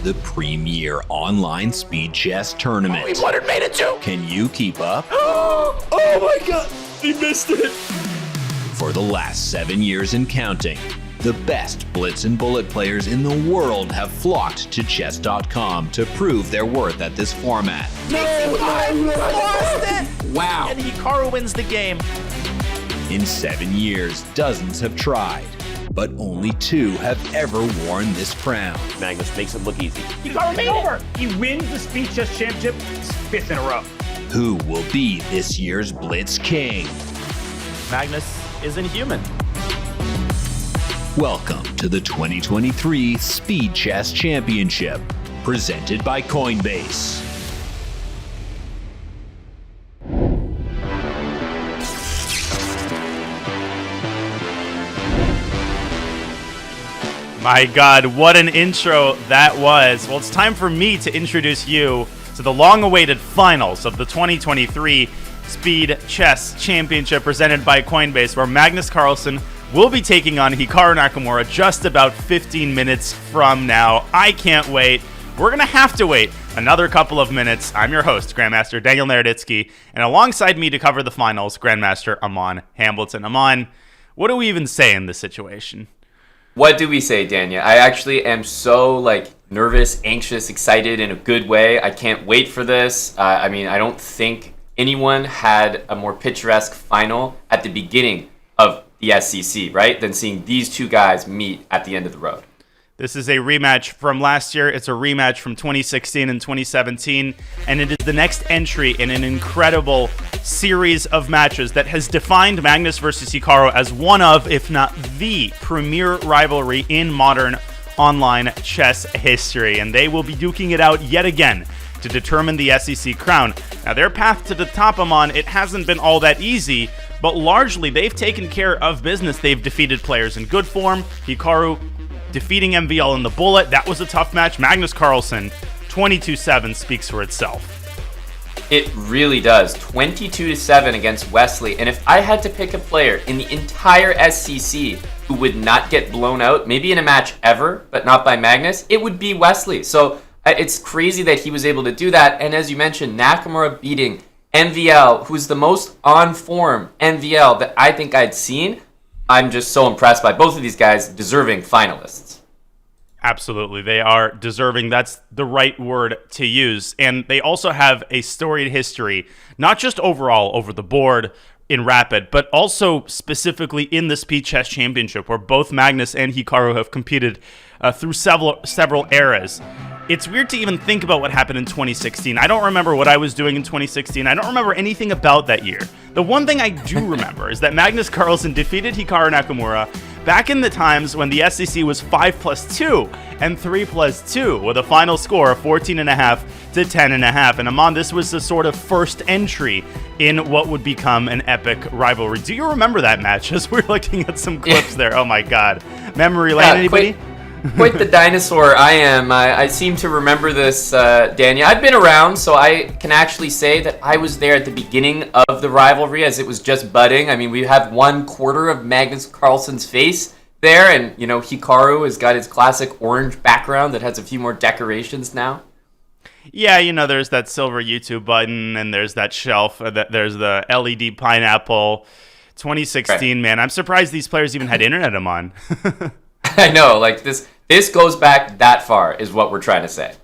the premier online speed chess tournament. We won and made it too. Can you keep up? Oh my god, he missed it. For the last 7 years and counting, the best blitz and bullet players in the world have flocked to chess.com to prove their worth at this format. No, I lost it. Wow. And Hikaru wins the game. In 7 years, dozens have tried, but only 2 have ever worn this crown. Magnus makes it look easy. Hikaru made it. He wins the speed chess championship 5th in a row. Who will be this year's Blitz King? Magnus is inhuman. Welcome to the 2023 Speed Chess Championship, presented by Coinbase. My God, what an intro that was. Well, it's time for me to introduce you to the long-awaited finals of the 2023 Speed Chess Championship presented by Coinbase, where Magnus Carlsen will be taking on Hikaru Nakamura just about 15 minutes from now. I can't wait. We're going to have to wait another couple of minutes. I'm your host, Grandmaster Daniel Naroditsky, and alongside me to cover the finals, Grandmaster Aman Hambleton. Aman, what do we even say in this situation? What do we say, Daniel? I actually am so nervous, anxious, excited in a good way. I can't wait for this. I don't think anyone had a more picturesque final at the beginning of the SEC, right, than seeing these two guys meet at the end of the road. This is a rematch from last year. It's a rematch from 2016 and 2017, and it is the next entry in an incredible series of matches that has defined Magnus versus Hikaru as one of, if not the premier rivalry in modern online chess history, and they will be duking it out yet again to determine the SEC crown. Now, their path to the top, Amon, it hasn't been all that easy, but largely they've taken care of business. They've defeated players in good form. Hikaru defeating MVL in the bullet. That was a tough match. Magnus Carlsen, 22-7 speaks for itself. It really does. 22-7 against Wesley. And if I had to pick a player in the entire SEC who would not get blown out, maybe in a match ever, but not by Magnus, it would be Wesley. So it's crazy that he was able to do that. And as you mentioned, Nakamura beating MVL, who's the most on-form MVL that I think I'd seen. I'm just so impressed by both of these guys, deserving finalists. Absolutely. They are deserving. That's the right word to use. And they also have a storied history, not just overall over the board in Rapid, but also specifically in the Speed Chess Championship, where both Magnus and Hikaru have competed through several eras. It's weird to even think about what happened in 2016. I don't remember what I was doing in 2016. I don't remember anything about that year. The one thing I do remember is that Magnus Carlsen defeated Hikaru Nakamura back in the times when the SEC was 5+2 and 3+2 with a final score of 14.5 to 10.5. And Aman, this was the sort of first entry in what would become an epic rivalry. Do you remember that match? As we're looking at some clips there. Oh my God. Memory lane, anybody? Quite the dinosaur I am. I seem to remember this, Daniel. I've been around, so I can actually say that I was there at the beginning of the rivalry as it was just budding. I mean, we have 1/4 of Magnus Carlsen's face there, and, Hikaru has got his classic orange background that has a few more decorations now. Yeah, there's that silver YouTube button, and there's that shelf, there's the LED pineapple. 2016, right. Man, I'm surprised these players even had internet, on. I know, this goes back that far is what we're trying to say.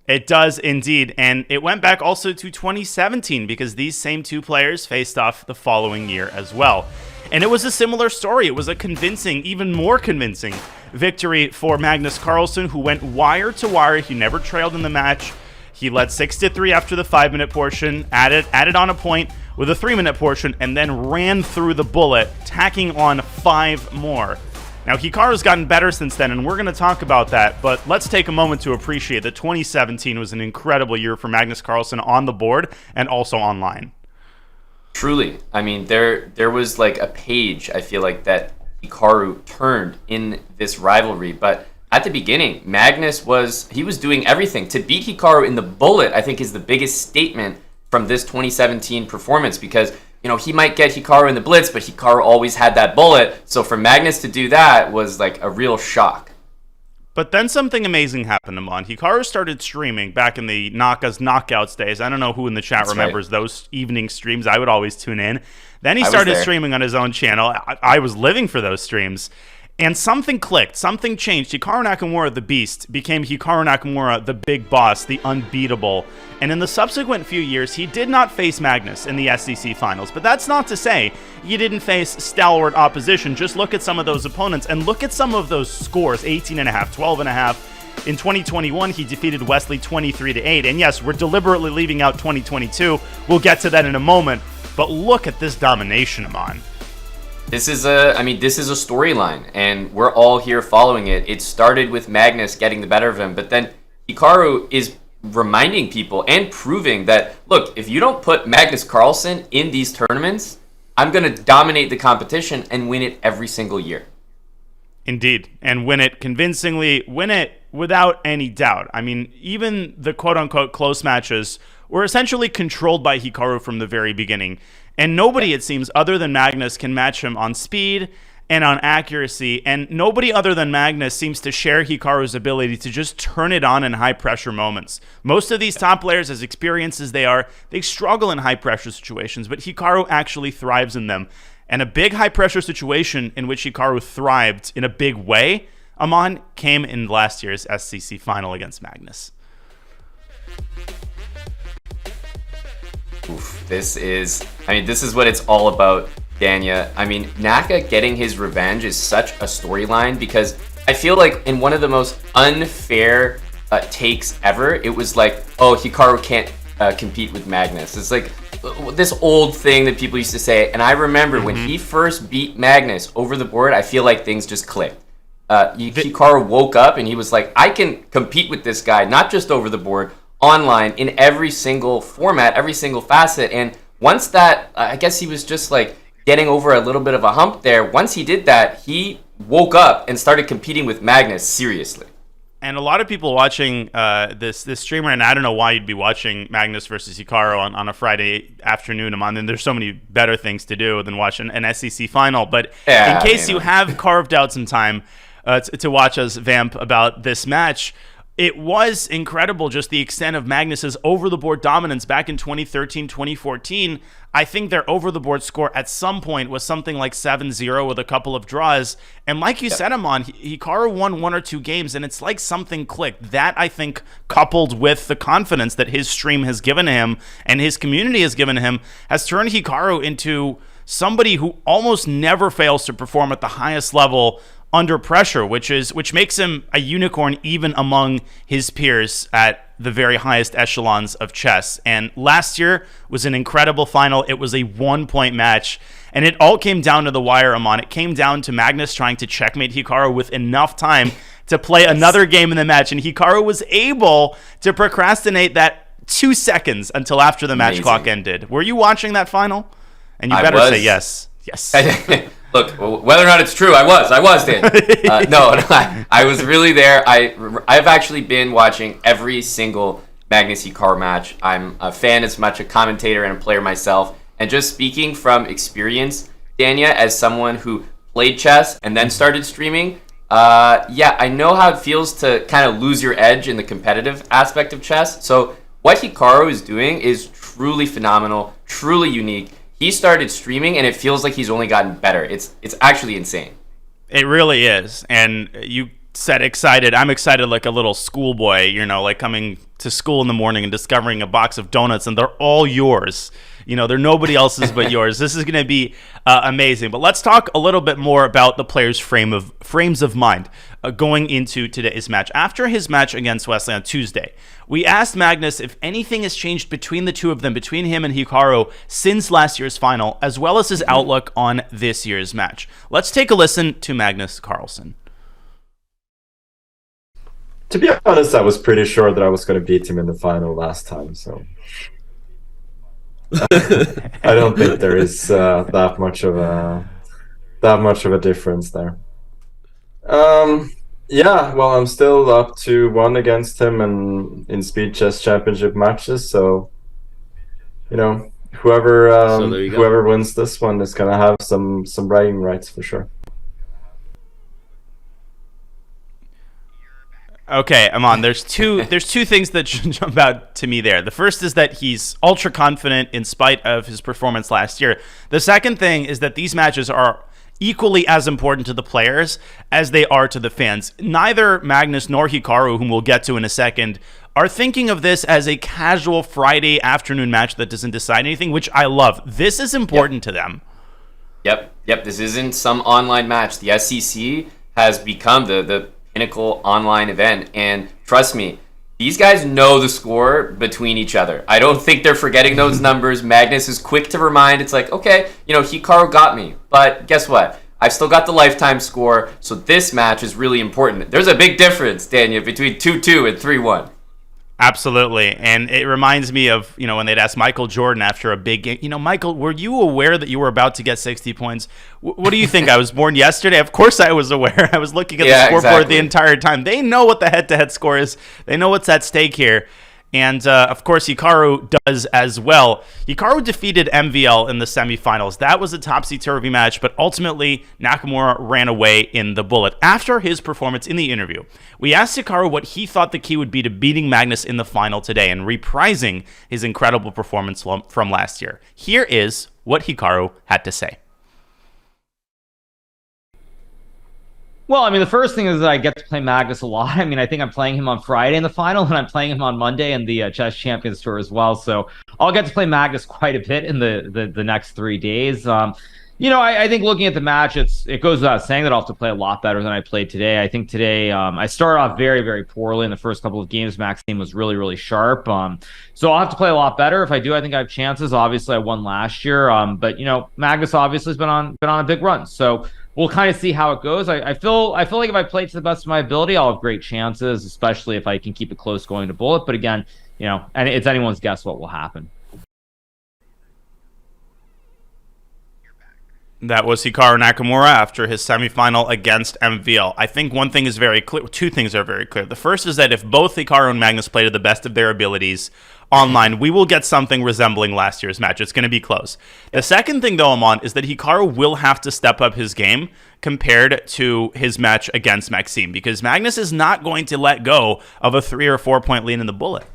It does indeed, and it went back also to 2017 because these same two players faced off the following year as well. And it was a similar story. It was a convincing, even more convincing victory for Magnus Carlsen, who went wire to wire. He never trailed in the match. He led 6-3 after the 5-minute portion, added on a point with a 3-minute portion, and then ran through the bullet, tacking on 5 more. Now, Hikaru's gotten better since then, and we're going to talk about that, but let's take a moment to appreciate that 2017 was an incredible year for Magnus Carlsen on the board and also online. Truly. I mean, there was a page, I feel like, that Hikaru turned in this rivalry, but at the beginning, Magnus was doing everything. To beat Hikaru in the bullet, I think, is the biggest statement from this 2017 performance, because he might get Hikaru in the blitz, but Hikaru always had that bullet. So for Magnus to do that was a real shock. But then something amazing happened to Mon. Hikaru started streaming back in the Naka's Knockouts days. I don't know who in the chat remembers those evening streams. I would always tune in. Then he started streaming on his own channel. I was living for those streams. And something clicked. Something changed. Hikaru Nakamura, the beast, became Hikaru Nakamura, the big boss, the unbeatable. And in the subsequent few years, he did not face Magnus in the SCC finals. But that's not to say he didn't face stalwart opposition. Just look at some of those opponents and look at some of those scores, 18.5, 12.5. In 2021, he defeated Wesley 23-8. And yes, we're deliberately leaving out 2022. We'll get to that in a moment. But look at this domination, Amon. This is a storyline, and we're all here following it. It started with Magnus getting the better of him, but then Hikaru is reminding people and proving that, look, if you don't put Magnus Carlsen in these tournaments, I'm going to dominate the competition and win it every single year. Indeed, and win it convincingly, win it without any doubt. I mean, even the quote-unquote close matches were essentially controlled by Hikaru from the very beginning. And nobody, it seems, other than Magnus can match him on speed and on accuracy. And nobody other than Magnus seems to share Hikaru's ability to just turn it on in high-pressure moments. Most of these top players, as experienced as they are, they struggle in high-pressure situations, but Hikaru actually thrives in them. And a big high-pressure situation in which Hikaru thrived in a big way, Amon, came in last year's SCC final against Magnus. Oof, this is what it's all about, Danya. I mean, Naka getting his revenge is such a storyline because I feel like in one of the most unfair takes ever, it was like, oh, Hikaru can't compete with Magnus. It's like this old thing that people used to say, and I remember when he first beat Magnus over the board, I feel like things just clicked. Hikaru woke up and he was like, I can compete with this guy, not just over the board, online, in every single format, every single facet. And once that, I guess he was just like getting over a little bit of a hump there. Once he did that, he woke up and started competing with Magnus seriously. And a lot of people watching this streamer, and I don't know why you'd be watching Magnus versus Hikaru on a Friday afternoon. And there's so many better things to do than watch an SEC final. But in case you have carved out some time to watch us vamp about this match, it was incredible, just the extent of Magnus's over-the-board dominance back in 2013, 2014. I think their over-the-board score at some point was something like 7-0 with a couple of draws. And like you said, Amon, Hikaru won one or two games, and it's like something clicked. That, I think, coupled with the confidence that his stream has given him and his community has given him, has turned Hikaru into somebody who almost never fails to perform at the highest level under pressure, which makes him a unicorn even among his peers at the very highest echelons of chess. And last year was an incredible final. It was a 1-point match, and it all came down to the wire, Amon. It came down to Magnus trying to checkmate Hikaru with enough time to play another game in the match, and Hikaru was able to procrastinate that 2 seconds until after the match clock ended. Were you watching that final? And you better say yes. Yes. Look, whether or not it's true, I was, Dan. No, I was really there. I've actually been watching every single Magnus Hikaru match. I'm a fan as much a commentator and a player myself. And just speaking from experience, Danya, as someone who played chess and then started streaming, I know how it feels to kind of lose your edge in the competitive aspect of chess. So what Hikaru is doing is truly phenomenal, truly unique. He started streaming, and it feels like he's only gotten better. It's actually insane. It really is. And you said excited. I'm excited like a little schoolboy, like coming to school in the morning and discovering a box of donuts, and they're all yours. They're nobody else's but yours. This is going to be amazing. But let's talk a little bit more about the players' frames of mind going into today's match. After his match against Wesley on Tuesday, we asked Magnus if anything has changed between the two of them, between him and Hikaru, since last year's final, as well as his outlook on this year's match. Let's take a listen to Magnus Carlsen. To be honest, I was pretty sure that I was going to beat him in the final last time, so I don't think there is that much of a difference there. Well, I'm still up to 1 against him and in speed chess championship matches, so whoever wins this one is gonna have some bragging rights for sure. Okay, Aman, there's two things that should jump out to me there. The first is that he's ultra confident in spite of his performance last year. The second thing is that these matches are equally as important to the players as they are to the fans. Neither Magnus nor Hikaru, whom we'll get to in a second, are thinking of this as a casual Friday afternoon match that doesn't decide anything, which I love. This is important to them. Yep. This isn't some online match. The SEC has become the pinnacle online event, and trust me, these guys know the score between each other. I don't think they're forgetting those numbers. Magnus is quick to remind. It's like, okay, Hikaru got me, but guess what? I've still got the lifetime score, so this match is really important. There's a big difference, Daniel, between 2-2 and 3-1. Absolutely. And it reminds me of, when they'd ask Michael Jordan after a big game, Michael, were you aware that you were about to get 60 points? What do you think? I was born yesterday? Of course I was aware. I was looking at the scoreboard the entire time. They know what the head-to-head score is. They know what's at stake here. And, of course, Hikaru does as well. Hikaru defeated MVL in the semifinals. That was a topsy-turvy match, but ultimately Nakamura ran away in the bullet. After his performance in the interview, we asked Hikaru what he thought the key would be to beating Magnus in the final today and reprising his incredible performance from last year. Here is what Hikaru had to say. Well, the first thing is that I get to play Magnus a lot. I think I'm playing him on Friday in the final, and I'm playing him on Monday in the Chess Champions Tour as well. So I'll get to play Magnus quite a bit in the next 3 days. I think looking at the match, it goes without saying that I'll have to play a lot better than I played today. I think today I started off very, very poorly in the first couple of games. Maxime was really, really sharp. So I'll have to play a lot better. If I do, I think I have chances. Obviously, I won last year. But Magnus obviously has been on a big run. So we'll kind of see how it goes. I feel like if I play to the best of my ability, I'll have great chances, especially if I can keep it close going to bullet. But again, and it's anyone's guess what will happen. That was Hikaru Nakamura after his semifinal against MVL. I think one thing is very clear. Two things are very clear. The first is that if both Hikaru and Magnus play to the best of their abilities online, we will get something resembling last year's match. It's going to be close. The second thing, though, Amon, is that Hikaru will have to step up his game compared to his match against Maxime, because Magnus is not going to let go of a 3 or 4 point lead in the bullet.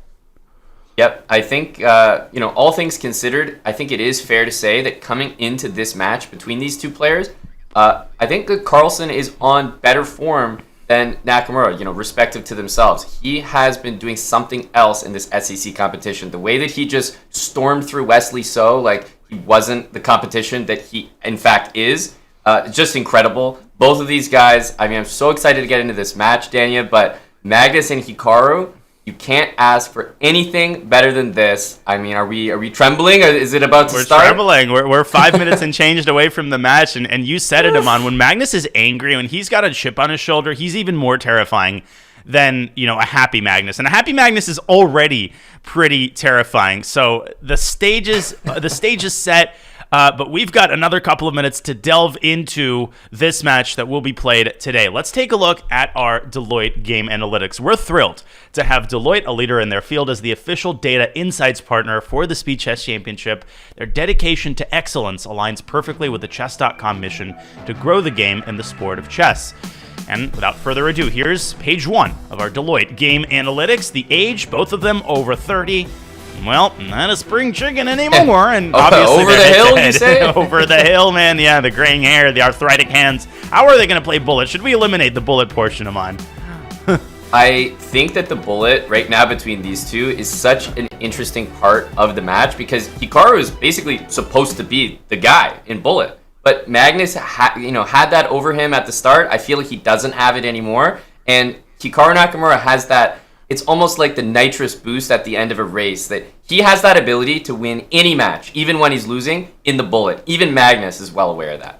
Yep, I think, all things considered, I think it is fair to say that coming into this match between these two players, I think that Carlsen is on better form than Nakamura, respective to themselves. He has been doing something else in this SEC competition. The way that he just stormed through Wesley So, like he wasn't the competition that he, in fact, is, just incredible. Both of these guys, I'm so excited to get into this match, Dania, but Magnus and Hikaru, you can't ask for anything better than this. Are we trembling? Or is it about to start? We're trembling. We're 5 minutes and changed away from the match, and you said it, Amon. When Magnus is angry, when he's got a chip on his shoulder, he's even more terrifying than a happy Magnus. And a happy Magnus is already pretty terrifying. So the stage is set. But we've got another couple of minutes to delve into this match that will be played today. Let's take a look at our Deloitte game analytics. We're thrilled to have Deloitte, a leader in their field, as the official data insights partner for the Speed Chess Championship. Their dedication to excellence aligns perfectly with the Chess.com mission to grow the game and the sport of chess. And without further ado, here's page 1 of our Deloitte game analytics. The age, both of them over 30. Well, not a spring chicken anymore, and obviously over the hill, you say? Over the hill, man. Yeah, the graying hair, the arthritic hands. How are they going to play bullet? Should we eliminate the bullet portion of mine? I think that the bullet right now between these two is such an interesting part of the match because Hikaru is basically supposed to be the guy in bullet, but Magnus had that over him at the start. I feel like he doesn't have it anymore, and Hikaru Nakamura has that. It's almost like the nitrous boost at the end of a race, that he has that ability to win any match, even when he's losing, in the bullet. Even Magnus is well aware of that.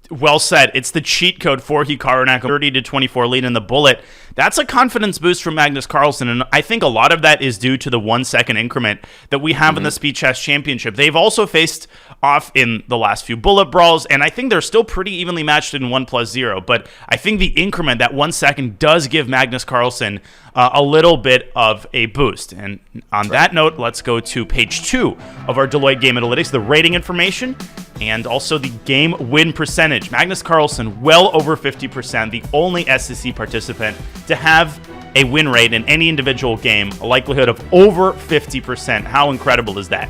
Well said. It's the cheat code for Hikaru Nakamura, 30-24 lead in the bullet. That's a confidence boost from Magnus Carlsen, and I think a lot of that is due to the 1 second increment that we have in the Speed Chess Championship. They've also faced off in the last few bullet brawls, and I think they're still pretty evenly matched in 1+0, but I think the increment, that 1 second, does give Magnus Carlsen a little bit of a boost. And on that note, let's go to page 2 of our Deloitte Game Analytics, the rating information, and also the game win percentage. Magnus Carlsen, well over 50%, the only SEC participant to have a win rate in any individual game, a likelihood of over 50%. How incredible is that?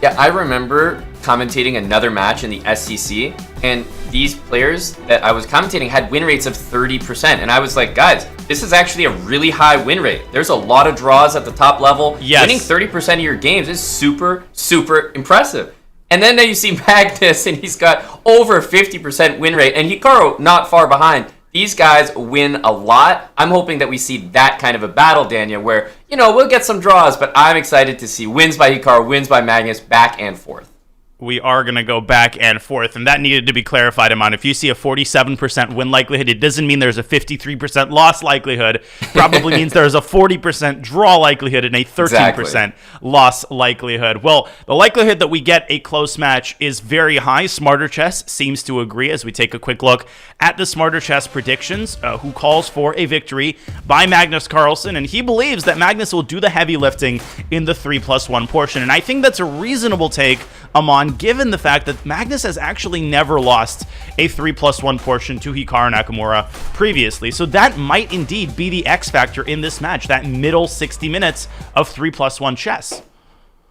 Yeah, I remember commentating another match in the SCC, and these players that I was commentating had win rates of 30%. And I was like, guys, this is actually a really high win rate. There's a lot of draws at the top level. Yes. Winning 30% of your games is super, super impressive. And then you see Magnus, and he's got over 50% win rate, and Hikaru not far behind. These guys win a lot. I'm hoping that we see that kind of a battle, Daniel, where, we'll get some draws, but I'm excited to see wins by Hikaru, wins by Magnus, back and forth. We are going to go back and forth, and that needed to be clarified, Amon. If you see a 47% win likelihood, it doesn't mean there's a 53% loss likelihood. Probably means there's a 40% draw likelihood and a 13% loss likelihood. Well, the likelihood that we get a close match is very high. Smarter Chess seems to agree as we take a quick look at the Smarter Chess predictions, who calls for a victory by Magnus Carlsen, and he believes that Magnus will do the heavy lifting in the 3+1 portion. And I think that's a reasonable take, Amon, given the fact that Magnus has actually never lost a 3+1 portion to Hikaru Nakamura previously. So that might indeed be the X factor in this match, that middle 60 minutes of 3+1 chess.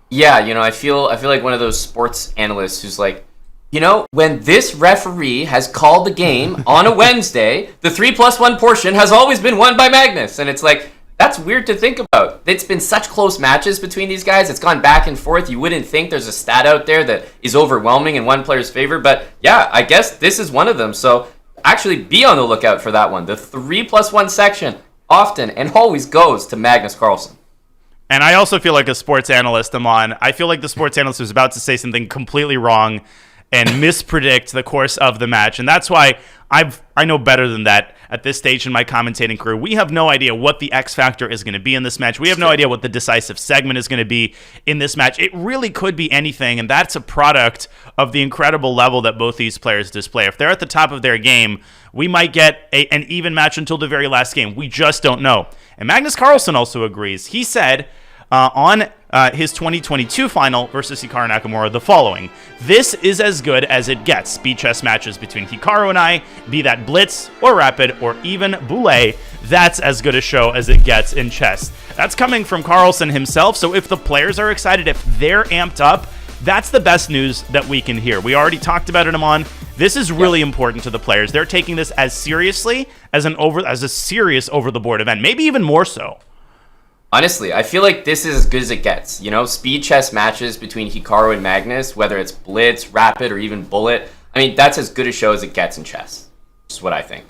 Yeah, I feel like one of those sports analysts who's like, when this referee has called the game on a Wednesday, the 3+1 portion has always been won by Magnus. And it's like, that's weird to think about. It's been such close matches between these guys. It's gone back and forth. You wouldn't think there's a stat out there that is overwhelming in one player's favor. But yeah, I guess this is one of them. So actually be on the lookout for that one. The 3+1 section often and always goes to Magnus Carlsen. And I also feel like a sports analyst, Amon. I feel like the sports analyst was about to say something completely wrong and mispredict the course of the match. And that's why I know better than that at this stage in my commentating career. We have no idea what the X factor is going to be in this match. We have no idea what the decisive segment is going to be in this match. It really could be anything, and that's a product of the incredible level that both these players display. If they're at the top of their game, we might get an even match until the very last game. We just don't know. And Magnus Carlsen also agrees. He said on his 2022 final versus Hikaru Nakamura the following: "This is as good as it gets. Speed chess matches between Hikaru and I, be that Blitz or Rapid or even Boule, that's as good a show as it gets in chess." That's coming from Carlsen himself, so if the players are excited, if they're amped up, that's the best news that we can hear. We already talked about it, Amon. This is really important to the players. They're taking this as seriously as a serious over-the-board event, maybe even more so. Honestly, I feel like this is as good as it gets. Speed chess matches between Hikaru and Magnus, whether it's Blitz, Rapid, or even Bullet, that's as good a show as it gets in chess. That's what I think.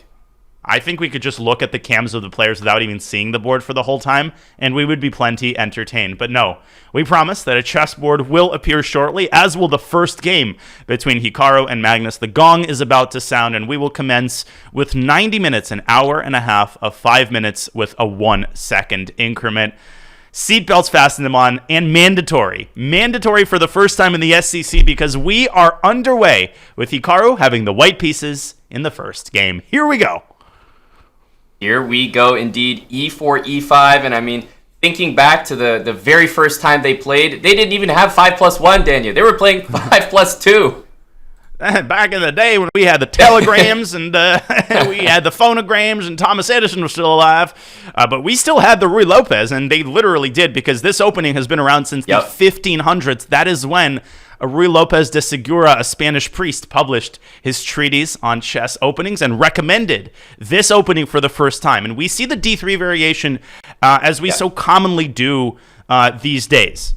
I think we could just look at the cams of the players without even seeing the board for the whole time, and we would be plenty entertained. But no, we promise that a chessboard will appear shortly, as will the first game between Hikaru and Magnus. The gong is about to sound, and we will commence with 90 minutes, an hour and a half of 5 minutes with a 1 second increment. Seatbelts fasten them on, and mandatory for the first time in the SCC, because we are underway with Hikaru having the white pieces in the first game. Here we go. Here we go, indeed. E4, E5, and thinking back to the very first time they played, they didn't even have 5+1, Daniel. They were playing 5+2. Back in the day when we had the telegrams and we had the phonograms and Thomas Edison was still alive, but we still had the Ruy Lopez, and they literally did, because this opening has been around since the 1500s. That is when Ruy Lopez de Segura, a Spanish priest, published his treatise on chess openings and recommended this opening for the first time. And we see the D3 variation as we so commonly do these days.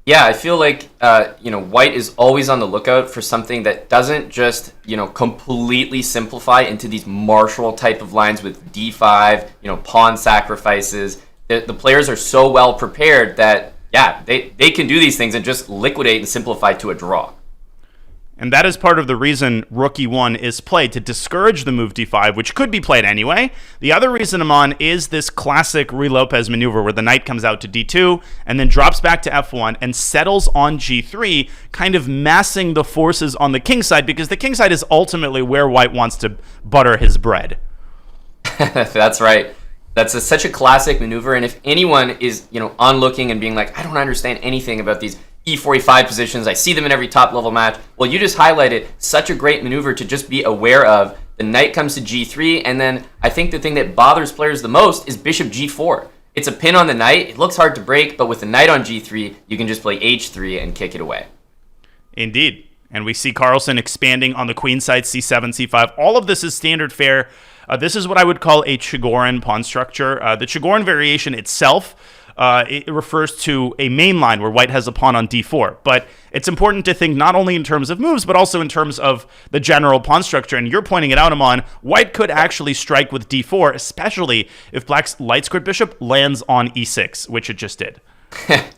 Yeah, I feel like, White is always on the lookout for something that doesn't just, completely simplify into these martial type of lines with D5, pawn sacrifices. The players are so well prepared that, they can do these things and just liquidate and simplify to a draw. And that is part of the reason Rook E1 is played, to discourage the move D5, which could be played anyway. The other reason, Amon, is this classic Ruy Lopez maneuver where the knight comes out to D2 and then drops back to F1 and settles on G3, kind of massing the forces on the king side, because the king side is ultimately where White wants to butter his bread. That's right. That's such a classic maneuver, and if anyone is, onlooking and being like, I don't understand anything about these E4, E5 positions, I see them in every top level match. Well, you just highlighted such a great maneuver to just be aware of, the knight comes to g3, and then I think the thing that bothers players the most is bishop g4. It's a pin on the knight. It looks hard to break, but with the knight on g3, you can just play h3 and kick it away. Indeed. And we see Carlsen expanding on the queen side, c7, c5. All of this is standard fare. This is what I would call a Chigorin pawn structure. The Chigorin variation itself, it refers to a main line where white has a pawn on d4. But it's important to think not only in terms of moves, but also in terms of the general pawn structure. And you're pointing it out, Amon. White could actually strike with d4, especially if black's light squared bishop lands on e6, which it just did.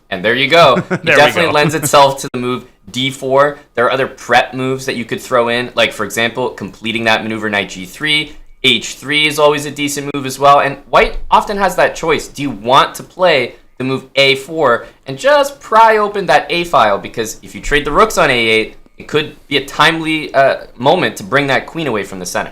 And there you go. It definitely lends itself to the move d4. There are other prep moves that you could throw in, like, for example, completing that maneuver knight g3. h3 is always a decent move as well. And white often has that choice. Do you want to play the move a4 and just pry open that a file? Because if you trade the rooks on a8, it could be a timely moment to bring that queen away from the center.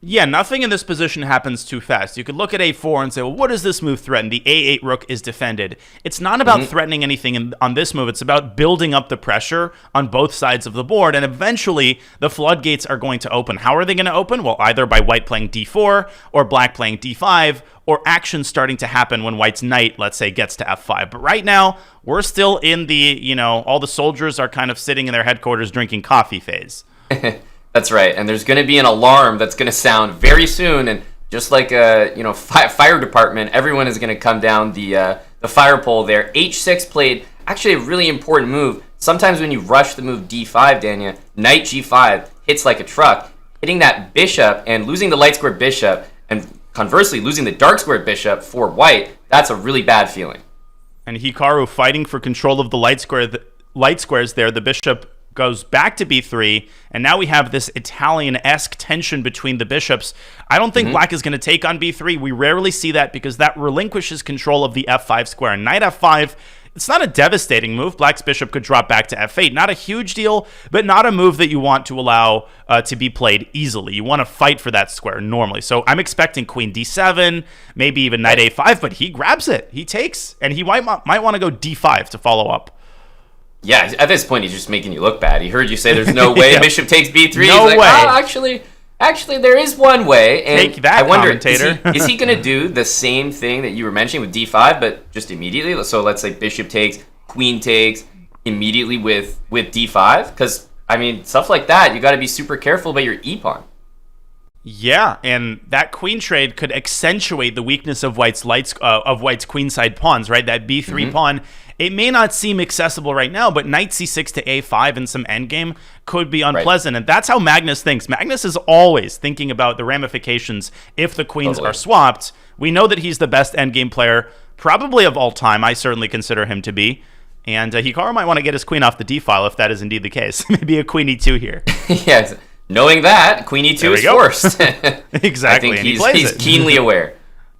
Yeah, nothing in this position happens too fast. You could look at a4 and say, well, what does this move threaten? The a8 rook is defended. It's not about threatening anything on this move. It's about building up the pressure on both sides of the board, and eventually the floodgates are going to open. How are they going to open? Well, either by white playing d4 or black playing d5, or action starting to happen when white's knight, let's say, gets to f5. But right now, we're still in the, all the soldiers are kind of sitting in their headquarters drinking coffee phase. That's right, and there's going to be an alarm that's going to sound very soon, and just like a fire department, everyone is going to come down the fire pole there. h6 played actually a really important move. Sometimes when you rush the move d5, Dania, knight g5 hits like a truck, hitting that bishop and losing the light squared bishop, and conversely losing the dark squared bishop for white. That's a really bad feeling. And Hikaru fighting for control of the light squares there. The bishop goes back to b3, and now we have this Italian-esque tension between the bishops. I don't think black is going to take on b3. We rarely see that because that relinquishes control of the f5 square. Knight f5, it's not a devastating move. Black's bishop could drop back to f8. Not a huge deal, but not a move that you want to allow to be played easily. You want to fight for that square normally. So I'm expecting queen d7, maybe even knight a5, but he grabs it. He takes, and he might want to go d5 to follow up. Yeah, at this point, he's just making you look bad. He heard you say there's no way bishop takes b3. No He's like, way. Actually, there is one way. And take that, I wonder, commentator. is he going to do the same thing that you were mentioning with d5, but just immediately? So let's say bishop takes, queen takes, immediately with d5? Because, I mean, stuff like that, you got to be super careful about your e-pawn. Yeah, and that queen trade could accentuate the weakness of white's queenside pawns, right? That b3 pawn. It may not seem accessible right now, but knight c6 to a5 in some endgame could be unpleasant. Right. And that's how Magnus thinks. Magnus is always thinking about the ramifications if the queens are swapped. We know that he's the best endgame player, probably of all time. I certainly consider him to be. And Hikaru might want to get his queen off the d-file if that is indeed the case. Maybe a queen e2 here. Yes. Knowing that, queen e2 is forced. Exactly. I think he's keenly aware.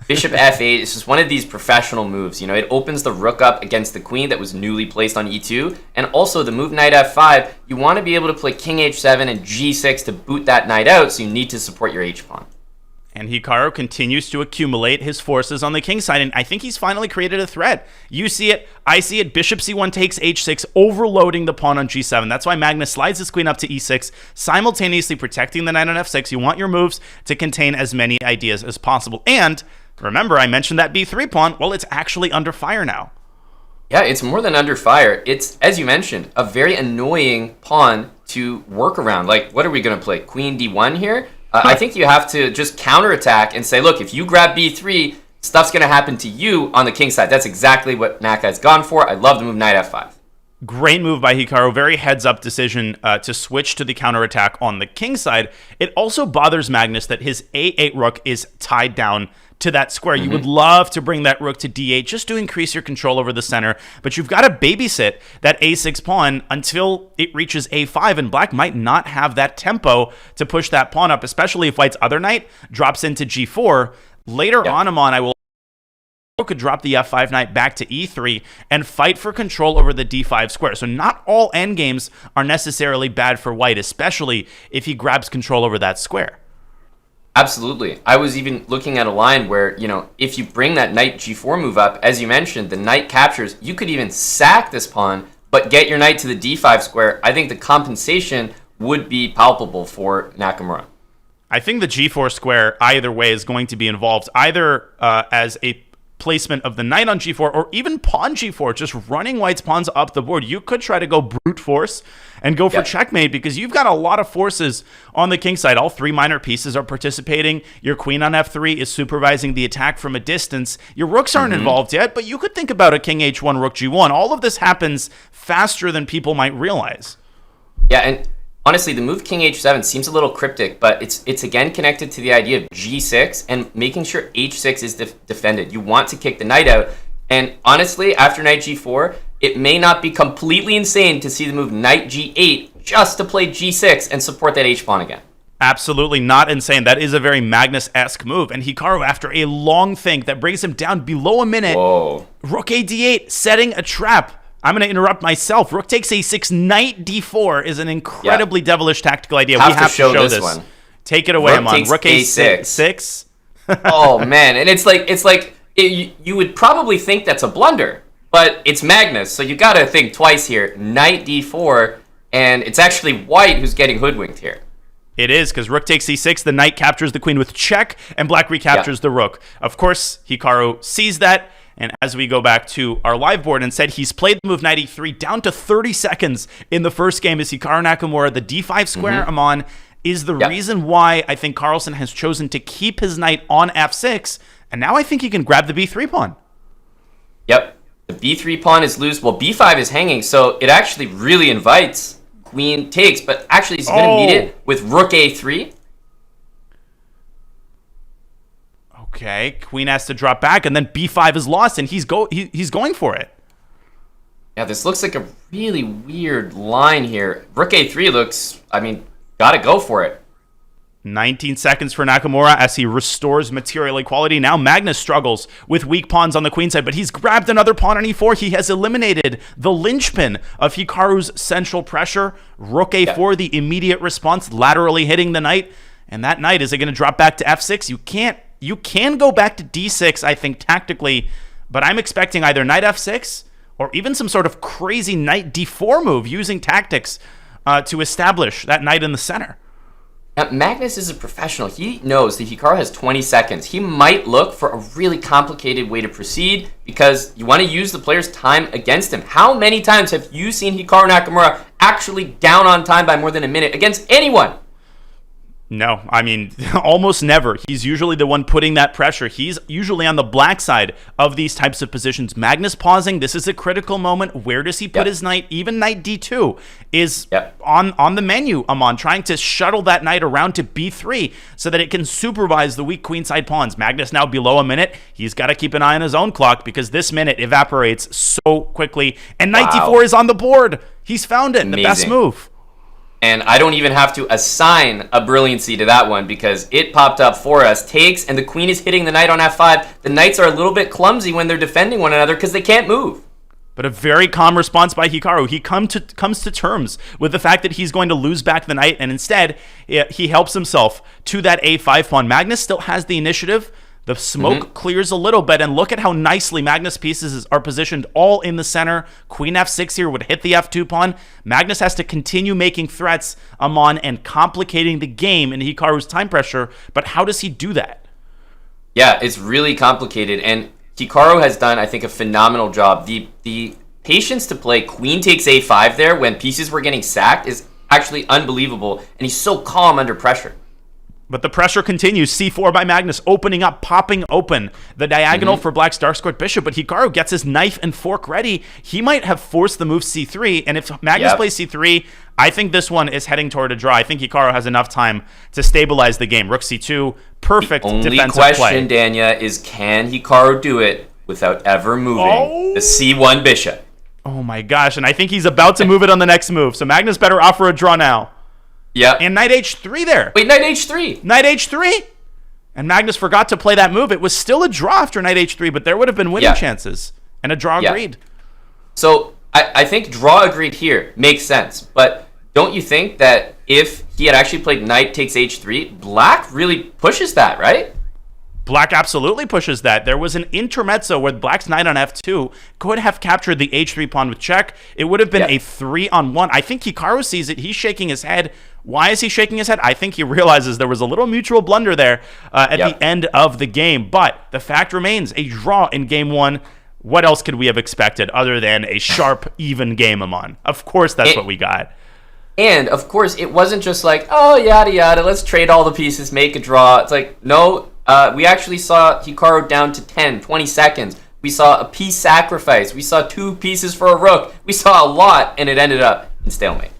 Bishop f8 is just one of these professional moves. It opens the rook up against the queen that was newly placed on e2. And also the move knight f5, you want to be able to play king h7 and g6 to boot that knight out, so you need to support your h-pawn. And Hikaru continues to accumulate his forces on the king side, and I think he's finally created a threat. You see it, I see it. Bishop c1 takes h6, overloading the pawn on g7. That's why Magnus slides his queen up to e6, simultaneously protecting the knight on f6. You want your moves to contain as many ideas as possible. And remember, I mentioned that b3 pawn. Well, it's actually under fire now. Yeah, it's more than under fire. It's, as you mentioned, a very annoying pawn to work around. Like, what are we going to play? Queen d1 here? I think you have to just counterattack and say, look, if you grab b3, stuff's going to happen to you on the king side. That's exactly what Naka has gone for. I love the move knight f5. Great move by Hikaru. Very heads-up decision to switch to the counterattack on the king side. It also bothers Magnus that his a8 rook is tied down to that square. You would love to bring that rook to d8 just to increase your control over the center, but you've got to babysit that a6 pawn until it reaches a5, and black might not have that tempo to push that pawn up, especially if white's other knight drops into g4. Later on, Amon, I will could drop the f5 knight back to e3 and fight for control over the d5 square. So not all endgames are necessarily bad for white, especially if he grabs control over that square. Absolutely. I was even looking at a line where, if you bring that knight g4 move up, as you mentioned, the knight captures, you could even sack this pawn, but get your knight to the d5 square. I think the compensation would be palpable for Nakamura. I think the g4 square either way is going to be involved, either as a placement of the knight on g4 or even pawn g4, just running white's pawns up the board. You could try to go brute force and go for checkmate because you've got a lot of forces on the king side. All three minor pieces are participating. Your queen on f3 is supervising the attack from a distance. Your rooks aren't involved yet, but you could think about a king h1, rook g1. All of this happens faster than people might realize. Yeah, and honestly, the move king h7 seems a little cryptic, but it's again connected to the idea of g6 and making sure h6 is defended. You want to kick the knight out. And honestly, after knight g4, it may not be completely insane to see the move knight g8 just to play g6 and support that h-pawn again. Absolutely not insane. That is a very Magnus-esque move. And Hikaru, after a long think that brings him down below a minute, rook a d8, setting a trap. I'm going to interrupt myself. Rook takes a6, knight d4 is an incredibly devilish tactical idea. We have to show this one. Take it away, Amon. Rook a6. Oh, man. And it's like you would probably think that's a blunder, but it's Magnus, so you got to think twice here. Knight d4, and it's actually white who's getting hoodwinked here. It is, because rook takes c6, the knight captures the queen with check, and black recaptures the rook. Of course, Hikaru sees that. And as we go back to our live board, and said he's played the move knight e3 down to 30 seconds in the first game as Hikaru Nakamura. The d5 square, Amon, is the reason why I think Carlsen has chosen to keep his knight on f6. And now I think he can grab the b3 pawn. Yep. The b3 pawn is loose. Well, b5 is hanging, so it actually really invites queen takes. But actually, he's going to meet it with rook a3. Okay, queen has to drop back, and then b5 is lost, and he's going for it. Yeah, this looks like a really weird line here. Rook a3 looks, gotta go for it. 19 seconds for Nakamura as he restores material equality. Now Magnus struggles with weak pawns on the queen side, but he's grabbed another pawn on e4. He has eliminated the linchpin of Hikaru's central pressure. Rook a4, the immediate response, laterally hitting the knight. And that knight, is it going to drop back to f6? You can go back to d6, I think, tactically, but I'm expecting either knight f6 or even some sort of crazy knight d4 move using tactics to establish that knight in the center. Now, Magnus is a professional. He knows that Hikaru has 20 seconds. He might look for a really complicated way to proceed because you want to use the player's time against him. How many times have you seen Hikaru Nakamura actually down on time by more than a minute against anyone? No, almost never. He's usually the one putting that pressure. He's usually on the black side of these types of positions. Magnus pausing. This is a critical moment. Where does he put his knight? Even knight d2 is on the menu, Amon, trying to shuttle that knight around to b3 so that it can supervise the weak queenside pawns. Magnus now below a minute. He's got to keep an eye on his own clock because this minute evaporates so quickly. And knight d4 is on the board. He's found it. Amazing. The best move. And I don't even have to assign a brilliancy to that one because it popped up for us. Takes, and the queen is hitting the knight on f5. The knights are a little bit clumsy when they're defending one another because they can't move. But a very calm response by Hikaru. He comes to terms with the fact that he's going to lose back the knight, and instead he helps himself to that a5 pawn. Magnus still has the initiative. The smoke clears a little bit, and look at how nicely Magnus' pieces are positioned all in the center. Queen f6 here would hit the f2 pawn. Magnus has to continue making threats, Amon, and complicating the game in Hikaru's time pressure, but how does he do that? Yeah, it's really complicated, and Hikaru has done, I think, a phenomenal job. The patience to play queen takes a5 there when pieces were getting sacked is actually unbelievable, and he's so calm under pressure. But the pressure continues. c4 by Magnus, opening up, popping open the diagonal for Black's dark squared bishop. But Hikaru gets his knife and fork ready. He might have forced the move c3. And if Magnus plays c3, I think this one is heading toward a draw. I think Hikaru has enough time to stabilize the game. Rook c2, perfect defensive play. The only question, Danya, is can Hikaru do it without ever moving the c1 bishop? Oh my gosh. And I think he's about to move it on the next move. So Magnus better offer a draw now. Yeah. And knight h3 there. Wait, knight h3. Knight h3. And Magnus forgot to play that move. It was still a draw after knight h3, but there would have been winning chances. And a draw agreed. So I think draw agreed here makes sense. But don't you think that if he had actually played knight takes h3, Black really pushes that, right? Black absolutely pushes that. There was an intermezzo where Black's knight on f2 could have captured the h3 pawn with check. It would have been a 3-on-1. I think Hikaru sees it. He's shaking his head. Why is he shaking his head? I think he realizes there was a little mutual blunder there at the end of the game. But the fact remains, a draw in game one. What else could we have expected other than a sharp, even game, Aman? Of course, that's what we got. And, of course, it wasn't just like, oh, yada, yada, let's trade all the pieces, make a draw. It's like, no, we actually saw Hikaru down to 10, 20 seconds. We saw a piece sacrifice. We saw 2 pieces for a rook. We saw a lot, and it ended up in stalemate.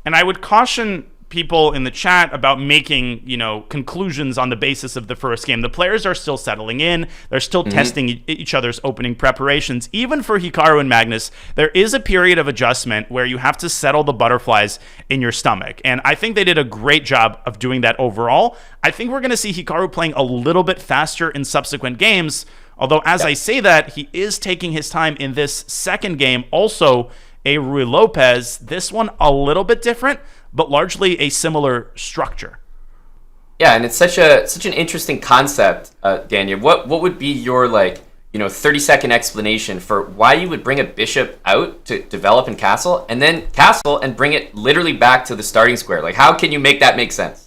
And I would caution people in the chat about making, conclusions on the basis of the first game. The players are still settling in. They're still testing each other's opening preparations. Even for Hikaru and Magnus, there is a period of adjustment where you have to settle the butterflies in your stomach. And I think they did a great job of doing that overall. I think we're going to see Hikaru playing a little bit faster in subsequent games. Although, as I say that, he is taking his time in this second game. Also, a Ruy Lopez. This one a little bit different, but largely a similar structure. Yeah, and it's such an interesting concept, Daniel. What would be your 30-second explanation for why you would bring a bishop out to develop in castle and bring it literally back to the starting square? Like, how can you make that make sense?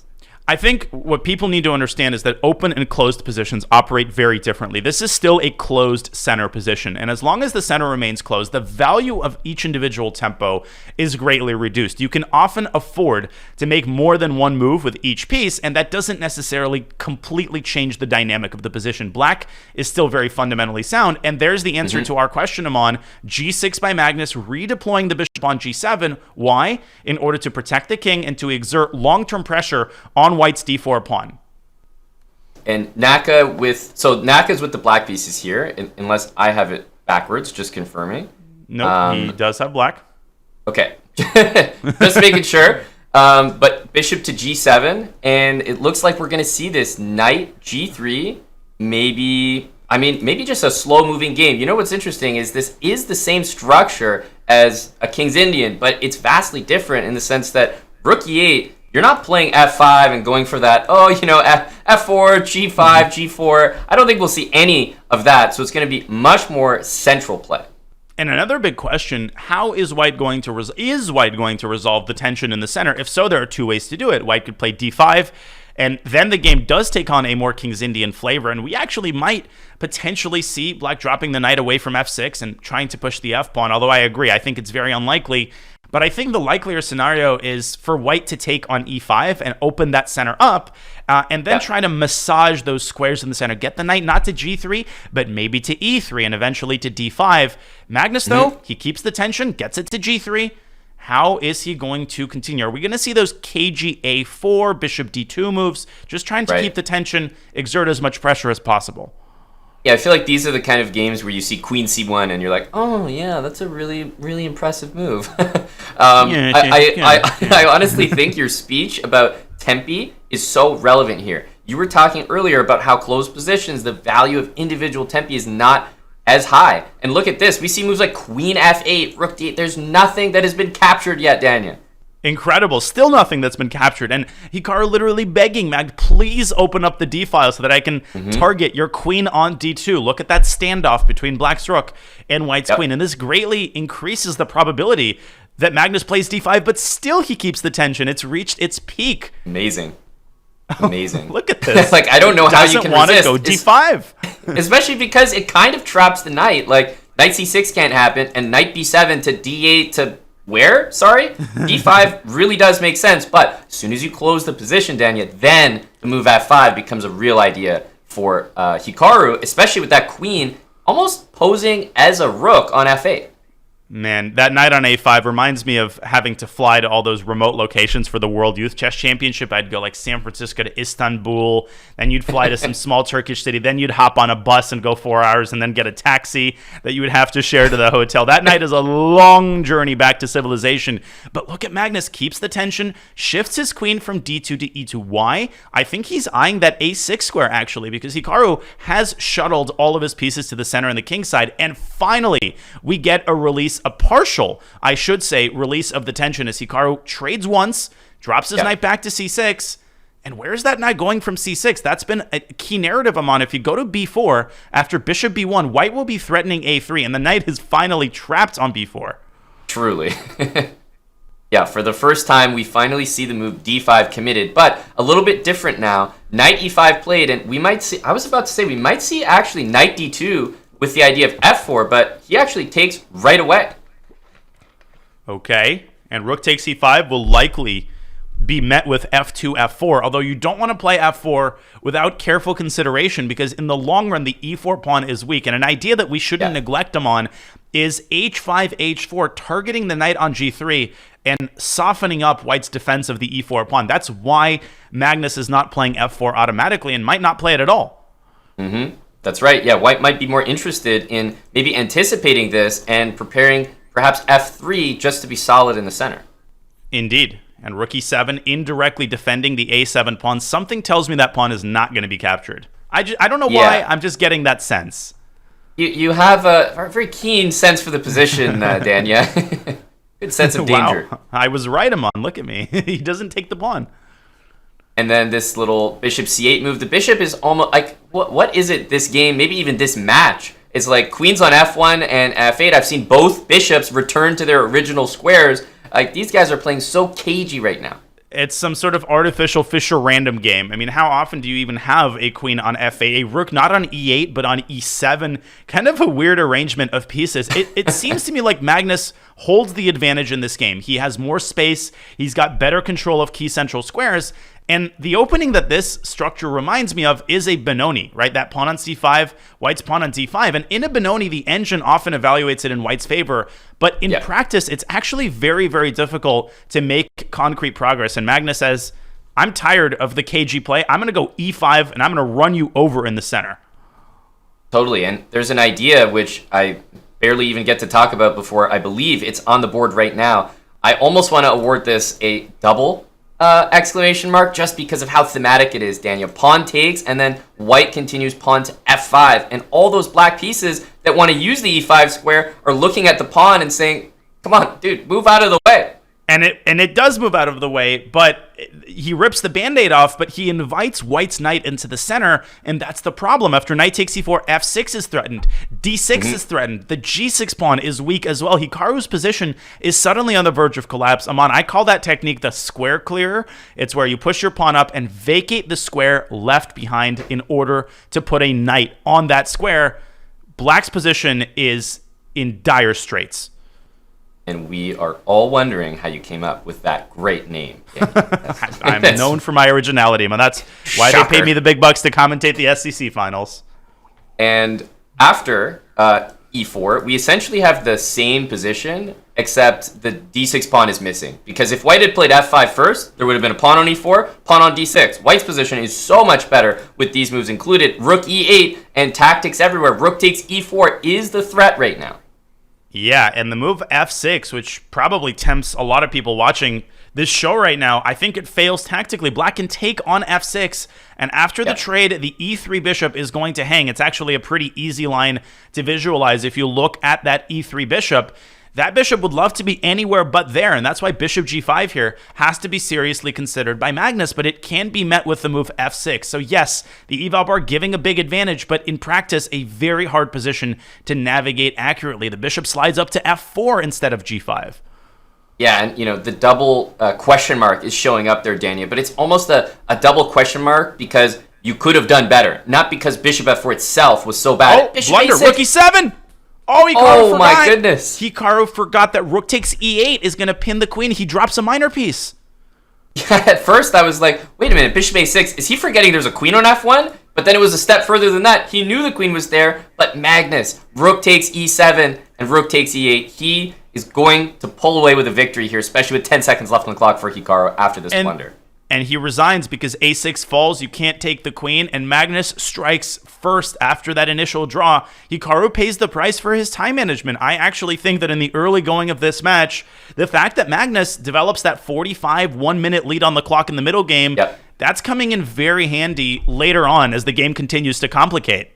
I think what people need to understand is that open and closed positions operate very differently. This is still a closed center position, and as long as the center remains closed, the value of each individual tempo is greatly reduced. You can often afford to make more than one move with each piece, and that doesn't necessarily completely change the dynamic of the position. Black is still very fundamentally sound, and there's the answer to our question, Amon. G6 by Magnus, redeploying the bishop on G7. Why? In order to protect the king and to exert long-term pressure on White's d4 pawn. And Naka's with the black pieces here, unless I have it backwards, just confirming. Nope, he does have black. Okay, just making sure. But bishop to g7, and it looks like we're going to see this knight g3, maybe just a slow-moving game. You know what's interesting is this is the same structure as a King's Indian, but it's vastly different in the sense that rook e8, you're not playing f5 and going for that, f4, g5, g4. I don't think we'll see any of that, so it's going to be much more central play. And another big question, how is White going to resolve the tension in the center? If so, there are 2 ways to do it. White could play d5, and then the game does take on a more King's Indian flavor, and we actually might potentially see Black dropping the knight away from f6 and trying to push the f-pawn, although I agree, I think it's very unlikely. But I think the likelier scenario is for White to take on e5 and open that center up, and then try to massage those squares in the center. Get the knight not to g3, but maybe to e3 and eventually to d5. Magnus, though, he keeps the tension, gets it to g3. How is he going to continue? Are we going to see those kga4, bishop d2 moves? Just trying to keep the tension, exert as much pressure as possible. Yeah, I feel like these are the kind of games where you see queen c1 and you're like, oh yeah, that's a really, really impressive move. I honestly think your speech about tempi is so relevant here. You were talking earlier about how closed positions, the value of individual tempi is not as high. And look at this. We see moves like queen f8, rook d8. There's nothing that has been captured yet, Daniel. Incredible. Still nothing that's been captured. And Hikaru literally begging Mag, please open up the D file so that I can target your queen on D2. Look at that standoff between Black's rook and White's queen. And this greatly increases the probability that Magnus plays D5, but still he keeps the tension. It's reached its peak. Amazing. Look at this. I don't know how you can resist. Go D5. Especially because it kind of traps the knight. Like, knight C6 can't happen, and knight B7 to D8 to... Where? Sorry? D5 really does make sense, but as soon as you close the position, Daniel, then the move F5 becomes a real idea for Hikaru, especially with that queen almost posing as a rook on F8. Man, that knight on A5 reminds me of having to fly to all those remote locations for the World Youth Chess Championship. I'd go like San Francisco to Istanbul, then you'd fly to some small Turkish city, then you'd hop on a bus and go 4 hours and then get a taxi that you would have to share to the hotel. That night is a long journey back to civilization. But look at Magnus, keeps the tension, shifts his queen from D2 to E2. Why? I think he's eyeing that A6 square actually, because Hikaru has shuttled all of his pieces to the center and the king side, and finally we get a release, a partial, I should say, release of the tension as Hikaru trades once, drops his knight back to C6, And where's that knight going from c6? That's been a key narrative I'm on. If you go to b4, after bishop b1, white will be threatening a3, and the knight is finally trapped on b4. Truly. Yeah, for the first time, we finally see the move d5 committed, but a little bit different now. Knight e5 played, and we might see, I was about to say, we might see actually knight d2 with the idea of f4, but he actually takes right away. Okay, and rook takes e5 will likely be met with f2, f4, although you don't want to play f4 without careful consideration, because in the long run, the e4 pawn is weak, and an idea that we shouldn't neglect him on is h5, h4, targeting the knight on g3 and softening up white's defense of the e4 pawn. That's why Magnus is not playing f4 automatically and might not play it at all. That's right. Yeah, white might be more interested in maybe anticipating this and preparing perhaps f3 just to be solid in the center. Indeed. And rook e7 indirectly defending the a7 pawn. Something tells me that pawn is not going to be captured. I don't know why. I'm just getting that sense. You have a very keen sense for the position, Danya. Good sense of danger. Wow. I was right, Amon. Look at me. He doesn't take the pawn. And then this little bishop c8 move. The bishop is almost like, what is it this game, maybe even this match? It's like queens on f1 and f8. I've seen both bishops return to their original squares. Like, these guys are playing so cagey right now. It's some sort of artificial Fisher random game. I mean, how often do you even have a queen on f8, a rook not on e8, but on e7? Kind of a weird arrangement of pieces. It seems to me like Magnus holds the advantage in this game. He has more space. He's got better control of key central squares. And the opening that this structure reminds me of is a Benoni, right? That pawn on c5, white's pawn on d5. And in a Benoni, the engine often evaluates it in white's favor. But in practice, it's actually very, very difficult to make concrete progress. And Magnus says, I'm tired of the KG play. I'm going to go e5, and I'm going to run you over in the center. Totally. And there's an idea which I barely even get to talk about before I believe it's on the board right now. I almost want to award this a double exclamation mark just because of how thematic it is, Daniel. Pawn takes, and then white continues pawn to f5. And all those black pieces that want to use the e5 square are looking at the pawn and saying, come on, dude, move out of the way. And it does move out of the way, but he rips the Band-Aid off, but he invites white's knight into the center, and that's the problem. After knight takes c4, f6 is threatened, d6 is threatened, the g6 pawn is weak as well. Hikaru's position is suddenly on the verge of collapse. Amon, I call that technique the square clearer. It's where you push your pawn up and vacate the square left behind in order to put a knight on that square. Black's position is in dire straits. And we are all wondering how you came up with that great name. I'm known for my originality, man. That's why they paid me the big bucks to commentate the SEC finals. And after e4, we essentially have the same position, except the d6 pawn is missing. Because if white had played f5 first, there would have been a pawn on e4, pawn on d6. White's position is so much better with these moves included. Rook e8 and tactics everywhere. Rook takes e4 is the threat right now. Yeah, and the move f6, which probably tempts a lot of people watching this show right now, I think it fails tactically. Black can take on f6, and after the trade, the e3 bishop is going to hang. It's actually a pretty easy line to visualize if you look at that e3 bishop. That bishop would love to be anywhere but there, and that's why bishop g5 here has to be seriously considered by Magnus, but it can be met with the move f6. So yes, the eval bar giving a big advantage, but in practice, a very hard position to navigate accurately. The bishop slides up to f4 instead of g5. Yeah, and the double question mark is showing up there, Daniel, but it's almost a double question mark because you could have done better, not because bishop f4 itself was so bad. Oh, blunder, rook e7! Oh, Hikaru forgot. My goodness. Hikaru forgot that rook takes e8 is going to pin the queen. He drops a minor piece. Yeah, at first I was like, wait a minute, bishop a6. Is he forgetting there's a queen on f1? But then it was a step further than that. He knew the queen was there, but Magnus, rook takes e7 and rook takes e8. He is going to pull away with a victory here, especially with 10 seconds left on the clock for Hikaru after this blunder. And he resigns because a6 falls, you can't take the queen, and Magnus strikes first after that initial draw. Hikaru pays the price for his time management. I actually think that in the early going of this match, the fact that Magnus develops that 45 1-minute lead on the clock in the middle game, that's coming in very handy later on as the game continues to complicate.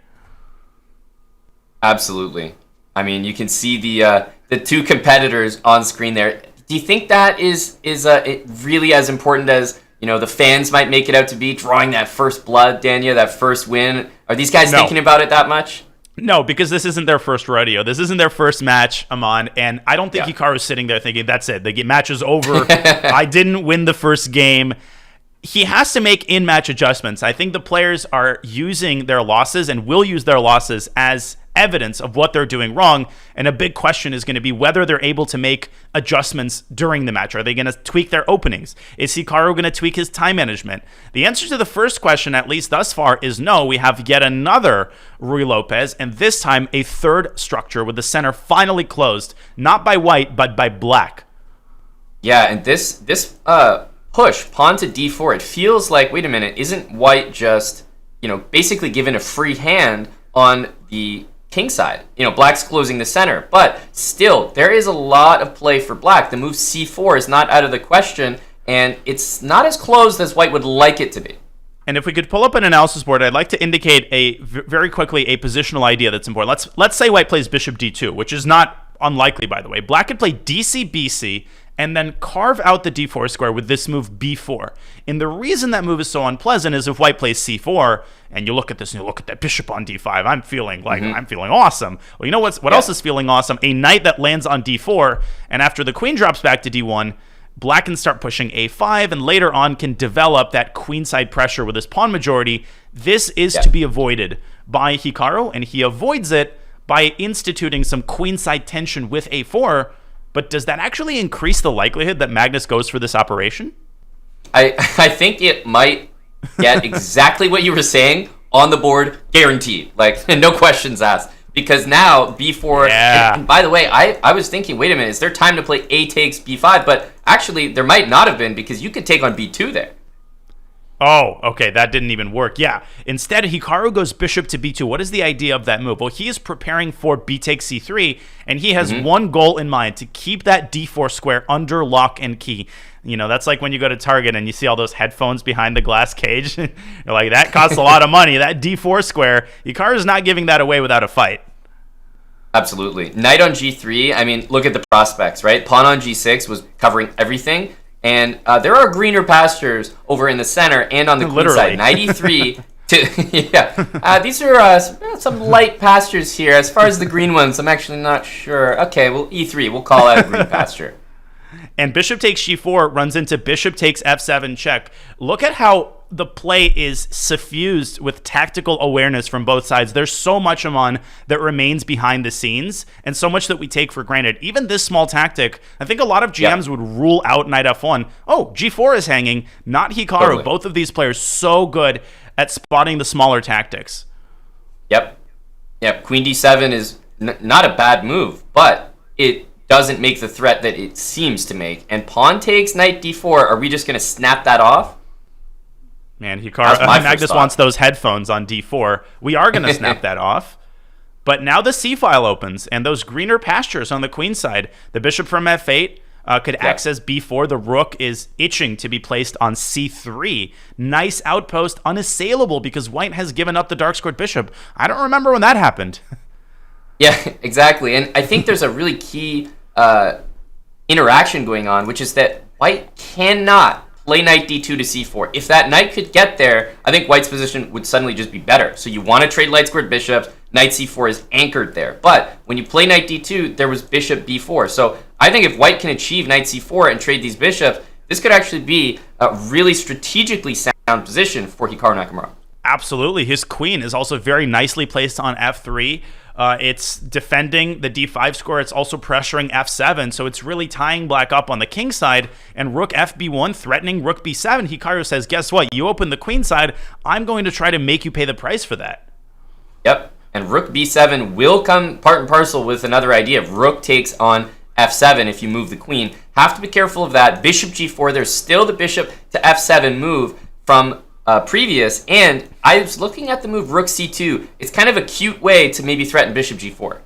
Absolutely. I mean, you can see the two competitors on screen there. Do you think that is it really as important as the fans might make it out to be, drawing that first blood, Dania, that first win. Are these guys thinking about it that much? No, because this isn't their first rodeo. This isn't their first match, Aman, and I don't think Hikaru's sitting there thinking, that's it, the match is over. I didn't win the first game. He has to make in-match adjustments. I think the players are using their losses and will use their losses as evidence of what they're doing wrong, and a big question is going to be whether they're able to make adjustments during the match. Are they going to tweak their openings? Is Hikaru going to tweak his time management? The answer to the first question, at least thus far, is no. We have yet another Ruy Lopez, and this time a third structure with the center finally closed, not by white, but by black. Yeah, and this push, pawn to d4, it feels like, wait a minute, isn't white just, basically given a free hand on the king side? Black's closing the center, but still, there is a lot of play for black. The move c4 is not out of the question, and it's not as closed as white would like it to be. And if we could pull up an analysis board, I'd like to indicate very quickly a positional idea that's important. Let's say white plays bishop d2, which is not unlikely, by the way. Black could play dc, bc, and then carve out the d4 square with this move b4. And the reason that move is so unpleasant is if white plays c4, and you look at this and you look at that bishop on d5, I'm feeling awesome. Well, you know what else is feeling awesome? A knight that lands on d4, and after the queen drops back to d1, black can start pushing a5, and later on can develop that queenside pressure with his pawn majority. This is to be avoided by Hikaru, and he avoids it by instituting some queenside tension with a4. But does that actually increase the likelihood that Magnus goes for this operation? I think it might get exactly what you were saying on the board, guaranteed. No questions asked. Because now b4, and by the way, I was thinking, wait a minute, is there time to play a takes b5? But actually, there might not have been, because you could take on b2 there. Oh, okay, that didn't even work. Yeah, instead, Hikaru goes bishop to b2. What is the idea of that move? Well, he is preparing for b takes c3, and he has one goal in mind, to keep that d4 square under lock and key. That's like when you go to Target and you see all those headphones behind the glass cage. You're like, that costs a lot of money. That d4 square, Hikaru's not giving that away without a fight. Absolutely. Knight on g3, I mean, look at the prospects, right? Pawn on g6 was covering everything. And there are greener pastures over in the center and on the queen side. Knight e3. These are some light pastures here. As far as the green ones, I'm actually not sure. Okay, well, e3. We'll call that a green pasture. And bishop takes g4 runs into bishop takes f7 check. Look at how the play is suffused with tactical awareness from both sides. There's so much, Aman, that remains behind the scenes, and so much that we take for granted. Even this small tactic, I think a lot of GMs would rule out knight f1. Oh, g4 is hanging, not Hikaru. Totally. Both of these players so good at spotting the smaller tactics. Yep. Queen d7 is not a bad move, but it doesn't make the threat that it seems to make. And pawn takes knight d4. Are we just going to snap that off? Man, Magnus wants those headphones on d4. We are going to snap that off. But now the c-file opens, and those greener pastures on the queen side. The bishop from f8 could access b4. The rook is itching to be placed on c3. Nice outpost, unassailable, because white has given up the dark squared bishop. I don't remember when that happened. Yeah, exactly. And I think there's a really key interaction going on, which is that white cannot play knight d2 to c4. If that knight could get there, I think white's position would suddenly just be better. So you want to trade light squared bishops, knight c4 is anchored there. But when you play knight d2, there was bishop b4. So I think if white can achieve knight c4 and trade these bishops, this could actually be a really strategically sound position for Hikaru Nakamura. Absolutely. His queen is also very nicely placed on f3. It's defending the d5 score. It's also pressuring f7, so it's really tying black up on the king side. And rook fb1 threatening rook b7. Hikaru says, guess what? You open the queen side. I'm going to try to make you pay the price for that. Yep, and rook b7 will come part and parcel with another idea of rook takes on f7 if you move the queen. Have to be careful of that. Bishop g4, there's still the bishop to f7 move from previous, and I was looking at the move rook c2. It's kind of a cute way to maybe threaten bishop g4.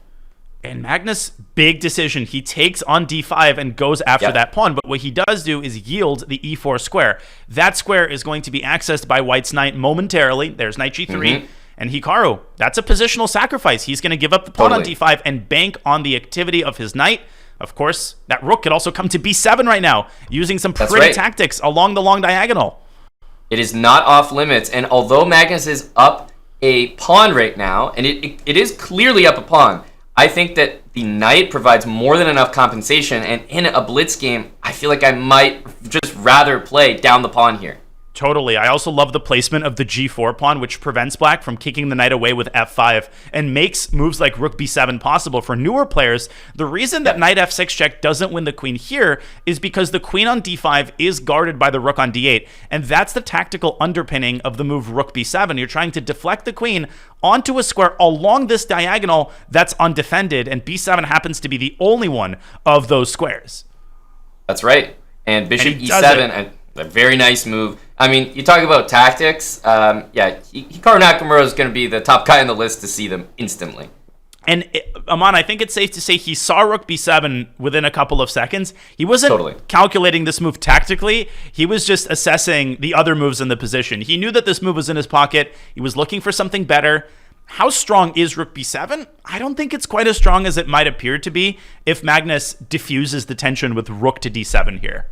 And Magnus, big decision. He takes on d5 and goes after that pawn, but what he does do is yield the e4 square. That square is going to be accessed by white's knight momentarily. There's knight g3, and Hikaru, that's a positional sacrifice. He's going to give up the pawn on d5 and bank on the activity of his knight. Of course, that rook could also come to b7 right now, using some pretty tactics along the long diagonal. It is not off limits, and although Magnus is up a pawn right now, and it is clearly up a pawn, I think that the knight provides more than enough compensation, and in a blitz game, I feel like I might just rather play down the pawn here. Totally. I also love the placement of the g4 pawn, which prevents black from kicking the knight away with f5 and makes moves like rook b7 possible for newer players. The reason that knight f6 check doesn't win the queen here is because the queen on d5 is guarded by the rook on d8, and that's the tactical underpinning of the move rook b7. You're trying to deflect the queen onto a square along this diagonal that's undefended, and b7 happens to be the only one of those squares. That's right. And bishop And e7, a very nice move. I mean, you talk about tactics. Hikaru Nakamura is going to be the top guy on the list to see them instantly. And Aman, I think it's safe to say he saw rook b7 within a couple of seconds. He wasn't calculating this move tactically. He was just assessing the other moves in the position. He knew that this move was in his pocket. He was looking for something better. How strong is rook b7? I don't think it's quite as strong as it might appear to be if Magnus diffuses the tension with rook to d7 here.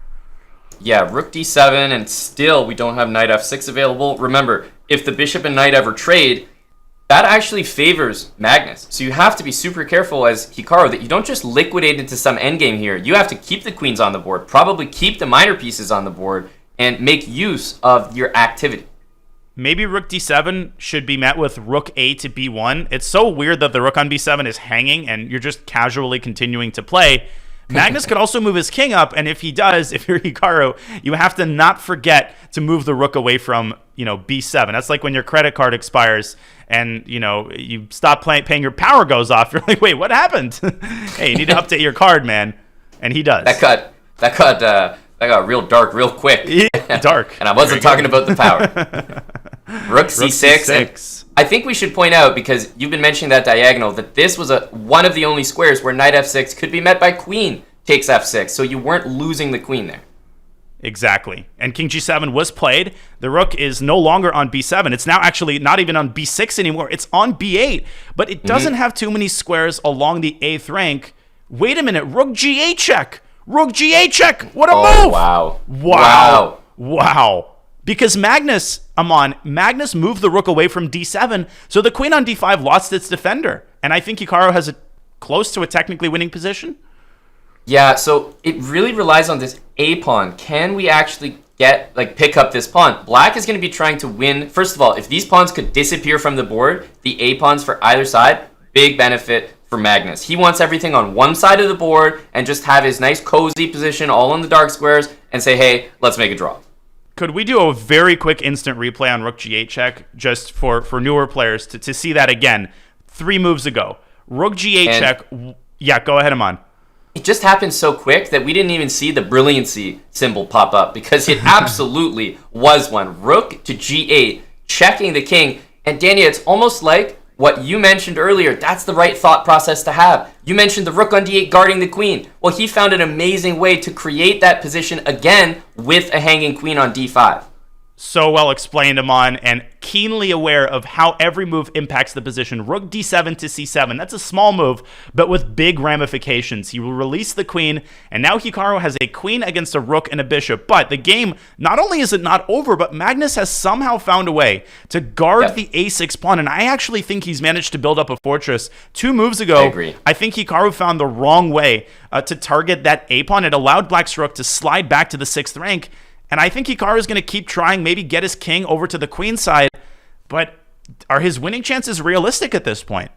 Yeah, rook d7, and still we don't have knight f6 available. Remember, if the bishop and knight ever trade, that actually favors Magnus. So you have to be super careful as Hikaru that you don't just liquidate into some endgame here. You have to keep the queens on the board, probably keep the minor pieces on the board, and make use of your activity. Maybe rook d7 should be met with rook a to b1. It's so weird that the rook on b7 is hanging and you're just casually continuing to play. Magnus could also move his king up, and if he does, if you're Hikaru, you have to not forget to move the rook away from, b7. That's like when your credit card expires and, you stop paying, your power goes off. You're like, wait, what happened? Hey, you need to update your card, man. And he does. That got real dark real quick. Yeah, dark. And I wasn't talking about the power. Rook c6. I think we should point out, because you've been mentioning that diagonal, that this was one of the only squares where knight f6 could be met by queen takes f6, so you weren't losing the queen there. Exactly. And king g7 was played. The rook is no longer on b7. It's now actually not even on b6 anymore. It's on b8, but it doesn't have too many squares along the 8th rank. Wait a minute. Rook g8 check. Rook g8 check. What a move. Wow. Because Magnus moved the rook away from d7, so the queen on d5 lost its defender. And I think Hikaru has close to a technically winning position. Yeah, so it really relies on this a pawn. Can we actually pick up this pawn? Black is going to be trying to win. First of all, if these pawns could disappear from the board, the a pawns for either side, big benefit for Magnus. He wants everything on one side of the board and just have his nice cozy position all on the dark squares and say, hey, let's make a draw. Could we do a very quick instant replay on rook g8 check just for newer players to see that again? 3 moves ago. Rook g8 check. Yeah, go ahead, Aman. It just happened so quick that we didn't even see the brilliancy symbol pop up, because it absolutely was one. Rook to g8, checking the king. And Danny, it's almost like what you mentioned earlier. That's the right thought process to have. You mentioned the rook on d8 guarding the queen. Well, he found an amazing way to create that position again with a hanging queen on d5. So well explained, Aman, and keenly aware of how every move impacts the position. Rook d7 to c7. That's a small move, but with big ramifications. He will release the queen, and now Hikaru has a queen against a rook and a bishop. But the game, not only is it not over, but Magnus has somehow found a way to guard the a6 pawn, and I actually think he's managed to build up a fortress. 2 moves ago, I agree. I think Hikaru found the wrong way to target that a pawn. It allowed Black's rook to slide back to the 6th rank. And I think Hikaru is going to keep trying, maybe get his king over to the queen side. But are his winning chances realistic at this point?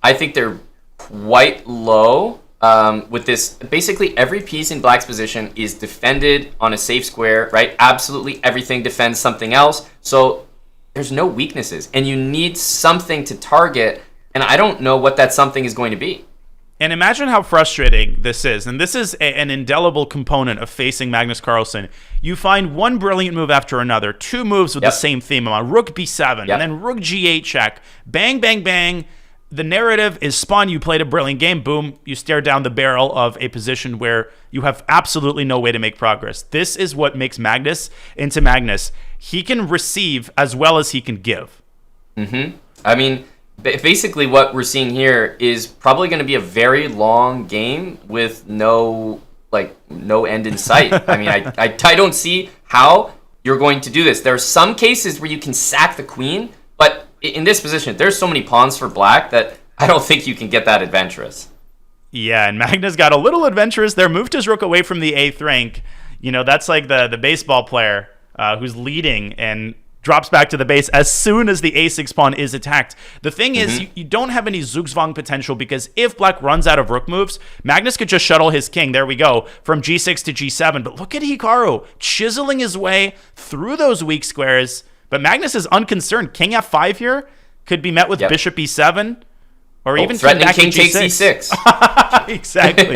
I think they're quite low with this. Basically, every piece in Black's position is defended on a safe square, right? Absolutely everything defends something else. So there's no weaknesses. And you need something to target. And I don't know what that something is going to be. And imagine how frustrating this is. And this is an indelible component of facing Magnus Carlsen. You find one brilliant move after another, 2 moves with the same theme. On rook b7, and then rook g8 check. Bang, bang, bang. The narrative is spun. You played a brilliant game. Boom. You stare down the barrel of a position where you have absolutely no way to make progress. This is what makes Magnus into Magnus. He can receive as well as he can give. I mean, basically what we're seeing here is probably going to be a very long game with no end in sight. I mean, I don't see how you're going to do this. There are some cases where you can sack the queen, but in this position, there's so many pawns for black that I don't think you can get that adventurous. Yeah, and Magnus got a little adventurous there, moved his rook away from the 8th rank. You know, that's like the baseball player who's leading and drops back to the base as soon as the a6 pawn is attacked. The thing is, you don't have any Zugzwang potential, because if black runs out of rook moves, Magnus could just shuttle his king, there we go, from g6 to g7. But look at Hikaru chiseling his way through those weak squares. But Magnus is unconcerned. King f5 here could be met with bishop e7, or even threatening king takes e6. e6. Exactly.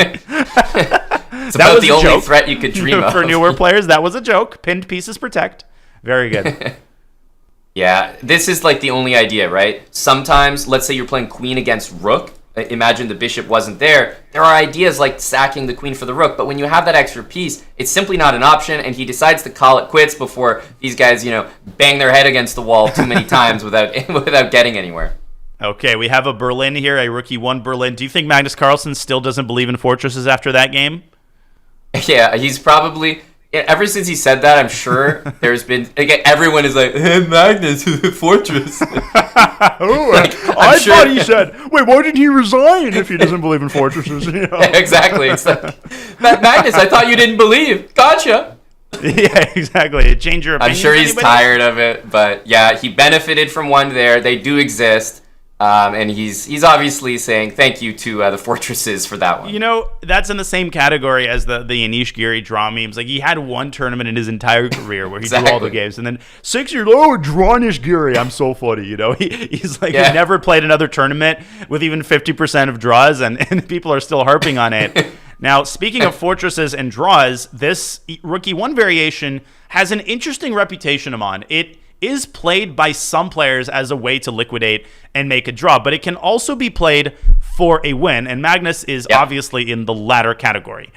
It's about the only threat you could dream of. For newer players, that was a joke. Pinned pieces protect. Very good. Yeah, this is like the only idea, right? Sometimes, let's say you're playing queen against rook. Imagine the bishop wasn't there. There are ideas like sacking the queen for the rook, but when you have that extra piece, it's simply not an option, and he decides to call it quits before these guys, bang their head against the wall too many times without getting anywhere. Okay, we have a Berlin here, a Rook E1 Berlin. Do you think Magnus Carlsen still doesn't believe in fortresses after that game? Yeah, he's probably... Ever since he said that, I'm sure there's been... Again, everyone is like, hey, Magnus, fortress. I thought he said, wait, why didn't he resign if he doesn't believe in fortresses? Exactly. It's like, Magnus, I thought you didn't believe. Gotcha. Yeah, exactly. Change your opinion. I'm sure he's tired of it, but yeah, he benefited from one there. They do exist. And he's obviously saying thank you to the fortresses for that one. That's in the same category as the Anish Giri draw memes. Like, he had one tournament in his entire career where he drew all the games, and then 6 years, draw Anish Giri. I'm so funny, He's like, he never played another tournament with even 50% of draws, and people are still harping on it. Now, speaking of fortresses and draws, this Rook E1 variation has an interesting reputation, Aman. It is played by some players as a way to liquidate and make a draw, but it can also be played for a win, and Magnus is obviously in the latter category.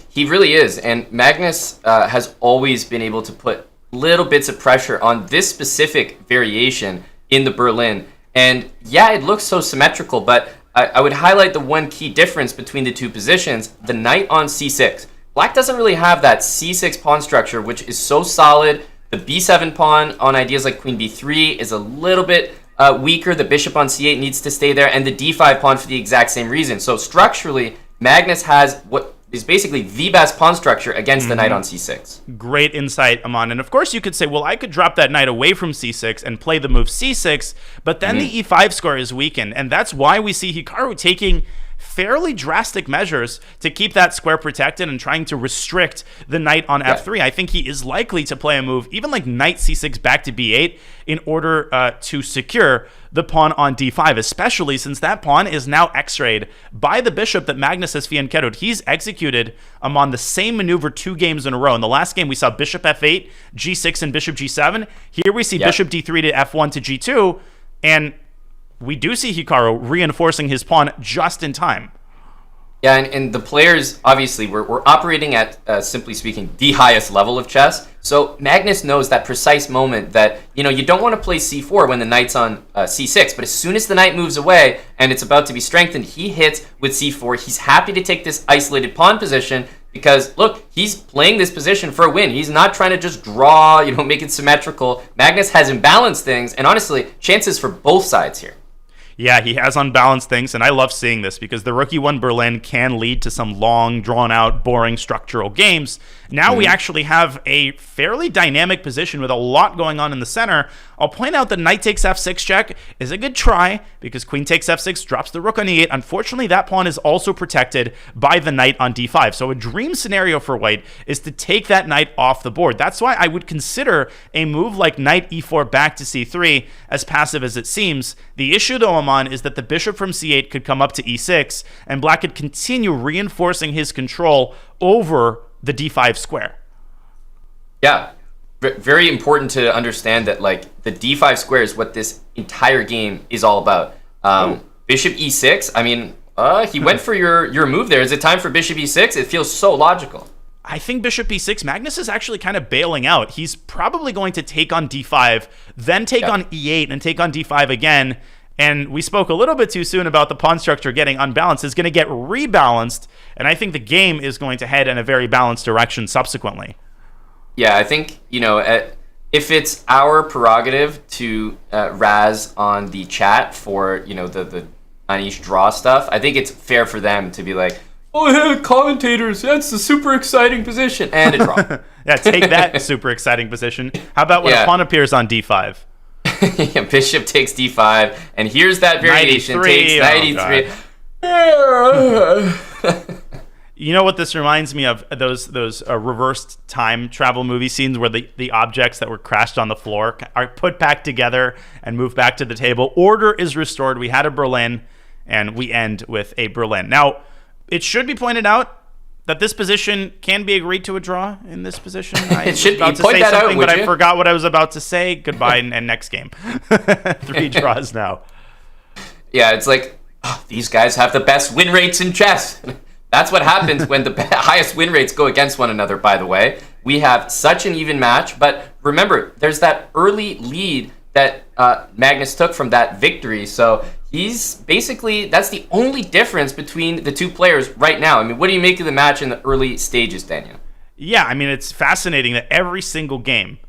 He really is, and Magnus has always been able to put little bits of pressure on this specific variation in the Berlin, and yeah, it looks so symmetrical, but I would highlight the one key difference between the two positions: the knight on c6. Black doesn't really have that c6 pawn structure, which is so solid. The b7 pawn on ideas like queen b3 is a little bit weaker. The bishop on c8 needs to stay there, and the d5 pawn for the exact same reason. So structurally, Magnus has what is basically the best pawn structure against the knight on c6. Great insight, Aman. And of course, you could say, well, I could drop that knight away from c6 and play the move c6, but then the e5 square is weakened, and that's why we see Hikaru taking fairly drastic measures to keep that square protected and trying to restrict the knight on f3. I think he is likely to play a move, even like knight c6 back to b8, in order to secure the pawn on d5, especially since that pawn is now x-rayed by the bishop that Magnus has fianchettoed. He's executed on the same maneuver 2 games in a row. In the last game, we saw bishop f8, g6, and bishop g7. Here we see bishop d3 to f1 to g2, and we do see Hikaru reinforcing his pawn just in time. Yeah, and the players, obviously, we're operating at, simply speaking, the highest level of chess. So Magnus knows that precise moment that, you don't want to play c4 when the knight's on c6. But as soon as the knight moves away and it's about to be strengthened, he hits with c4. He's happy to take this isolated pawn position because, look, he's playing this position for a win. He's not trying to just draw, make it symmetrical. Magnus has imbalanced things, and honestly, chances for both sides here. Yeah, he has unbalanced things, and I love seeing this because the Rook E1 Berlin can lead to some long, drawn-out, boring structural games. Now we actually have a fairly dynamic position with a lot going on in the center. I'll point out that knight takes f6 check is a good try because queen takes f6 drops the rook on e8. Unfortunately, that pawn is also protected by the knight on d5. So a dream scenario for white is to take that knight off the board. That's why I would consider a move like knight e4 back to c3, as passive as it seems. The issue, though, Aman, is that the bishop from c8 could come up to e6, and black could continue reinforcing his control over the d5 square. Yeah, very important to understand that, the d5 square is what this entire game is all about. Bishop e6, I mean, he went for your move there. Is it time for bishop e6? It feels so logical. I think bishop e6, Magnus is actually kind of bailing out. He's probably going to take on d5, then take on e8, and take on d5 again. And we spoke a little bit too soon about the pawn structure getting unbalanced. It's going to get rebalanced, and I think the game is going to head in a very balanced direction subsequently. Yeah, I think, if it's our prerogative to razz on the chat for, the Anish draw stuff, I think it's fair for them to be like, oh, yeah, commentators, that's a super exciting position. And a draw. Yeah, take that super exciting position. How about when a pawn appears on d5? Yeah, bishop takes d5, and here's that variation. 93. Takes 93. You know what this reminds me of? Those reversed time travel movie scenes where the objects that were crashed on the floor are put back together and moved back to the table. Order is restored. We had a Berlin, and we end with a Berlin. Now, it should be pointed out that this position can be agreed to a draw in this position. I was about to say something, but I forgot what I was about to say. Goodbye and next game. 3 draws now. Yeah, it's like, these guys have the best win rates in chess. That's what happens when the highest win rates go against one another, by the way. We have such an even match, but remember, there's that early lead that Magnus took from that victory, so he's basically, that's the only difference between the two players right now. I mean, what do you make of the match in the early stages, Daniel? Yeah, I mean, it's fascinating that every single game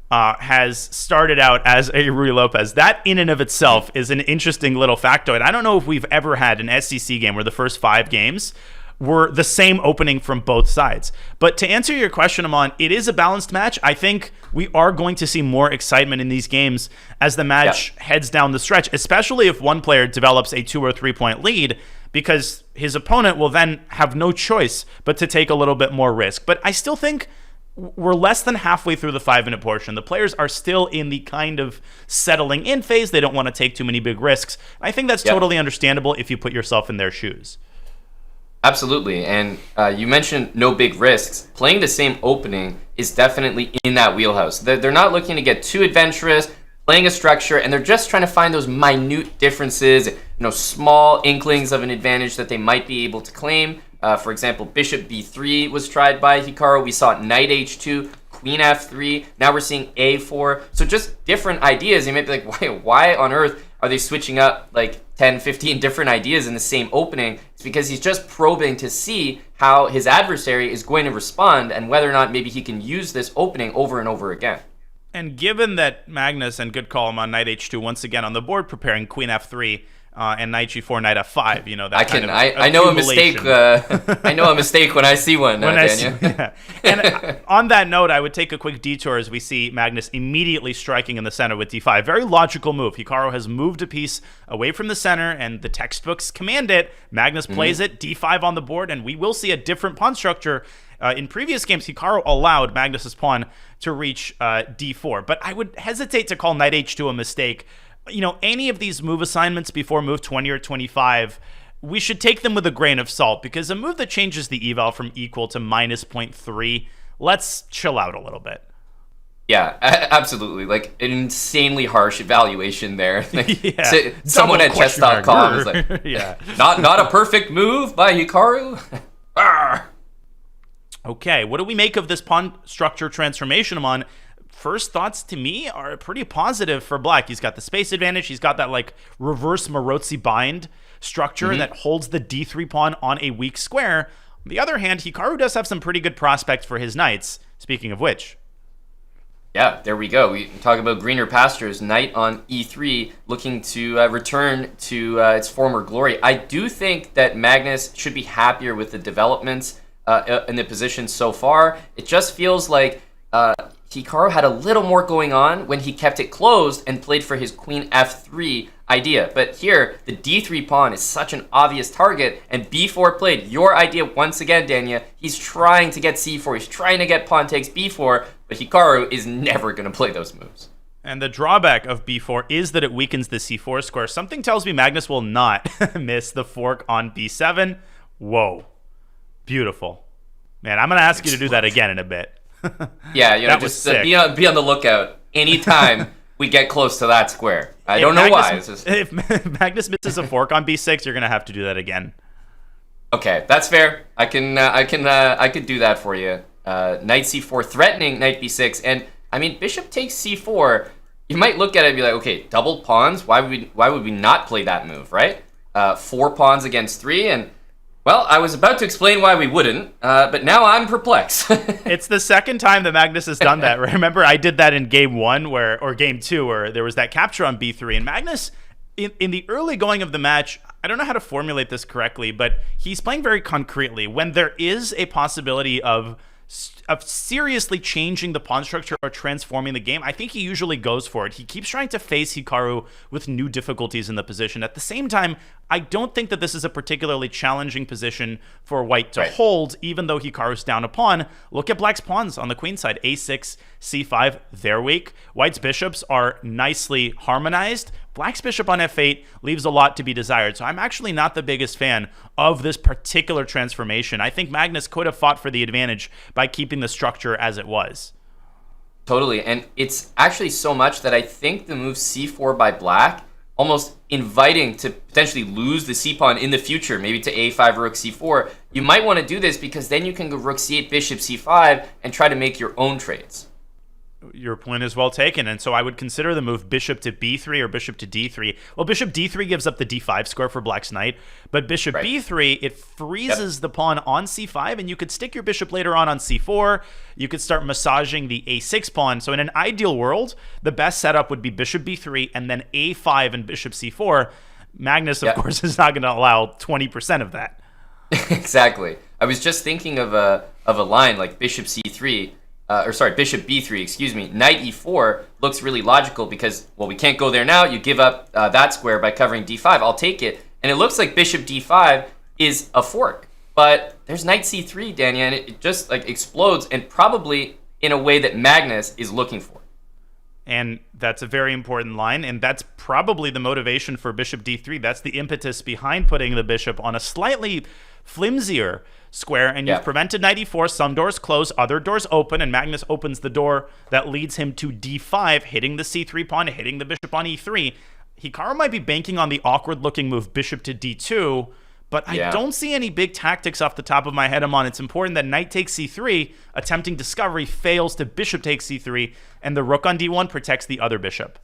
has started out as a Ruy Lopez. That in and of itself is an interesting little factoid. I don't know if we've ever had an SEC game where the first 5 games were the same opening from both sides. But to answer your question, Aman, it is a balanced match. I think we are going to see more excitement in these games as the match heads down the stretch, especially if one player develops a 2 or 3 point lead, because his opponent will then have no choice but to take a little bit more risk. But I still think we're less than halfway through the 5-minute portion. The players are still in the kind of settling in phase. They don't want to take too many big risks. I think that's totally understandable if you put yourself in their shoes. Absolutely, and you mentioned no big risks. Playing the same opening is definitely in that wheelhouse. They're not looking to get too adventurous, playing a structure, and they're just trying to find those minute differences, small inklings of an advantage that they might be able to claim. For example, bishop b3 was tried by Hikaru. We saw knight h2, queen f3. Now we're seeing a4. So just different ideas. You might be like, why on earth are they switching up like 10, 15 different ideas in the same opening? It's because he's just probing to see how his adversary is going to respond and whether or not maybe he can use this opening over and over again. And given that Magnus, and good call him on knight h2 once again on the board, preparing queen f3 and knight g4, knight f5, that I know a mistake. I know a mistake when I see one, Daniel. And on that note, I would take a quick detour as we see Magnus immediately striking in the center with d5. Very logical move. Hikaru has moved a piece away from the center, and the textbooks command it. Magnus plays it, d5 on the board, and we will see a different pawn structure. In previous games, Hikaru allowed Magnus's pawn to reach d4, but I would hesitate to call knight h2 a mistake. Any of these move assignments before move 20 or 25, we should take them with a grain of salt, because a move that changes the eval from equal to minus 0.3, let's chill out a little bit. Yeah, absolutely. Like an insanely harsh evaluation there. Someone at chess.com is like, not a perfect move by Hikaru. Okay, what do we make of this pawn structure transformation, Amon? First thoughts to me are pretty positive for black. He's got the space advantage. He's got that like reverse Marozzi bind structure that holds the d3 pawn on a weak square. On the other hand, Hikaru does have some pretty good prospects for his knights, speaking of which. Yeah, there we go. We talk about greener pastures. Knight on e3, looking to return to its former glory. I do think that Magnus should be happier with the developments in the position so far. It just feels like Hikaru had a little more going on when he kept it closed and played for his queen f3 idea. But here, the d3 pawn is such an obvious target, and b4 played. Your idea once again, Dania. He's trying to get c4. He's trying to get pawn takes b4, but Hikaru is never going to play those moves. And the drawback of b4 is that it weakens the c4 square. Something tells me Magnus will not miss the fork on b7. Whoa. Beautiful. Man, I'm going to ask you to do that again in a bit. Yeah, just be on the lookout anytime we get close to that square. I don't know why. If Magnus misses a fork on b6, you're going to have to do that again. Okay, that's fair. I could do that for you. Knight c4, threatening knight b6, and I mean bishop takes c4. You might look at it and be like, okay, double pawns. Why would we not play that move, right? 4 pawns against 3, and Well, I was about to explain why we wouldn't, but now I'm perplexed. It's the second time that Magnus has done that. Remember, I did that in game 1 or game 2 where there was that capture on B3, and Magnus, in the early going of the match, I don't know how to formulate this correctly, but he's playing very concretely. When there is a possibility of seriously changing the pawn structure or transforming the game, I think he usually goes for it. He keeps trying to face Hikaru with new difficulties in the position. At the same time, I don't think that this is a particularly challenging position for White to hold, even though Hikaru's down a pawn. Look at Black's pawns on the queen side. A6, C5, they're weak. White's bishops are nicely harmonized. Black's bishop on F8 leaves a lot to be desired. So I'm actually not the biggest fan of this particular transformation. I think Magnus could have fought for the advantage by keeping the structure as it was. Totally, and it's actually so much that I think the move C4 by Black, almost inviting to potentially lose the C-pawn in the future, maybe to A5, Rook C4, you might want to do this because then you can go Rook C8, Bishop C5, and try to make your own trades. Your point is well taken, and so I would consider the move bishop to b3 or bishop to d3. Well, bishop d3 gives up the d5 square for Black's knight, but bishop b3, it freezes the pawn on c5, and you could stick your bishop later on c4. You could start massaging the a6 pawn. So in an ideal world, the best setup would be bishop b3 and then a5 and bishop c4. Magnus, of course, is not going to allow 20% of that. Exactly. I was just thinking of a line like bishop c3, bishop b3, excuse me, knight e4 looks really logical because, well, we can't go there now. You give up that square by covering d5. I'll take it. And it looks like bishop d5 is a fork. But there's knight c3, Dania, and it just like explodes, and probably in a way that Magnus is looking for. And that's a very important line, and that's probably the motivation for bishop d3. That's the impetus behind putting the bishop on a slightly flimsier square, and you've prevented knight e4. Some doors close, other doors open, and Magnus opens the door that leads him to d5, hitting the c3 pawn, hitting the bishop on e3. Hikaru might be banking on the awkward-looking move bishop to d2, but I don't see any big tactics off the top of my head, Amon. It's important that knight takes c3, attempting discovery, fails to bishop takes c3, and the rook on d1 protects the other bishop.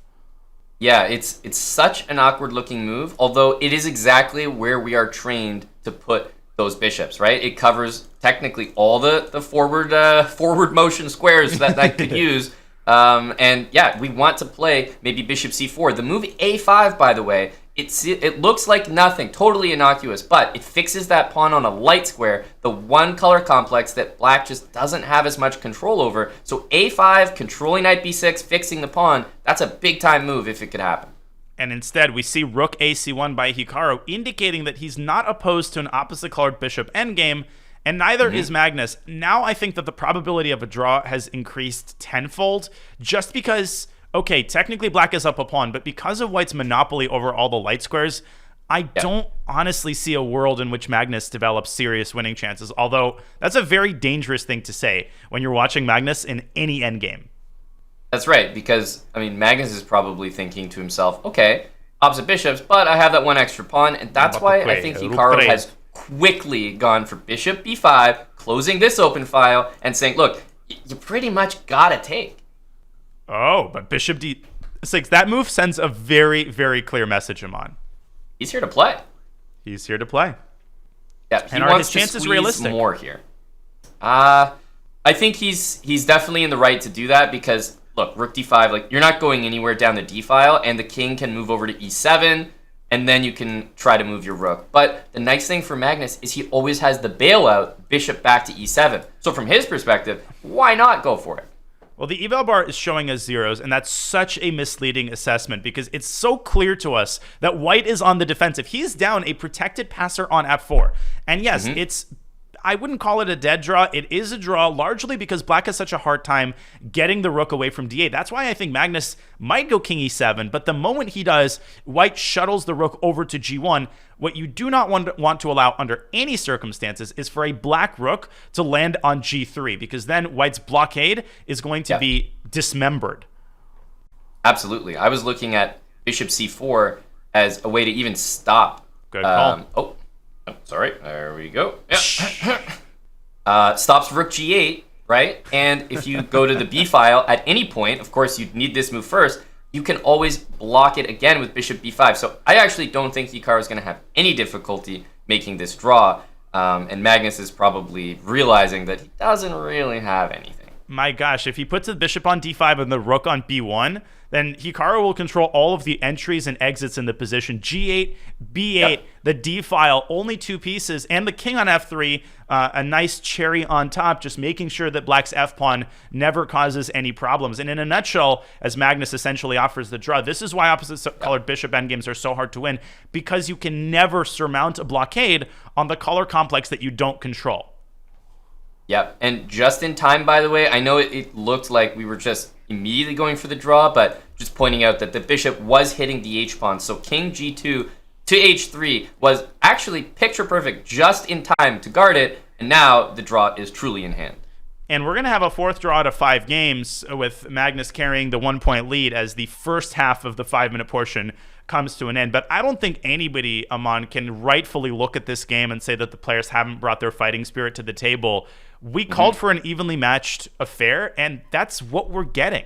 Yeah, it's such an awkward-looking move, although it is exactly where we are trained to put those bishops, right? It covers technically all the forward motion squares that I could use. And yeah, we want to play maybe bishop c4. The move a5, by the way, it looks like nothing, totally innocuous, but it fixes that pawn on a light square, the one color complex that Black just doesn't have as much control over. So a5, controlling knight b6, fixing the pawn, that's a big time move if it could happen. And instead, we see rook ac1 by Hikaru, indicating that he's not opposed to an opposite-colored bishop endgame, and neither is Magnus. Now I think that the probability of a draw has increased tenfold, just because, okay, technically Black is up a pawn, but because of White's monopoly over all the light squares, I don't honestly see a world in which Magnus develops serious winning chances, although that's a very dangerous thing to say when you're watching Magnus in any endgame. That's right, because, I mean, Magnus is probably thinking to himself, okay, opposite bishops, but I have that one extra pawn, and that's why I think Hikaru has quickly gone for bishop b5, closing this open file, and saying, look, you pretty much gotta take. Oh, but bishop d6, that move sends a very, very clear message, Amon. He's here to play. He's here to play. Yeah, and are his chances realistic? More here. I think he's definitely in the right to do that because, look, rook d5, like, you're not going anywhere down the d file, and the king can move over to e7, and then you can try to move your rook. But the nice thing for Magnus is he always has the bailout bishop back to e7. So from his perspective, why not go for it? Well, the eval bar is showing us zeros, and that's such a misleading assessment because it's so clear to us that White is on the defensive. He's down a protected passer on f4. And yes, I wouldn't call it a dead draw. It is a draw largely because Black has such a hard time getting the rook away from d8. That's why I think Magnus might go king e7, but the moment he does, White shuttles the rook over to g1. What you do not want to allow under any circumstances is for a Black rook to land on g3, because then White's blockade is going to be dismembered. Absolutely. I was looking at bishop c4 as a way to even stop. Good call. Oh, sorry. There we go. Stops rook g8, right? And if you go to the b file at any point, of course, you'd need this move first. You can always block it again with bishop b5. So I actually don't think Hikaru is going to have any difficulty making this draw. And Magnus is probably realizing that he doesn't really have anything. My gosh, if he puts the bishop on d5 and the rook on b1, then Hikaru will control all of the entries and exits in the position. g8, b8, the d file, only 2 pieces, and the king on f3, a nice cherry on top, just making sure that black's f-pawn never causes any problems. And in a nutshell, as Magnus essentially offers the draw, this is why opposite-colored bishop endgames are so hard to win, because you can never surmount a blockade on the color complex that you don't control. Yep, and just in time, by the way, I know it looked like we were just immediately going for the draw, but just pointing out that the bishop was hitting the h-pawn, so king g2 to h3 was actually picture perfect just in time to guard it, and now the draw is truly in hand. And we're going to have a 4th draw out of 5 games with Magnus carrying the 1-point lead as the first half of the 5-minute portion comes to an end. But I don't think anybody, Aman, can rightfully look at this game and say that the players haven't brought their fighting spirit to the table. We called for an evenly matched affair, and that's what we're getting.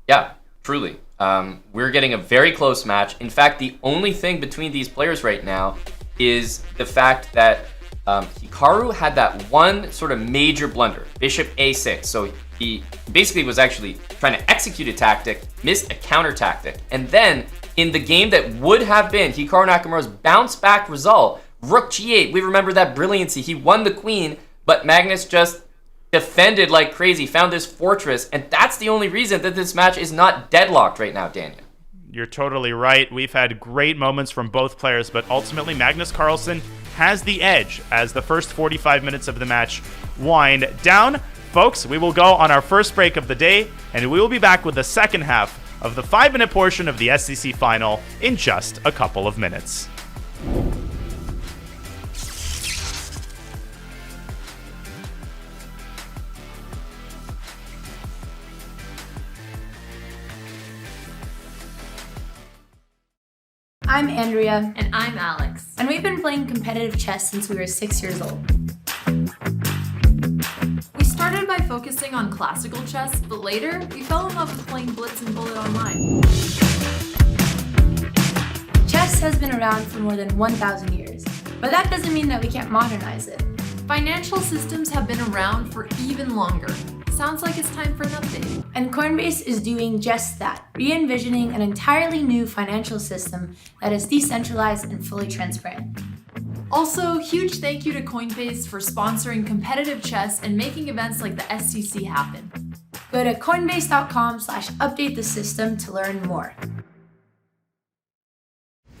Yeah, truly. We're getting a very close match. In fact, the only thing between these players right now is the fact that Hikaru had that one sort of major blunder, bishop a6. So he basically was actually trying to execute a tactic, missed a counter tactic. And then in the game that would have been Hikaru Nakamura's bounce back result, rook g8, we remember that brilliancy. He won the queen, but Magnus just defended like crazy, found this fortress, and that's the only reason that this match is not deadlocked right now, Daniel. You're totally right. We've had great moments from both players, but ultimately Magnus Carlsen has the edge as the first 45 minutes of the match wind down. Folks, we will go on our first break of the day, and we will be back with the second half of the 5-minute portion of the SCC final in just a couple of minutes. I'm Andrea. And I'm Alex. And we've been playing competitive chess since we were 6 years old. We started by focusing on classical chess, but later we fell in love with playing Blitz and Bullet online. Chess has been around for more than 1,000 years, but that doesn't mean that we can't modernize it. Financial systems have been around for even longer. Sounds like it's time for an update. And Coinbase is doing just that, re-envisioning an entirely new financial system that is decentralized and fully transparent. Also, huge thank you to Coinbase for sponsoring competitive chess and making events like the SCC happen. Go to coinbase.com/update the system to learn more.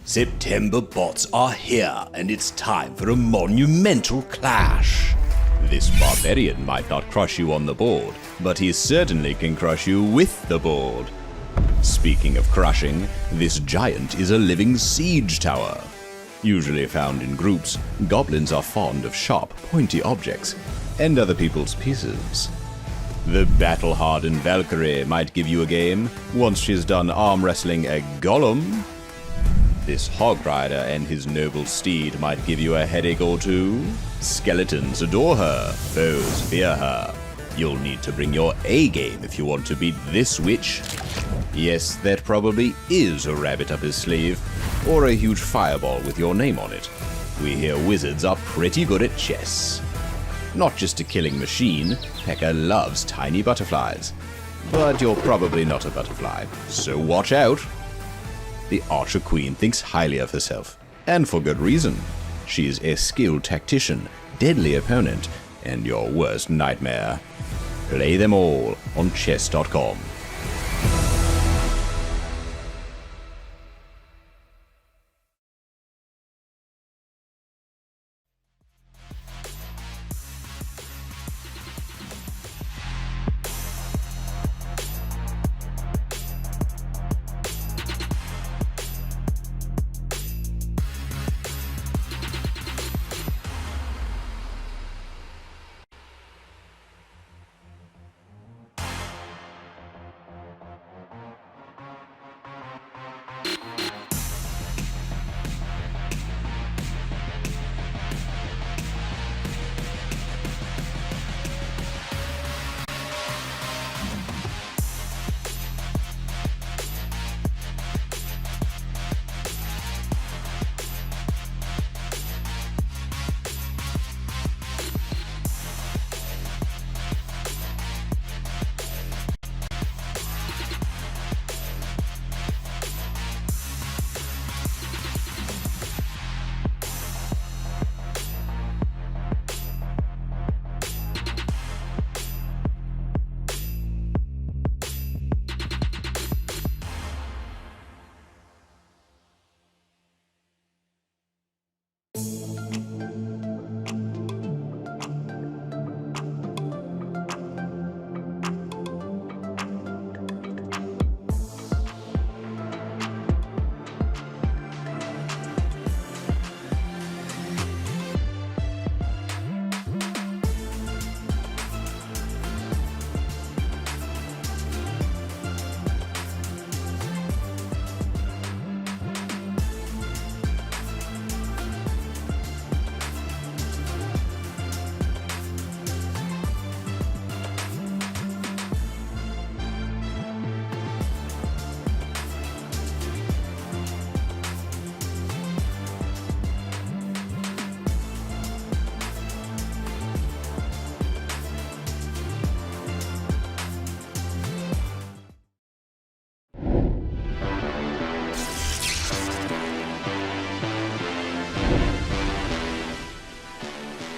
September bots are here, and it's time for a monumental clash. This barbarian might not crush you on the board, but he certainly can crush you with the board. Speaking of crushing, this giant is a living siege tower. Usually found in groups, goblins are fond of sharp, pointy objects and other people's pieces. The battle-hardened Valkyrie might give you a game once she's done arm wrestling a golem. This hog rider and his noble steed might give you a headache or two. Skeletons adore her, foes fear her. You'll need to bring your A game if you want to beat this witch. Yes, there probably is a rabbit up his sleeve, or a huge fireball with your name on it. We hear wizards are pretty good at chess. Not just a killing machine, Pekka loves tiny butterflies. But you're probably not a butterfly, so watch out. The Archer Queen thinks highly of herself, and for good reason. She is a skilled tactician, deadly opponent, and your worst nightmare. Play them all on chess.com.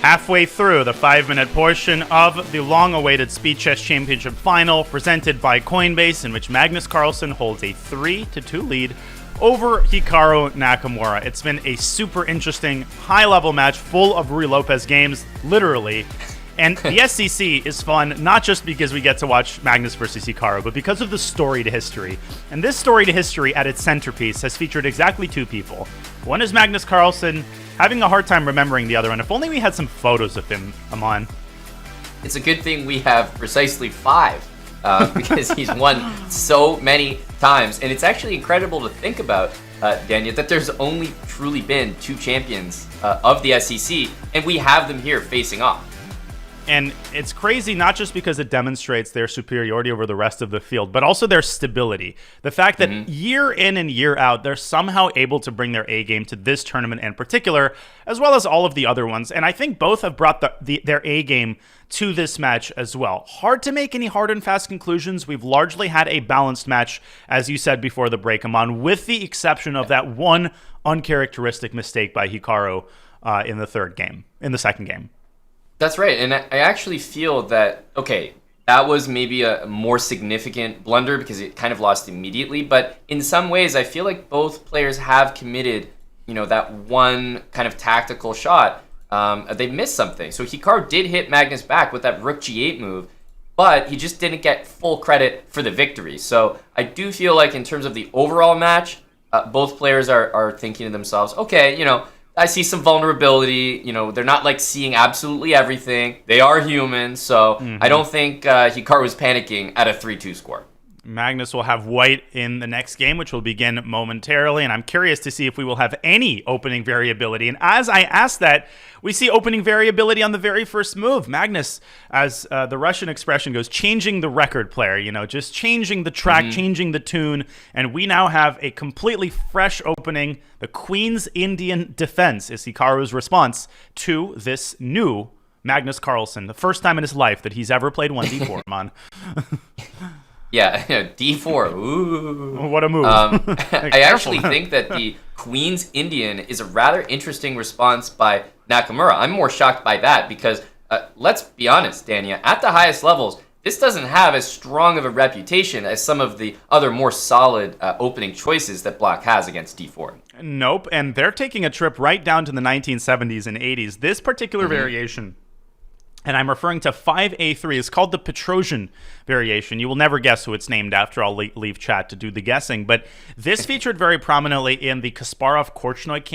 Halfway through the 5-minute portion of the long-awaited Speed Chess Championship final presented by Coinbase, in which Magnus Carlsen holds a 3-2 lead over Hikaru Nakamura. It's been a super interesting, high-level match full of Ruy Lopez games, literally. And the SCC is fun, not just because we get to watch Magnus versus Hikaru, but because of the storied history. And this storied history at its centerpiece has featured exactly 2 people. One is Magnus Carlsen, having a hard time remembering the other one. If only we had some photos of him, Aman. It's a good thing we have precisely 5, because he's won so many times. And it's actually incredible to think about, Daniel, that there's only truly been 2 champions of the SEC, and we have them here facing off. And it's crazy not just because it demonstrates their superiority over the rest of the field, but also their stability. The fact that year in and year out, they're somehow able to bring their A game to this tournament in particular, as well as all of the other ones. And I think both have brought their A game to this match as well. Hard to make any hard and fast conclusions. We've largely had a balanced match, as you said before the break, Aman, with the exception of that one uncharacteristic mistake by Hikaru in the second game. That's right, and I actually feel that, okay, that was maybe a more significant blunder because it kind of lost immediately, but in some ways I feel like both players have committed, that one kind of tactical shot. They missed something. So Hikaru did hit Magnus back with that rook g8 move, but he just didn't get full credit for the victory. So I do feel like in terms of the overall match, both players are thinking to themselves, okay, I see some vulnerability. They're not like seeing absolutely everything. They are human, so I don't think Hikaru is panicking at a 3-2 score. Magnus will have white in the next game, which will begin momentarily, and I'm curious to see if we will have any opening variability. And as I ask that, we see opening variability on the very first move. Magnus, as the Russian expression goes, changing the record player, just changing the track, changing the tune, and we now have a completely fresh opening. The Queen's Indian Defense is Hikaru's response to this new Magnus Carlsen, the first time in his life that he's ever played 1d4, man. Yeah, d4. Ooh. What a move. I actually think that the Queen's Indian is a rather interesting response by Nakamura. I'm more shocked by that because, let's be honest, Dania, at the highest levels, this doesn't have as strong of a reputation as some of the other more solid opening choices that Black has against d4. Nope, and they're taking a trip right down to the 1970s and 80s. This particular variation, and I'm referring to 5A3, is called the Petrosian variation. You will never guess who it's named after. I'll leave chat to do the guessing. But this featured very prominently in the Kasparov-Korchnoi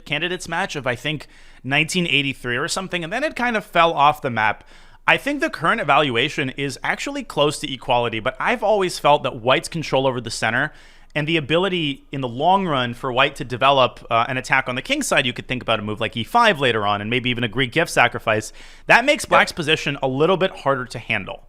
candidates match of, I think, 1983 or something, and then it kind of fell off the map. I think the current evaluation is actually close to equality, but I've always felt that White's control over the center and the ability in the long run for White to develop an attack on the king side, you could think about a move like e5 later on and maybe even a Greek gift sacrifice. That makes Black's position a little bit harder to handle.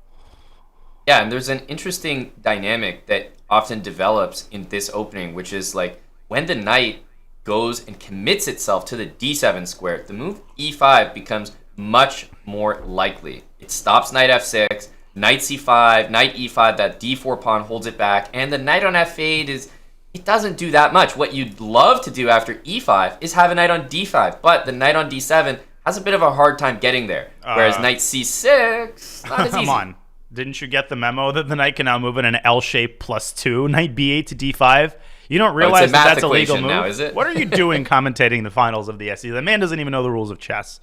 Yeah, and there's an interesting dynamic that often develops in this opening, which is like when the knight goes and commits itself to the d7 square, the move e5 becomes much more likely. It stops knight f6, knight c5, knight e5, that d4 pawn holds it back, and the knight on f8 it doesn't do that much. What you'd love to do after e5 is have a knight on d5, but the knight on d7 has a bit of a hard time getting there, whereas knight c6, not as easy. Come on. Didn't you get the memo that the knight can now move in an L shape +2, knight b8 to d5? You don't realize that's a legal move? Now, is it? What are you doing commentating the finals of the SEC? The man doesn't even know the rules of chess.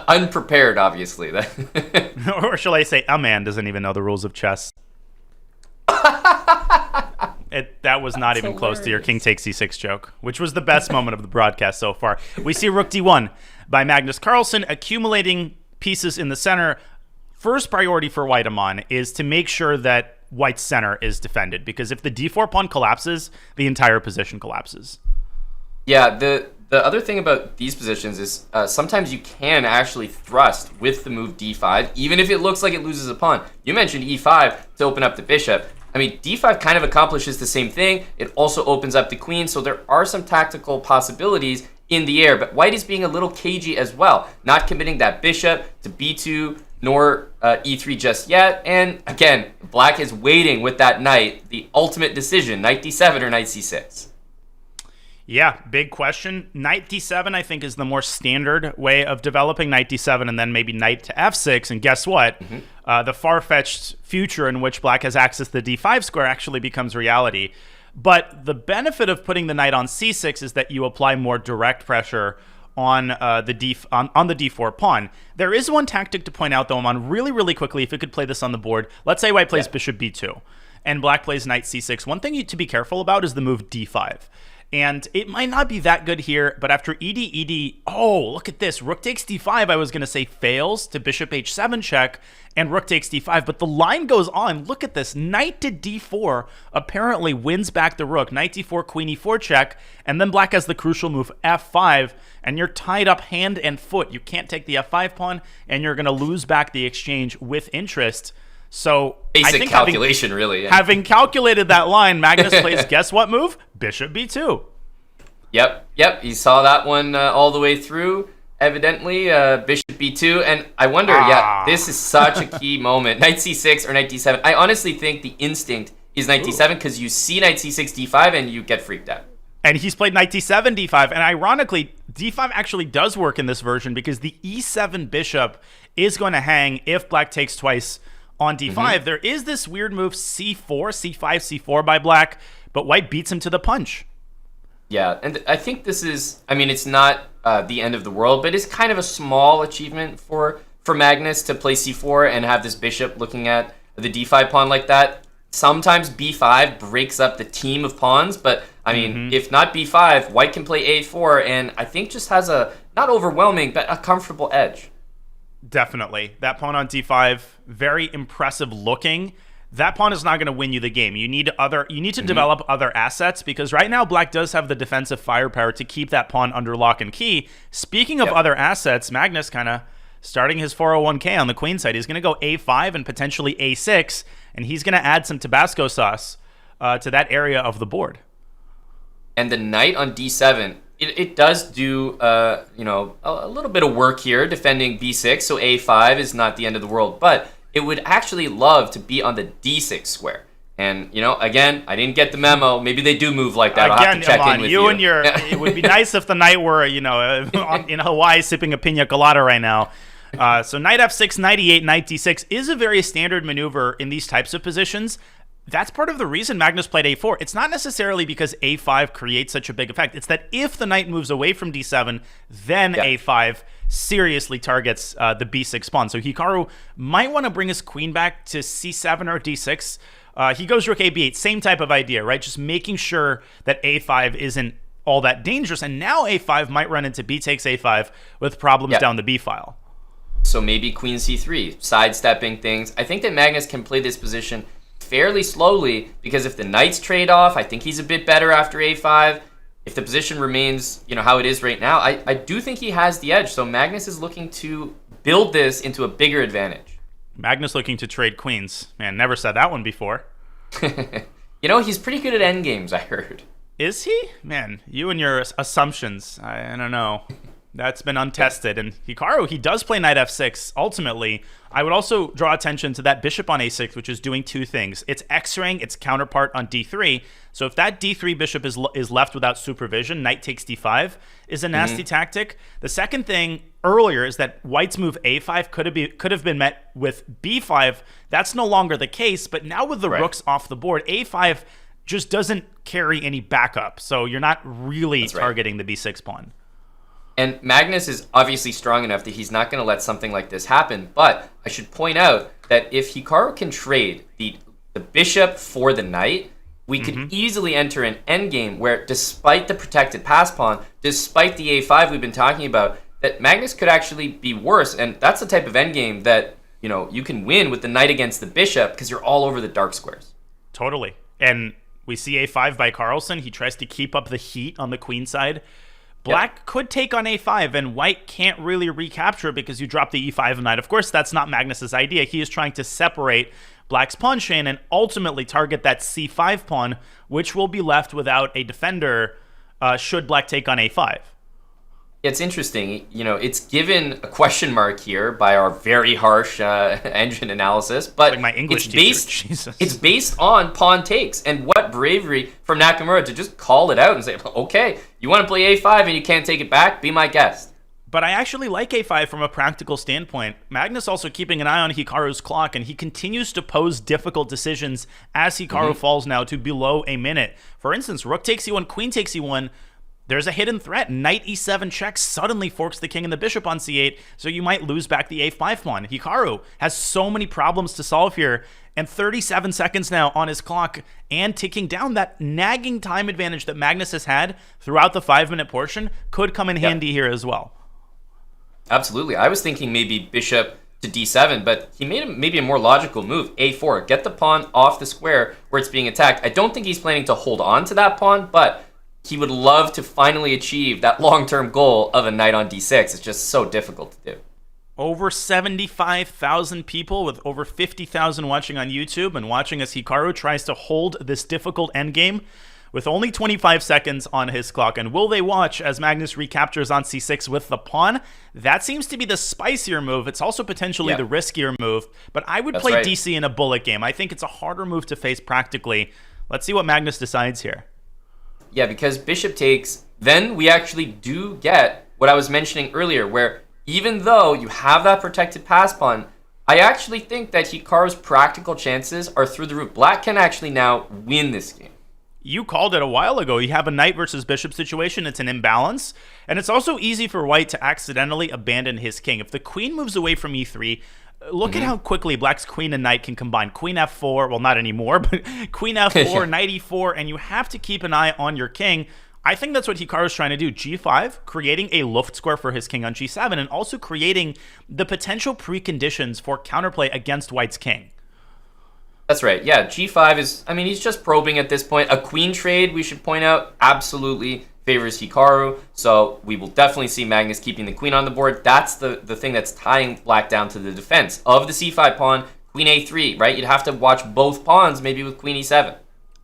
Unprepared, obviously. Or shall I say, a man doesn't even know the rules of chess. That was not even close to your king takes c6 joke, which was the best moment of the broadcast so far. We see rook d1 by Magnus Carlsen, accumulating pieces in the center. First priority for White, Aman, is to make sure that White's center is defended, because if the d4 pawn collapses, the entire position collapses. Yeah, the other thing about these positions is sometimes you can actually thrust with the move d5, even if it looks like it loses a pawn. You mentioned e5 to open up the bishop. I mean, d5 kind of accomplishes the same thing. It also opens up the queen, so there are some tactical possibilities in the air, but White is being a little cagey as well, not committing that bishop to b2 nor e3 just yet. And again, Black is waiting with that knight, the ultimate decision, knight d7 or knight c6. Yeah, big question. Knight d7, I think, is the more standard way of developing knight d7 and then maybe knight to f6. And guess what? The far-fetched future in which black has access to the d5 square actually becomes reality. But the benefit of putting the knight on c6 is that you apply more direct pressure on the d4 pawn. There is one tactic to point out, though, on really, really quickly, if you could play this on the board. Let's say white plays bishop b2 and black plays knight c6. One thing to be careful about is the move d5. And it might not be that good here, but after ed, oh, look at this. Rook takes d5, I was going to say fails to bishop h7 check, and rook takes d5. But the line goes on. Look at this. Knight to d4 apparently wins back the rook. Knight d4, queen e4 check, and then black has the crucial move f5, and you're tied up hand and foot. You can't take the f5 pawn, and you're going to lose back the exchange with interest. So basic I think calculation, really. Yeah. Having calculated that line, Magnus plays guess what move? Bishop b2. Yep. He saw that one all the way through. Evidently, bishop b2, and I wonder. This is such a key moment. Knight c6 or knight d7. I honestly think the instinct is knight d7 because you see knight c6 d5 and you get freaked out. And he's played knight d7 d5, and ironically, d5 actually does work in this version because the e7 bishop is going to hang if black takes twice on d5. There is this weird move c4, c5, c4 by black, but white beats him to the punch. Yeah, and I think this is, I mean, it's not the end of the world, but it's kind of a small achievement for Magnus to play c4 and have this bishop looking at the d5 pawn like that. Sometimes b5 breaks up the team of pawns, but I mean, if not b5, white can play a4, and I think just has a, not overwhelming, but a comfortable edge. Definitely. That pawn on d5, very impressive looking. That pawn is not going to win you the game. You need to develop other assets because right now black does have the defensive firepower to keep that pawn under lock and key. Speaking of other assets, Magnus kind of starting his 401k on the queen side. He's going to go a5 and potentially a6, and he's going to add some Tabasco sauce to that area of the board. And the knight on d7, it does do a little bit of work here defending b6, so a5 is not the end of the world, but it would actually love to be on the d6 square. And, again, I didn't get the memo. Maybe they do move like that. I'll have to check in with you. And it would be nice if the knight were, in Hawaii sipping a pina colada right now. So knight f6, knight e8, knight d6 is a very standard maneuver in these types of positions. That's part of the reason Magnus played a4. It's not necessarily because a5 creates such a big effect. It's that if the knight moves away from d7, then a5 seriously targets the b6 pawn. So Hikaru might want to bring his queen back to c7 or d6. He goes rook a b8, same type of idea, right? Just making sure that a5 isn't all that dangerous. And now a5 might run into b takes a5 with problems down the b file. So maybe queen c3, sidestepping things. I think that Magnus can play this position fairly slowly because if the knights trade off, I think he's a bit better after a5. If the position remains, how it is right now, I do think he has the edge. So Magnus is looking to build this into a bigger advantage. Magnus looking to trade queens. Man, never said that one before. He's pretty good at endgames, I heard. Is he? Man, you and your assumptions. I don't know. That's been untested. And Hikaru, he does play knight f6 ultimately. I would also draw attention to that bishop on a6, which is doing two things. It's x-raying its counterpart on d3. So if that d3 bishop is left without supervision, knight takes d5 is a nasty tactic. The second thing earlier is that white's move a5 could have been met with b5. That's no longer the case. But now with the rooks off the board, a5 just doesn't carry any backup. So you're not really targeting the b6 pawn. And Magnus is obviously strong enough that he's not going to let something like this happen. But I should point out that if Hikaru can trade the bishop for the knight, we could easily enter an endgame where despite the protected pass pawn, despite the a5 we've been talking about, that Magnus could actually be worse. And that's the type of endgame that, you can win with the knight against the bishop because you're all over the dark squares. Totally. And we see a5 by Carlsen. He tries to keep up the heat on the queen side. Black could take on a5, and white can't really recapture because you drop the e5 knight. Of course, that's not Magnus's idea. He is trying to separate black's pawn chain and ultimately target that c5 pawn, which will be left without a defender should black take on a5. It's interesting. It's given a question mark here by our very harsh engine analysis, but like my English it's teacher. based. It's based on pawn takes, and what bravery from Nakamura to just call it out and say, "Okay, you want to play a5 and you can't take it back? Be my guest." But I actually like a5 from a practical standpoint. Magnus also keeping an eye on Hikaru's clock, and he continues to pose difficult decisions as Hikaru falls now to below a minute. For instance, rook takes e1, queen takes e1. There's a hidden threat. Knight e7 checks suddenly forks the king and the bishop on c8, so you might lose back the a5 pawn. Hikaru has so many problems to solve here, and 37 seconds now on his clock and ticking down. That nagging time advantage that Magnus has had throughout the 5-minute portion could come in handy here as well. Absolutely. I was thinking maybe bishop to d7, but he made maybe a more logical move, a4. Get the pawn off the square where it's being attacked. I don't think he's planning to hold on to that pawn, but he would love to finally achieve that long-term goal of a knight on d6. It's just so difficult to do. Over 75,000 people with over 50,000 watching on YouTube and watching as Hikaru tries to hold this difficult endgame with only 25 seconds on his clock. And will they watch as Magnus recaptures on c6 with the pawn? That seems to be the spicier move. It's also potentially the riskier move. But I would play DC in a bullet game. I think it's a harder move to face practically. Let's see what Magnus decides here. Yeah, because bishop takes, then we actually do get what I was mentioning earlier, where even though you have that protected pass pawn, I actually think that Hikaru's practical chances are through the roof. Black can actually now win this game. You called it a while ago. You have a knight versus bishop situation. It's an imbalance. And it's also easy for white to accidentally abandon his king. If the queen moves away from e3, look at how quickly black's queen and knight can combine. Queen f4, well, not anymore, but queen f4, knight e4, and you have to keep an eye on your king. I think that's what Hikaru's trying to do. g5, creating a Luft square for his king on g7, and also creating the potential preconditions for counterplay against white's king. That's right. Yeah, g5 is, I mean, he's just probing at this point. A queen trade, we should point out, absolutely favors Hikaru. So we will definitely see Magnus keeping the queen on the board. That's the thing that's tying black down to the defense of the c5 pawn, queen a3, right? You'd have to watch both pawns, maybe with queen e7.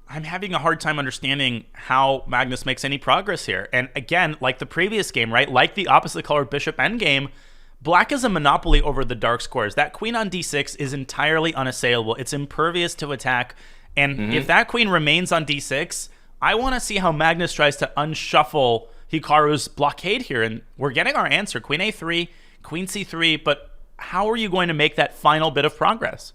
I'm having a hard time understanding how Magnus makes any progress here. And again, like the previous game, right? Like the opposite colored bishop endgame, black is a monopoly over the dark squares. That queen on d6 is entirely unassailable. It's impervious to attack. And if that queen remains on d6, I want to see how Magnus tries to unshuffle Hikaru's blockade here. And we're getting our answer. Queen a3, queen c3, but how are you going to make that final bit of progress?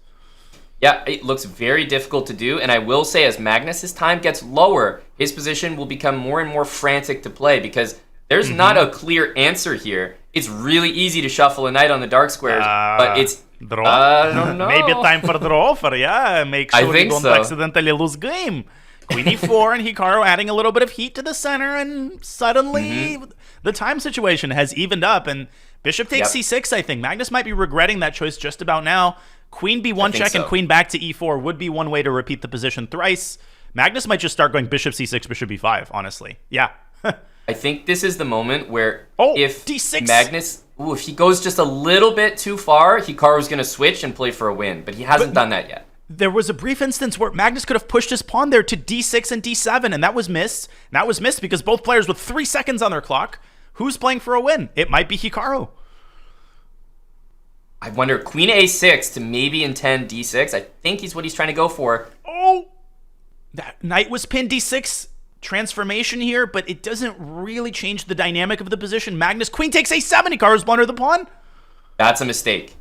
Yeah, it looks very difficult to do, and I will say as Magnus's time gets lower, his position will become more and more frantic to play because there's not a clear answer here. It's really easy to shuffle a knight on the dark squares, but it's... Draw? I don't know. Maybe time for draw for, make sure you don't accidentally lose game. Queen e4 and Hikaru adding a little bit of heat to the center, and suddenly the time situation has evened up, and bishop takes c6, I think. Magnus might be regretting that choice just about now. Queen b1 check and queen back to e4 would be one way to repeat the position thrice. Magnus might just start going bishop c6, bishop b5, honestly. Yeah. I think this is the moment where if d6. Magnus, if he goes just a little bit too far, Hikaru's going to switch and play for a win, but he hasn't done that yet. There was a brief instance where Magnus could have pushed his pawn there to d6 and d7, and that was missed. And that was missed because both players with 3 seconds on their clock. Who's playing for a win? It might be Hikaru. I wonder, queen a6 to maybe intend d6. I think he's what he's trying to go for. Oh! That knight was pinned d6 transformation here, but it doesn't really change the dynamic of the position. Magnus, queen takes a7. Hikaru's blundered the pawn. That's a mistake.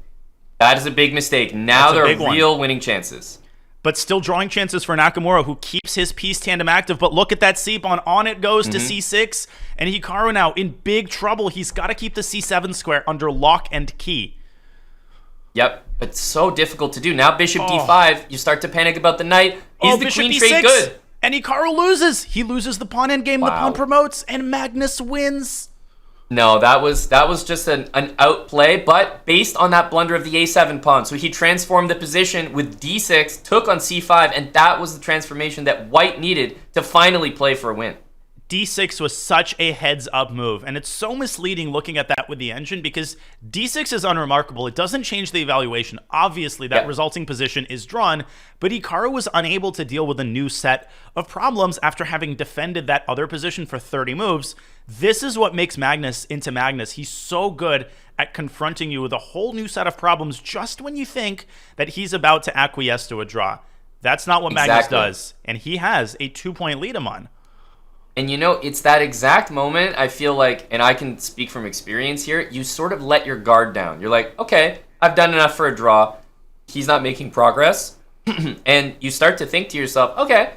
That is a big mistake. Now there are real winning chances. But still drawing chances for Nakamura, who keeps his piece tandem active. But look at that c-pawn. On it goes to c6. And Hikaru now in big trouble. He's got to keep the c7 square under lock and key. Yep, it's so difficult to do. Now bishop d5, you start to panic about the knight. Is the queen trade good? And Hikaru loses. He loses the pawn endgame. The pawn promotes, and Magnus wins. No, that was just an outplay, but based on that blunder of the a7 pawn. So he transformed the position with d6, took on c5, and that was the transformation that white needed to finally play for a win. D6 was such a heads-up move, and it's so misleading looking at that with the engine because D6 is unremarkable. It doesn't change the evaluation. Obviously, that resulting position is drawn, but Hikaru was unable to deal with a new set of problems after having defended that other position for 30 moves. This is what makes Magnus into Magnus. He's so good at confronting you with a whole new set of problems just when you think that he's about to acquiesce to a draw. That's not what Magnus does, and he has a 2-point lead him on. And it's that exact moment, I feel like, and I can speak from experience here, you sort of let your guard down. You're like, okay, I've done enough for a draw. He's not making progress. And you start to think to yourself, okay,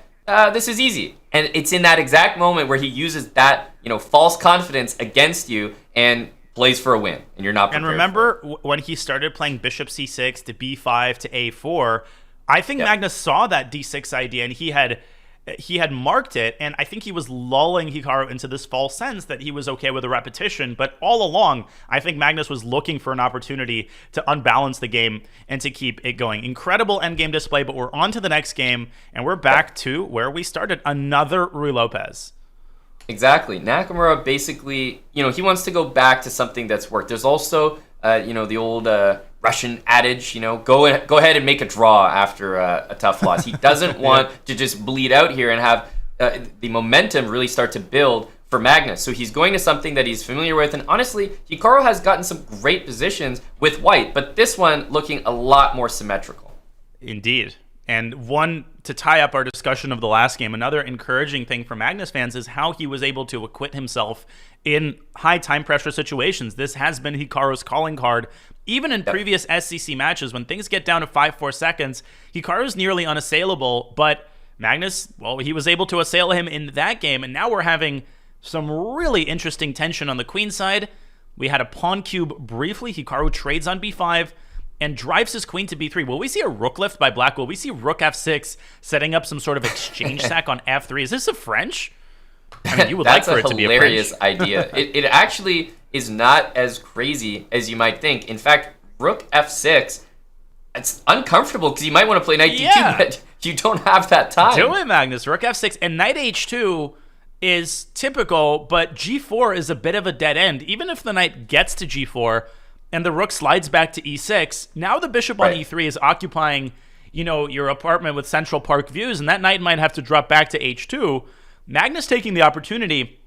this is easy. And it's in that exact moment where he uses that, false confidence against you and plays for a win. And you're not prepared. And remember when he started playing bishop c6 to b5 to a4, I think Magnus saw that d6 idea and he had marked it, and I think he was lulling Hikaru into this false sense that he was okay with a repetition, but all along, I think Magnus was looking for an opportunity to unbalance the game and to keep it going. Incredible endgame display, but we're on to the next game, and we're back to where we started, another Ruy Lopez. Exactly. Nakamura basically, he wants to go back to something that's worked. There's also, the old Russian adage, go ahead and make a draw after a tough loss. He doesn't want to just bleed out here and have the momentum really start to build for Magnus. So he's going to something that he's familiar with. And honestly, Hikaru has gotten some great positions with white, but this one looking a lot more symmetrical. Indeed. And one, to tie up our discussion of the last game, another encouraging thing for Magnus fans is how he was able to acquit himself in high time pressure situations. This has been Hikaru's calling card. Even in previous SCC matches, when things get down to 5-4 seconds, Hikaru's nearly unassailable, but Magnus, well, he was able to assail him in that game, and now we're having some really interesting tension on the queen side. We had a pawn cube briefly. Hikaru trades on b5 and drives his queen to b3. Will we see a rook lift by black? Will we see rook f6 setting up some sort of exchange sack on f3? Is this a French? I mean, you would like for it to be a French. That's a hilarious idea. It actually is not as crazy as you might think. In fact, rook f6, it's uncomfortable because you might want to play knight d2, but you don't have that time. Do it, Magnus. Rook f6 and knight h2 is typical, but g4 is a bit of a dead end. Even if the knight gets to g4 and the rook slides back to e6, now the bishop on e3 is occupying, your apartment with Central Park views, and that knight might have to drop back to h2. Magnus taking the opportunity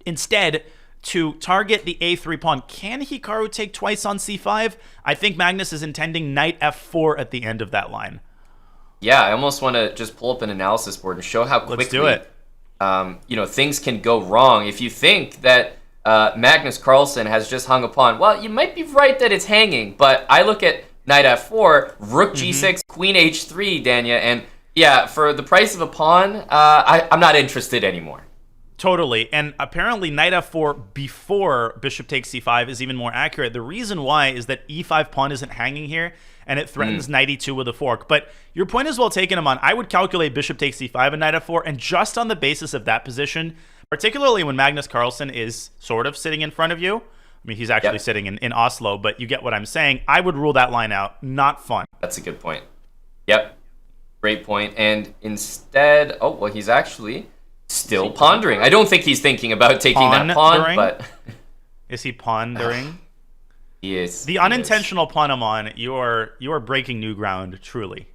instead to target the a3 pawn. Can Hikaru take twice on c5? I think Magnus is intending knight f4 at the end of that line. Yeah, I almost want to just pull up an analysis board and show how quickly things can go wrong. If you think that Magnus Carlsen has just hung a pawn, well, you might be right that it's hanging, but I look at knight f4, rook g6, queen h3, Danya, and yeah, for the price of a pawn, I'm not interested anymore. Totally. And apparently knight f4 before bishop takes c5 is even more accurate. The reason why is that e5 pawn isn't hanging here, and it threatens knight e2 with a fork. But your point is well taken, Aman. I would calculate bishop takes c5 and knight f4, and just on the basis of that position, particularly when Magnus Carlsen is sort of sitting in front of you. I mean, he's actually sitting in Oslo, but you get what I'm saying. I would rule that line out. Not fun. That's a good point. Yep. Great point. And instead, he's actually still pondering. I don't think he's thinking about taking that pawn, but is he pondering? He is. The unintentional pawn, Aman, you are breaking new ground, truly.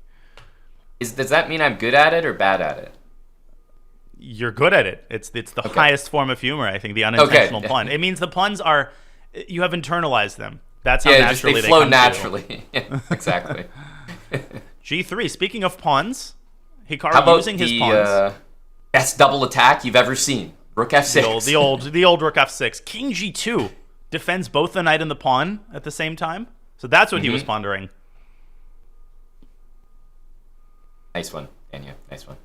Does that mean I'm good at it or bad at it? You're good at it. It's the highest form of humor, I think, the unintentional pun. It means the puns are, you have internalized them. That's how naturally they flow naturally. Exactly. G3, speaking of puns, Hikaru using his pawns. Best double attack you've ever seen. Rook f6. The old rook f6. King g2 defends both the knight and the pawn at the same time. So that's what he was pondering. Nice one, Anya. Nice one.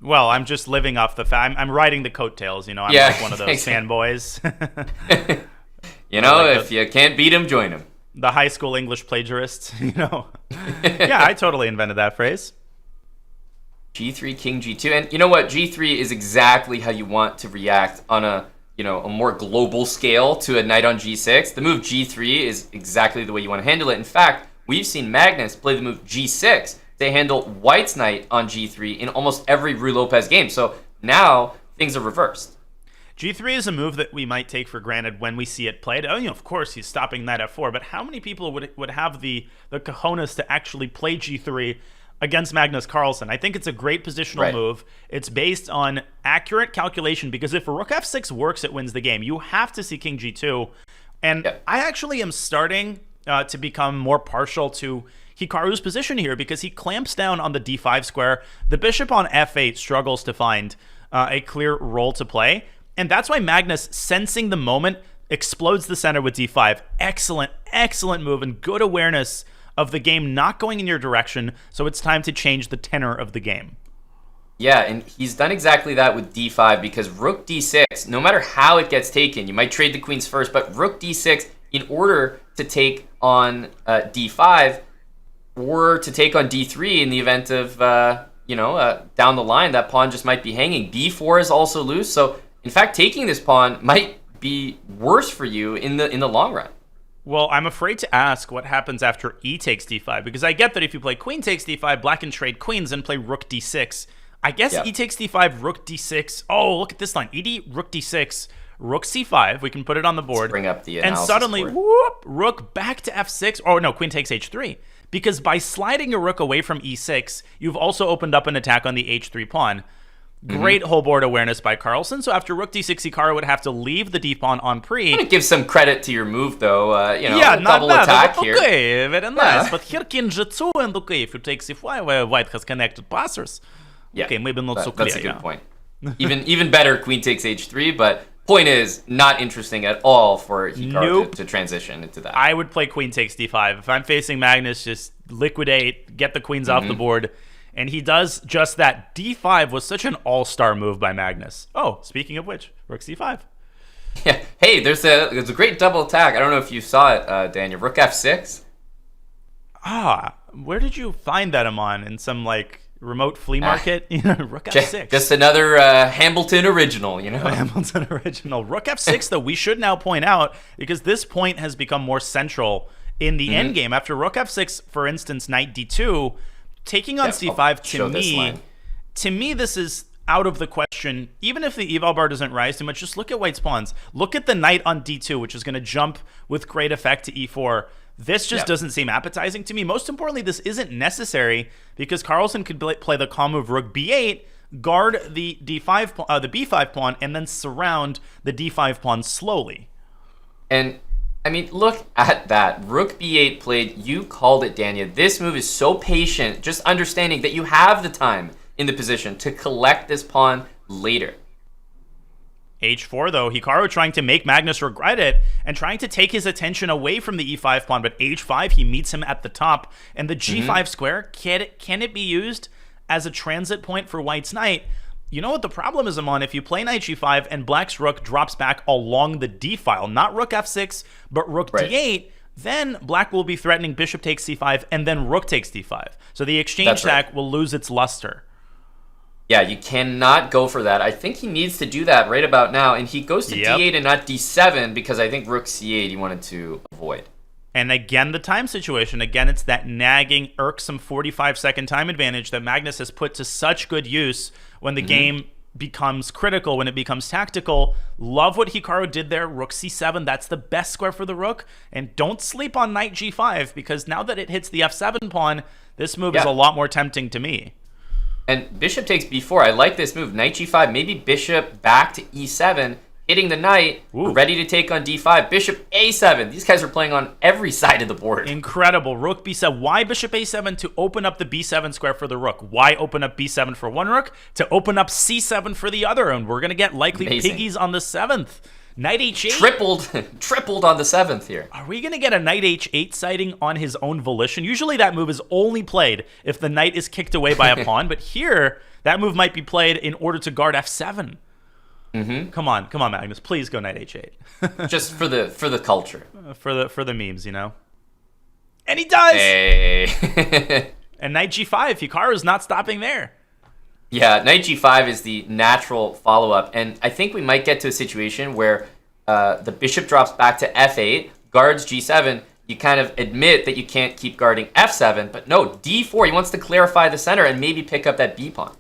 Well, I'm just living off the fact. I'm riding the coattails, I'm like one of those fanboys. If you can't beat him, join him. The high school English plagiarists, Yeah, I totally invented that phrase. G3, King G2. And you know what? G3 is exactly how you want to react on a more global scale to a knight on G6. The move G3 is exactly the way you want to handle it. In fact, we've seen Magnus play the move G6 to handle White's knight on G3 in almost every Ruy Lopez game. So now things are reversed. G3 is a move that we might take for granted when we see it played. Oh, of course, he's stopping knight f4, but how many people would have the cojones to actually play G3 against Magnus Carlsen? I think it's a great positional move. It's based on accurate calculation, because if rook f6 works, it wins the game. You have to see king g2. And I actually am starting to become more partial to Hikaru's position here, because he clamps down on the d5 square. The bishop on f8 struggles to find a clear role to play. And that's why Magnus, sensing the moment, explodes the center with d5. Excellent, excellent move, and good awareness of the game not going in your direction, so it's time to change the tenor of the game. Yeah, and he's done exactly that with d5, because rook d6, no matter how it gets taken, you might trade the queens first, but rook d6, in order to take on d5, or to take on d3 in the event of, down the line, that pawn just might be hanging. b4 is also loose, so in fact, taking this pawn might be worse for you in the long run. Well, I'm afraid to ask what happens after e takes d5, because I get that if you play queen takes d5, black can trade queens and play rook d6. I guess e takes d5, rook d6. Oh, look at this line. ed, rook d6, rook c5. We can put it on the board. Let's bring up the and suddenly, whoop, rook back to f6. Oh, no, queen takes h3. Because by sliding your rook away from e6, you've also opened up an attack on the h3 pawn. Great whole board awareness by Carlsen. So after rook d6, Hikaru would have to leave the d-pawn on pre. I'm going to give some credit to your move, though. Not double bad. attack here. Okay, very nice. But here king g2, and okay, if you take c5, where white has connected passers. Yeah, okay, maybe not so clear. That's a good point. Even better, queen takes h3, but point is, not interesting at all for Hikaru to transition into that. I would play queen takes d5. If I'm facing Magnus, just liquidate, get the queens off the board. And he does just that. d5 was such an all-star move by Magnus. Oh, speaking of which, rook c5. Yeah. Hey, there's a great double attack. I don't know if you saw it, Daniel. Rook f6. Where did you find that, Amon? In some, remote flea market? Rook f6. Just another Hambleton original, Hambleton original. Rook f6, though, we should now point out, because this point has become more central in the endgame. After rook f6, for instance, knight d2... taking on c5, to me, this is out of the question. Even if the eval bar doesn't rise too much, just look at white's pawns. Look at the knight on d2, which is going to jump with great effect to e4. This just doesn't seem appetizing to me. Most importantly, this isn't necessary, because Carlsen could play the calm move rook b8, guard the d5, the b5 pawn, and then surround the d5 pawn slowly. And I mean, look at that. Rook b8 played. You called it, Dania. This move is so patient, just understanding that you have the time in the position to collect this pawn later. h4, though. Hikaru trying to make Magnus regret it and trying to take his attention away from the e5 pawn, but h5, he meets him at the top. And the g5 square, can it be used as a transit point for white's knight? You know what the problem is, Amon? If you play knight g5 and black's rook drops back along the d file, not rook f6, but rook d8, then black will be threatening bishop takes c5 and then rook takes d5. So the exchange attack will lose its luster. Yeah, you cannot go for that. I think he needs to do that right about now, and he goes to d8 and not d7 because I think rook c8 he wanted to avoid. And again, the time situation. Again, it's that nagging, irksome 45-second time advantage that Magnus has put to such good use when the game becomes critical, when it becomes tactical. Love what Hikaru did there. Rook c7, that's the best square for the rook. And don't sleep on knight g5, because now that it hits the f7 pawn, this move is a lot more tempting to me. And bishop takes b4. I like this move. Knight g5, maybe bishop back to e7, hitting the knight, ready to take on d5. Bishop a7. These guys are playing on every side of the board. Incredible. Rook b7. Why bishop a7? To open up the b7 square for the rook. Why open up b7 for one rook? To open up c7 for the other. And we're going to get likely piggies on the 7th. Knight h8. Tripled on the 7th here. Are we going to get a knight h8 sighting on his own volition? Usually that move is only played if the knight is kicked away by a pawn. But here, that move might be played in order to guard f7. Come on, Magnus. Please go knight h8. Just for the culture. For the memes, you know. And he does! Hey. And knight g5. Hikaru's not stopping there. Yeah, knight g5 is the natural follow-up. And I think we might get to a situation where the bishop drops back to f8, guards g7. You kind of admit that you can't keep guarding f7. But no, d4. He wants to clarify the center and maybe pick up that b pawn.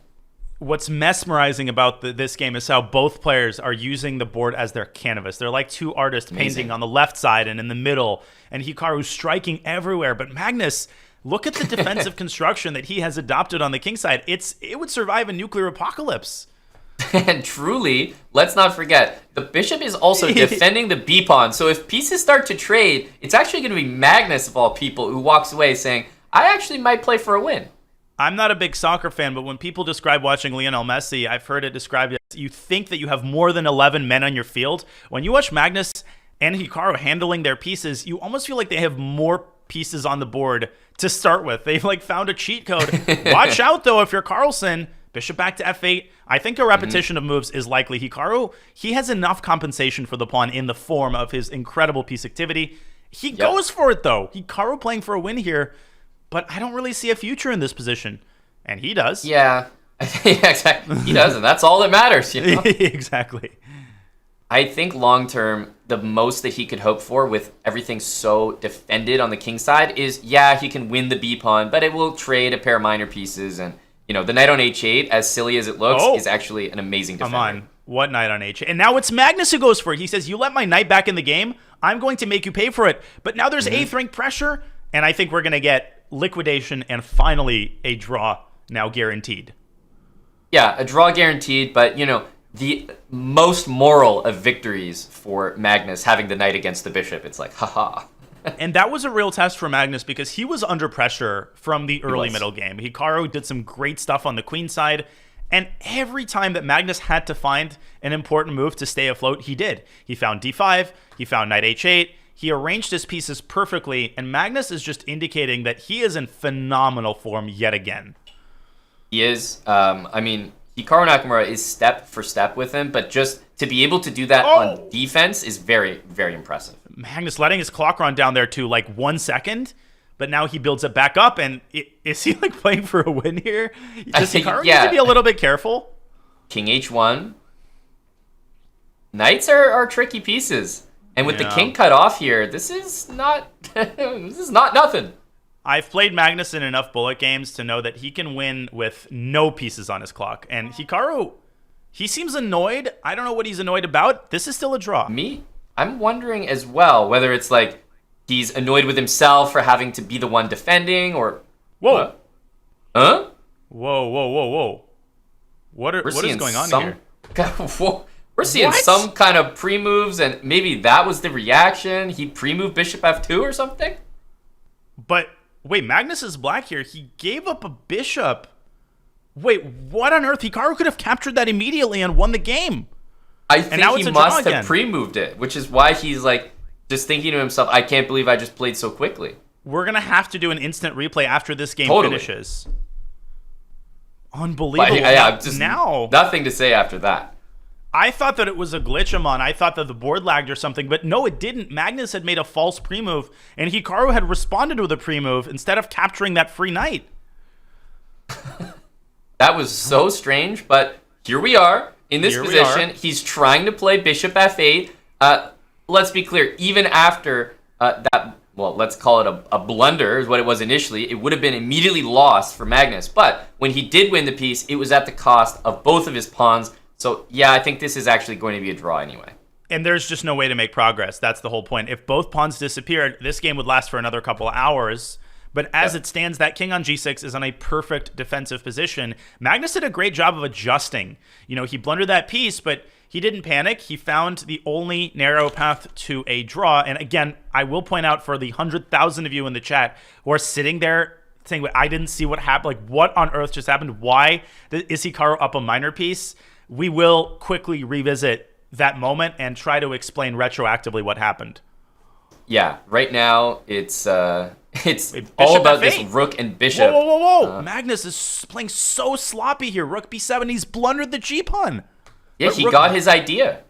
what's mesmerizing about this game is how both players are using the board as their canvas. They're like two artists painting on the left side and in the middle, and Hikaru's striking everywhere. But Magnus, look at the defensive construction that he has adopted on the king side. It would survive a nuclear apocalypse. And truly, let's not forget, the bishop is also defending the b pawn. So if pieces start to trade, it's actually going to be Magnus, of all people, who walks away saying, I actually might play for a win. I'm not a big soccer fan, but when people describe watching Lionel Messi, I've heard it described as you think that you have more than 11 men on your field. When you watch Magnus and Hikaru handling their pieces, you almost feel like they have more pieces on the board to start with. They've like found a cheat code. Watch out, though, if you're Carlsen. Bishop back to f8. I think a repetition of moves is likely. Hikaru, he has enough compensation for the pawn in the form of his incredible piece activity. He goes for it, though. Hikaru playing for a win here. But I don't really see a future in this position. And he does. Yeah, exactly. He does, and that's all that matters. You know? Exactly. I think long-term, the most that he could hope for with everything so defended on the king side is, yeah, he can win the b-pawn, but it will trade a pair of minor pieces. And, you know, the knight on h8, as silly as it looks, is actually an amazing defender. Come on. What knight on h8? And now it's Magnus who goes for it. He says, you let my knight back in the game, I'm going to make you pay for it. But now there's 8th rank pressure, and I think we're going to get liquidation and finally a draw now guaranteed. Yeah, a draw guaranteed, but, you know, the most moral of victories for Magnus having the knight against the bishop. It's like, haha. And that was a real test for Magnus because he was under pressure from the early middle game. Hikaru did some great stuff on the queen side, and every time that Magnus had to find an important move to stay afloat, he did. He found d5, he found knight h8, he arranged his pieces perfectly, and Magnus is just indicating that he is in phenomenal form yet again. He is. I mean, Hikaru Nakamura is step for step with him, but just to be able to do that on defense is very, very impressive. Magnus letting his clock run down there to like 1 second, but now he builds it back up, and is he like playing for a win here? Does Hikaru need to be a little bit careful? King h1. Knights are tricky pieces. And with the king cut off here, this is not nothing. I've played Magnus in enough bullet games to know that he can win with no pieces on his clock. And Hikaru, he seems annoyed. I don't know what he's annoyed about. This is still a draw. Me? I'm wondering as well whether it's like he's annoyed with himself for having to be the one defending or... Whoa. Huh? Whoa. What is going on here? We're seeing some kind of pre-moves, and maybe that was the reaction. He pre-moved bishop f2 or something? But, wait, Magnus is black here. He gave up a bishop. Wait, what on earth? Hikaru could have captured that immediately and won the game. I think he must have pre-moved it, which is why he's like just thinking to himself, I can't believe I just played so quickly. We're going to have to do an instant replay after this game finishes. Unbelievable. Now, nothing to say after that. I thought that it was a glitch, Amon. I thought that the board lagged or something, but no, it didn't. Magnus had made a false pre-move, and Hikaru had responded with a pre-move instead of capturing that free knight. That was so strange, but here we are in this position. He's trying to play bishop f8. Let's be clear, even after that, well, let's call it a blunder is what it was initially, it would have been immediately lost for Magnus. But when he did win the piece, it was at the cost of both of his pawns. So, yeah, I think this is actually going to be a draw anyway. And there's just no way to make progress. That's the whole point. If both pawns disappeared, this game would last for another couple of hours. But as it stands, that king on g6 is on a perfect defensive position. Magnus did a great job of adjusting. You know, he blundered that piece, but he didn't panic. He found the only narrow path to a draw. And again, I will point out for the 100,000 of you in the chat who are sitting there saying, I didn't see what happened. Like, what on earth just happened? Why is Hikaru up a minor piece? We will quickly revisit that moment and try to explain retroactively what happened. Yeah, right now it's all about this rook and bishop. Whoa. Magnus is playing so sloppy here. Rook b7, he's blundered the g-pawn. Yeah, he got his idea.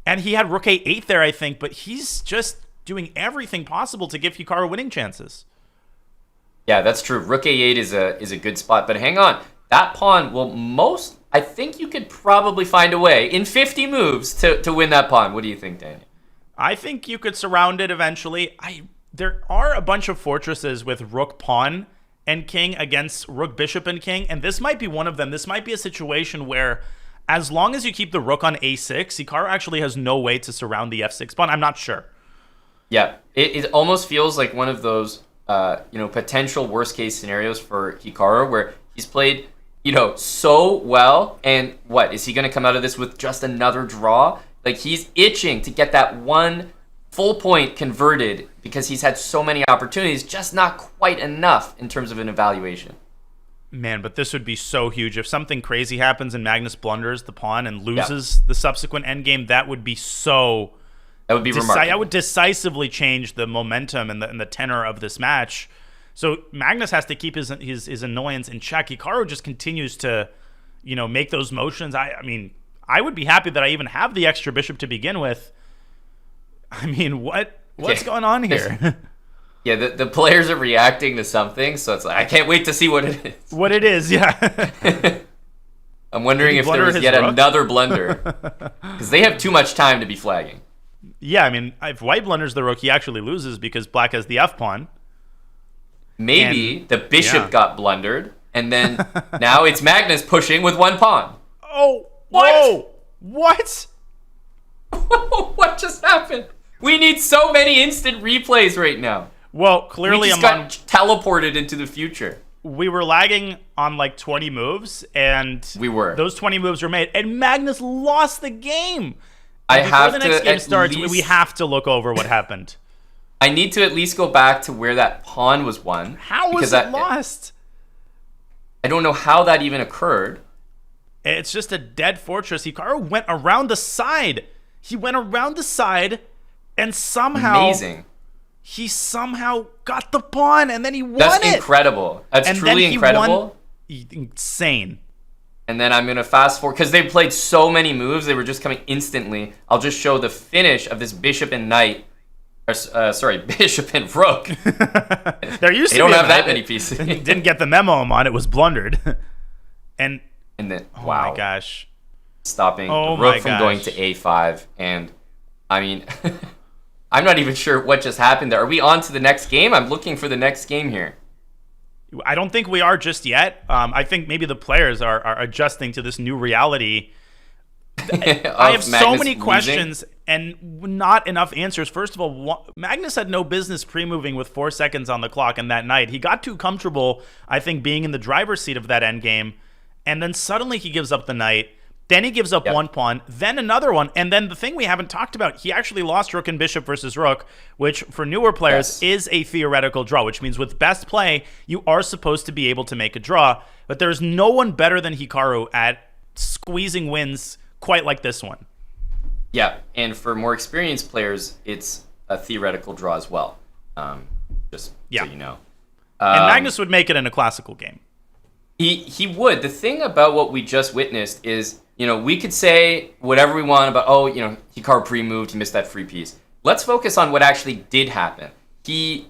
And he had rook a8 there, I think, but he's just doing everything possible to give Hikaru winning chances. Yeah, that's true. Rook a8 is a good spot, but hang on. That pawn will I think you could probably find a way in 50 moves to win that pawn. What do you think, Daniel? I think you could surround it eventually. There are a bunch of fortresses with rook pawn and king against rook, bishop, and king, and this might be one of them. This might be a situation where as long as you keep the rook on a6, Hikaru actually has no way to surround the f6 pawn. I'm not sure. Yeah, it almost feels like one of those potential worst case scenarios for Hikaru where he's played so well, and what is he going to come out of this with just another draw? Like, he's itching to get that one full point converted because he's had so many opportunities, just not quite enough in terms of an evaluation. Man, but this would be so huge. If something crazy happens and Magnus blunders the pawn and loses the subsequent endgame, that would be so... That would be remarkable. That would decisively change the momentum and the tenor of this match. So Magnus has to keep his annoyance in check. Hikaru just continues to, make those motions. I mean, I would be happy that I even have the extra bishop to begin with. I mean, what's going on here? Yeah, the players are reacting to something, so it's like, I can't wait to see what it is. What it is, yeah. I'm wondering if there was yet another blunder. Because they have too much time to be flagging. Yeah, I mean, if white blunders the rook, he actually loses because black has the f-pawn. Maybe the bishop got blundered, and then now it's Magnus pushing with one pawn. Oh, whoa! What? What just happened? We need so many instant replays right now. Well, clearly we just got teleported into the future. We were lagging on like 20 moves, and those 20 moves were made, and Magnus lost the game. Before the next game starts, we have to look over what happened. I need to at least go back to where that pawn was won. How was it lost? I don't know how that even occurred. It's just a dead fortress. Hikaru went around the side. He went around the side, and somehow... He somehow got the pawn, and then he won it. That's incredible. That's truly incredible. Insane. And then I'm going to fast forward, because they played so many moves, they were just coming instantly. I'll just show the finish of this bishop and knight. Bishop and rook. There used to be they don't have that many pieces. Didn't get the memo I'm on. It was blundered. and then, oh my gosh. Stopping the rook from going to a5. And, I mean, I'm not even sure what just happened there. Are we on to the next game? I'm looking for the next game here. I don't think we are just yet. I think maybe the players are adjusting to this new reality. I have so many questions and not enough answers. First of all, Magnus had no business pre-moving with 4 seconds on the clock in that night. He got too comfortable, I think, being in the driver's seat of that endgame, and then suddenly he gives up the knight. Then he gives up one pawn, then another one, and then the thing we haven't talked about, he actually lost rook and bishop versus rook, which for newer players is a theoretical draw, which means with best play, you are supposed to be able to make a draw, but there's no one better than Hikaru at squeezing wins quite like this one. Yeah, and for more experienced players, it's a theoretical draw as well, just so you know. And Magnus would make it in a classical game. He would. The thing about what we just witnessed is, we could say whatever we want about, Hikaru pre-moved, he missed that free piece. Let's focus on what actually did happen. He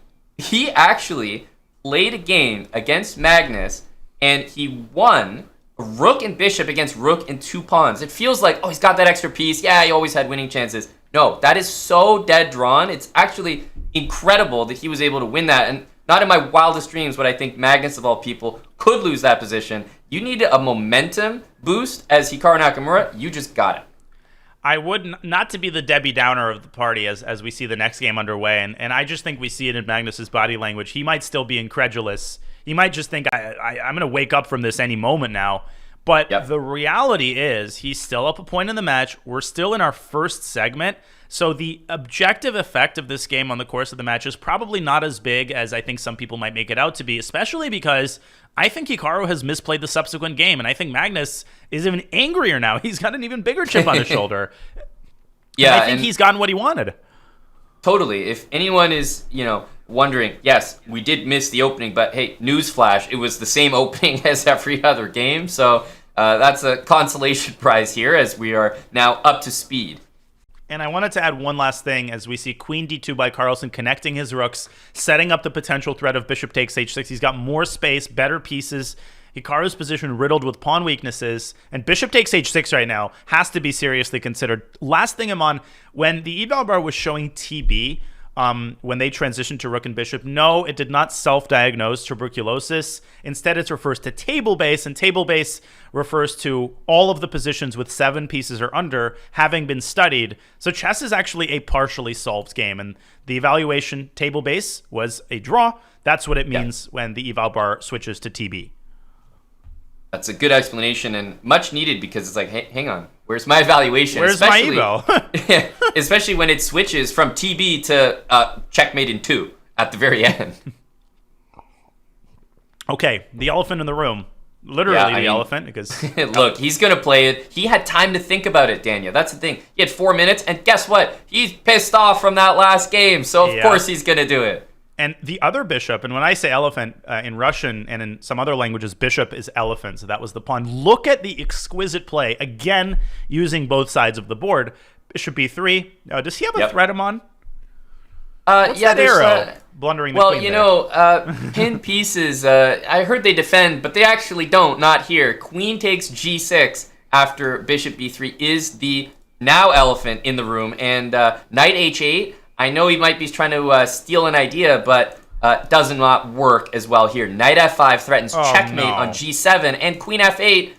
actually played a game against Magnus, and he won rook and bishop against rook and 2 pawns. It feels like, he's got that extra piece. Yeah, he always had winning chances. No, that is so dead drawn. It's actually incredible that he was able to win that. And not in my wildest dreams would I think Magnus, of all people, could lose that position. You needed a momentum boost as Hikaru Nakamura. You just got it. I would not to be the Debbie Downer of the party as we see the next game underway, and I just think we see it in Magnus's body language. He might still be incredulous. He might just think, I'm going to wake up from this any moment now. But the reality is he's still up a point in the match. We're still in our first segment. So the objective effect of this game on the course of the match is probably not as big as I think some people might make it out to be, especially because I think Hikaru has misplayed the subsequent game, and I think Magnus is even angrier now. He's got an even bigger chip on his shoulder. Yeah, and I think he's gotten what he wanted. Totally. If anyone is, wondering, yes, we did miss the opening, but hey, newsflash, it was the same opening as every other game. So that's a consolation prize here as we are now up to speed. And I wanted to add one last thing as we see queen d2 by Carlsen connecting his rooks, setting up the potential threat of bishop takes h6. He's got more space, better pieces. Hikaru's position riddled with pawn weaknesses, and bishop takes h6 right now has to be seriously considered. Last thing I'm on, when the eval bar was showing TB, when they transitioned to rook and bishop. No, it did not self-diagnose tuberculosis. Instead, it refers to table base, and table base refers to all of the positions with 7 pieces or under having been studied. So chess is actually a partially solved game, and the evaluation table base was a draw. That's what it means when the eval bar switches to TB. That's a good explanation and much needed, because it's like, hey, hang on, where's my evaluation? Where's my eval? Especially when it switches from TB to checkmate in 2 at the very end. Okay, the elephant in the room. Literally the elephant, because... Look, he's going to play it. He had time to think about it, Daniel. That's the thing. He had 4 minutes, and guess what? He's pissed off from that last game, so of course he's going to do it. And the other bishop, and when I say elephant in Russian and in some other languages, bishop is elephant, so that was the pawn. Look at the exquisite play, again, using both sides of the board. Bishop b3. Does he have a threat him on? What's that arrow? Blundering the queen there. Pin pieces, I heard they defend, but they actually don't, not here. Queen takes g6 after bishop b3 is the now elephant in the room, and knight h8, I know he might be trying to steal an idea, but does not work as well here. Knight f5 threatens checkmate on g7, and queen f8,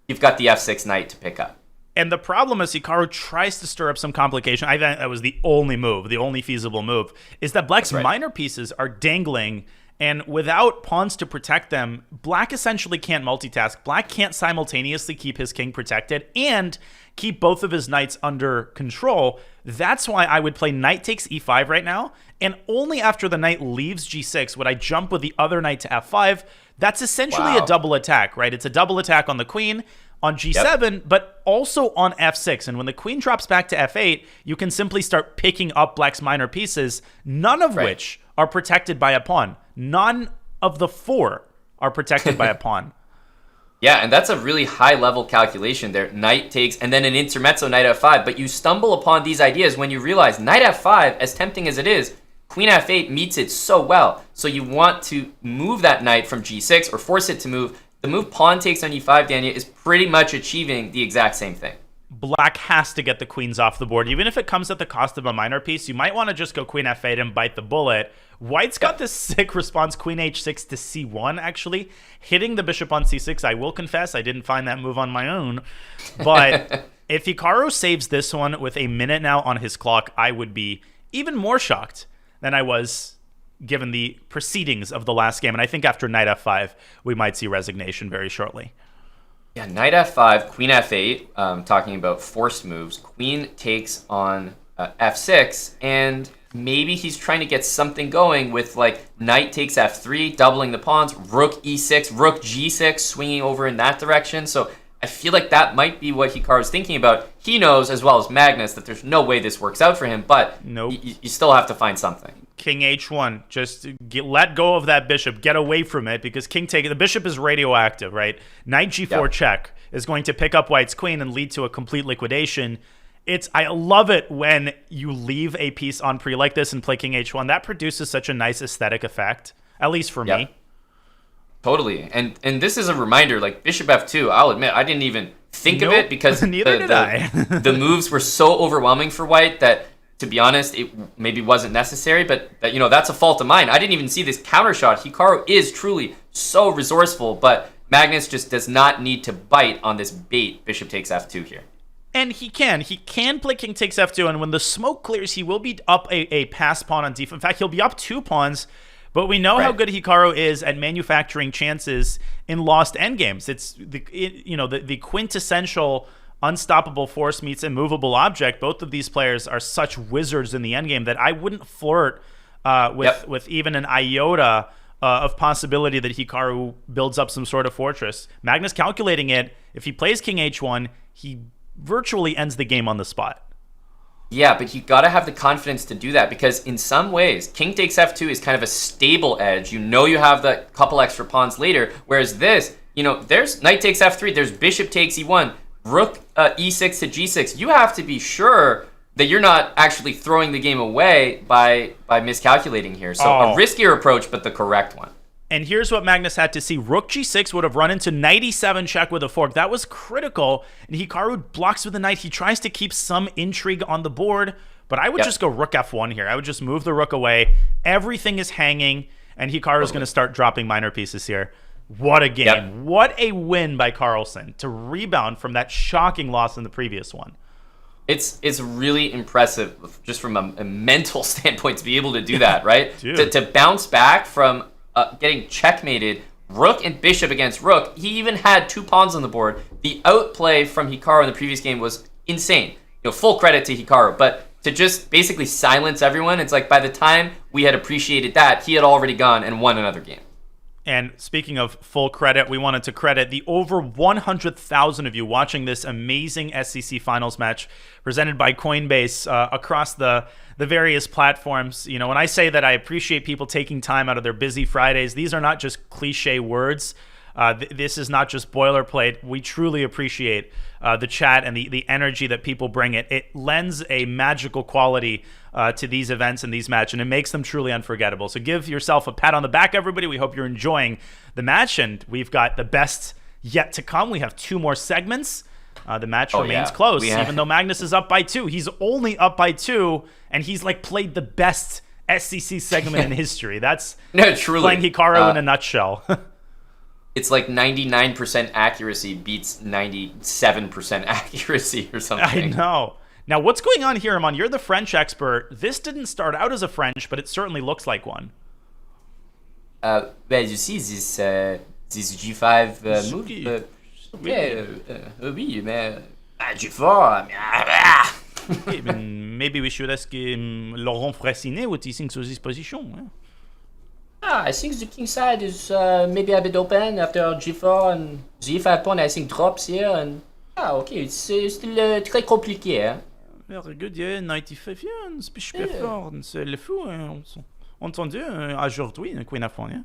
you've got the f6 knight to pick up. And the problem is Hikaru tries to stir up some complication. I think that was the only move, the only feasible move, is that black's minor pieces are dangling, and without pawns to protect them, black essentially can't multitask. Black can't simultaneously keep his king protected and keep both of his knights under control. That's why I would play knight takes e5 right now, and only after the knight leaves g6 would I jump with the other knight to f5. That's essentially a double attack, right? It's a double attack on the queen, on g7, but also on f6. And when the queen drops back to f8, you can simply start picking up black's minor pieces, none of which are protected by a pawn. None of the 4 are protected by a pawn. Yeah, and that's a really high-level calculation there. Knight takes, and then an intermezzo knight f5. But you stumble upon these ideas when you realize knight f5, as tempting as it is, queen f8 meets it so well. So you want to move that knight from g6 or force it to move. The move pawn takes on e5, Daniel, is pretty much achieving the exact same thing. Black has to get the queens off the board. Even if it comes at the cost of a minor piece, you might want to just go queen f8 and bite the bullet. White's got this sick response, queen h6 to c1, actually. Hitting the bishop on c6, I will confess, I didn't find that move on my own. But if Hikaru saves this one with a minute now on his clock, I would be even more shocked than I was given the proceedings of the last game. And I think after knight f5, we might see resignation very shortly. Yeah, knight f5, queen f8, talking about forced moves. Queen takes on f6, and maybe he's trying to get something going with, like, knight takes f3, doubling the pawns, rook e6, rook g6, swinging over in that direction. So I feel like that might be what Hikaru's thinking about. He knows, as well as Magnus, that there's no way this works out for him, but you still have to find something. King h1, just let go of that bishop, get away from it, because the bishop is radioactive, right? Knight g4 check is going to pick up white's queen and lead to a complete liquidation. I love it when you leave a piece on pre like this and play king h1. That produces such a nice aesthetic effect, at least for me. Totally. And this is a reminder, like bishop f2, I'll admit, I didn't even think of it because neither did I. The moves were so overwhelming for white that, to be honest, it maybe wasn't necessary, but that's a fault of mine. I didn't even see this counter shot. Hikaru is truly so resourceful, but Magnus just does not need to bite on this bait bishop takes f2 here. And he can play king takes f2, and when the smoke clears, he will be up a pass pawn on d4. In fact, he'll be up 2 pawns, but we know how good Hikaru is at manufacturing chances in lost endgames. It's the quintessential unstoppable force meets immovable object. Both of these players are such wizards in the endgame that I wouldn't flirt with even an iota of possibility that Hikaru builds up some sort of fortress. Magnus calculating it, if he plays king h1, he virtually ends the game on the spot. Yeah, but you gotta have the confidence to do that, because in some ways, king takes f2 is kind of a stable edge. You have the couple extra pawns later, whereas this, there's knight takes f3, there's bishop takes e1, rook e6 to g6. You have to be sure that you're not actually throwing the game away by miscalculating here. So a riskier approach, but the correct one. And here's what Magnus had to see. Rook g6 would have run into knight e7 check with a fork. That was critical. And Hikaru blocks with the knight. He tries to keep some intrigue on the board. But I would just go rook f1 here. I would just move the rook away. Everything is hanging. And Hikaru's going to start dropping minor pieces here. What a game. Yep. What a win by Carlsen to rebound from that shocking loss in the previous one. It's really impressive just from a mental standpoint to be able to do that, right? to bounce back from getting checkmated, rook and bishop against rook. He even had 2 pawns on the board. The outplay from Hikaru in the previous game was insane. Full credit to Hikaru, but to just basically silence everyone, it's like by the time we had appreciated that, he had already gone and won another game. And speaking of full credit, we wanted to credit the over 100,000 of you watching this amazing SEC finals match presented by Coinbase across the various platforms. When I say that I appreciate people taking time out of their busy Fridays, these are not just cliche words. This is not just boilerplate. We truly appreciate the chat and the energy that people bring. It lends a magical quality to these events and these matches, and it makes them truly unforgettable. So give yourself a pat on the back, everybody. We hope you're enjoying the match, and we've got the best yet to come. We have 2 more segments. The match remains close, even though Magnus is up by 2. He's only up by 2, and he's played the best SEC segment in history. That's truly playing Hikaru in a nutshell. It's like 99% accuracy beats 97% accuracy or something. I know. Now, what's going on here, Amon? You're the French expert. This didn't start out as a French, but it certainly looks like one. Well, you see this G5 move. Oui, mais G4. Maybe we should ask Laurent Fressinet what he thinks of this position. I think the king side is maybe a bit open after G4 and G5 pawn. I think drops here and okay, it's still très compliqué. Very good, yeah. 95, yeah. C'est super fort. C'est le fou. Entendu aujourd'hui, Queen F1, yeah.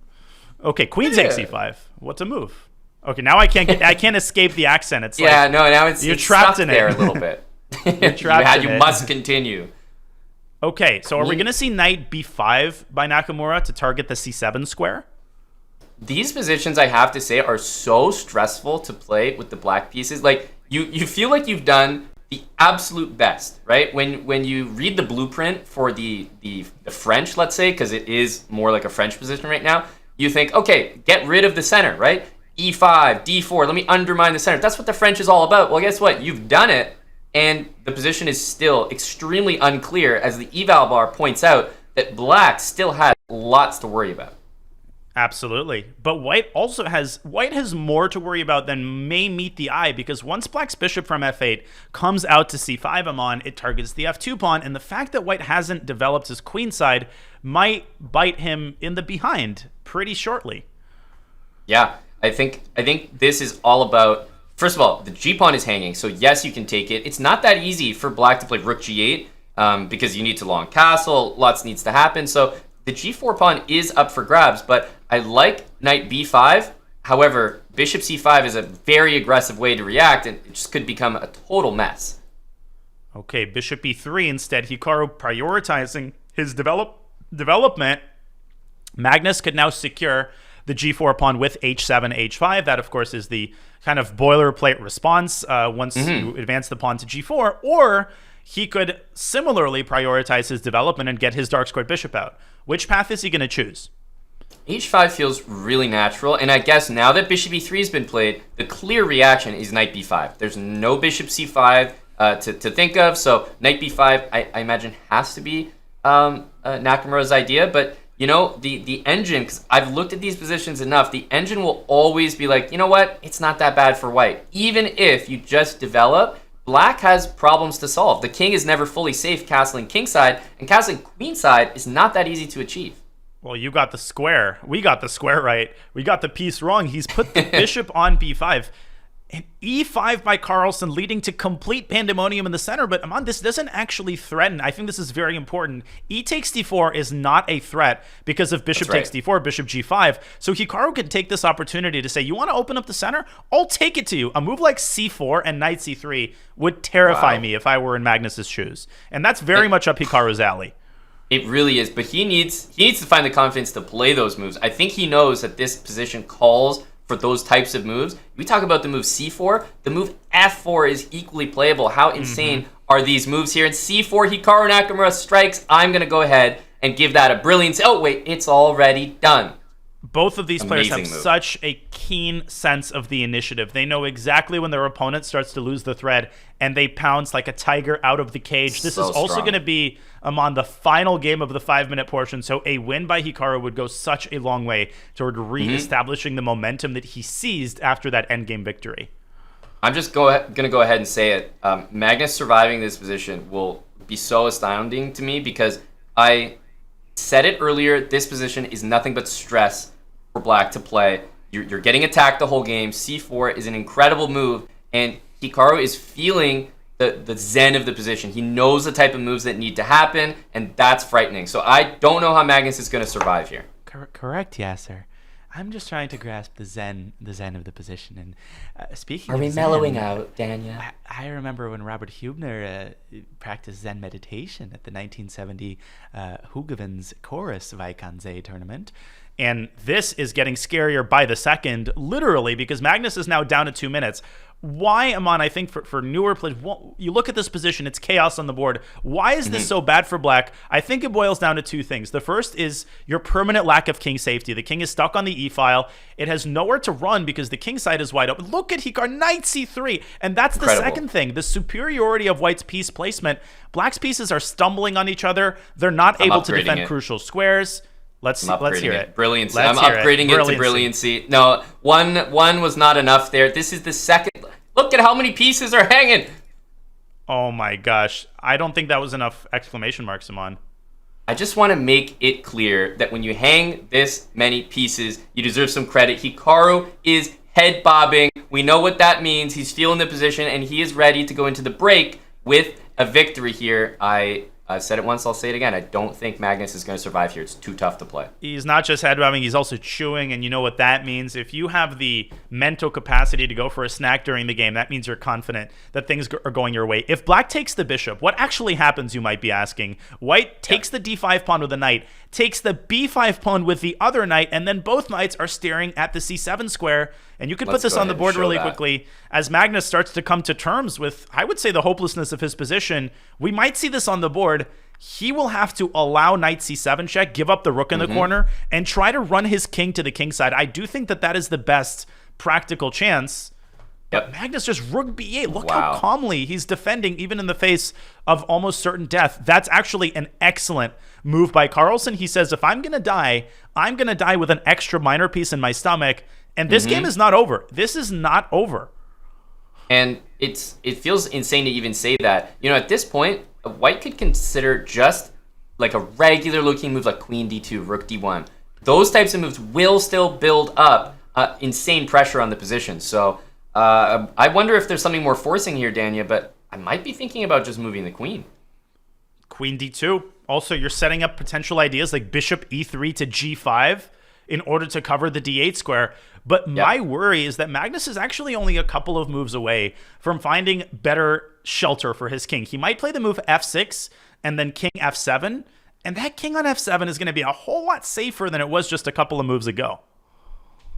Okay, Queen takes C5. What's a move? Okay, now I can't escape the accent. It's now you're trapped in there it a little bit. You're trapped in you it. must continue. Okay, so are we going to see knight b5 by Nakamura to target the c7 square? These positions, I have to say, are so stressful to play with the black pieces. Like, you feel like you've done the absolute best, right? When you read the blueprint for the French, let's say, because it is more like a French position right now, you think, okay, get rid of the center, right? E5, D4, let me undermine the center. That's what the French is all about. Well, guess what? You've done it. And the position is still extremely unclear, as the eval bar points out that black still has lots to worry about. Absolutely. But white has more to worry about than may meet the eye, because once black's bishop from f8 comes out to c5, Amon, it targets the f2 pawn, and the fact that white hasn't developed his queenside might bite him in the behind pretty shortly. Yeah, I think this is all about... First of all, the g-pawn is hanging, so yes, you can take it. It's not that easy for black to play rook g8 because you need to long castle, lots needs to happen. So the g4 pawn is up for grabs, but I like knight b5. However, bishop c5 is a very aggressive way to react, and it just could become a total mess. Okay, bishop e3 instead. Hikaru prioritizing his development. Magnus could now secure the g4 pawn with h7, h5. That, of course, is the kind of boilerplate response once you advance the pawn to g4. Or he could similarly prioritize his development and get his dark squared bishop out. Which path is he going to choose? h5 feels really natural, and I guess now that bishop e3 has been played, the clear reaction is knight b5. There's no bishop c5 to think of, so knight b5, I imagine, has to be Nakamura's idea, but you know, the engine, because I've looked at these positions enough, the engine will always be like, you know what, it's not that bad for white. Even if you just develop, black has problems to solve. The king is never fully safe castling kingside, and castling queenside is not that easy to achieve. Well, you got the square. We got the square right. We got the piece wrong. He's put the bishop on b5. And e5 by Carlsen, leading to complete pandemonium in the center. But Amon, this doesn't actually threaten. I think this is very important. E takes d4 is not a threat because of bishop takes d4, bishop g5. So Hikaru can take this opportunity to say, you want to open up the center? I'll take it to you. A move like c4 and knight c3 would terrify me if I were in Magnus's shoes. And that's very much up Hikaru's alley. It really is, but he needs to find the confidence to play those moves. I think he knows that this position calls for those types of moves. We talk about the move C4. The move F4 is equally playable. How insane are these moves here? In C4, Hikaru Nakamura strikes. I'm going to go ahead and give that a brilliance. Oh, wait, it's already done. Both of these players have Amazing move. such a keen sense of the initiative. They know exactly when their opponent starts to lose the thread, and they pounce like a tiger out of the cage. This So is also strong. going to be on the final game of the 5-minute portion, so a win by Hikaru would go such a long way toward re-establishing the momentum that he seized after that endgame victory. I'm just going to go ahead and say it. Magnus surviving this position will be so astounding to me because I said it earlier, this position is nothing but stress for Black to play. You're getting attacked the whole game. C4 is an incredible move, and Hikaru is feeling the zen of the position. He knows the type of moves that need to happen, and that's frightening. So I don't know how Magnus is going to survive here. Correct, Yasser. I'm just trying to grasp the zen of the position. And speaking Are of we zen, mellowing out, Daniel? I remember when Robert Hubner practiced Zen meditation at the 1970 Hugevens Chorus Vaikanze tournament. And this is getting scarier by the second, literally, because Magnus is now down to 2 minutes. Why, Aman, I think for newer players, you look at this position, it's chaos on the board. Why is this so bad for Black? I think it boils down to two things. The first is your permanent lack of king safety. The king is stuck on the e-file. It has nowhere to run because the king side is wide open. Look at Hikaru, knight c3. And that's the second thing, the superiority of White's piece placement. Black's pieces are stumbling on each other. They're not able to defend crucial squares. Let's hear it. Brilliancy. I'm upgrading it to brilliancy. No, one was not enough there. This is the second. Look at how many pieces are hanging. Oh my gosh. I don't think that was enough exclamation marks, Simon. I just want to make it clear that when you hang this many pieces, you deserve some credit. Hikaru is head bobbing. We know what that means. He's feeling the position, and he is ready to go into the break with a victory here. I've said it once, I'll say it again. I don't think Magnus is going to survive here. It's too tough to play. He's not just headbobbing, he's also chewing, and you know what that means. If you have the mental capacity to go for a snack during the game, that means you're confident that things are going your way. If Black takes the bishop, what actually happens, you might be asking? White takes the d5 pawn with a knight, takes the b5 pawn with the other knight, and then both knights are staring at the c7 square. And you can put this on the board really quickly. As Magnus starts to come to terms with, I would say, the hopelessness of his position, we might see this on the board. He will have to allow knight c7 check, give up the rook in the corner, and try to run his king to the king side. I do think that is the best practical chance. But Magnus just rook b8. Look how calmly he's defending, even in the face of almost certain death. That's actually an excellent move by Carlsen. He says, if I'm going to die with an extra minor piece in my stomach. And this game is not over. This is not over. And it feels insane to even say that. You know, at this point, White could consider just like a regular looking move like queen d2, rook d1. Those types of moves will still build up insane pressure on the position. So I wonder if there's something more forcing here, Dania, but I might be thinking about just moving the queen. Queen d2. Also, you're setting up potential ideas like bishop e3 to g5 in order to cover the d8 square. But my worry is that Magnus is actually only a couple of moves away from finding better shelter for his king. He might play the move f6 and then king f7, and that king on f7 is going to be a whole lot safer than it was just a couple of moves ago.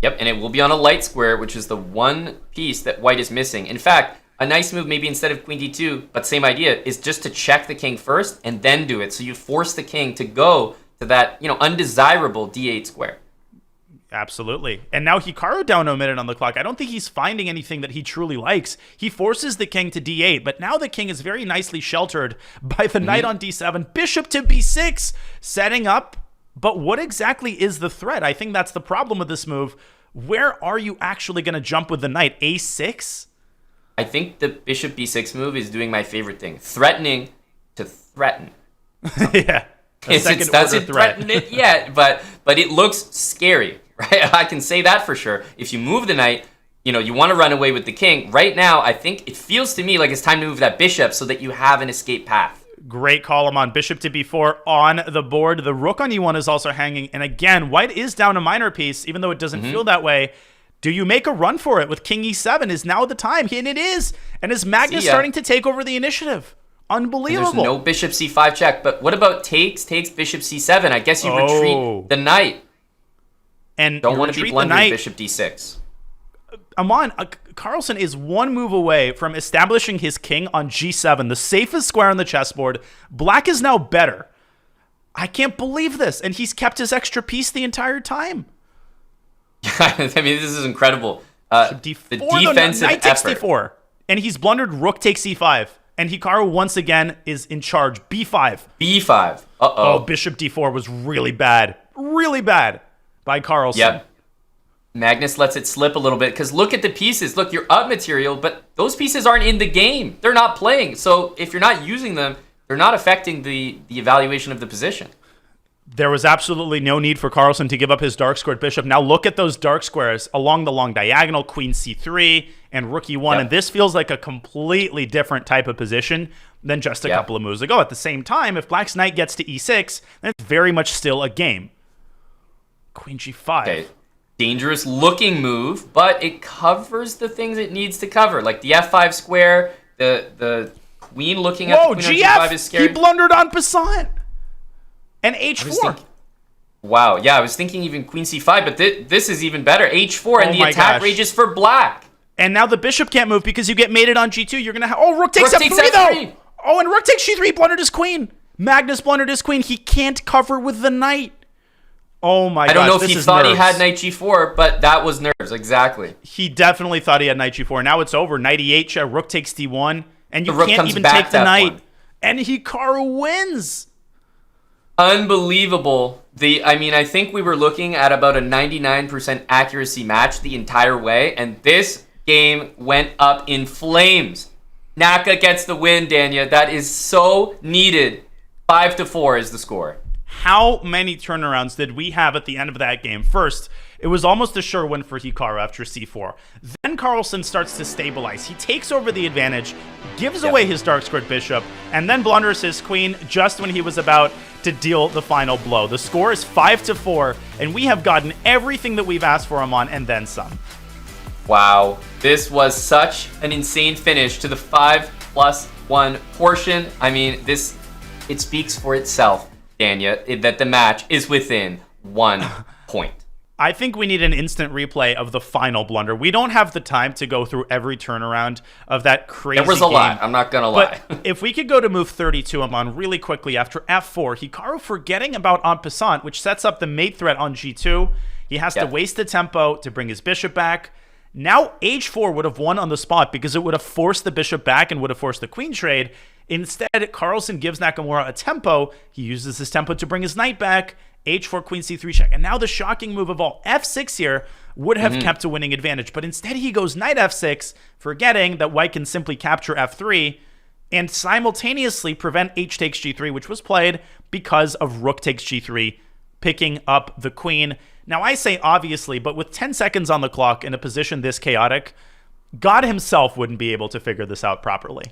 Yep, and it will be on a light square, which is the one piece that White is missing. In fact, a nice move maybe instead of queen d2, but same idea, is just to check the king first and then do it. So you force the king to go to that, undesirable d8 square. Absolutely. And now Hikaru down a minute on the clock. I don't think he's finding anything that he truly likes. He forces the king to d8, but now the king is very nicely sheltered by the knight on d7, bishop to b6, setting up. But what exactly is the threat? I think that's the problem with this move. Where are you actually going to jump with the knight? a6? I think the bishop b6 move is doing my favorite thing, threatening to threaten. Yeah. It doesn't threaten it yet, but it looks scary. Right, I can say that for sure. If you move the knight, you want to run away with the king. Right now, I think it feels to me like it's time to move that bishop so that you have an escape path. Great call him on bishop to b4 on the board. The rook on e1 is also hanging. And again, White is down a minor piece, even though it doesn't feel that way. Do you make a run for it with king e7? Is now the time? And it is. And is Magnus starting to take over the initiative? And Unbelievable. there's no bishop c5 check. But what about takes bishop c7? I guess you retreat the knight. And Don't you want to be retreat the blundering knight. bishop d6. Amon, Carlsen is one move away from establishing his king on g7, the safest square on the chessboard. Black is now better. I can't believe this. And he's kept his extra piece the entire time. I mean, this is incredible. The defensive knight takes effort. d4. And he's blundered rook takes e5. And Hikaru once again is in charge. b5. b5. Uh-oh. Oh, bishop d4 was really bad. Really bad by Carlsen. Yep. Magnus lets it slip a little bit because look at the pieces. Look, you're up material, but those pieces aren't in the game. They're not playing. So if you're not using them, they're not affecting the evaluation of the position. There was absolutely no need for Carlsen to give up his dark squared bishop. Now look at those dark squares along the long diagonal, queen c3 and rook e1. Yep. And this feels like a completely different type of position than just a couple of moves ago. At the same time, if Black's knight gets to e6, then it's very much still a game. Queen g5. Okay. Dangerous looking move, but it covers the things it needs to cover, like the f5 square, the queen looking at the queen on g5 is scary. He blundered en passant. And h4. Wow, yeah, I was thinking even queen c5, but this is even better. h4, and the attack rages for black. And now the bishop can't move because you get mated on g2. You're going to have... Oh, rook takes Rook f3, takes though. f3. Oh, and rook takes g3. Blundered his queen. Magnus blundered his queen. He can't cover with the knight. Oh my god! I don't know if he thought he had knight g4, but that was nerves, exactly. He definitely thought he had knight g4. Now it's over. Knight e8, rook takes d1, and you can't even take the knight. And Hikaru wins. Unbelievable. I think we were looking at about a 99% accuracy match the entire way, and this game went up in flames. Naka gets the win, Danya. That is so needed. 5-4 is the score. How many turnarounds did we have at the end of that game? First, it was almost a sure win for Hikaru after c4. Then Carlsen starts to stabilize. He takes over the advantage, gives away his dark squared bishop, and then blunders his queen just when he was about to deal the final blow. The score is 5-4, and we have gotten everything that we've asked for him on, and then some. Wow, this was such an insane finish to the 5+1 portion. I mean, it speaks for itself, Danya, that the match is within 1 point. I think we need an instant replay of the final blunder. We don't have the time to go through every turnaround of that crazy game. There was a lot, I'm not gonna lie. But if we could go to move 32, Amon, really quickly after f4, Hikaru forgetting about en passant, which sets up the mate threat on g2. He has to waste the tempo to bring his bishop back. Now h4 would have won on the spot because it would have forced the bishop back and would have forced the queen trade. Instead, Carlsen gives Nakamura a tempo. He uses his tempo to bring his knight back. h4, queen c3 check. And now the shocking move of all, f6 here would have kept a winning advantage. But instead, he goes knight f6, forgetting that white can simply capture f3 and simultaneously prevent h takes g3, which was played because of rook takes g3, picking up the queen. Now, I say obviously, but with 10 seconds on the clock in a position this chaotic, God himself wouldn't be able to figure this out properly.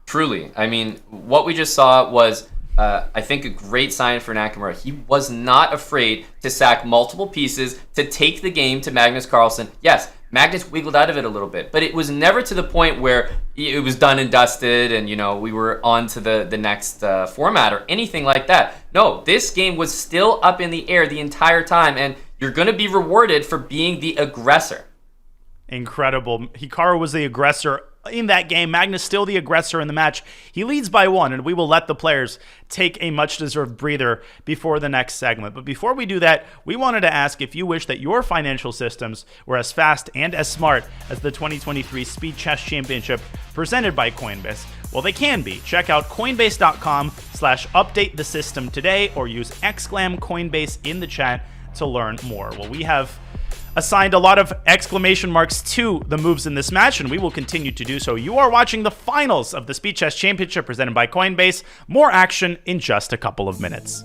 Truly. I mean, what we just saw was, I think, a great sign for Nakamura. He was not afraid to sack multiple pieces to take the game to Magnus Carlsen. Yes, Magnus wiggled out of it a little bit, but it was never to the point where it was done and dusted and, we were on to the next format or anything like that. No, this game was still up in the air the entire time, and you're going to be rewarded for being the aggressor. Incredible. Hikaru was the aggressor in that game. Magnus still the aggressor in the match. He leads by 1, and we will let the players take a much-deserved breather before the next segment. But before we do that, we wanted to ask if you wish that your financial systems were as fast and as smart as the 2023 Speed Chess Championship presented by Coinbase. Well, they can be. Check out coinbase.com/update the system today, or use !Coinbase in the chat to learn more. Well, we have assigned a lot of exclamation marks to the moves in this match, and we will continue to do so. You are watching the finals of the Speed Chess Championship presented by Coinbase. More action in just a couple of minutes.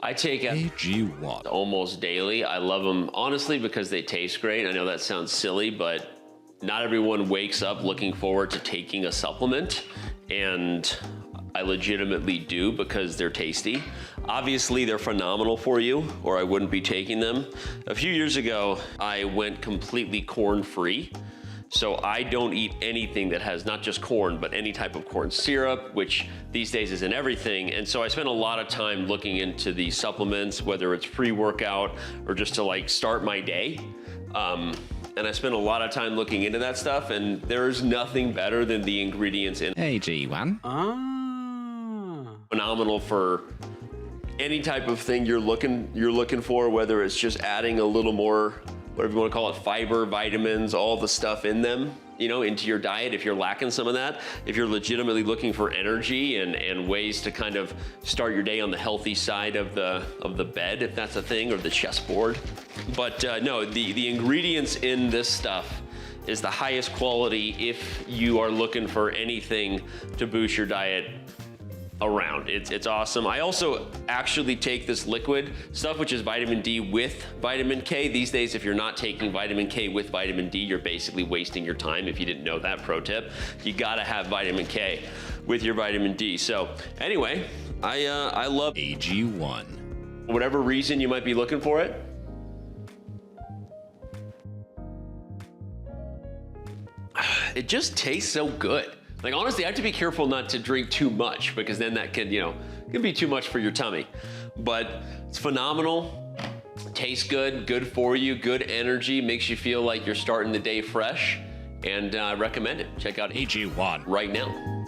I I take AG1. almost daily. I love them, honestly, because they taste great. I know that sounds silly, but not everyone wakes up looking forward to taking a supplement, and I legitimately do because they're tasty. Obviously, they're phenomenal for you, or I wouldn't be taking them. A few years ago, I went completely corn-free. So I don't eat anything that has not just corn, but any type of corn syrup, which these days is in everything. And so I spent a lot of time looking into the supplements, whether it's pre-workout or just to like start my day. And I spent a lot of time looking into that stuff, and there's nothing better than the ingredients in AG1. Phenomenal for any type of thing you're looking for, whether it's just adding a little more, whatever you want to call it, fiber, vitamins, all the stuff in them, you know, into your diet if you're lacking some of that. If you're legitimately looking for energy and ways to kind of start your day on the healthy side of the bed, if that's a thing, or the chessboard. But no, the ingredients in this stuff is the highest quality if you are looking for anything to boost your diet around. It's awesome. I also actually take this liquid stuff, which is vitamin D with vitamin K. These days, if you're not taking vitamin K with vitamin D, you're basically wasting your time. If you didn't know that pro tip, you gotta have vitamin K with your vitamin D. So anyway, I love AG1. Whatever reason you might be looking for it. It just tastes so good. Like, honestly, I have to be careful not to drink too much, because then that can, can be too much for your tummy. But it's phenomenal, tastes good, good for you, good energy, makes you feel like you're starting the day fresh, and I recommend it. Check out AG1 right now.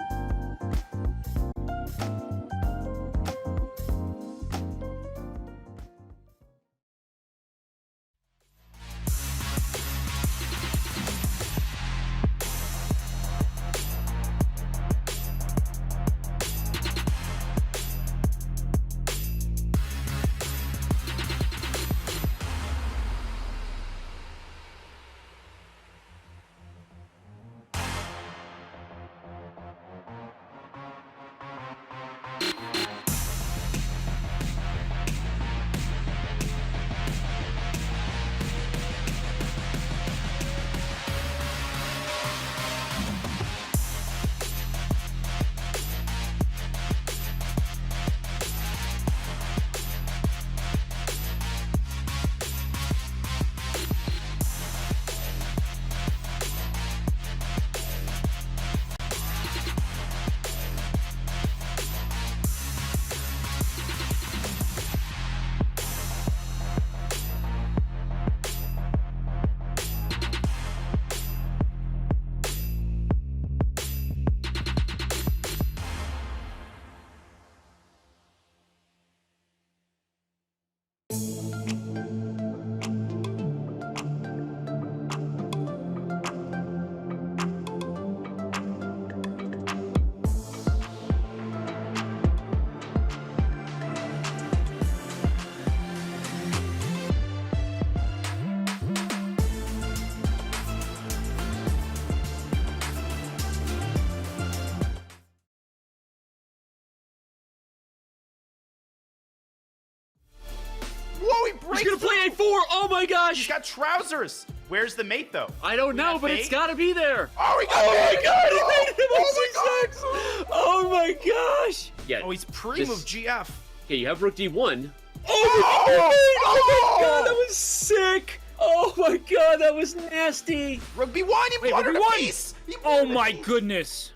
Whoa, he breaks. He's gonna play A4. Oh my gosh. He's got trousers. Where's the mate, though? I don't know, but it's gotta be there. Oh, he got my god, he made it Oh C6. Oh my gosh. Yeah. Oh, he's pre-move GF. Okay, you have Rook D1. Oh my god, that was sick. Oh my god, that was nasty. Rook B1, he wanted a piece. Oh my goodness.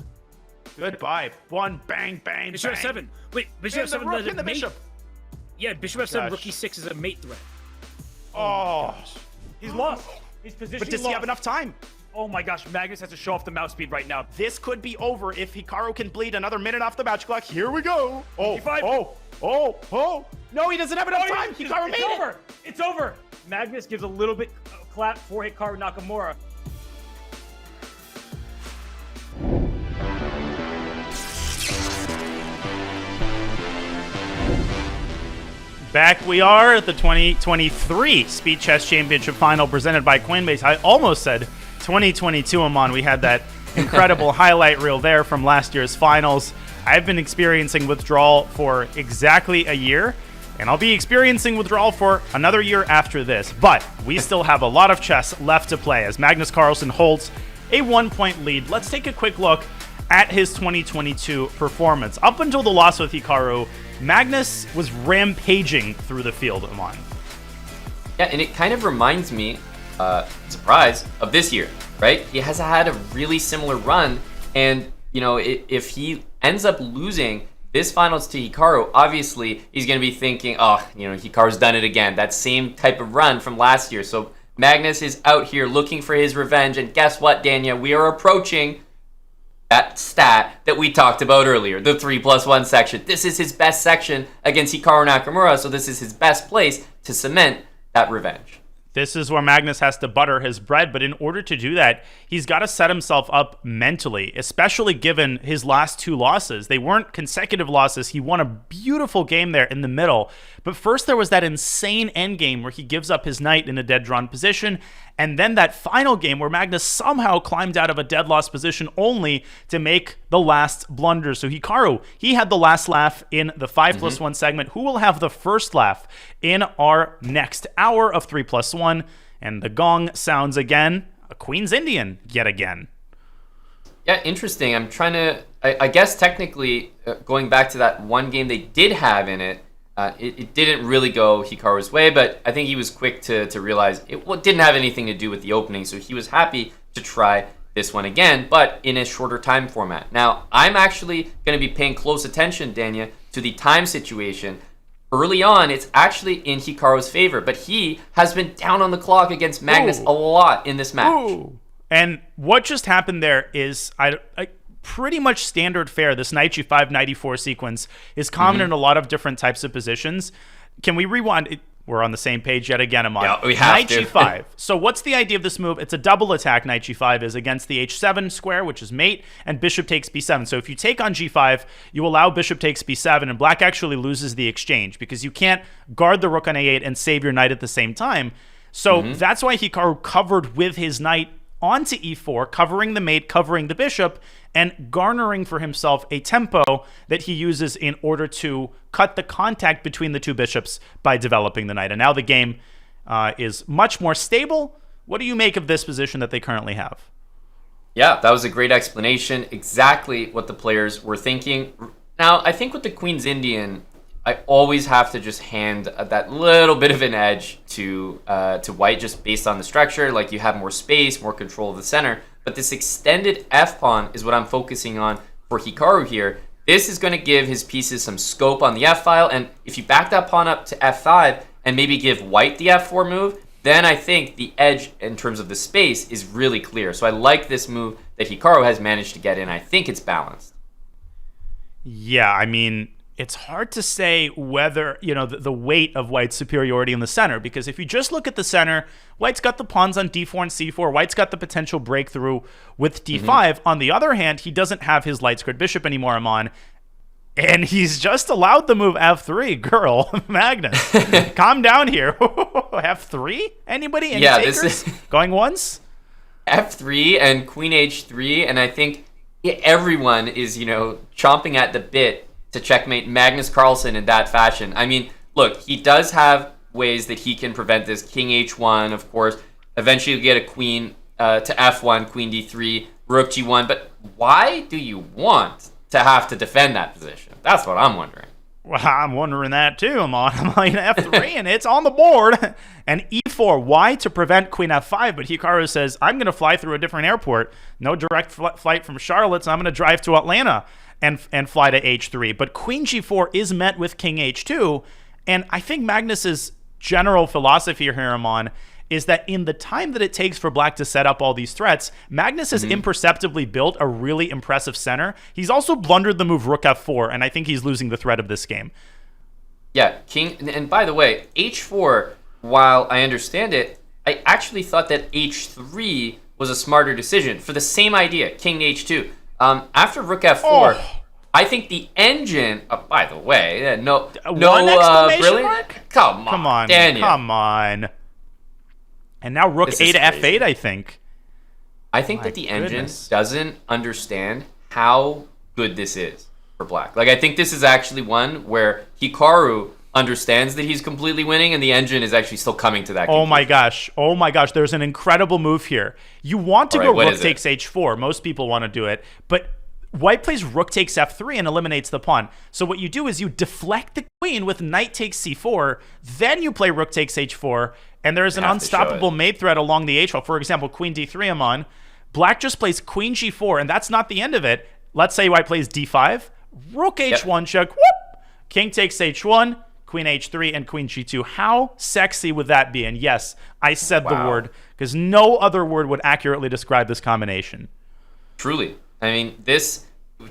Goodbye. One, bang, bang, Bishop bang. F7. Wait, Bishop And the F7 rook is a and the mate. bishop. Yeah, Bishop F7, Gosh. Rook E6 is a mate threat. Oh. He's lost. He's positioned. But does he have enough time? Oh my gosh, Magnus has to show off the mouse speed right now. This could be over if Hikaru can bleed another minute off the match clock. Here we go. Oh, P5. oh. No, he doesn't have enough time. Hikaru made over. It's over. Magnus gives a little bit clap for Hikaru Nakamura. Back we are at the 2023 Speed Chess Championship Final presented by Coinbase. I almost said 2022, Amon. We had that incredible highlight reel there from last year's finals. I've been experiencing withdrawal for exactly a year, and I'll be experiencing withdrawal for another year after this. But we still have a lot of chess left to play as Magnus Carlsen holds a 1-point lead. Let's take a quick look at his 2022 performance. Up until the loss with Hikaru, Magnus was rampaging through the field, Amon. Yeah, and it kind of reminds me, surprise, of this year, right? He has had a really similar run, and, you know, if he ends up losing this finals to Hikaru, obviously he's going to be thinking, oh, you know, Hikaru's done it again. That same type of run from last year. So Magnus is out here looking for his revenge, and guess what, Danya? We are approaching that stat that we talked about earlier, the 3+1 section. This is his best section against Hikaru Nakamura, so this is his best place to cement that revenge. This is where Magnus has to butter his bread, but in order to do that, he's got to set himself up mentally, especially given his last 2 losses. They weren't consecutive losses. He won a beautiful game there in the middle, but first there was that insane endgame where he gives up his knight in a dead drawn position, and then that final game where Magnus somehow climbed out of a dead lost position only to make the last blunder. So Hikaru, he had the last laugh in the 5+1 segment. Who will have the first laugh in our next hour of 3+1? And the gong sounds again. A Queen's Indian yet again. Yeah, interesting. I'm trying to, I guess technically, going back to that one game they did have in it, it didn't really go Hikaru's way, but I think he was quick to realize it didn't have anything to do with the opening, so he was happy to try this one again, but in a shorter time format. Now, I'm actually going to be paying close attention, Danya, to the time situation. Early on, it's actually in Hikaru's favor, but he has been down on the clock against Magnus a lot in this match. Ooh. And what just happened there is pretty much standard fare. This knight g5, knight e4 sequence is common in a lot of different types of positions. Can we rewind? We're on the same page yet again, Amon. Yeah, we have knight to. g5. So what's the idea of this move? It's a double attack. Knight g5 is against the h7 square, which is mate, and bishop takes b7. So if you take on g5, you allow bishop takes b7, and black actually loses the exchange because you can't guard the rook on a8 and save your knight at the same time. So that's why Hikaru covered with his knight onto e4, covering the mate, covering the bishop, and garnering for himself a tempo that he uses in order to cut the contact between the two bishops by developing the knight. And now the game is much more stable. What do you make of this position that they currently have? Yeah, that was a great explanation. Exactly what the players were thinking. Now, I think with the Queen's Indian, I always have to just hand that little bit of an edge to white just based on the structure. Like, you have more space, more control of the center. But this extended f-pawn is what I'm focusing on for Hikaru here. This is going to give his pieces some scope on the f-file. And if you back that pawn up to f5 and maybe give white the f4 move, then I think the edge in terms of the space is really clear. So I like this move that Hikaru has managed to get in. I think it's balanced. Yeah, I mean, it's hard to say whether, you know, the weight of white's superiority in the center, because if you just look at the center, white's got the pawns on d4 and c4. White's got the potential breakthrough with d5. On the other hand, he doesn't have his light squared bishop anymore, Amon, and he's just allowed the move f3. Girl, Magnus, calm down here. f3? Anybody? Any takers? This is going once? f3 and queen h3, and I think everyone is, you know, chomping at the bit to checkmate Magnus Carlsen in that fashion. I mean, look, he does have ways that he can prevent this. King h1, of course. Eventually you get a queen to f1, queen d3, rook g1. But why do you want to have to defend that position? That's what I'm wondering. Well, I'm wondering that too. I'm on f3 and it's on the board. And e4, why? To prevent queen f5. But Hikaru says, I'm going to fly through a different airport. No direct flight from Charlotte, so I'm going to drive to Atlanta and fly to h3. But queen g4 is met with king h2. And I think Magnus's general philosophy here, Amon, is that in the time that it takes for black to set up all these threats, Magnus has imperceptibly built a really impressive center. He's also blundered the move rook f4, and I think he's losing the thread of this game. Yeah, king, and by the way, h4, while I understand it, I actually thought that h3 was a smarter decision for the same idea, king to h2. After rook f4, I think the engine. By the way, no exclamation mark? Come on, Daniel. Come on. And now rook a to f8, I think. I think that the engine doesn't understand how good this is for black. Like, I think this is actually one where Hikaru understands that he's completely winning, and the engine is actually still coming to that conclusion. Oh my gosh, there's an incredible move here. You want to go what rook is it? takes h4. Most people want to do it, but white plays rook takes f3 and eliminates the pawn. So what you do is you deflect the queen with knight takes c4, then you play rook takes h4, and there's an unstoppable mate threat along the h file. For example, queen d3 I'm on. Black just plays queen g4, and that's not the end of it. Let's say white plays d5, rook h1 check, whoop, king takes h1, queen h3, and queen g2. How sexy would that be? And yes, I said the word, because no other word would accurately describe this combination. Truly. I mean, this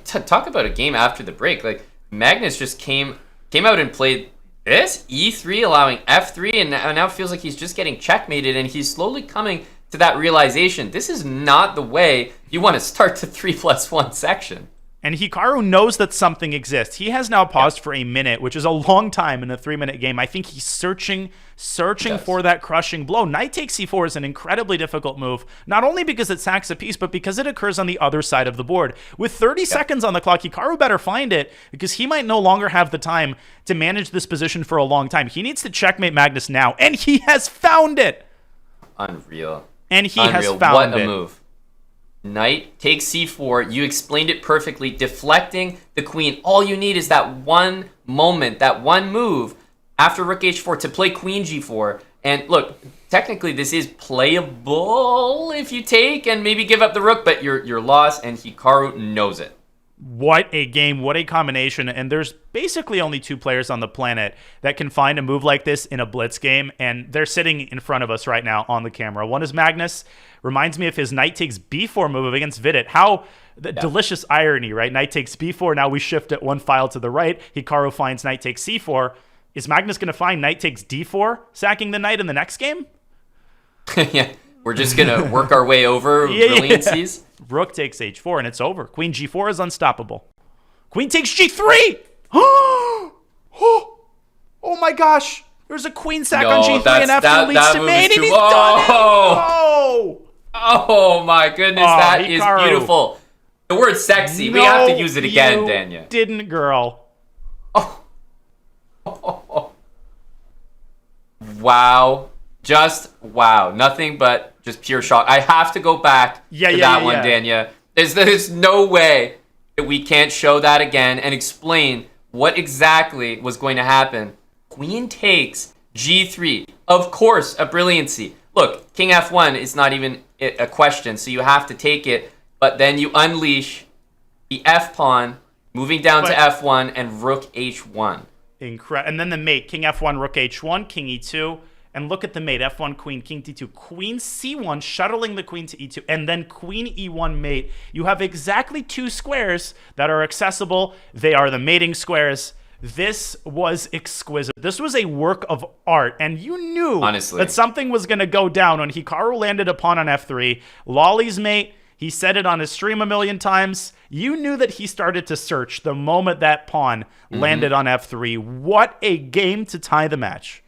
talk about a game after the break. Like, Magnus just came out and played this e3, allowing f3, and now feels like he's just getting checkmated, and he's slowly coming to that realization. This is not the way you want to start the 3+1 section. And Hikaru knows that something exists. He has now paused for a minute, which is a long time in a 3-minute game. I think he's searching for that crushing blow. Knight takes c4 is an incredibly difficult move, not only because it sacks a piece, but because it occurs on the other side of the board. With 30 seconds on the clock, Hikaru better find it, because he might no longer have the time to manage this position for a long time. He needs to checkmate Magnus now, and he has found it. Unreal. And he has found it. What a move. Knight takes c4. You explained it perfectly. Deflecting the queen. All you need is that one moment, that one move after rook h4 to play queen g4. And look, technically this is playable if you take and maybe give up the rook, but you're lost, and Hikaru knows it. What a game, what a combination. And there's basically only 2 players on the planet that can find a move like this in a blitz game, and they're sitting in front of us right now on the camera. One is Magnus. Reminds me of his knight takes b4 move against Vidit. How the delicious irony, right? Knight takes b4, now we shift it one file to the right. Hikaru finds knight takes c4. Is Magnus going to find knight takes d4, sacking the knight in the next game? Yeah, we're just going to work our way over brilliancies. Rook takes h4, and it's over. Queen g4 is unstoppable. Queen takes g3! Oh my gosh! There's a queen sack on g3, and f2 leads to mate, and he's done it! Oh my goodness, that is beautiful. The word sexy, we have to use it again, Danya. Didn't, girl. Wow. Just wow. Nothing but just pure shock. I have to go back to that one, Danya. There's no way that we can't show that again and explain what exactly was going to happen. Queen takes g3. Of course, a brilliancy. Look, king f1 is not even a question, so you have to take it. But then you unleash the f-pawn, moving down to f1 and rook h1. And then the mate, king f1, rook h1, king e2. And look at the mate, f1, queen, king d2, queen c1, shuttling the queen to e2, and then queen e1 mate. You have exactly 2 squares that are accessible. They are the mating squares. This was exquisite. This was a work of art, and you knew that something was going to go down when Hikaru landed a pawn on f3. Lolly's mate, he said it on his stream a million times. You knew that he started to search the moment that pawn landed on f3. What a game to tie the match.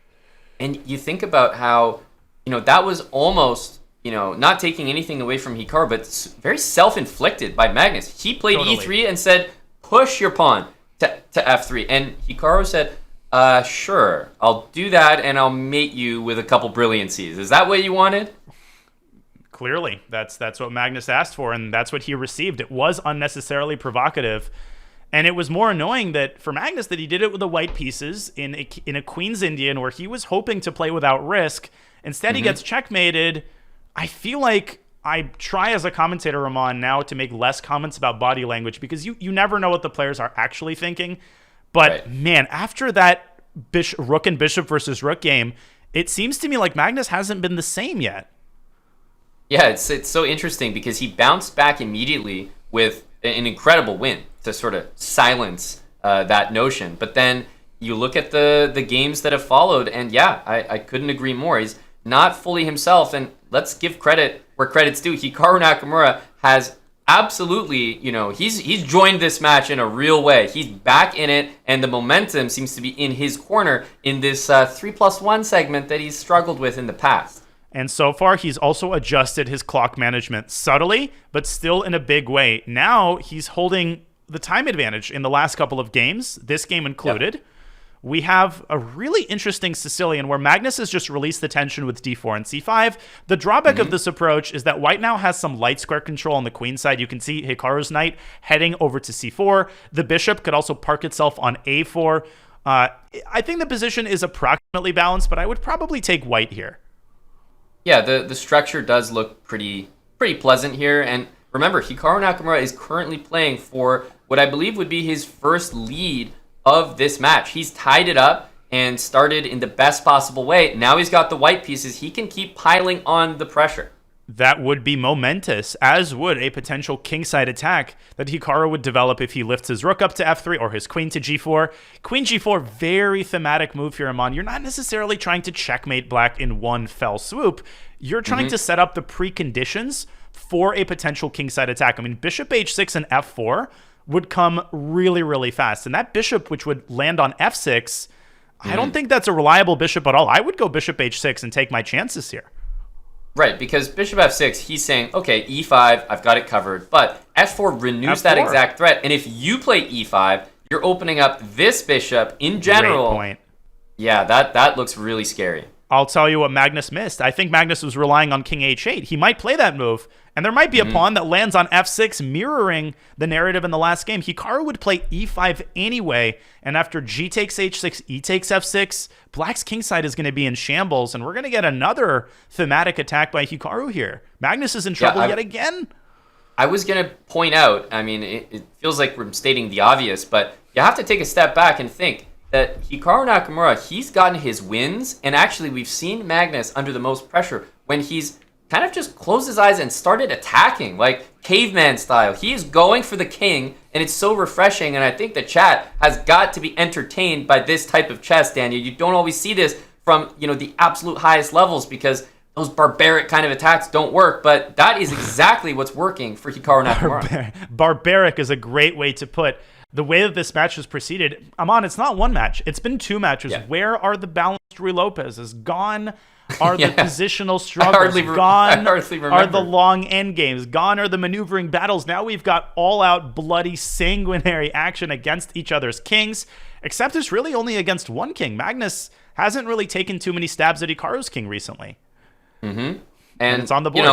And you think about how, that was almost, not taking anything away from Hikaru, but very self-inflicted by Magnus. He played e3 and said, push your pawn to f3. And Hikaru said, sure, I'll do that, and I'll mate you with a couple brilliancies. Is that what you wanted? Clearly, that's what Magnus asked for, and that's what he received. It was unnecessarily provocative. And it was more annoying that for Magnus that he did it with the white pieces in a Queen's Indian where he was hoping to play without risk. Instead, he gets checkmated. I feel like I try as a commentator, Ramon, now to make less comments about body language because you never know what the players are actually thinking. But, man, after that rook and bishop versus rook game, it seems to me like Magnus hasn't been the same yet. Yeah, it's so interesting because he bounced back immediately with an incredible win to sort of silence that notion. But then you look at the games that have followed, and I couldn't agree more. He's not fully himself, and let's give credit where credit's due. Hikaru Nakamura has absolutely, he's joined this match in a real way. He's back in it, and the momentum seems to be in his corner in this 3+1 segment that he's struggled with in the past. And so far, he's also adjusted his clock management subtly, but still in a big way. Now he's holding the time advantage in the last couple of games, this game included, we have a really interesting Sicilian where Magnus has just released the tension with d4 and c5. The drawback of this approach is that white now has some light square control on the queen side. You can see Hikaru's knight heading over to c4. The bishop could also park itself on a4. I think the position is approximately balanced, but I would probably take white here. Yeah, the structure does look pretty pleasant here. And remember, Hikaru Nakamura is currently playing for what I believe would be his first lead of this match. He's tied it up and started in the best possible way. Now he's got the white pieces. He can keep piling on the pressure. That would be momentous, as would a potential kingside attack that Hikaru would develop if he lifts his rook up to f3 or his queen to g4. Queen g4, very thematic move here, Amon. You're not necessarily trying to checkmate black in one fell swoop. You're trying to set up the preconditions for a potential kingside attack. I mean, bishop h6 and f4 would come really, really fast. And that bishop, which would land on f6, I don't think that's a reliable bishop at all. I would go bishop h6 and take my chances here. Right, because bishop f6, he's saying, okay, e5, I've got it covered. But f4 renews that exact threat. And if you play e5, you're opening up this bishop in general. Great point. Yeah, that looks really scary. I'll tell you what Magnus missed. I think Magnus was relying on king h8. He might play that move, and there might be a pawn that lands on f6, mirroring the narrative in the last game. Hikaru would play e5 anyway, and after g takes h6, e takes f6, black's kingside is going to be in shambles, and we're going to get another thematic attack by Hikaru here. Magnus is in trouble yet again. I was going to point out, I mean, it feels like we're stating the obvious, but you have to take a step back and think that Hikaru Nakamura, he's gotten his wins, and actually we've seen Magnus under the most pressure when he's kind of just closed his eyes and started attacking, like caveman style. He is going for the king, and it's so refreshing, and I think the chat has got to be entertained by this type of chess, Daniel. You don't always see this from, the absolute highest levels because those barbaric kind of attacks don't work, but that is exactly what's working for Hikaru Nakamura. Barbaric is a great way to put the way that this match has proceeded. Amon, it's not one match. It's been two matches. Yeah. Where are the balanced Rui Lopez's? Gone are the positional struggles. Gone are the long end games. Gone are the maneuvering battles. Now we've got all-out, bloody, sanguinary action against each other's kings, except it's really only against one king. Magnus hasn't really taken too many stabs at Hikaru's king recently. And it's on the board.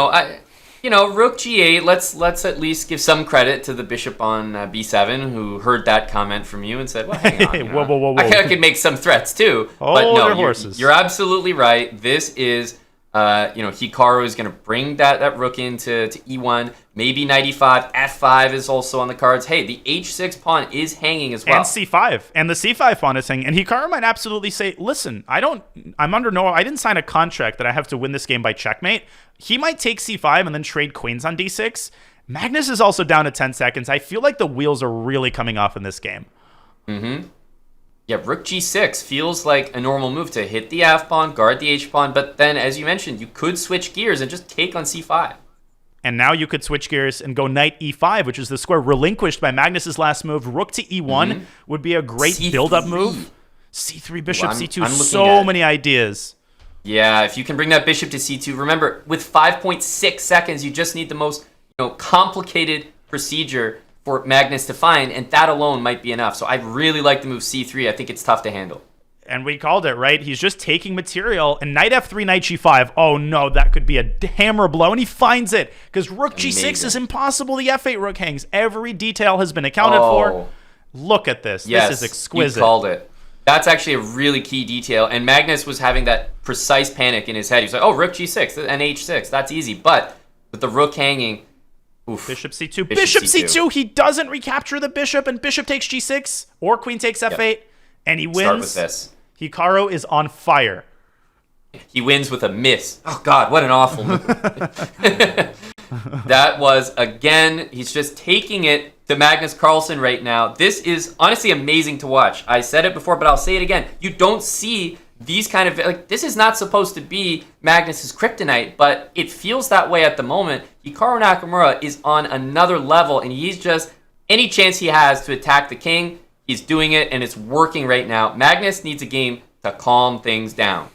Rook g8, let's at least give some credit to the bishop on b7 who heard that comment from you and said, well, hang on. Whoa. I could make some threats too. But no, you're absolutely right. This is, Hikaru is going to bring that rook into e1, maybe knight e5, f5 is also on the cards. Hey, the h6 pawn is hanging as well. And c5. And the c5 pawn is hanging. And Hikaru might absolutely say, listen, I didn't sign a contract that I have to win this game by checkmate. He might take c5 and then trade queens on d6. Magnus is also down to 10 seconds. I feel like the wheels are really coming off in this game. Yeah, rook g6 feels like a normal move to hit the f pawn, guard the h pawn, but then, as you mentioned, you could switch gears and just take on c5. And now you could switch gears and go knight e5, which is the square relinquished by Magnus's last move. Rook to e1 would be a great C3. Build-up move. c3, bishop, c2, so many ideas. Yeah, if you can bring that bishop to c2, remember, with 5.6 seconds, you just need the most complicated procedure for Magnus to find, and that alone might be enough. So I really like the move c3. I think it's tough to handle. And we called it, right? He's just taking material, and knight f3, knight g5. Oh no, that could be a hammer blow, and he finds it, because rook g6 is impossible. The f8 rook hangs. Every detail has been accounted for. Look at this. Yes, this is exquisite. You called it. That's actually a really key detail, and Magnus was having that precise panic in his head. He was like, oh, rook g6 and h6. That's easy. But with the rook hanging, oof. Bishop c2. Bishop c2. He doesn't recapture the bishop, and bishop takes g6, or queen takes f8, and he wins. Start with this. Hikaru is on fire. He wins with a miss. Oh, God, what an awful move. That was, again, he's just taking it to Magnus Carlsen right now. This is honestly amazing to watch. I said it before, but I'll say it again. You don't see these kind of, this is not supposed to be Magnus's kryptonite, but it feels that way at the moment. Hikaru Nakamura is on another level, and he's just, any chance he has to attack the king, he's doing it, and it's working right now. Magnus needs a game to calm things down.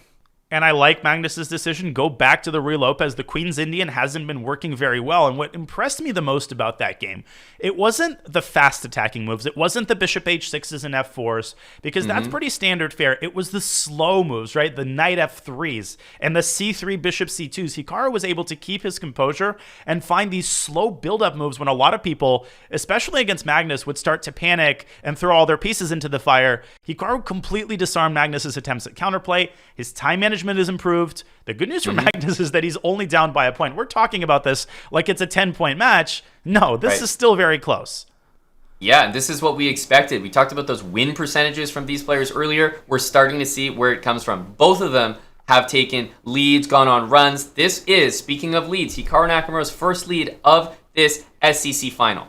And I like Magnus's decision. Go back to the relope, as the Queen's Indian hasn't been working very well. And what impressed me the most about that game, it wasn't the fast attacking moves. It wasn't the bishop h6s and f4s, because that's pretty standard fare. It was the slow moves, right? The knight f3s and the c3 bishop c2s. Hikaru was able to keep his composure and find these slow build-up moves when a lot of people, especially against Magnus, would start to panic and throw all their pieces into the fire. Hikaru completely disarmed Magnus's attempts at counterplay. His time management is improved. The good news for Magnus is that he's only down by a point. We're talking about this like it's a 10-point match. No, this is still very close. Yeah, and this is what we expected. We talked about those win percentages from these players earlier. We're starting to see where it comes from. Both of them have taken leads, gone on runs. This is, speaking of leads, Hikaru Nakamura's first lead of this SCC final.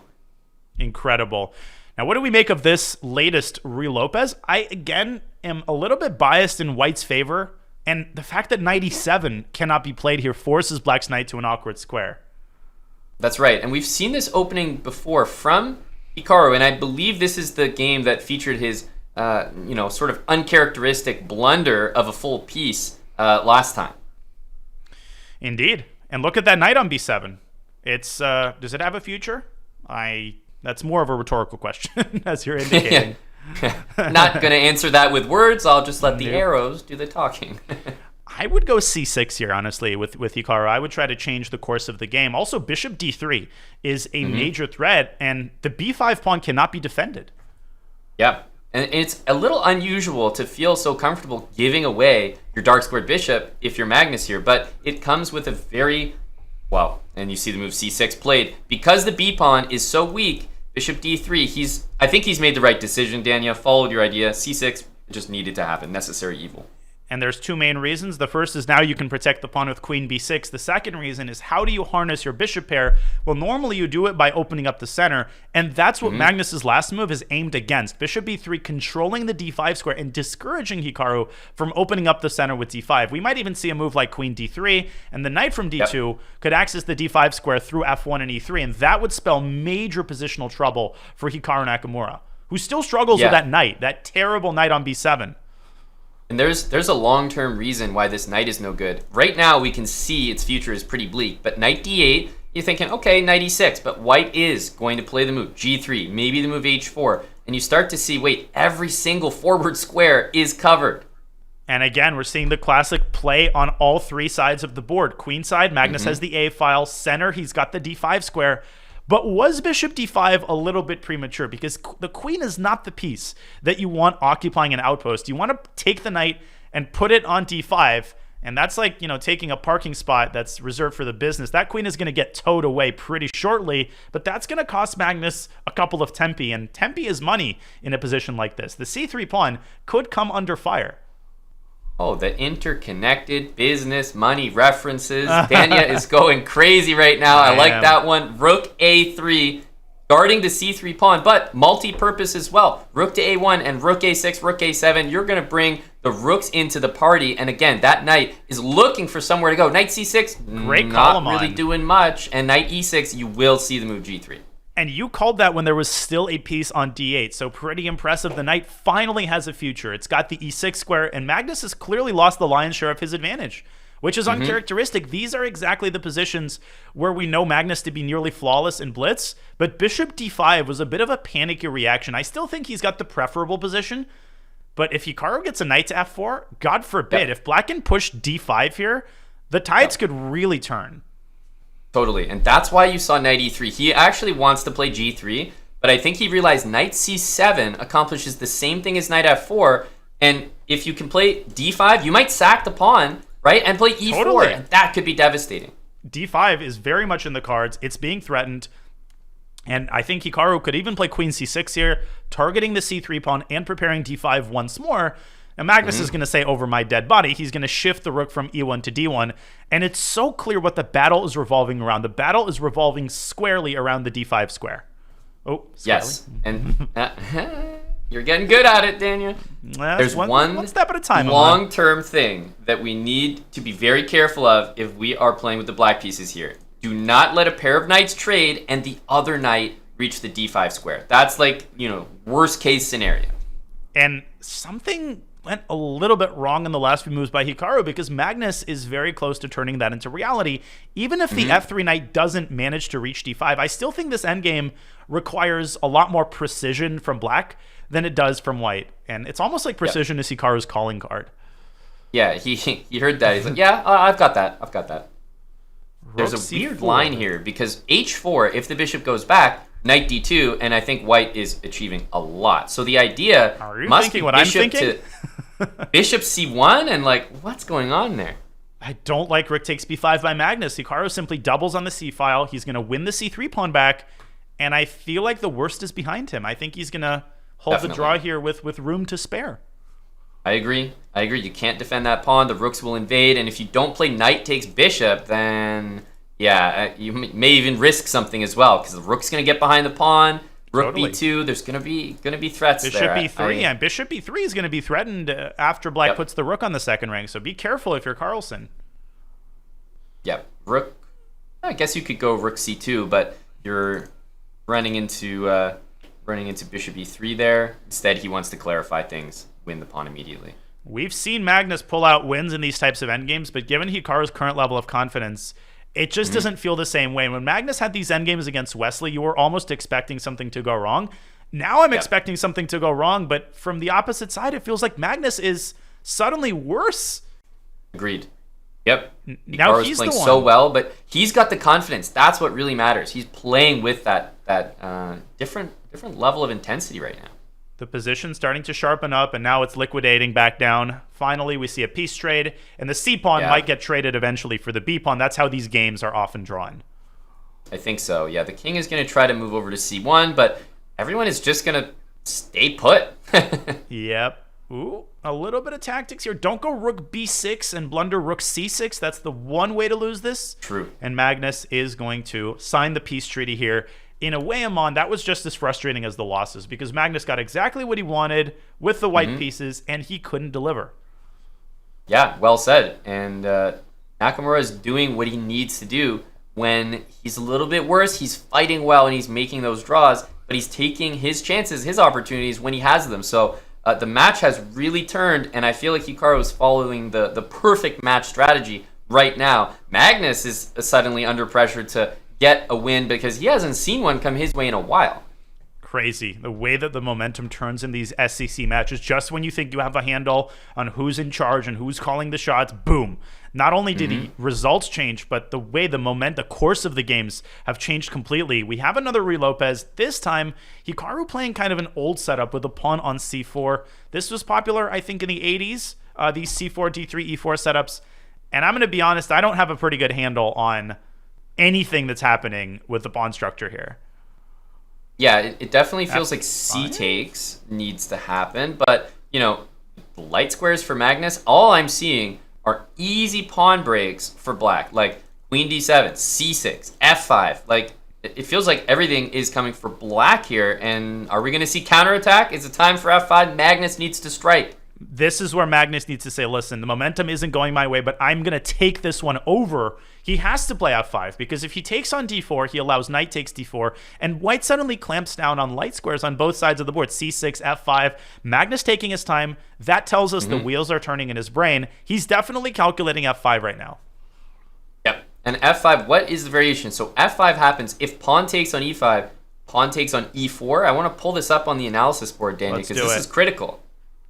Incredible. Now, what do we make of this latest relope? I, again, am a little bit biased in White's favor. And the fact that knight e7 cannot be played here forces Black's knight to an awkward square. That's right. And we've seen this opening before from Hikaru, and I believe this is the game that featured his, sort of uncharacteristic blunder of a full piece last time. Indeed. And look at that knight on b7. It's does it have a future? That's more of a rhetorical question, as you're indicating. Not going to answer that with words. I'll just let the arrows do the talking. I would go c6 here, honestly, with Hikaru. I would try to change the course of the game. Also, bishop d3 is a major threat, and the b5 pawn cannot be defended. Yeah, and it's a little unusual to feel so comfortable giving away your dark squared bishop if you're Magnus here, but it comes with a very, and you see the move c6 played. Because the b pawn is so weak, bishop d3, I think he's made the right decision, Dania. Followed your idea. c6 just needed to happen. Necessary evil. And there's two main reasons. The first is now you can protect the pawn with queen b6. The second reason is, how do you harness your bishop pair? Well, normally you do it by opening up the center, and that's what Magnus's last move is aimed against. Bishop b3 controlling the d5 square and discouraging Hikaru from opening up the center with d5. We might even see a move like queen d3, and the knight from d2 could access the d5 square through f1 and e3, and that would spell major positional trouble for Hikaru Nakamura, who still struggles with that knight, that terrible knight on b7. And there's a long-term reason why this knight is no good. Right now, we can see its future is pretty bleak. But knight d8, you're thinking, okay, knight e6. But white is going to play the move g3, maybe the move h4. And you start to see, wait, every single forward square is covered. And again, we're seeing the classic play on all three sides of the board. Queen side, Magnus has the a file. Center, he's got the d5 square. But was bishop d5 a little bit premature? Because the queen is not the piece that you want occupying an outpost. You want to take the knight and put it on d5, and that's like, taking a parking spot that's reserved for the business. That queen is going to get towed away pretty shortly, but that's going to cost Magnus a couple of tempi, and tempi is money in a position like this. The c3 pawn could come under fire. Oh, the interconnected business money references. Dania is going crazy right now. I like that one. Rook a3, guarding the c3 pawn, but multi-purpose as well. Rook to a1 and rook a6, rook a7. You're going to bring the rooks into the party. And again, that knight is looking for somewhere to go. Knight c6, great call. Not really doing much. And knight e6, you will see the move g3. And you called that when there was still a piece on d8, so pretty impressive. The knight finally has a future. It's got the e6 square, and Magnus has clearly lost the lion's share of his advantage, which is uncharacteristic. These are exactly the positions where we know Magnus to be nearly flawless in blitz, but bishop d5 was a bit of a panicky reaction. I still think he's got the preferable position, but if Hikaru gets a knight to f4, God forbid, if Black can push d5 here, the tides could really turn. Totally, and that's why you saw knight e3. He actually wants to play g3, but I think he realized knight c7 accomplishes the same thing as knight f4, and if you can play d5, you might sack the pawn, right, and play e4, Totally. and that could be devastating. d5 is very much in the cards. It's being threatened, and I think Hikaru could even play queen c6 here, targeting the c3 pawn and preparing d5 once more. And Magnus is going to say, over my dead body. He's going to shift the rook from e1 to d1. And it's so clear what the battle is revolving around. The battle is revolving squarely around the d5 square. Oh, squarely. Yes. And you're getting good at it, Daniel. There's one step at a time. Long-term thing that we need to be very careful of if we are playing with the black pieces here. Do not let a pair of knights trade and the other knight reach the d5 square. That's like, worst case scenario. And something went a little bit wrong in the last few moves by Hikaru, because Magnus is very close to turning that into reality. Even if the f3 knight doesn't manage to reach d5, I still think this endgame requires a lot more precision from black than it does from white. And it's almost like precision is Hikaru's calling card. Yeah, he heard that. He's like, yeah, I've got that. I've got that. There's a weird line here, because h4, if the bishop goes back, knight d2, and I think white is achieving a lot. So the idea must be bishop to bishop c1, and like, what's going on there? I don't like rook takes b5 by Magnus. Hikaru simply doubles on the c file. He's going to win the c3 pawn back, and I feel like the worst is behind him. I think he's going to hold the draw here with room to spare. I agree. You can't defend that pawn. The rooks will invade, and if you don't play knight takes bishop, then yeah, you may even risk something as well, because the rook's going to get behind the pawn. Rook b2. There's going to be threats there. Bishop b3, and bishop b3 is going to be threatened after black puts the rook on the second rank. So be careful if you're Carlsen. Yep, rook. I guess you could go rook c2, but you're running into bishop e3 there. Instead, he wants to clarify things, win the pawn immediately. We've seen Magnus pull out wins in these types of endgames, but given Hikaru's current level of confidence, it just doesn't feel the same way. When Magnus had these endgames against Wesley, you were almost expecting something to go wrong. Now I'm expecting something to go wrong, but from the opposite side, it feels like Magnus is suddenly worse. Agreed. Yep. Now Hikaru's playing so well, but he's got the confidence. That's what really matters. He's playing with that different level of intensity right now. The position's starting to sharpen up, and now it's liquidating back down. Finally, we see a piece trade, and the c-pawn might get traded eventually for the b-pawn. That's how these games are often drawn. I think so, yeah. The king is going to try to move over to c1, but everyone is just going to stay put. Yep. Ooh, a little bit of tactics here. Don't go rook b6 and blunder rook c6. That's the one way to lose this. True. And Magnus is going to sign the peace treaty here. In a way, Amon, that was just as frustrating as the losses, because Magnus got exactly what he wanted with the white pieces, and he couldn't deliver. Yeah, well said. And Nakamura is doing what he needs to do when he's a little bit worse. He's fighting well, and he's making those draws, but he's taking his chances, his opportunities when he has them. So the match has really turned, and I feel like Hikaru is following the perfect match strategy right now. Magnus is suddenly under pressure to get a win because he hasn't seen one come his way in a while. Crazy. The way that the momentum turns in these SCC matches, just when you think you have a handle on who's in charge and who's calling the shots, boom. Not only did the results change, but the way the course of the games have changed completely. We have another Ruy Lopez. This time, Hikaru playing kind of an old setup with a pawn on c4. This was popular, I think, in the 80s, these c4, d3, e4 setups. And I'm going to be honest, I don't have a pretty good handle on anything that's happening with the pawn structure here. Yeah, it definitely feels like c takes needs to happen, but light squares for Magnus, all I'm seeing are easy pawn breaks for black, like queen d7, c6, f5. Like, it feels like everything is coming for black here, and are we going to see counterattack? Is it time for f5? Magnus needs to strike. This is where Magnus needs to say, listen, the momentum isn't going my way, but I'm going to take this one over. He has to play f5, because if he takes on d4, he allows knight takes d4, and white suddenly clamps down on light squares on both sides of the board. c6, f5, Magnus taking his time. That tells us the wheels are turning in his brain. He's definitely calculating f5 right now. Yep. And f5, what is the variation? So f5 happens if pawn takes on e5, pawn takes on e4. I want to pull this up on the analysis board, Danny, because this is critical.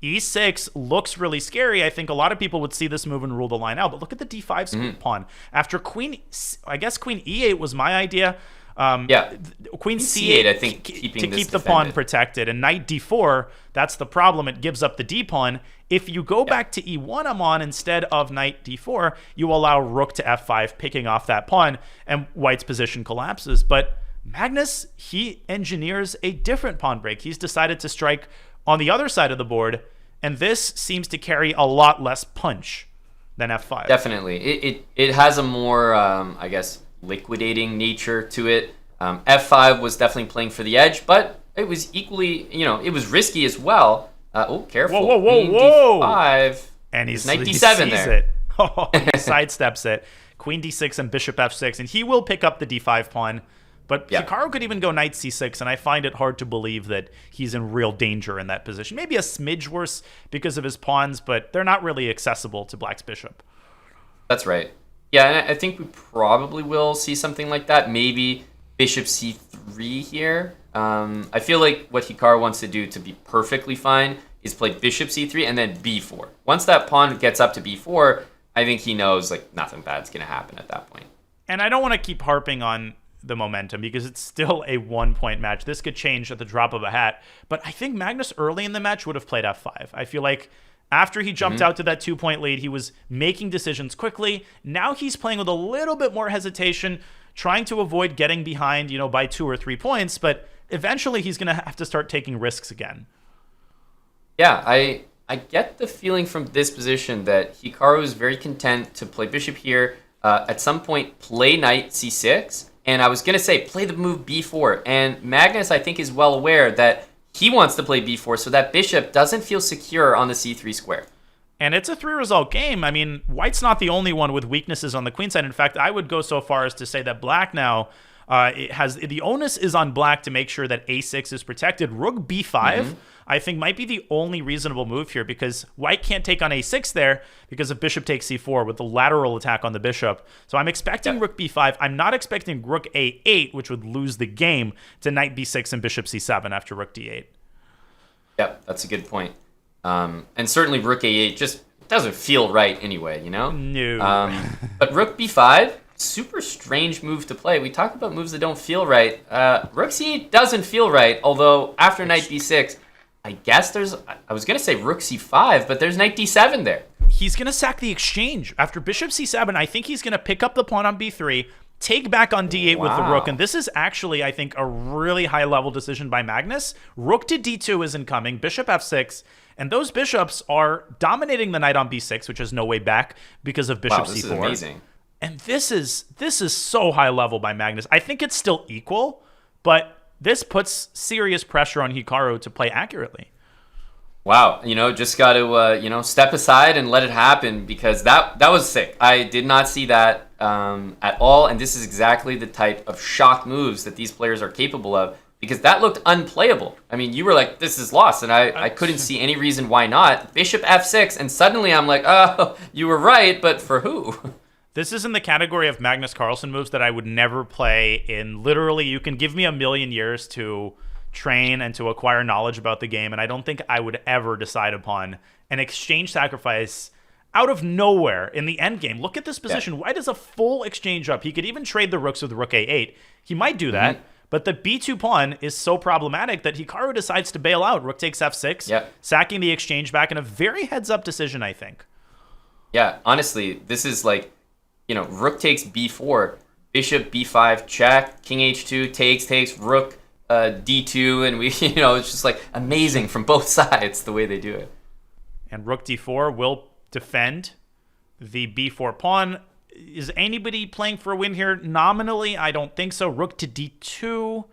E6 looks really scary. I think a lot of people would see this move and rule the line out. But look at the d5 pawn. After queen e8 was my idea. Queen c8, I think, to keep the pawn protected. And knight d4, that's the problem. It gives up the d pawn. If you go back to e1, Amon, instead of knight d4, you allow rook to f5, picking off that pawn, and white's position collapses. But Magnus, he engineers a different pawn break. He's decided to strike on the other side of the board, and this seems to carry a lot less punch than f5. Definitely. It has a more, I guess, liquidating nature to it. f5 was definitely playing for the edge, but it was equally, it was risky as well. Careful. Whoa. d5. And he's knight d7 there. It. He sidesteps it. Queen d6 and bishop f6, and he will pick up the d5 pawn. But Hikaru could even go knight c6, and I find it hard to believe that he's in real danger in that position. Maybe a smidge worse because of his pawns, but they're not really accessible to black's bishop. That's right. Yeah, and I think we probably will see something like that. Maybe bishop c3 here. I feel like what Hikaru wants to do to be perfectly fine is play bishop c3 and then b4. Once that pawn gets up to b4, I think he knows like nothing bad's going to happen at that point. And I don't want to keep harping on the momentum because it's still a 1-point match. This could change at the drop of a hat. But I think Magnus early in the match would have played f5. I feel like after he jumped out to that 2-point lead, he was making decisions quickly. Now he's playing with a little bit more hesitation, trying to avoid getting behind, by 2 or 3 points. But eventually he's going to have to start taking risks again. Yeah, I get the feeling from this position that Hikaru is very content to play bishop here. At some point, play knight c6. And I was going to say, play the move b4. And Magnus, I think, is well aware that he wants to play b4 so that bishop doesn't feel secure on the c3 square. And it's a 3-result game. I mean, white's not the only one with weaknesses on the queen side. In fact, I would go so far as to say that black now the onus is on black to make sure that a6 is protected. Rook b5, I think, might be the only reasonable move here because white can't take on a6 there because of bishop takes c4 with the lateral attack on the bishop. So I'm expecting rook b5. I'm not expecting rook a8, which would lose the game, to knight b6 and bishop c7 after rook d8. Yep, that's a good point. And certainly rook a8 just doesn't feel right anyway, No. But rook b5, super strange move to play. We talk about moves that don't feel right. Rook c8 doesn't feel right, although after knight b6, I guess I was going to say rook c5, but there's knight d7 there. He's going to sack the exchange. After bishop c7, I think he's going to pick up the pawn on b3, take back on d8 with the rook, and this is actually, I think, a really high-level decision by Magnus. Rook to d2 is incoming, bishop f6, and those bishops are dominating the knight on b6, which has no way back because of bishop c4. This is amazing. And this is so high level by Magnus. I think it's still equal, but this puts serious pressure on Hikaru to play accurately. Wow, just got to step aside and let it happen because that was sick. I did not see that at all, and this is exactly the type of shock moves that these players are capable of because that looked unplayable. I mean, you were like, this is lost, and I couldn't see any reason why not. Bishop f6, and suddenly I'm like, oh, you were right, but for who? This is in the category of Magnus Carlsen moves that I would never play in. Literally, you can give me 1,000,000 years to train and to acquire knowledge about the game, and I don't think I would ever decide upon an exchange sacrifice out of nowhere in the endgame. Look at this position. White is a full exchange up. He could even trade the rooks with rook a8. He might do that, but the b2 pawn is so problematic that Hikaru decides to bail out. Rook takes f6, sacking the exchange back in a very heads-up decision, I think. Yeah, honestly, this is like, rook takes b4, bishop b5 check, king h2 takes, rook d2, and we, it's just like amazing from both sides the way they do it. And rook d4 will defend the b4 pawn. Is anybody playing for a win here? Nominally, I don't think so. Rook to d2,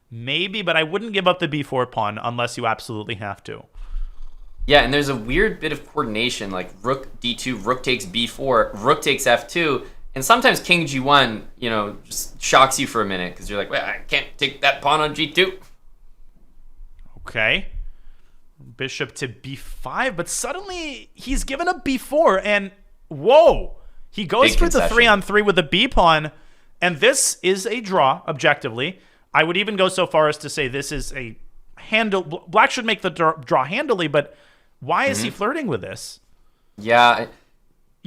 maybe, but I wouldn't give up the b4 pawn unless you absolutely have to. Yeah, and there's a weird bit of coordination, like rook d2, rook takes b4, rook takes f2, and sometimes king g1, just shocks you for a minute because you're like, well, I can't take that pawn on g2. Okay. Bishop to b5, but suddenly he's given up b4, and whoa! He goes Big for the concession. 3-on-3 with the b pawn, and this is a draw, objectively. I would even go so far as to say this is a handle. Black should make the draw handily, but why is he flirting with this? Yeah,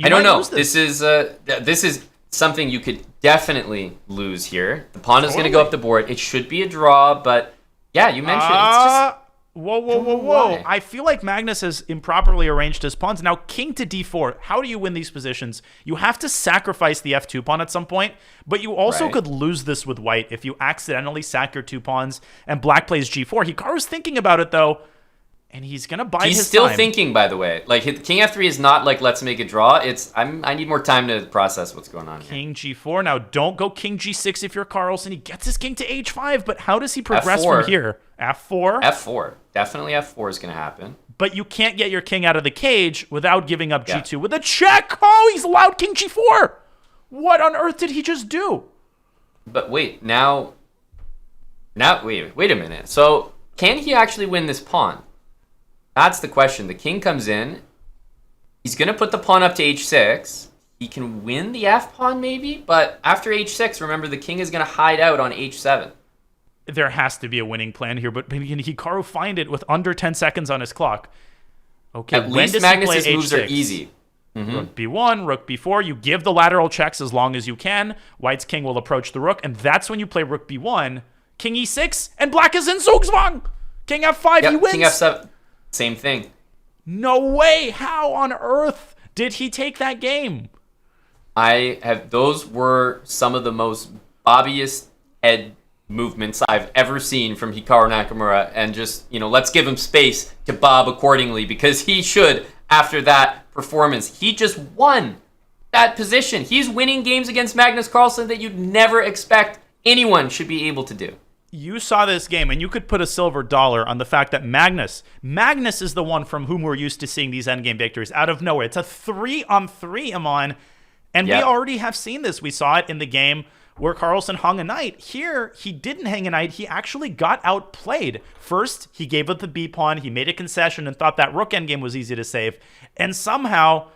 I don't know. This is something you could definitely lose here. The pawn is going to go up the board. It should be a draw, but yeah, you mentioned it's just... Whoa. I feel like Magnus has improperly arranged his pawns. Now, king to d4. How do you win these positions? You have to sacrifice the f2 pawn at some point, but you also could lose this with white if you accidentally sack your 2 pawns and black plays g4. Hikaru's thinking about it, though, and he's going to bide his time. He's still thinking, by the way. Like, king f3 is not like, let's make a draw. It's, I need more time to process what's going on here. King g4. Now, don't go king g6 if you're Carlsen. He gets his king to h5, but how does he progress F4. from here? F4? F4. Definitely F4 is going to happen. But you can't get your king out of the cage without giving up g2 with a check. Oh, he's allowed king g4. What on earth did he just do? But wait, now Now, wait a minute. So, can he actually win this pawn? That's the question. The king comes in. He's going to put the pawn up to h6. He can win the f-pawn maybe, but after h6, remember, the king is going to hide out on h7. There has to be a winning plan here, but maybe can Hikaru find it with under 10 seconds on his clock? Okay, At least Magnus's moves are easy. Rook b1, rook b4. You give the lateral checks as long as you can. White's king will approach the rook, and that's when you play rook b1, king e6, and black is in Zugzwang. King f5, he wins. King f7, same thing. No way. How on earth did he take that game? Those were some of the most bobbiest head movements I've ever seen from Hikaru Nakamura, and just, let's give him space to bob accordingly, because he should, after that performance. He just won that position. He's winning games against Magnus Carlsen that you'd never expect anyone should be able to do. You saw this game, and you could put a silver dollar on the fact that Magnus is the one from whom we're used to seeing these endgame victories out of nowhere. It's a 3-on-3, Amon, and we already have seen this. We saw it in the game where Carlsen hung a knight. Here, he didn't hang a knight. He actually got outplayed. First, he gave up the b-pawn. He made a concession and thought that rook endgame was easy to save. And somehow,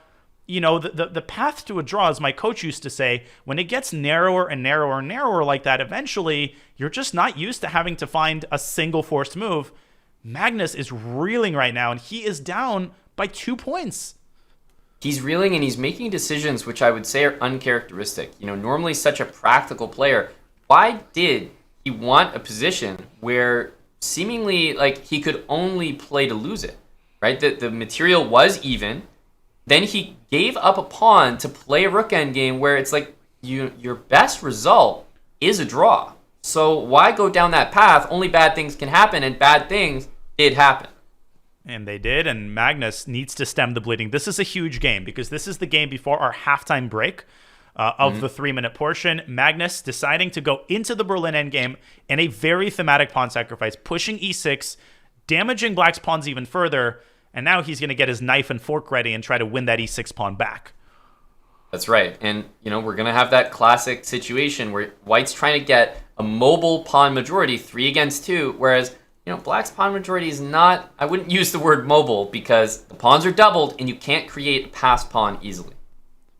the path to a draw, as my coach used to say, when it gets narrower and narrower and narrower like that, eventually, you're just not used to having to find a single forced move. Magnus is reeling right now, and he is down by 2 points. He's reeling, and he's making decisions which I would say are uncharacteristic. Normally such a practical player. Why did he want a position where seemingly he could only play to lose it, right? The material was even. Then he gave up a pawn to play a rook endgame where it's your best result is a draw. So why go down that path? Only bad things can happen, and bad things did happen. And they did, and Magnus needs to stem the bleeding. This is a huge game because this is the game before our halftime break of the 3-minute portion. Magnus deciding to go into the Berlin endgame in a very thematic pawn sacrifice, pushing e6, damaging black's pawns even further, and now he's going to get his knife and fork ready and try to win that e6 pawn back. That's right. And, we're going to have that classic situation where white's trying to get a mobile pawn majority, 3 against 2, whereas black's pawn majority is not, I wouldn't use the word mobile because the pawns are doubled and you can't create a pass pawn easily.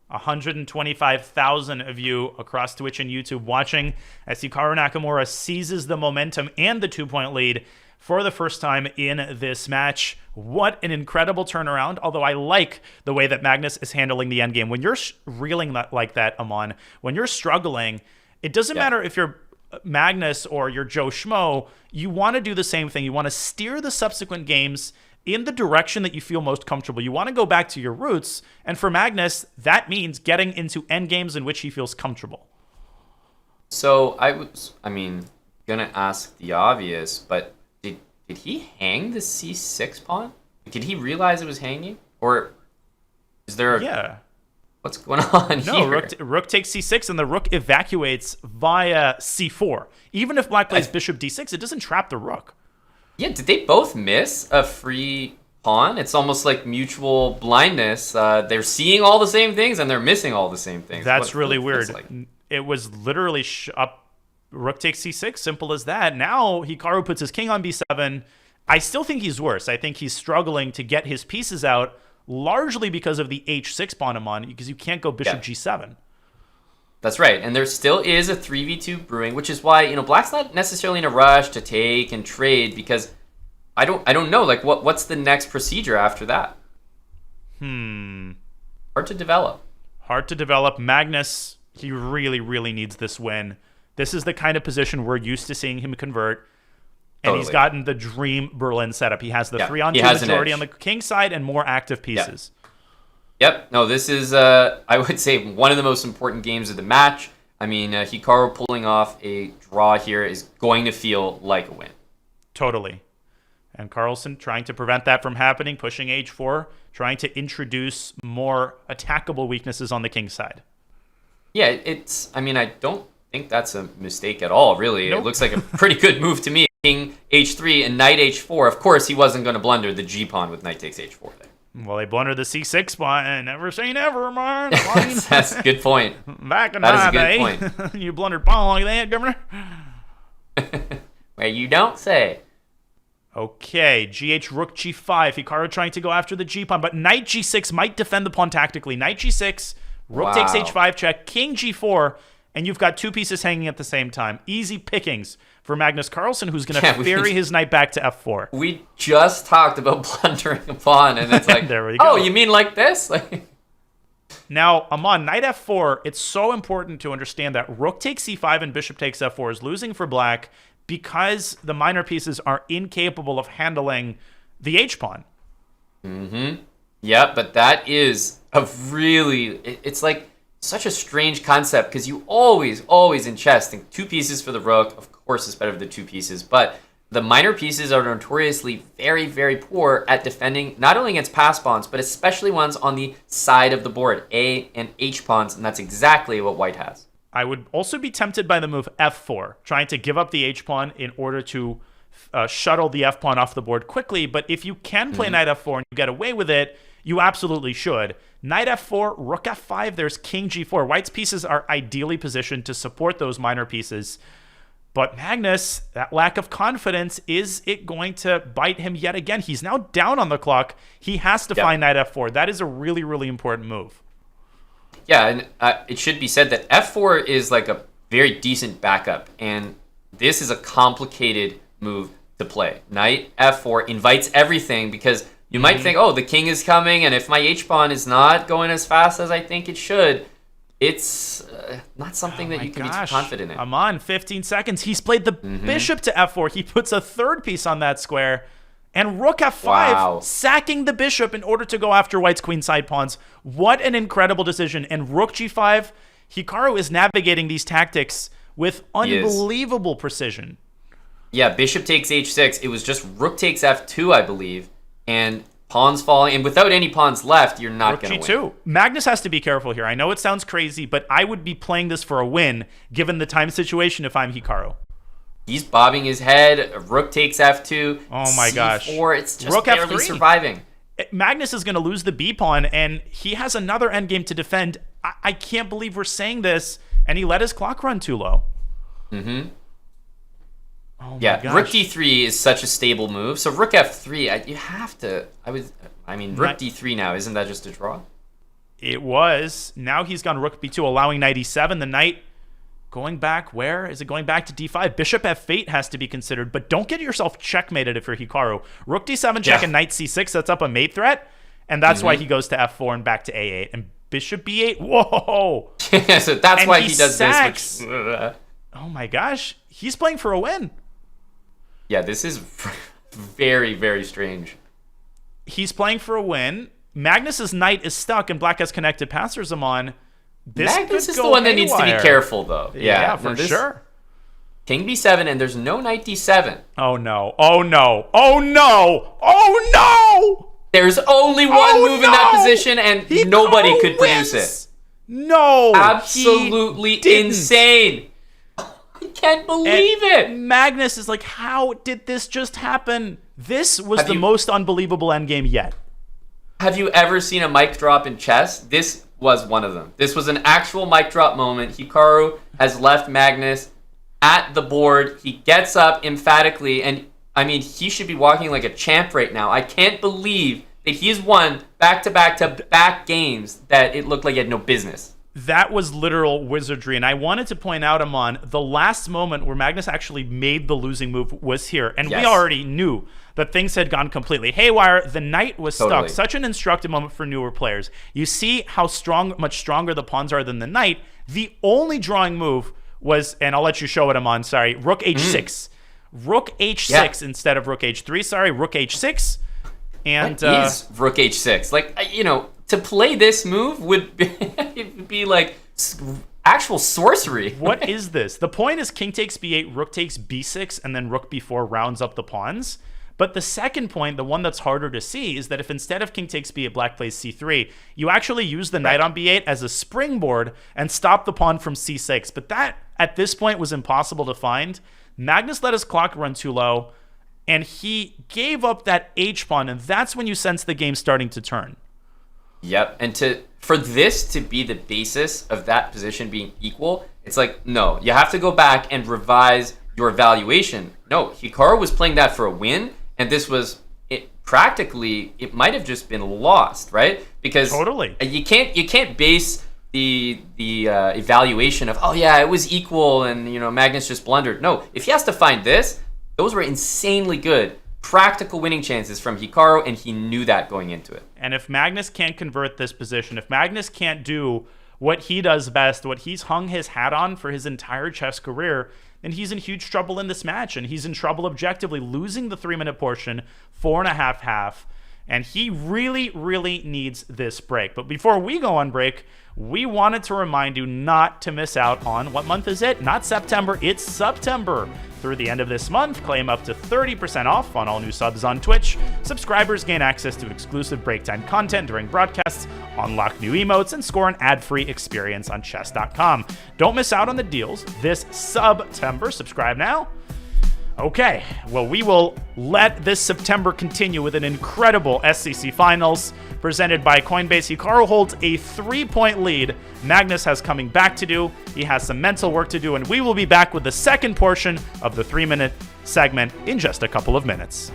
125,000 of you across Twitch and YouTube watching as Hikaru Nakamura seizes the momentum and the 2-point lead for the first time in this match. What an incredible turnaround, although I like the way that Magnus is handling the endgame. When you're reeling like that, Amon, when you're struggling, it doesn't matter if you're Magnus or you're Joe Schmo, you want to do the same thing. You want to steer the subsequent games in the direction that you feel most comfortable. You want to go back to your roots, and for Magnus, that means getting into endgames in which he feels comfortable. So gonna ask the obvious, but did he hang the c6 pawn? Did he realize it was hanging, or is there what's going on here? No, rook takes c6, and the rook evacuates via c4. Even if black plays bishop d6, it doesn't trap the rook. Yeah, did they both miss a free pawn? It's almost like mutual blindness. They're seeing all the same things, and they're missing all the same things. That's really weird. It was literally up rook takes c6, simple as that. Now Hikaru puts his king on b7. I still think he's worse. I think he's struggling to get his pieces out, largely because of the h6 pawn Amon, because you can't go bishop g7. That's right, and there still is a 3v2 brewing, which is why black's not necessarily in a rush to take and trade, because I don't know what's the next procedure after that. Hard to develop. Magnus, he really needs this win. This is the kind of position we're used to seeing him convert. And he's gotten the dream Berlin setup. He has the 3-on-2 majority on the king side and more active pieces. Yep. No, this is, I would say, one of the most important games of the match. Hikaru pulling off a draw here is going to feel like a win. Totally. And Carlsen trying to prevent that from happening, pushing h4, trying to introduce more attackable weaknesses on the king side. Yeah, I don't think that's a mistake at all, really. Nope. It looks like a pretty good move to me. King h3 and knight h4. Of course, he wasn't going to blunder the g-pawn with knight takes h4 there. Well, they blundered the c6 pawn. Never say never, man. That's a good point. Back in my day, you blundered pawn like that, Governor. Where you don't say. Okay, GH rook g5. Hikaru trying to go after the g pawn, but knight g6 might defend the pawn tactically. Knight g6, rook takes h5 check, king g4, and you've got 2 pieces hanging at the same time. Easy pickings for Magnus Carlsen, who's going to ferry his knight back to f4. We just talked about blundering a pawn, and it's like, there we go. Oh, you mean like this? Now, Aman, knight f4, it's so important to understand that rook takes c5 and bishop takes f4 is losing for black because the minor pieces are incapable of handling the h-pawn. Mm-hmm. Yeah, but that is a really... It's like such a strange concept because you always in chess think 2 pieces for the rook. Of course, it's better than 2 pieces, but the minor pieces are notoriously very, very poor at defending not only against pass pawns, but especially ones on the side of the board, A and H pawns, and that's exactly what white has. I would also be tempted by the move f4, trying to give up the h-pawn in order to shuttle the f-pawn off the board quickly, but if you can play knight f4 and you get away with it, you absolutely should. Knight f4, rook f5, there's king g4. White's pieces are ideally positioned to support those minor pieces. But Magnus, that lack of confidence, is it going to bite him yet again? He's now down on the clock. He has to find knight f4. That is a really, really important move. Yeah, and it should be said that f4 is like a very decent backup, and this is a complicated move to play. Knight f4 invites everything because you might think, oh, the king is coming, and if my h-pawn is not going as fast as I think it should, it's not something that you can be too confident in. I'm on 15 seconds. He's played the bishop to f4. He puts a third piece on that square. And rook f5, sacking the bishop in order to go after white's queenside pawns. What an incredible decision. And rook g5, Hikaru is navigating these tactics with unbelievable precision. Yeah, bishop takes h6. It was just rook takes f2, I believe. And pawns falling. And without any pawns left, you're not going to win. Magnus has to be careful here. I know it sounds crazy, but I would be playing this for a win, given the time situation if I'm Hikaru. He's bobbing his head. Rook takes f2. Oh my gosh. C4. It's just rook barely f3. surviving. Magnus is going to lose the b-pawn, and he has another endgame to defend. I can't believe we're saying this, and he let his clock run too low. Mm-hmm. Oh my yeah, gosh. rook d3 is such a stable move. So rook f3, you have to... rook d3 now, isn't that just a draw? It was. Now he's gone rook b2, allowing knight e7. The knight going back where? Is it going back to d5? Bishop f8 has to be considered, but don't get yourself checkmated if you're Hikaru. Rook d7 check and knight c6 sets up a mate threat, and that's why he goes to f4 and back to a8. And bishop b8, whoa! So that's why he does sacks. this. Oh my gosh, he's playing for a win. Yeah, this is very, very strange. He's playing for a win. Magnus's knight is stuck, and black has connected passers him on. Magnus is the one that needs to be careful, though. Yeah, for sure. King b7, and there's no knight d7. Oh, no. Oh, no. Oh, no. Oh, no. There's only one move in that position, and nobody could produce it. No. Absolutely insane. I can't believe it. Magnus is like, how did this just happen? This was the most unbelievable endgame yet. Have you ever seen a mic drop in chess? This was one of them. This was an actual mic drop moment. Hikaru has left Magnus at the board. He gets up emphatically, and I mean, he should be walking like a champ right now. I can't believe that he's won back-to-back games that it looked like he had no business. That was literal wizardry, and I wanted to point out, Aman, the last moment where Magnus actually made the losing move was here, and we already knew that things had gone completely haywire. The knight was stuck. Such an instructive moment for newer players. You see how much stronger the pawns are than the knight. The only drawing move was, and I'll let you show it, Aman, sorry, rook h6. Rook h6 instead of rook h3, sorry, rook h6. And what is rook h6? Like, to play this move would be like actual sorcery. What is this? The point is king takes b8, rook takes b6, and then rook b4 rounds up the pawns. But the second point, the one that's harder to see, is that if instead of king takes b8, black plays c3, you actually use the knight on b8 as a springboard and stop the pawn from c6. But that, at this point, was impossible to find. Magnus let his clock run too low, and he gave up that h-pawn, and that's when you sense the game starting to turn. Yep, and for this to be the basis of that position being equal, it's like, no, you have to go back and revise your evaluation. No, Hikaru was playing that for a win, and this was practically, it might have just been lost, right? Because totally, you can't base the evaluation of, oh yeah, it was equal and Magnus just blundered. No, if he has to find this, those were insanely good practical winning chances from Hikaru, and he knew that going into it. And if Magnus can't convert this position, if Magnus can't do what he does best, what he's hung his hat on for his entire chess career, then he's in huge trouble in this match, and he's in trouble objectively, losing the 3-minute portion, 4.5 half, and he really, really needs this break. But before we go on break, we wanted to remind you not to miss out on, what month is it? Not September, it's September. Through the end of this month, claim up to 30% off on all new subs on Twitch. Subscribers gain access to exclusive break time content during broadcasts, unlock new emotes, and score an ad-free experience on chess.com. Don't miss out on the deals this September. Subscribe now. Okay, well, we will let this September continue with an incredible SCC Finals presented by Coinbase. Hikaru holds a 3-point lead. Magnus has coming back to do. He has some mental work to do, and we will be back with the second portion of the 3-minute segment in just a couple of minutes.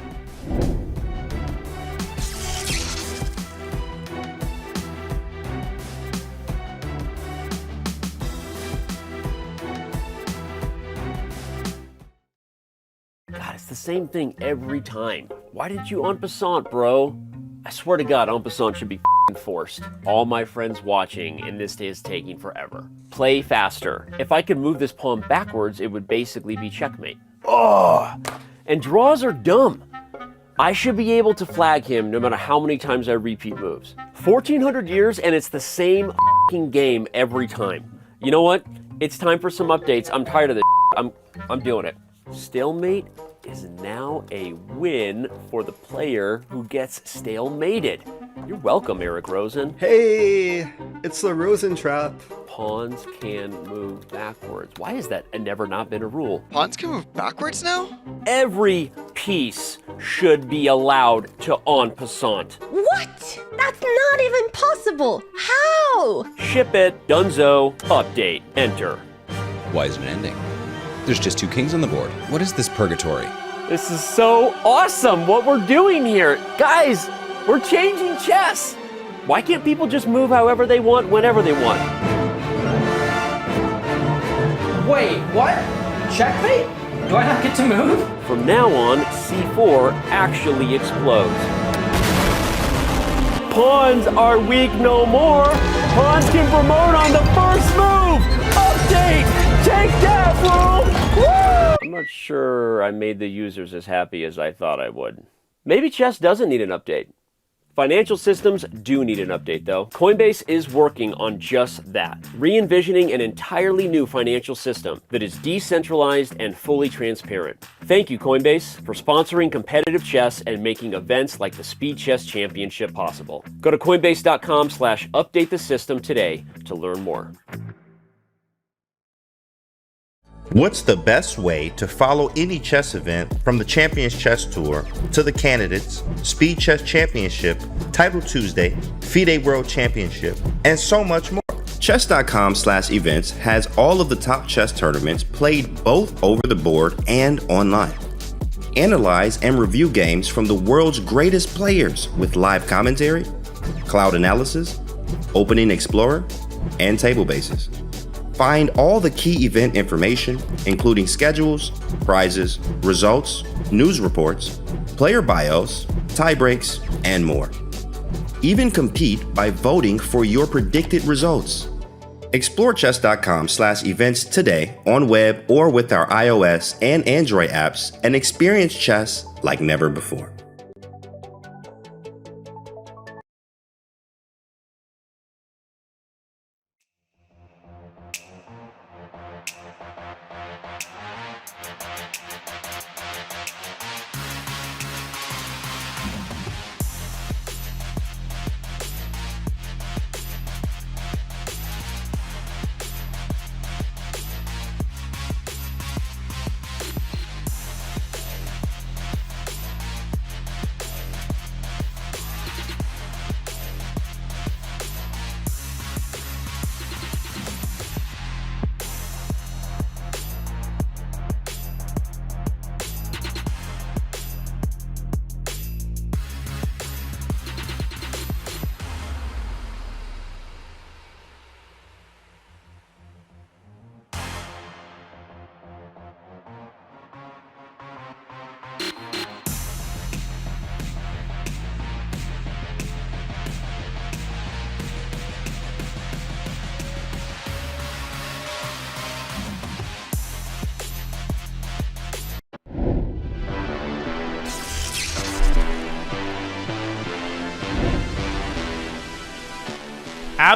God, it's the same thing every time. Why did you en passant, bro? I swear to God, en passant should be forced. All my friends watching, and this is taking forever. Play faster. If I could move this pawn backwards, it would basically be checkmate. Oh, and draws are dumb. I should be able to flag him no matter how many times I repeat moves. 1400 years, and it's the same game every time. You know what? It's time for some updates. I'm tired of this. I'm doing it. Stalemate is now a win for the player who gets stalemated. You're welcome, Eric Rosen. Hey, it's the Rosen trap. Pawns can move backwards. Why has that never not been a rule? Pawns can move backwards now? Every piece should be allowed to en passant. What? That's not even possible. How? Ship it. Dunzo. Update. Enter. Why isn't it ending? There's just 2 kings on the board. What is this purgatory? This is so awesome what we're doing here. Guys, we're changing chess. Why can't people just move however they want, whenever they want? Wait, what? Checkmate? Do I not get to move? From now on, C4 actually explodes. Pawns are weak no more. Pawns can promote on the first move. Update! Take that, bro! Woo! I'm not sure I made the users as happy as I thought I would. Maybe chess doesn't need an update. Financial systems do need an update, though. Coinbase is working on just that, re-envisioning an entirely new financial system that is decentralized and fully transparent. Thank you, Coinbase, for sponsoring competitive chess and making events like the Speed Chess Championship possible. Go to coinbase.com/update the system today to learn more. What's the best way to follow any chess event from the Champions Chess Tour to the Candidates, Speed Chess Championship, Title Tuesday, FIDE World Championship, and so much more? Chess.com/events has all of the top chess tournaments played both over the board and online. Analyze and review games from the world's greatest players with live commentary, cloud analysis, Opening Explorer, and table bases. Find all the key event information, including schedules, prizes, results, news reports, player bios, tiebreaks, and more. Even compete by voting for your predicted results. Explore chess.com/events today on web or with our iOS and Android apps and experience chess like never before.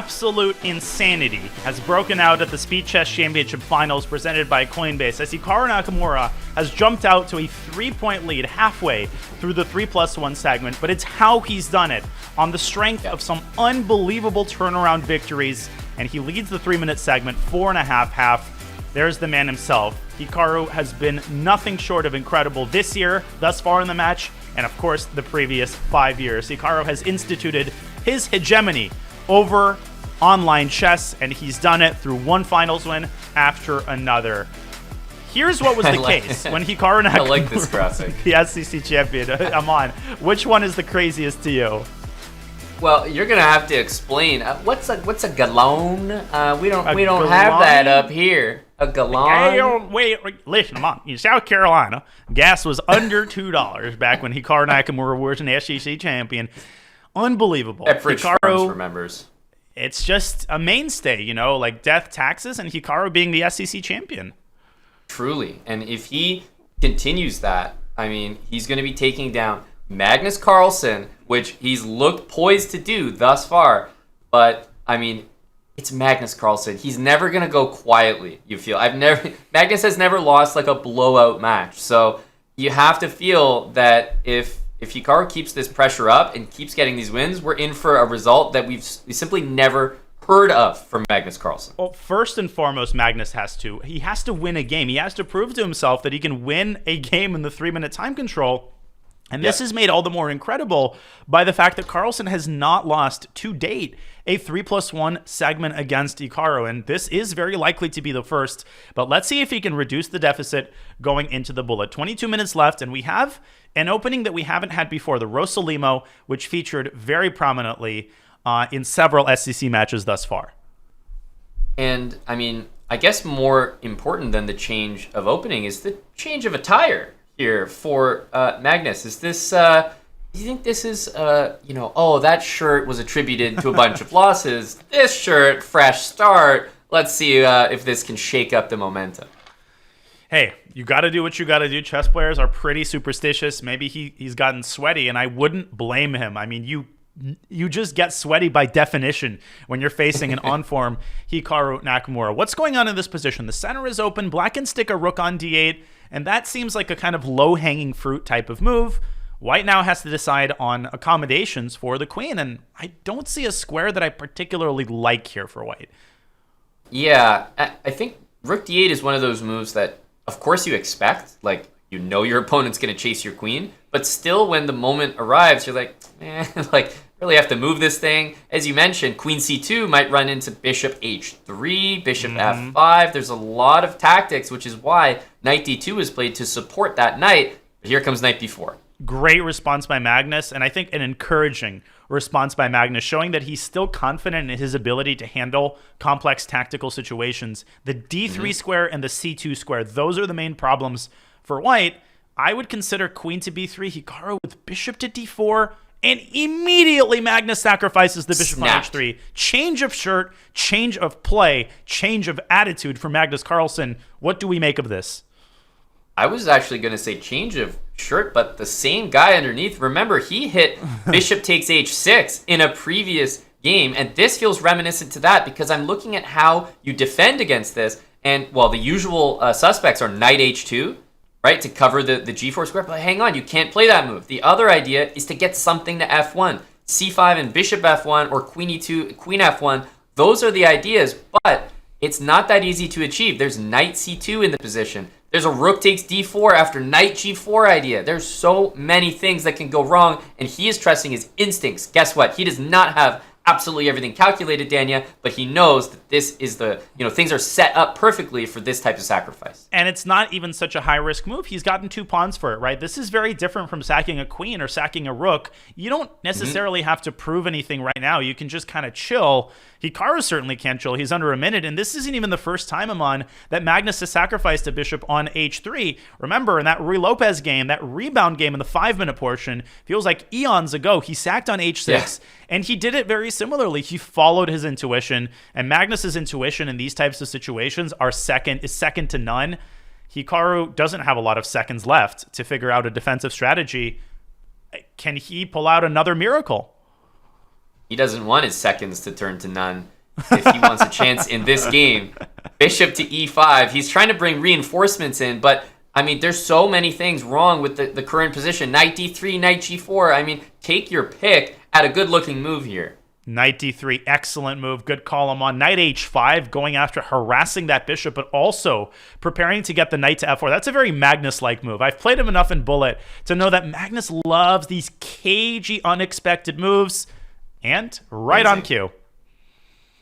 absolute insanity has broken out at the Speed Chess Championship Finals presented by Coinbase as Hikaru Nakamura has jumped out to a 3-point lead halfway through the 3+1 segment, but it's how he's done it on the strength of some unbelievable turnaround victories, and he leads the 3-minute segment 4.5 half. There's the man himself. Hikaru has been nothing short of incredible this year, thus far in the match, and of course the previous 5 years. Hikaru has instituted his hegemony over online chess, and he's done it through one finals win after another. Here's what was the case when Hikaru Nakamura, I like this graphic. the SCC champion. I'm on. Which one is the craziest to you? Well, you're gonna have to explain what's a gallon. We don't gallon? have that up here. A gallon. Wait, listen, come on. In South Carolina, gas was under $2 back when Hikaru Nakamura was an SCC champion. Unbelievable. Epridge Farms remembers. It's just a mainstay, like death, taxes, and Hikaru being the SCC champion. Truly. And if he continues that, I mean, he's going to be taking down Magnus Carlsen, which he's looked poised to do thus far. But, I mean, it's Magnus Carlsen. He's never going to go quietly, you feel. Magnus has never lost like a blowout match. So you have to feel that if Hikaru keeps this pressure up and keeps getting these wins, we're in for a result that we simply never heard of from Magnus Carlsen. Well, first and foremost, Magnus has to win a game. He has to prove to himself that he can win a game in the 3-minute time control. And this is made all the more incredible by the fact that Carlsen has not lost to date a 3+1 segment against Hikaru. And this is very likely to be the first. But let's see if he can reduce the deficit going into the bullet. 22 minutes left, and we have an opening that we haven't had before, the Rosalimo, which featured very prominently in several SCC matches thus far. And, I mean, I guess more important than the change of opening is the change of attire here for Magnus. Is this, do you think this is, that shirt was attributed to a bunch of losses. This shirt, fresh start. Let's see if this can shake up the momentum. Hey, you got to do what you got to do. Chess players are pretty superstitious. Maybe he's gotten sweaty, and I wouldn't blame him. I mean, you just get sweaty by definition when you're facing an on-form Hikaru Nakamura. What's going on in this position? The center is open. Black can stick a rook on d8, and that seems like a kind of low-hanging fruit type of move. White now has to decide on accommodations for the queen, and I don't see a square that I particularly like here for white. Yeah, I think rook d8 is one of those moves that, of course, you expect. Like, your opponent's going to chase your queen, but still when the moment arrives, you're like, really have to move this thing. As you mentioned, queen c2 might run into bishop h3, bishop f5. There's a lot of tactics, which is why knight d2 is played to support that knight. But here comes knight b4. Great response by Magnus, and I think an encouraging response by Magnus, showing that he's still confident in his ability to handle complex tactical situations. The d3 square and the c2 square, those are the main problems for white. I would consider queen to b3, Hikaru with bishop to d4, and immediately Magnus sacrifices the bishop on h3. Change of shirt, change of play, change of attitude for Magnus Carlsen. What do we make of this? I was actually going to say change of shirt, but the same guy underneath, remember, he hit bishop takes h6 in a previous game, and this feels reminiscent to that because I'm looking at how you defend against this, and, well, the usual suspects are knight h2, right, to cover the g4 square, but hang on, you can't play that move. The other idea is to get something to f1. c5 and bishop f1 or queen e2, queen f1, those are the ideas, but it's not that easy to achieve. There's knight c2 in the position. There's a rook takes d4 after knight g4 idea. There's so many things that can go wrong, and he is trusting his instincts. Guess what? He does not have absolutely everything calculated, Danya, but he knows that this is things are set up perfectly for this type of sacrifice. And it's not even such a high-risk move. He's gotten 2 pawns for it, right? This is very different from sacking a queen or sacking a rook. You don't necessarily have to prove anything right now. You can just kind of chill. Hikaru certainly can't chill. He's under a minute, and this isn't even the first time, Aman, that Magnus has sacrificed a bishop on h3. Remember, in that Rui Lopez game, that rebound game in the 5-minute portion, feels like eons ago, he sacked on h6, and he did it very similarly. He followed his intuition, and Magnus's intuition in these types of situations is second to none. Hikaru doesn't have a lot of seconds left to figure out a defensive strategy. Can he pull out another miracle? He doesn't want his seconds to turn to none if he wants a chance in this game. Bishop to e5. He's trying to bring reinforcements in, but I mean, there's so many things wrong with the current position. Knight d3, knight g4. I mean, take your pick at a good-looking move here. Knight d3, excellent move. Good call him on. Knight h5, going after harassing that bishop, but also preparing to get the knight to f4. That's a very Magnus-like move. I've played him enough in Bullet to know that Magnus loves these cagey, unexpected moves. And right on cue.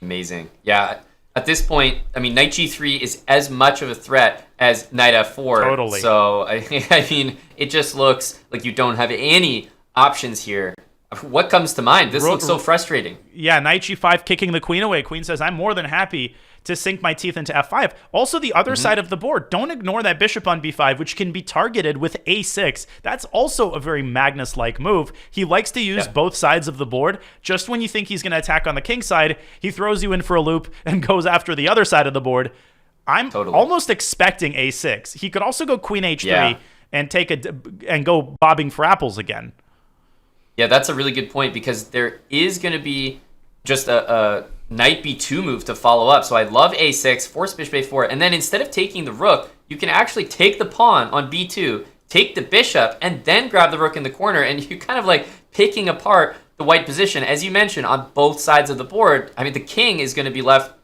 Amazing. Yeah. At this point, I mean, knight g3 is as much of a threat as knight f4. Totally. So, I mean, it just looks like you don't have any options here. What comes to mind? This looks so frustrating. Yeah, knight g5, kicking the queen away. Queen says, I'm more than happy to sink my teeth into f5. Also, the other side of the board. Don't ignore that bishop on b5, which can be targeted with a6. That's also a very Magnus-like move. He likes to use both sides of the board. Just when you think he's going to attack on the king side, he throws you in for a loop and goes after the other side of the board. I'm almost expecting a6. He could also go queen h3 and and go bobbing for apples again. Yeah, that's a really good point, because there is going to be just a knight b2 move to follow up. So I love a6, force bishop a4, and then instead of taking the rook, you can actually take the pawn on b2, take the bishop, and then grab the rook in the corner, and you're kind of like picking apart the white position, as you mentioned, on both sides of the board. I mean, the king is going to be left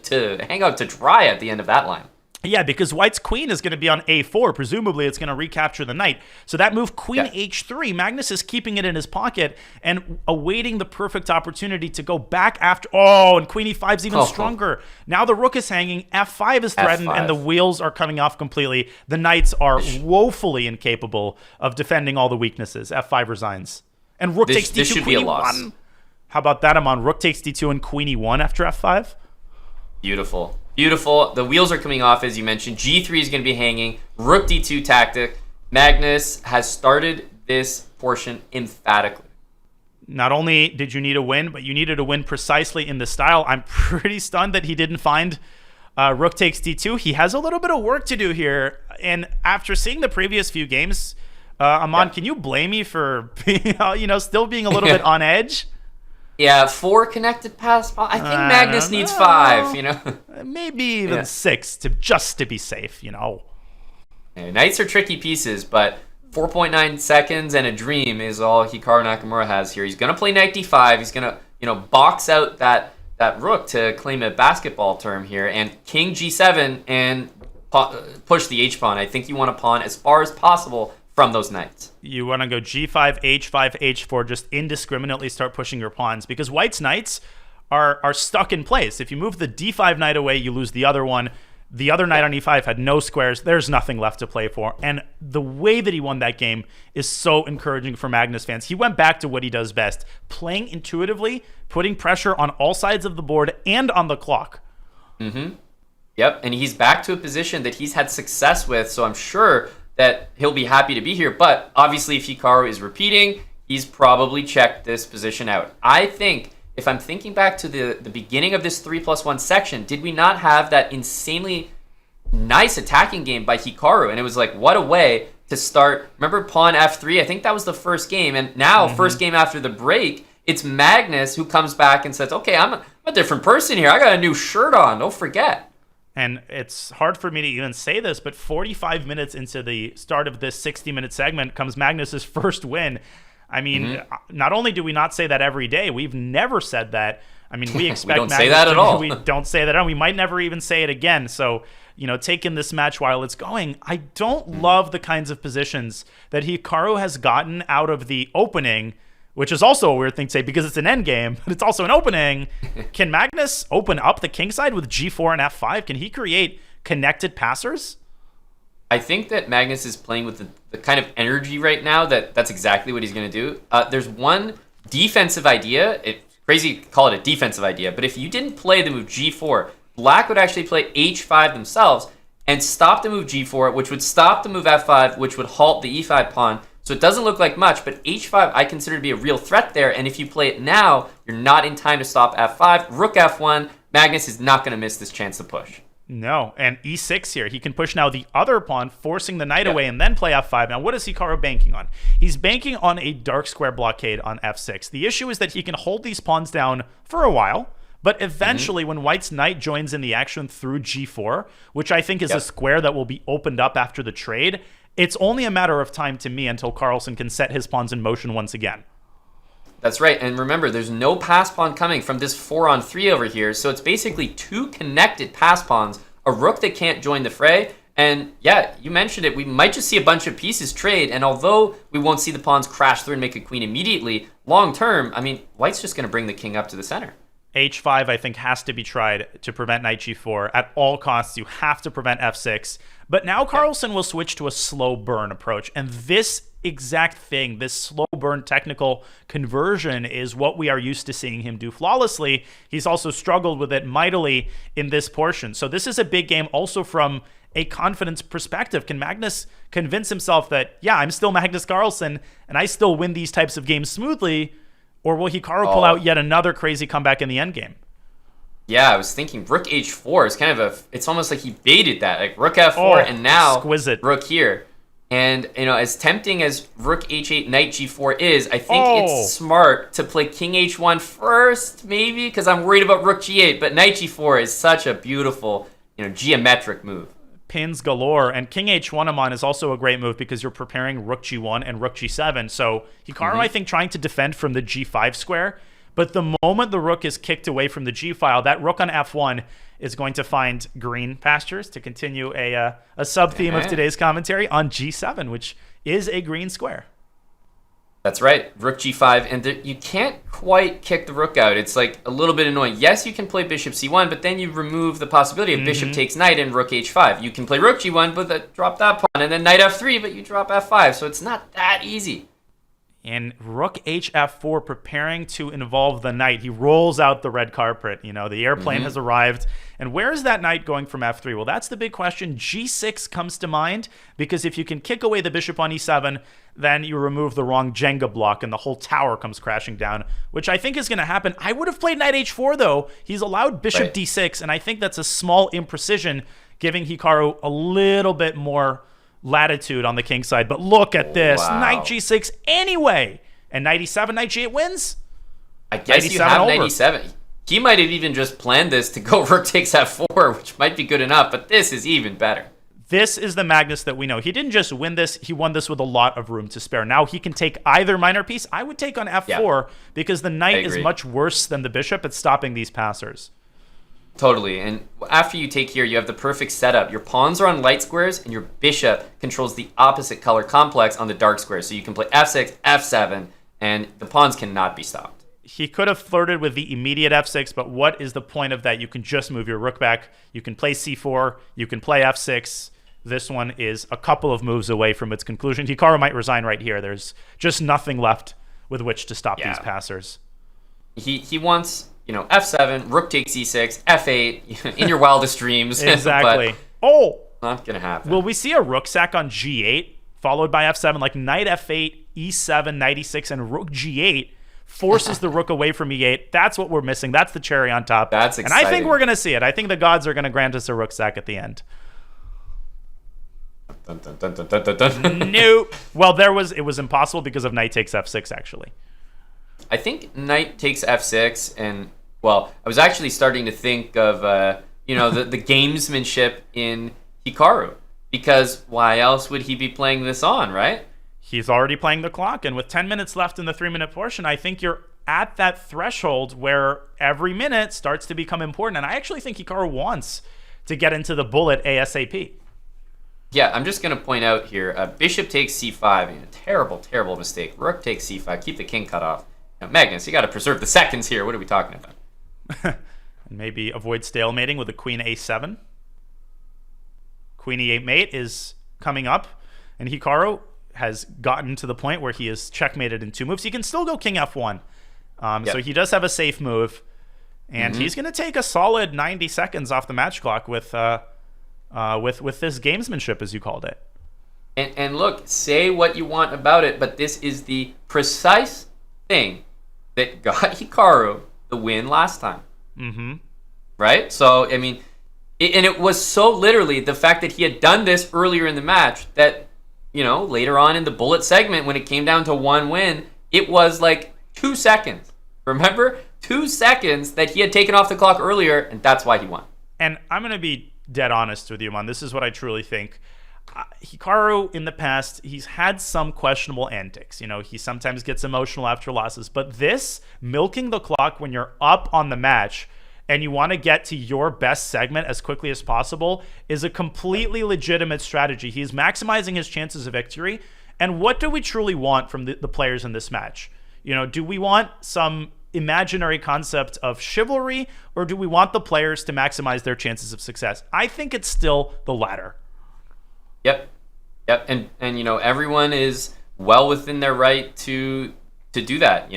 to hang out to dry at the end of that line. Yeah, because white's queen is going to be on a4. Presumably, it's going to recapture the knight. So that move, queen h3, Magnus is keeping it in his pocket and awaiting the perfect opportunity to go back after. Oh, and queen e5 is even stronger. Now the rook is hanging, f5 is threatened, and the wheels are coming off completely. The knights are woefully incapable of defending all the weaknesses. f5 resigns. And rook takes d2, this should queen be a loss. e1. How about that, Amon? Rook takes d2 and queen e1 after f5? Beautiful. Beautiful. The wheels are coming off, as you mentioned. G3 is going to be hanging. Rook D2 tactic. Magnus has started this portion emphatically. Not only did you need a win, but you needed a win precisely in the style. I'm pretty stunned that he didn't find rook takes D2. He has a little bit of work to do here. And after seeing the previous few games, Amon, can you blame me for still being a little bit on edge? Yeah, 4 connected pass. I think Magnus needs 5, Maybe even 6 to be safe, Yeah, knights are tricky pieces, but 4.9 seconds and a dream is all Hikaru Nakamura has here. He's going to play knight d5. He's going to, box out that rook to claim a basketball term here, and king g7 and push the h-pawn. I think you want to pawn as far as possible from those knights. You want to go g5, h5, h4, just indiscriminately start pushing your pawns, because white's knights are stuck in place. If you move the d5 knight away, you lose the other one. The other knight on e5 had no squares. There's nothing left to play for. And the way that he won that game is so encouraging for Magnus fans. He went back to what he does best, playing intuitively, putting pressure on all sides of the board and on the clock. Yep, and he's back to a position that he's had success with, so I'm sure that he'll be happy to be here. But obviously, if Hikaru is repeating, he's probably checked this position out. I think, if I'm thinking back to the beginning of this 3+1 section, did we not have that insanely nice attacking game by Hikaru? And it was like, what a way to start. Remember pawn f3? I think that was the first game. And now, first game after the break, it's Magnus who comes back and says, okay, I'm a different person here. I got a new shirt on. Don't forget. And it's hard for me to even say this, but 45 minutes into the start of this 60-minute segment comes Magnus's first win. I mean, not only do we not say that every day, we've never said that. I mean, we expect we don't say that at all. We don't say that. We might never even say it again. So, take in this match while it's going. I don't love the kinds of positions that Hikaru has gotten out of the opening, which is also a weird thing to say because it's an endgame, but it's also an opening. Can Magnus open up the king side with g4 and f5? Can he create connected passers? I think that Magnus is playing with the kind of energy right now that's exactly what he's going to do. There's one defensive idea. It's crazy to call it a defensive idea, but if you didn't play the move g4, Black would actually play h5 themselves and stop the move g4, which would stop the move f5, which would halt the e5 pawn. So it doesn't look like much, but h5 I consider to be a real threat there. And if you play it now, you're not in time to stop f5. Rook f1, Magnus is not going to miss this chance to push. No, and e6 here. He can push now the other pawn, forcing the knight away, and then play f5. Now, what is Hikaru banking on? He's banking on a dark square blockade on f6. The issue is that he can hold these pawns down for a while, but eventually when white's knight joins in the action through g4, which I think is a square that will be opened up after the trade, it's only a matter of time to me until Carlsen can set his pawns in motion once again. That's right, and remember, there's no pass pawn coming from this 4-on-3 over here, so it's basically two connected pass pawns, a rook that can't join the fray, and yeah, you mentioned it, we might just see a bunch of pieces trade, and although we won't see the pawns crash through and make a queen immediately, long term, I mean, white's just going to bring the king up to the center. h5, I think, has to be tried to prevent knight g4. At all costs, you have to prevent f6. But now Carlsen will switch to a slow burn approach, and this exact thing, this slow burn technical conversion, is what we are used to seeing him do flawlessly. He's also struggled with it mightily in this portion. So this is a big game also from a confidence perspective. Can Magnus convince himself that, yeah, I'm still Magnus Carlsen, and I still win these types of games smoothly, or will Hikaru pull out yet another crazy comeback in the endgame? Yeah, I was thinking rook h4 is kind of it's almost like he baited that, like rook f4 and now exquisite. Rook here. And, you know, as tempting as rook h8, knight g4 is, I think it's smart to play king h1 first, maybe, because I'm worried about rook g8, but knight g4 is such a beautiful, you know, geometric move. Pins galore, and king h1 Amon is also a great move because you're preparing rook g1 and rook g7. So Hikaru, I think, trying to defend from the g5 square, but the moment the rook is kicked away from the g-file, that rook on f1 is going to find green pastures, to continue a sub-theme of today's commentary, on g7, which is a green square. That's right, rook g5, and you can't quite kick the rook out. It's like a little bit annoying. Yes, you can play bishop c1, but then you remove the possibility of bishop takes knight and rook h5. You can play rook g1, but drop that pawn, and then knight f3, but you drop f5, so it's not that easy. And rook hf4, preparing to involve the knight. He rolls out the red carpet. You know, the airplane has arrived. And where is that knight going from f3? Well, that's the big question. g6 comes to mind, because if you can kick away the bishop on e7, then you remove the wrong Jenga block and the whole tower comes crashing down, which I think is going to happen. I would have played knight h4, though. He's allowed bishop d6, and I think that's a small imprecision, giving Hikaru a little bit more latitude on the king side. But look at this. Knight g6 anyway. And knight e7, knight g8 wins. I guess you have knight e7. He might have even just planned this to go rook takes f4, which might be good enough, but this is even better. This is the Magnus that we know. He didn't just win this, he won this with a lot of room to spare. Now he can take either minor piece. I would take on f4 because the knight is much worse than the bishop at stopping these passers. Totally, and after you take here, you have the perfect setup. Your pawns are on light squares, and your bishop controls the opposite color complex on the dark squares. So you can play f6, f7, and the pawns cannot be stopped. He could have flirted with the immediate f6, but what is the point of that? You can just move your rook back. You can play c4. You can play f6. This one is a couple of moves away from its conclusion. Hikaru might resign right here. There's just nothing left with which to stop these passers. He wants, you know, f7, rook takes e6, f8, in your wildest dreams. Exactly. Not going to happen. Will we see a rook sack on g8, followed by f7, like knight f8, e7, knight e6, and rook g8 forces the rook away from e8? That's what we're missing. That's the cherry on top. That's exciting. And I think we're going to see it. I think the gods are going to grant us a rook sack at the end. Dun, dun, dun, dun, dun, dun. Nope. Well, it was impossible because of knight takes f6, actually. I think knight takes f6, and, well, I was actually starting to think of, you know, the gamesmanship in Hikaru, because why else would he be playing this on, right? He's already playing the clock, and with 10 minutes left in the 3-minute portion, I think you're at that threshold where every minute starts to become important, and I actually think Hikaru wants to get into the bullet ASAP. Yeah, I'm just going to point out here, bishop takes c5, you know, terrible, terrible mistake. Rook takes c5, keep the king cut off. Now, Magnus, you got to preserve the seconds here. What are we talking about? And maybe avoid stalemating with a queen a7. Queen e8 mate is coming up, and Hikaru has gotten to the point where he is checkmated in 2 moves. He can still go king f1, so he does have a safe move, and he's going to take a solid 90 seconds off the match clock with this gamesmanship, as you called it. And look, say what you want about it, but this is the precise thing that got Hikaru the win last time. Right? So, I mean, And it was so literally the fact that he had done this earlier in the match that, later on in the bullet segment, when it came down to one win, it was like 2 seconds. Remember? 2 seconds that he had taken off the clock earlier, and that's why he won. And I'm going to be dead honest with you, man. This is what I truly think. Hikaru, in the past, he's had some questionable antics. He sometimes gets emotional after losses. But this, milking the clock when you're up on the match and you want to get to your best segment as quickly as possible, is a completely legitimate strategy. He's maximizing his chances of victory. And what do we truly want from the players in this match? Do we want some imaginary concept of chivalry, or do we want the players to maximize their chances of success? I think it's still the latter. Yep. And everyone is well within their right to do that.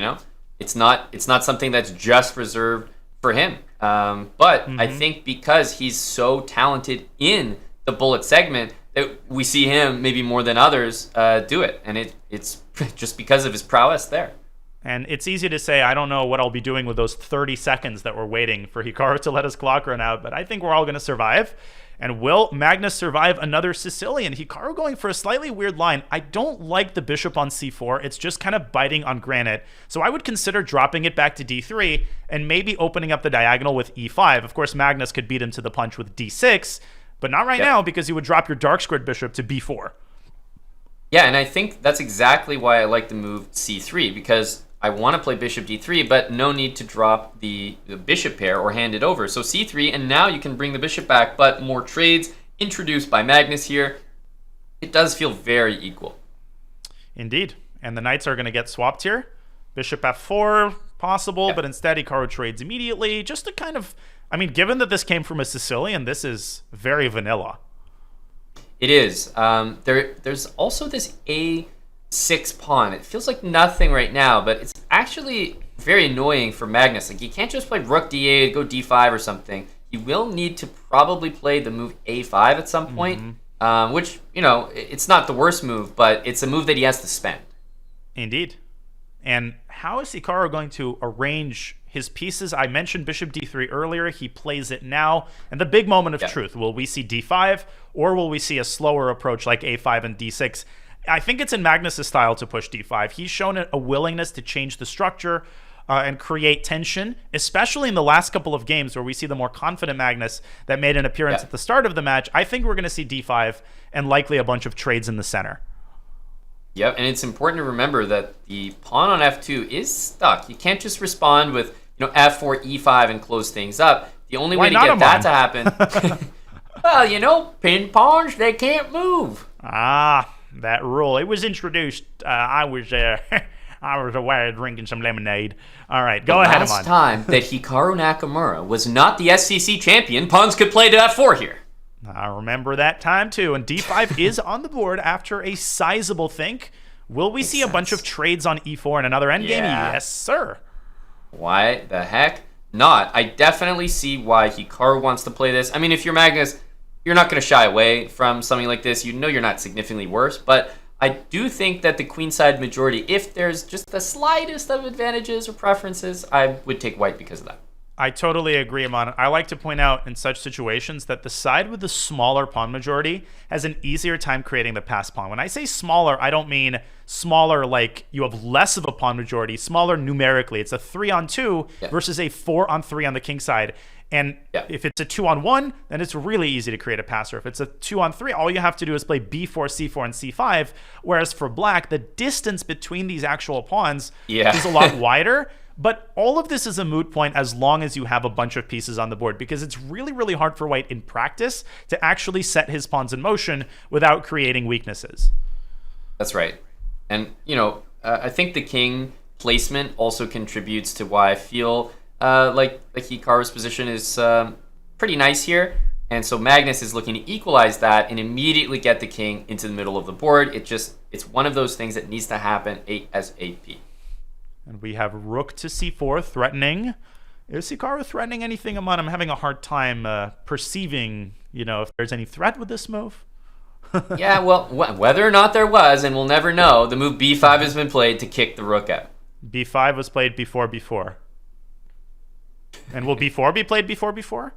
It's not something that's just reserved for him. But I think because he's so talented in the bullet segment, that we see him maybe more than others do it, and it's just because of his prowess there. And it's easy to say, I don't know what I'll be doing with those 30 seconds that we're waiting for Hikaru to let his clock run out, but I think we're all going to survive. And will Magnus survive another Sicilian? Hikaru going for a slightly weird line. I don't like the bishop on c4. It's just kind of biting on granite. So I would consider dropping it back to d3 and maybe opening up the diagonal with e5. Of course, Magnus could beat him to the punch with d6, but not right now because you would drop your dark squared bishop to b4. Yeah, and I think that's exactly why I like the move c3, because I want to play bishop d3, but no need to drop the bishop pair or hand it over. So c3, and now you can bring the bishop back, but more trades introduced by Magnus here. It does feel very equal. Indeed. And the knights are going to get swapped here. Bishop f4, possible, but instead Hikaru trades immediately. Just to kind of, given that this came from a Sicilian, this is very vanilla. It is. There's also this a6 pawn. It feels like nothing right now, but it's actually very annoying for Magnus. Like, he can't just play rook d8, go d5 or something. He will need to probably play the move a5 at some point, which, it's not the worst move, but it's a move that he has to spend. Indeed. And how is Hikaru going to arrange his pieces? I mentioned bishop d3 earlier. He plays it now. And the big moment of truth, will we see d5, or will we see a slower approach like a5 and d6? I think it's in Magnus' style to push d5. He's shown a willingness to change the structure and create tension, especially in the last couple of games where we see the more confident Magnus that made an appearance at the start of the match. I think we're going to see d5 and likely a bunch of trades in the center. Yep, and it's important to remember that the pawn on f2 is stuck. You can't just respond with f4, e5 and close things up. The only way to get that to happen... Well, pin pawns, they can't move. That rule. It was introduced. I was away drinking some lemonade. All right, go ahead, Last time that Hikaru Nakamura was not the SCC champion, pawns could play to f4 here. I remember that time too. And d5 is on the board after a sizable think. Will we see a bunch of trades on e4 and another endgame? Yeah. Yes, sir. Why the heck not? I definitely see why Hikaru wants to play this. If you're Magnus, you're not going to shy away from something like this. You're not significantly worse, but I do think that the queenside majority, if there's just the slightest of advantages or preferences, I would take white because of that. I totally agree, Amon. I like to point out in such situations that the side with the smaller pawn majority has an easier time creating the pass pawn. When I say smaller, I don't mean smaller like you have less of a pawn majority, smaller numerically. It's a 3-on-2 versus a 4-on-3 on the king side. And if it's a 2-on-1, then it's really easy to create a passer. If it's a 2-on-3, all you have to do is play b4, c4, and c5. Whereas for black, the distance between these actual pawns is a lot wider. But all of this is a moot point as long as you have a bunch of pieces on the board, because it's really, really hard for white in practice to actually set his pawns in motion without creating weaknesses. That's right. And, I think the king placement also contributes to why I feel like Hikaru's position is pretty nice here. And so Magnus is looking to equalize that and immediately get the king into the middle of the board. It's one of those things that needs to happen ASAP. And we have rook to c4 threatening. Is Hikaru threatening anything, Amon? I'm having a hard time perceiving, if there's any threat with this move. Yeah, well, whether or not there was, and we'll never know, the move b5 has been played to kick the rook out. b5 was played before. And will b4 be played before?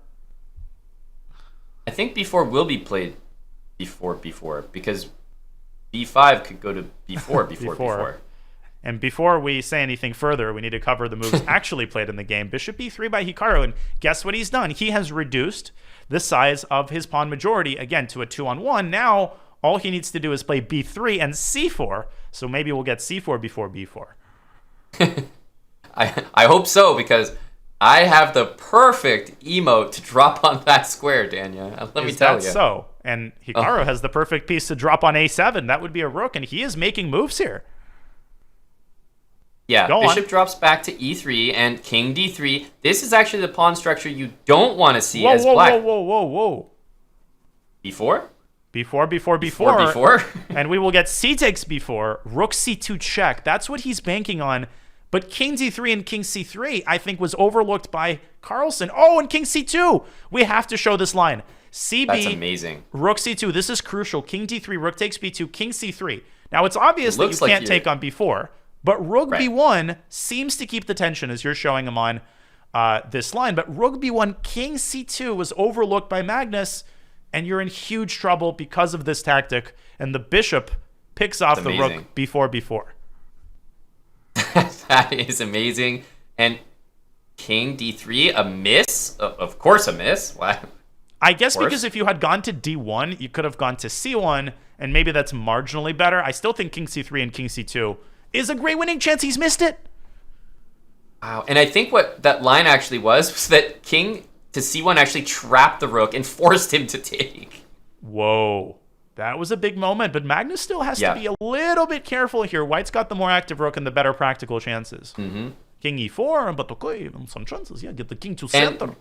I think b4 will be played before because b5 could go to b4 before. And before we say anything further, we need to cover the moves actually played in the game. Bishop e3 by Hikaru, and guess what he's done? He has reduced the size of his pawn majority, again, to a 2-on-1. Now, all he needs to do is play b3 and c4, so maybe we'll get c4 before b4. I hope so, because I have the perfect emote to drop on that square, Danya. Let me tell you. So? And Hikaru has the perfect piece to drop on a7. That would be a rook, and he is making moves here. Yeah, bishop drops back to e3 and king d3. This is actually the pawn structure you don't want to see as black. Whoa. b4? Before. And we will get c takes b4, rook c2 check. That's what he's banking on. But king d3 and king c3, I think, was overlooked by Carlsen. Oh, and king c2. We have to show this line. CB. That's amazing. Rook c2. This is crucial. King d3, rook takes b2, king c3. Now, it's obvious that you can't take on b4. But rook b1 seems to keep the tension, as you're showing him on this line. But rook b1, king c2 was overlooked by Magnus, and you're in huge trouble because of this tactic. And the bishop picks off the rook before. That is amazing. And king d3, a miss? Of course a miss. Wow. I guess because if you had gone to d1, you could have gone to c1, and maybe that's marginally better. I still think king c3 and king c2 is a great winning chance. He's missed it. Wow. And I think what that line actually was that king to c1 actually trapped the rook and forced him to take. Whoa. That was a big moment, but Magnus still has to be a little bit careful here. White's got the more active rook and the better practical chances. King e4, but okay, some chances. Yeah, get the king to center.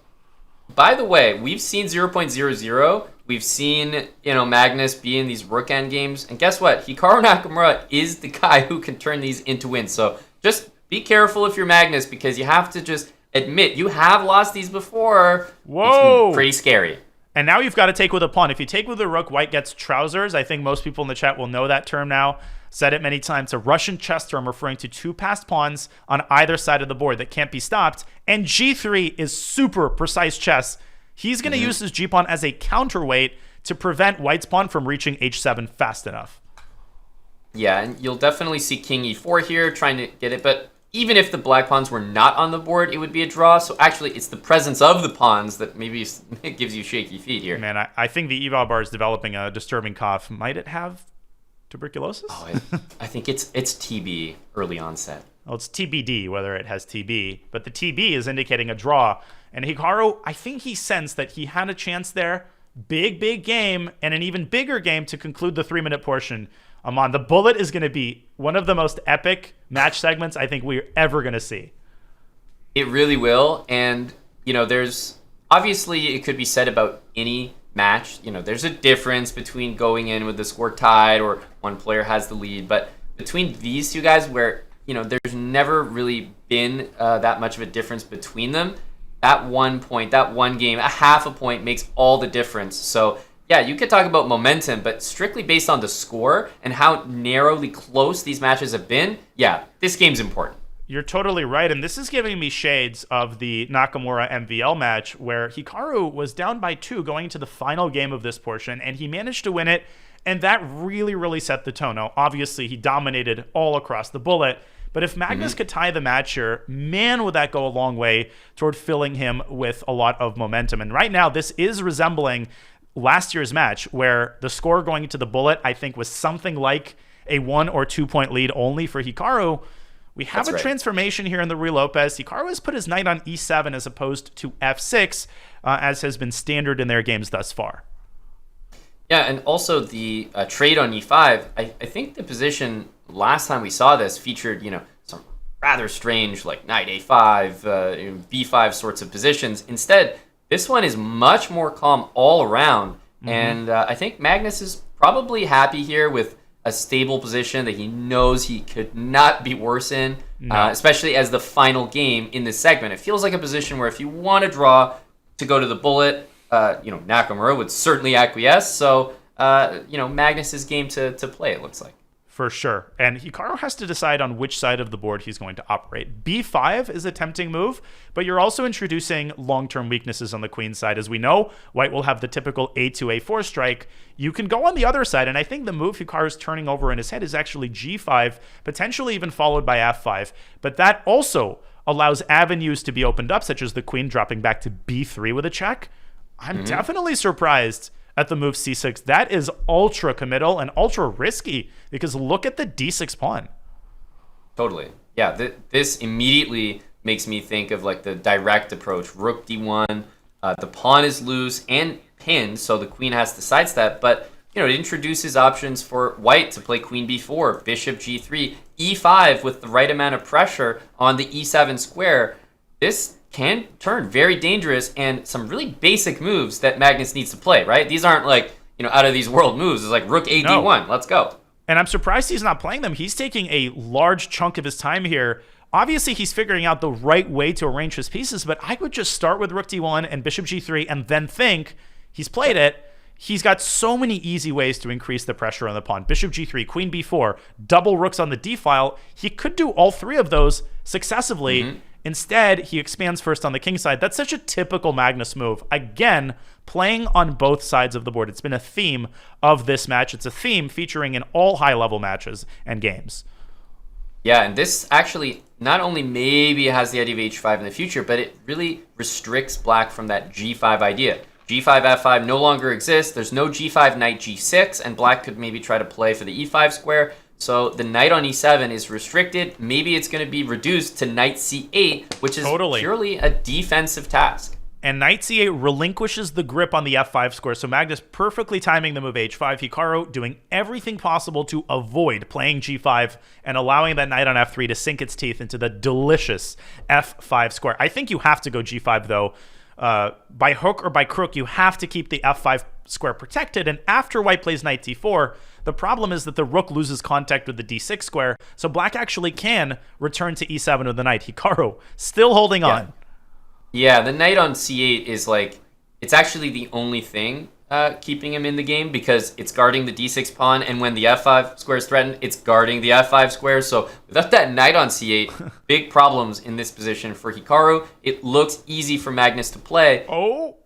By the way, we've seen 0.00. We've seen, Magnus be in these rook end games. And guess what? Hikaru Nakamura is the guy who can turn these into wins. So just be careful if you're Magnus, because you have to just admit you have lost these before. Whoa! It's pretty scary. And now you've got to take with a pawn. If you take with a rook, white gets trousers. I think most people in the chat will know that term now. Said it many times. It's a Russian chess term referring to two passed pawns on either side of the board that can't be stopped. And g3 is super precise chess. He's going to use his g-pawn as a counterweight to prevent white's pawn from reaching h7 fast enough. Yeah, and you'll definitely see king e4 here, trying to get it. But even if the black pawns were not on the board, it would be a draw. So actually, it's the presence of the pawns that maybe it gives you shaky feet here. Man, I think the eval bar is developing a disturbing cough. Might it have tuberculosis? Oh, I think it's TB, early onset. Well, it's TBD, whether it has TB. But the TB is indicating a draw. And Hikaru, I think he sensed that he had a chance there. Big game, and an even bigger game to conclude the 3-minute portion. Aman, the bullet is going to be one of the most epic match segments I think we're ever going to see. It really will. And, there's obviously it could be said about any match. There's a difference between going in with the score tied or one player has the lead. But between these two guys where, there's never really been that much of a difference between them, that 1 point, that one game, a half a point makes all the difference. So, yeah, you could talk about momentum, but strictly based on the score and how narrowly close these matches have been, yeah, this game's important. You're totally right, and this is giving me shades of the Nakamura MVL match where Hikaru was down by 2 going into the final game of this portion, and he managed to win it, and that really set the tone. Now, obviously, he dominated all across the bullet, but if Magnus could tie the match here, man, would that go a long way toward filling him with a lot of momentum. And right now, this is resembling last year's match where the score going into the bullet, I think, was something like a 1 or 2 point lead only for Hikaru. We have a transformation here in the Ruy Lopez. Hikaru has put his knight on e7 as opposed to f6, as has been standard in their games thus far. Yeah, and also the trade on e5, I think the position last time we saw this featured, some rather strange like knight a5, b5 sorts of positions. Instead, this one is much more calm all around. And I think Magnus is probably happy here with a stable position that he knows he could not be worse in, especially as the final game in this segment. It feels like a position where if you want to draw to go to the bullet, Nakamura would certainly acquiesce. So, Magnus's game to play, it looks like. For sure. And Hikaru has to decide on which side of the board he's going to operate. B5 is a tempting move, but you're also introducing long-term weaknesses on the queen side. As we know, white will have the typical A2, A4 strike. You can go on the other side, and I think the move Hikaru's turning over in his head is actually G5, potentially even followed by F5. But that also allows avenues to be opened up, such as the queen dropping back to B3 with a check. I'm definitely surprised at the move C6. That is ultra committal and ultra risky because look at the D6 pawn. Totally. Yeah, this immediately makes me think of like the direct approach. Rook D1, the pawn is loose and pinned, so the queen has to sidestep, but it introduces options for white to play queen B4, bishop G3, E5 with the right amount of pressure on the E7 square. This can turn very dangerous and some really basic moves that Magnus needs to play, right? These aren't like, out of these world moves. It's like rook A D1. Let's go. And I'm surprised he's not playing them. He's taking a large chunk of his time here. Obviously, he's figuring out the right way to arrange his pieces, but I would just start with rook D1 and bishop G3 and then think he's played it. He's got so many easy ways to increase the pressure on the pawn. Bishop G3, queen B4, double rooks on the D file. He could do all three of those successively. Instead, he expands first on the king side. That's such a typical Magnus move. Again, playing on both sides of the board. It's been a theme of this match. It's a theme featuring in all high-level matches and games. Yeah, and this actually not only maybe has the idea of H5 in the future, but it really restricts black from that G5 idea. G5, F5 no longer exists. There's no G5, knight G6, and black could maybe try to play for the E5 square. So the knight on E7 is restricted. Maybe it's going to be reduced to knight C8, which is purely a defensive task. And knight C8 relinquishes the grip on the F5 square. So Magnus perfectly timing the move H5. Hikaru doing everything possible to avoid playing G5 and allowing that knight on F3 to sink its teeth into the delicious F5 square. I think you have to go G5, though. By hook or by crook, you have to keep the F5 square protected. And after white plays knight D4, the problem is that the rook loses contact with the D6 square. So black actually can return to E7 with the knight. Hikaru still holding on. Yeah, the knight on C8 is like, it's actually the only thing keeping him in the game because it's guarding the D6 pawn, and when the F5 square is threatened, it's guarding the F5 square. So without that knight on C8, big problems in this position for Hikaru. It looks easy for Magnus to play.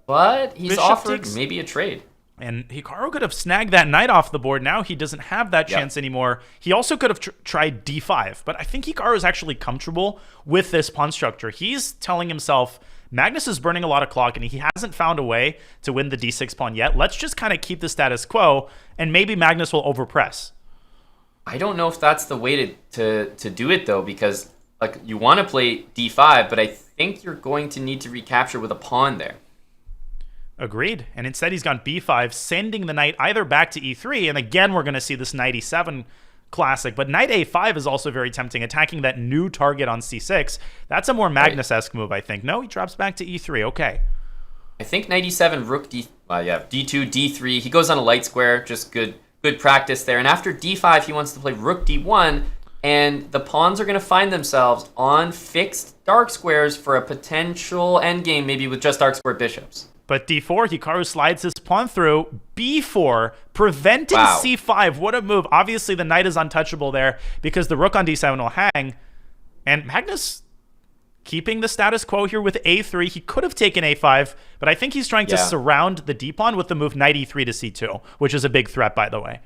But he's offered maybe a trade. And Hikaru could have snagged that knight off the board. Now he doesn't have that chance anymore. He also could have tried D5, but I think Hikaru is actually comfortable with this pawn structure. He's telling himself, Magnus is burning a lot of clock, and he hasn't found a way to win the D6 pawn yet. Let's just kind of keep the status quo, and maybe Magnus will overpress. I don't know if that's the way to do it, though, because like you want to play D5, but I think you're going to need to recapture with a pawn there. Agreed. And instead he's gone B5, sending the knight either back to E3, and again we're going to see this knight E7 classic, but knight A5 is also very tempting, attacking that new target on C6. That's a more Magnus-esque move, I think. No, he drops back to E3. Okay. I think knight E7, rook D2, D3. He goes on a light square, just good practice there. And after D5, he wants to play rook D1, and the pawns are going to find themselves on fixed dark squares for a potential endgame, maybe with just dark square bishops. But D4, Hikaru slides his pawn through. B4, preventing C5. What a move. Obviously, the knight is untouchable there because the rook on D7 will hang. And Magnus keeping the status quo here with A3. He could have taken A5, but I think he's trying to surround the D-pawn with the move knight E3 to C2, which is a big threat, by the way.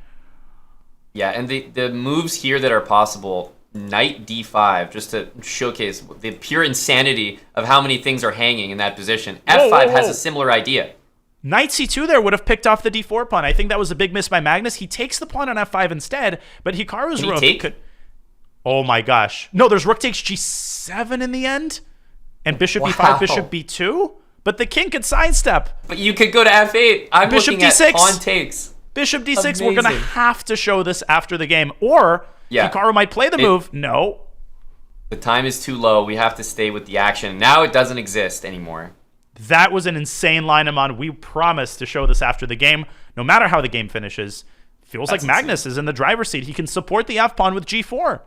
Yeah, and the moves here that are possible, knight D5, just to showcase the pure insanity of how many things are hanging in that position. F5 has a similar idea. Knight C2 there would have picked off the D4 pawn. I think that was a big miss by Magnus. He takes the pawn on F5 instead, but Hikaru's rook could... Oh my gosh. No, there's rook takes G7 in the end, and bishop B5, bishop B2, but the king could sidestep. But you could go to F8. I'm bishop looking D6. At pawn takes. Bishop D6, amazing. We're going to have to show this after the game, or... Hikaru might play the move. No. The time is too low. We have to stay with the action. Now it doesn't exist anymore. That was an insane line, Aman. We promise to show this after the game, no matter how the game finishes. Feels like Magnus is in the driver's seat. He can support the F-pawn with G4.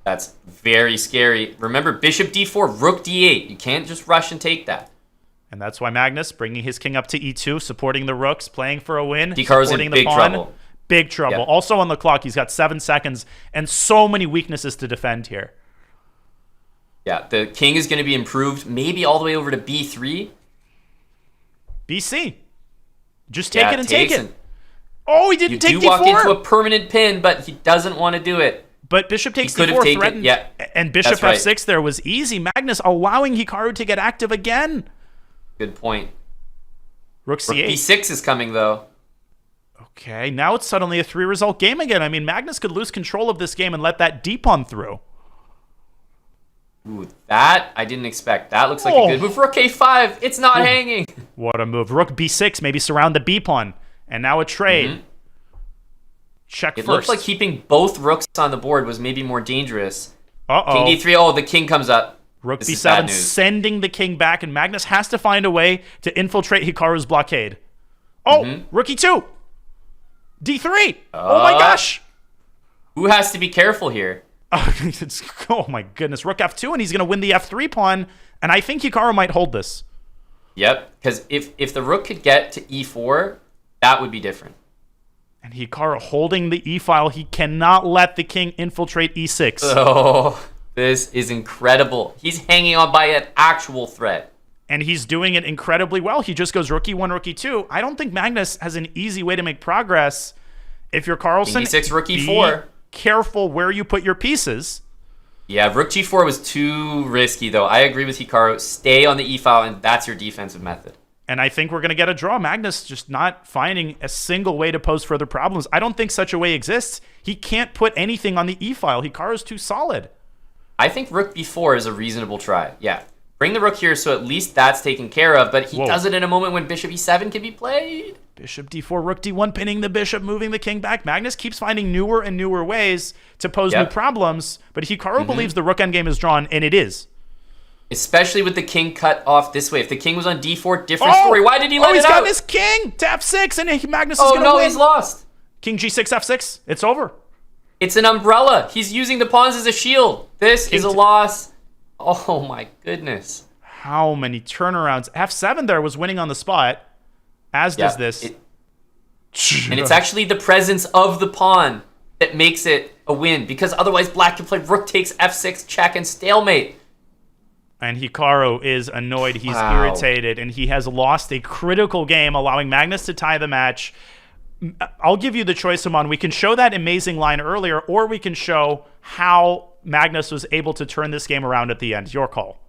That's very scary. Remember, bishop D4, rook D8. You can't just rush and take that. And that's why Magnus, bringing his king up to E2, supporting the rooks, playing for a win, Hikaru's supporting in the big pawn. trouble. Big trouble. Yep. Also on the clock, he's got 7 seconds and so many weaknesses to defend here. Yeah, the king is going to be improved, maybe all the way over to b3. BC. Just take it and take it. And Oh, he didn't take you D4. do walk into a permanent pin, but he doesn't want to do it. But bishop takes He could have D4 taken- threatened. yeah, and bishop that's right. F6 there was easy. Magnus allowing Hikaru to get active again. Good point. Rook C8. b6 is coming, though. Okay, now it's suddenly a 3-result game again. I mean, Magnus could lose control of this game and let that d-pawn through. Ooh, that I didn't expect. That looks like Oh. a good move. Rook a5. It's not hanging. What a move. Rook b6, maybe surround the b-pawn. And now a trade. Check It first. looked like keeping both rooks on the board was maybe more dangerous. Uh-oh. King d3. Oh, the king comes up. Rook This is bad b7, news. sending the king back, and Magnus has to find a way to infiltrate Hikaru's blockade. Oh, Rook e2. D3. Oh my gosh. Who has to be careful here? Oh my goodness. Rook f2, and he's going to win the f3 pawn, and I think Hikaru might hold this. Yep, because if the rook could get to e4, that would be different. And Hikaru holding the e-file. He cannot let the king infiltrate e6. Oh, this is incredible. He's hanging on by an actual thread. And he's doing it incredibly well. He just goes rook e1, rook e2. I don't think Magnus has an easy way to make progress. If you're Carlsen, King d6, rook e4. Be careful where you put your pieces. Yeah, rook g4 was too risky, though. I agree with Hikaru. Stay on the e-file, and that's your defensive method. And I think we're going to get a draw. Magnus just not finding a single way to pose further problems. I don't think such a way exists. He can't put anything on the e-file. Hikaru's too solid. I think rook b4 is a reasonable try. Yeah. Bring the rook here so at least that's taken care of, but he does it in a moment when bishop e7 can be played. Bishop d4, rook d1, pinning the bishop, moving the king back. Magnus keeps finding newer and newer ways to pose new problems, but Hikaru believes the rook endgame is drawn, and it is. Especially with the king cut off this way. If the king was on d4, different story. Why did he let it out? He's got his king to f6, and Magnus is going to win. Oh, no, he's lost. King g6, f6. It's over. It's an umbrella. He's using the pawns as a shield. This is a loss. Oh, my goodness. How many turnarounds? f7 there was winning on the spot, as does this. And it's actually the presence of the pawn that makes it a win, because otherwise black can play rook takes f6, check, and stalemate. And Hikaru is annoyed. He's irritated, and he has lost a critical game, allowing Magnus to tie the match. I'll give you the choice, Amon. We can show that amazing line earlier, or we can show how Magnus was able to turn this game around at the end. Your call.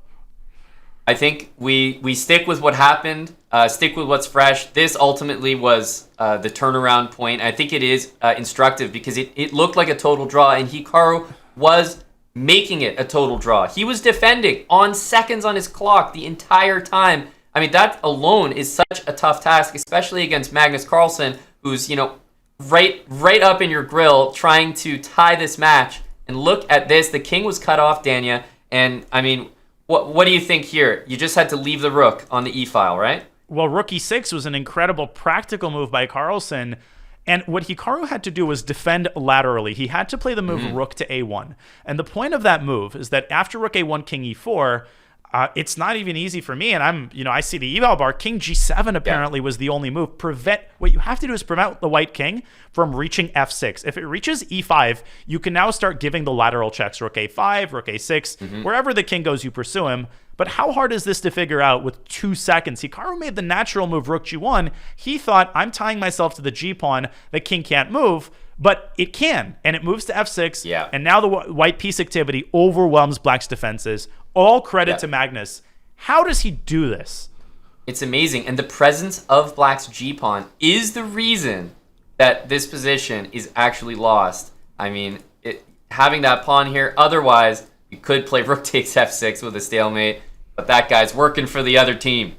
I think we stick with what happened, stick with what's fresh. This ultimately was the turnaround point. I think it is instructive because it looked like a total draw, and Hikaru was making it a total draw. He was defending on seconds on his clock the entire time. I mean, that alone is such a tough task, especially against Magnus Carlsen, who's, right up in your grill trying to tie this match. And look at this. The king was cut off, Danya. And, I mean, what do you think here? You just had to leave the rook on the e-file, right? Well, rook e6 was an incredible practical move by Carlsen. And what Hikaru had to do was defend laterally. He had to play the move rook to a1. And the point of that move is that after rook a1, king e4, it's not even easy for me. And I see the eval bar. King g7 apparently was the only move. What you have to do is prevent the white king from reaching f6. If it reaches e5, you can now start giving the lateral checks. Rook a5, rook a6. Wherever the king goes, you pursue him. But how hard is this to figure out with 2 seconds? Hikaru made the natural move rook g1. He thought, I'm tying myself to the g-pawn. The king can't move. But it can, and it moves to f6. Yeah. And now the white piece activity overwhelms black's defenses. All credit to Magnus. How does he do this? It's amazing. And the presence of black's g-pawn is the reason that this position is actually lost. I mean, having that pawn here, otherwise, you could play rook takes f6 with a stalemate, but that guy's working for the other team.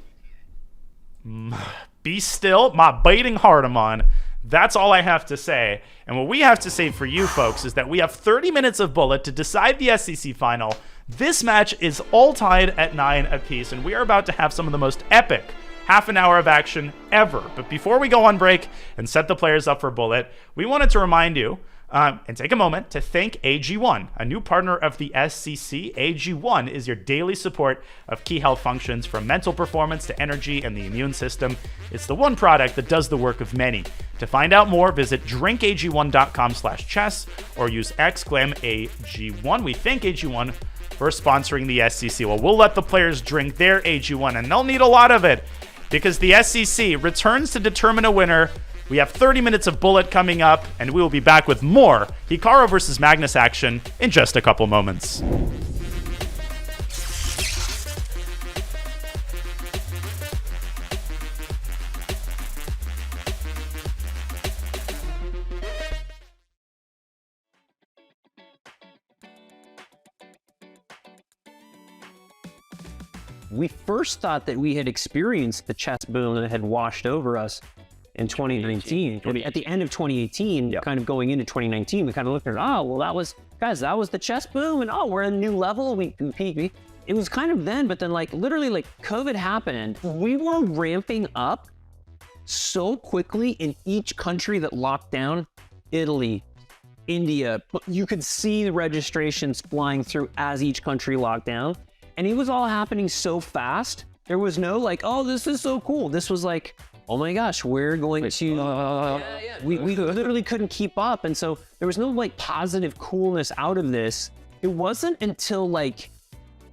Be still, my beating heart, Amon. That's all I have to say. And what we have to say for you folks is that we have 30 minutes of bullet to decide the SEC final. This match is all tied at 9 apiece, and we are about to have some of the most epic half an hour of action ever. But before we go on break and set the players up for bullet, we wanted to remind you And take a moment to thank AG1, a new partner of the SCC. AG1 is your daily support of key health functions from mental performance to energy and the immune system. It's the one product that does the work of many. To find out more, visit drinkag1.com/chess or use !AG1. We thank AG1 for sponsoring the SCC. Well, we'll let the players drink their AG1, and they'll need a lot of it because the SCC returns to determine a winner. We have 30 minutes of Bullet coming up, and we will be back with more Hikaru versus Magnus action in just a couple moments. We first thought that we had experienced the chess boom that had washed over us in 2019. At the end of 2018, kind of going into 2019, we kind of looked at, oh, well, that was the chess boom, and oh, we're at a new level. It was kind of then, but then literally COVID happened. We were ramping up so quickly in each country that locked down, Italy, India, you could see the registrations flying through as each country locked down. And it was all happening so fast. There was no oh, this is so cool. This was oh my gosh, we're going to, we literally couldn't keep up. And so there was no positive coolness out of this. It wasn't until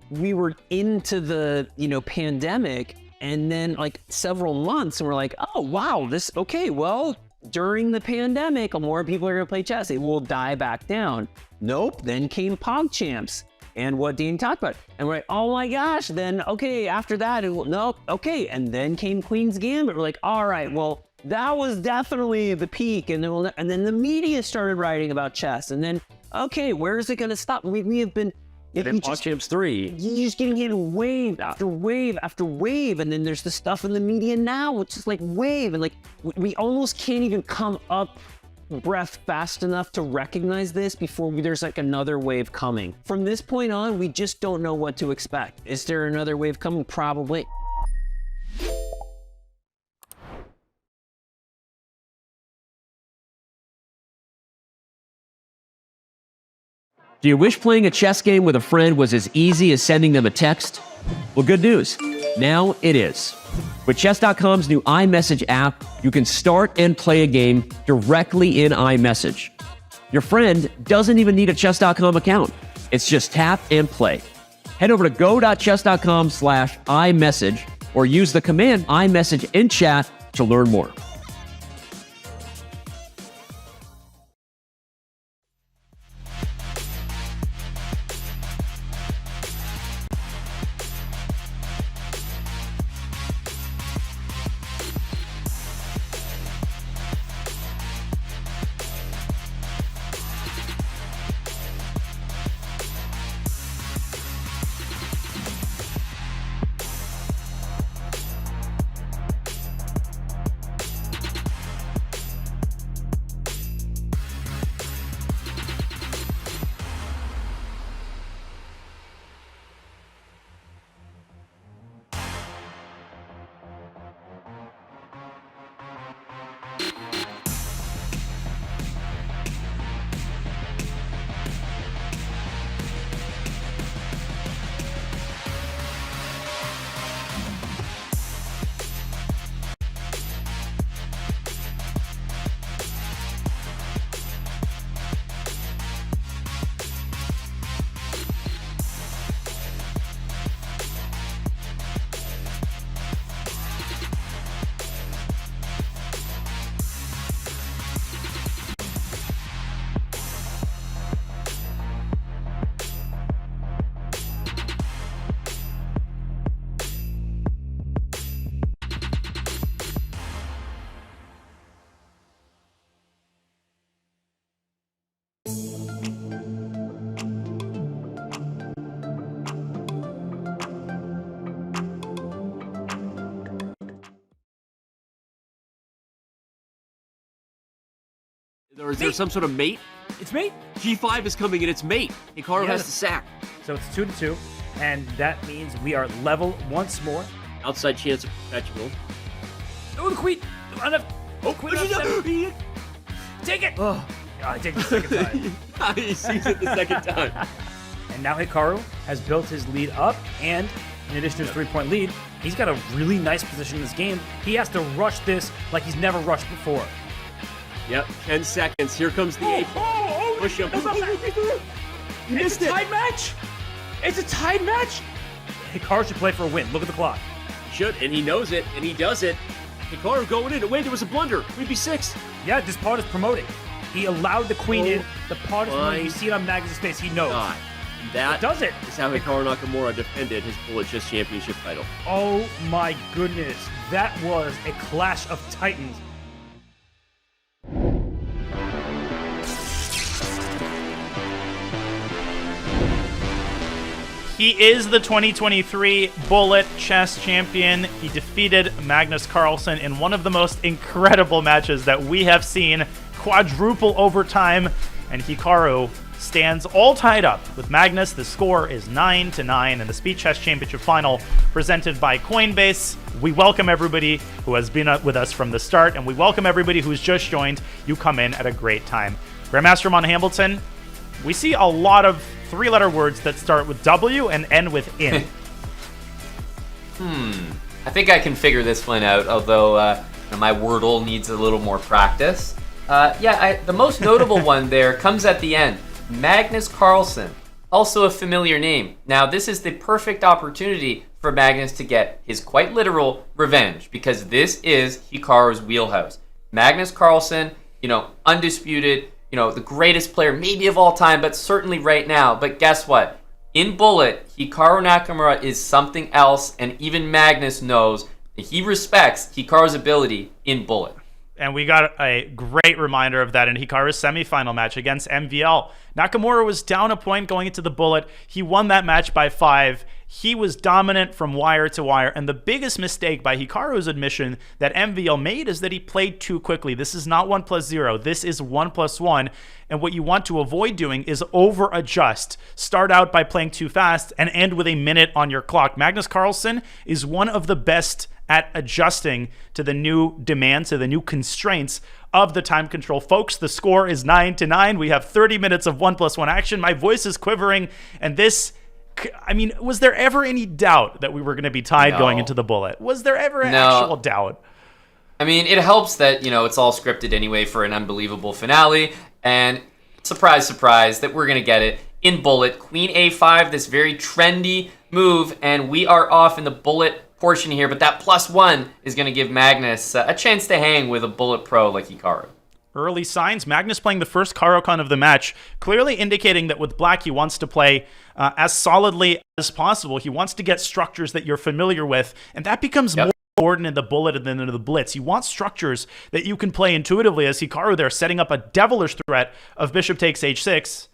we were into the, pandemic and then several months and we're oh, wow, okay, well, during the pandemic, more people are gonna play chess. It will die back down. Nope, then came PogChamps. And what Dean talked about. And we're oh my gosh, then, okay, after that, nope, okay. And then came Queen's Gambit. We're all right, well, that was definitely the peak. And then the media started writing about chess. And then, okay, where is it going to stop? We have been... PogChamps 3. You're just getting hit wave after wave after wave. And then there's the stuff in the media now, which is wave. And we almost can't even come up breath fast enough to recognize this before there's another wave coming. From this point on, we just don't know what to expect. Is there another wave coming? Probably. Do you wish playing a chess game with a friend was as easy as sending them a text? Well, good news. Now it is. With Chess.com's new iMessage app, you can start and play a game directly in iMessage. Your friend doesn't even need a Chess.com account. It's just tap and play. Head over to go.chess.com/iMessage or use the command iMessage in chat to learn more. Or is there some sort of mate? It's mate. G5 is coming and it's mate. Hikaru has to sack. So it's 2-2, and that means we are level once more. Outside chance of perpetual. Oh, the queen! Oh, queen! Take it! Oh, I take the second time. He sees it the second time. And now Hikaru has built his lead up, and in addition to his 3-point lead, he's got a really nice position in this game. He has to rush this like he's never rushed before. Yep, 10 seconds. Here comes the 8. Push him. You missed it. It's a tied match. It's a tied match. Hikaru should play for a win. Look at the clock. He should, and he knows it, and he does it. Hikaru going in. Wait, there was a blunder. Queen B6. Yeah, this pawn is promoting. He allowed the queen in. The pawn is promoting. You see it on Magnus' face. He knows. God. That does it. Is how Hikaru Nakamura defended his Bullet Chess Championship title. Oh my goodness. That was a clash of titans. He is the 2023 Bullet Chess Champion. He defeated Magnus Carlsen in one of the most incredible matches that we have seen. Quadruple overtime, and Hikaru stands all tied up with Magnus. The score is 9-9 in the Speed Chess Championship final presented by Coinbase. We welcome everybody who has been with us from the start, and we welcome everybody who's just joined. You come in at a great time. Grandmaster Mon Hambleton, we see a lot of three-letter words that start with W and end with in. I think I can figure this one out, although my Wordle needs a little more practice. The most notable one there comes at the end. Magnus Carlsen, also a familiar name. Now, this is the perfect opportunity for Magnus to get his quite literal revenge, because this is Hikaru's wheelhouse. Magnus Carlsen, undisputed, the greatest player maybe of all time, but certainly right now. But guess what? In Bullet, Hikaru Nakamura is something else, and even Magnus knows that he respects Hikaru's ability in Bullet. And we got a great reminder of that in Hikaru's semifinal match against MVL. Nakamura was down a point going into the Bullet. He won that match by 5. He was dominant from wire to wire. And the biggest mistake by Hikaru's admission that MVL made is that he played too quickly. This is not 1+0. This is 1+1. And what you want to avoid doing is over-adjust. Start out by playing too fast and end with a minute on your clock. Magnus Carlsen is one of the best at adjusting to the new demands, to the new constraints of the time control. Folks, the score is 9-9. We have 30 minutes of 1+1 action. My voice is quivering, and this, was there ever any doubt that we were going to be tied going into the Bullet? Was there ever an actual doubt? It helps that, it's all scripted anyway for an unbelievable finale, and surprise, surprise, that we're going to get it in Bullet. Queen A5, this very trendy move, and we are off in the Bullet portion here, but that +1 is going to give Magnus a chance to hang with a Bullet pro like Hikaru. Early signs, Magnus playing the first Karokan of the match, clearly indicating that with black he wants to play as solidly as possible. He wants to get structures that you're familiar with, and that becomes more important in the Bullet than in the Blitz. You want structures that you can play intuitively, as Hikaru there setting up a devilish threat of bishop takes h6.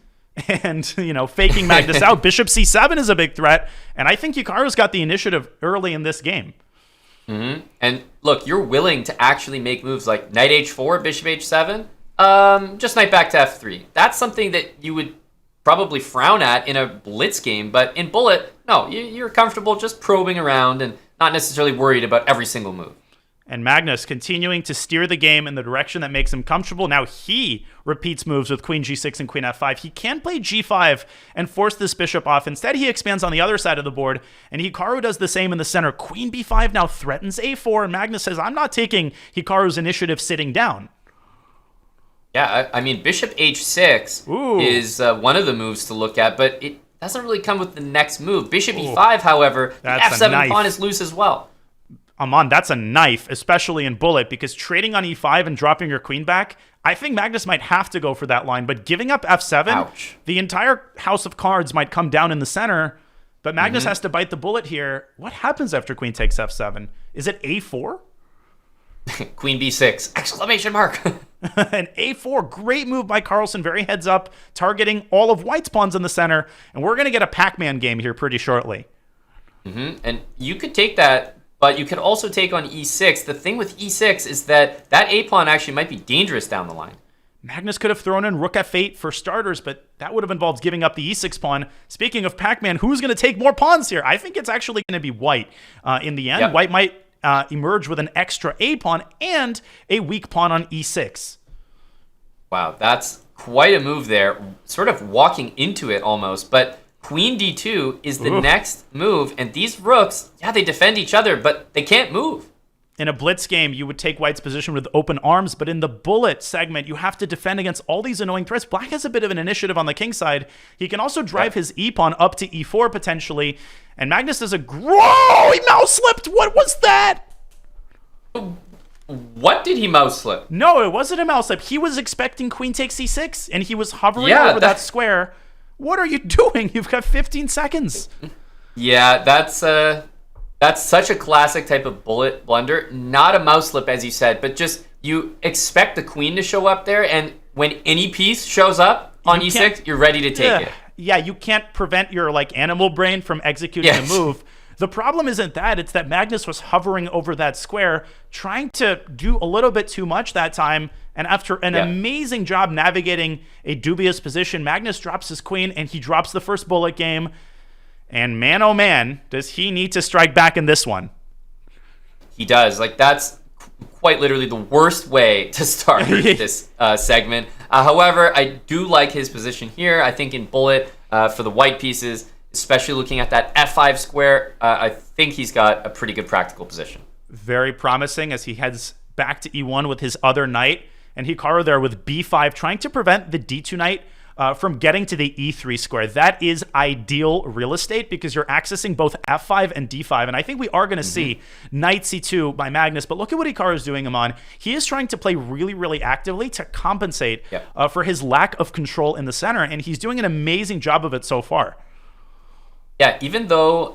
And, faking Magnus out. Bishop c7 is a big threat. And I think Hikaru's got the initiative early in this game. Mm-hmm. And look, you're willing to actually make moves like knight h4, bishop h7, just knight back to f3. That's something that you would probably frown at in a Blitz game. But in Bullet, no, you're comfortable just probing around and not necessarily worried about every single move. And Magnus continuing to steer the game in the direction that makes him comfortable. Now he repeats moves with queen g6 and queen f5. He can play g5 and force this bishop off. Instead, he expands on the other side of the board, and Hikaru does the same in the center. Queen b5 now threatens a4, and Magnus says, I'm not taking Hikaru's initiative sitting down. Yeah, bishop h6 is one of the moves to look at, but it doesn't really come with the next move. Bishop e5, however, the f7 pawn is loose as well. Amon, that's a knife, especially in Bullet, because trading on e5 and dropping your queen back, I think Magnus might have to go for that line, but giving up f7, the entire house of cards might come down in the center, but Magnus has to bite the bullet here. What happens after queen takes f7? Is it a4? Queen b6, exclamation mark. And a4, great move by Carlsen, very heads up, targeting all of white's pawns in the center, and we're going to get a Pac-Man game here pretty shortly. And you could take that, but you could also take on e6. The thing with e6 is that a-pawn actually might be dangerous down the line. Magnus could have thrown in rook f8 for starters, but that would have involved giving up the e6 pawn. Speaking of Pac-Man, who's going to take more pawns here? I think it's actually going to be white in the end. Yep. White might emerge with an extra a pawn and a weak pawn on e6. Wow, that's quite a move there, sort of walking into it almost. But queen d2 is the next move, and these rooks, yeah, they defend each other, but they can't move. In a blitz game, you would take white's position with open arms, but in the bullet segment, you have to defend against all these annoying threats. Black has a bit of an initiative on the king side. He can also drive his e-pawn up to e4 potentially, and Magnus does a... Whoa! He mouse slipped! What was that? What did he mouse slip? No, it wasn't a mouse slip. He was expecting queen takes c6, and he was hovering over that square. What are you doing? You've got 15 seconds. Yeah, that's such a classic type of bullet blunder. Not a mouse slip, as you said, but just you expect the queen to show up there, and when any piece shows up on e6, you're ready to take it. Yeah, you can't prevent your animal brain from executing the move. The problem isn't that, it's that Magnus was hovering over that square, trying to do a little bit too much that time, and after an amazing job navigating a dubious position, Magnus drops his queen, and he drops the first bullet game, and man, oh man, does he need to strike back in this one. He does. That's quite literally the worst way to start this segment. However, I do like his position here. I think in bullet, for the white pieces, especially looking at that f5 square, I think he's got a pretty good practical position. Very promising as he heads back to e1 with his other knight, and Hikaru there with b5, trying to prevent the d2 knight from getting to the e3 square. That is ideal real estate because you're accessing both f5 and d5, and I think we are going to see knight c2 by Magnus, but look at what Hikaru is doing, Aman. He is trying to play really, really actively to compensate for his lack of control in the center, and he's doing an amazing job of it so far. Yeah, even though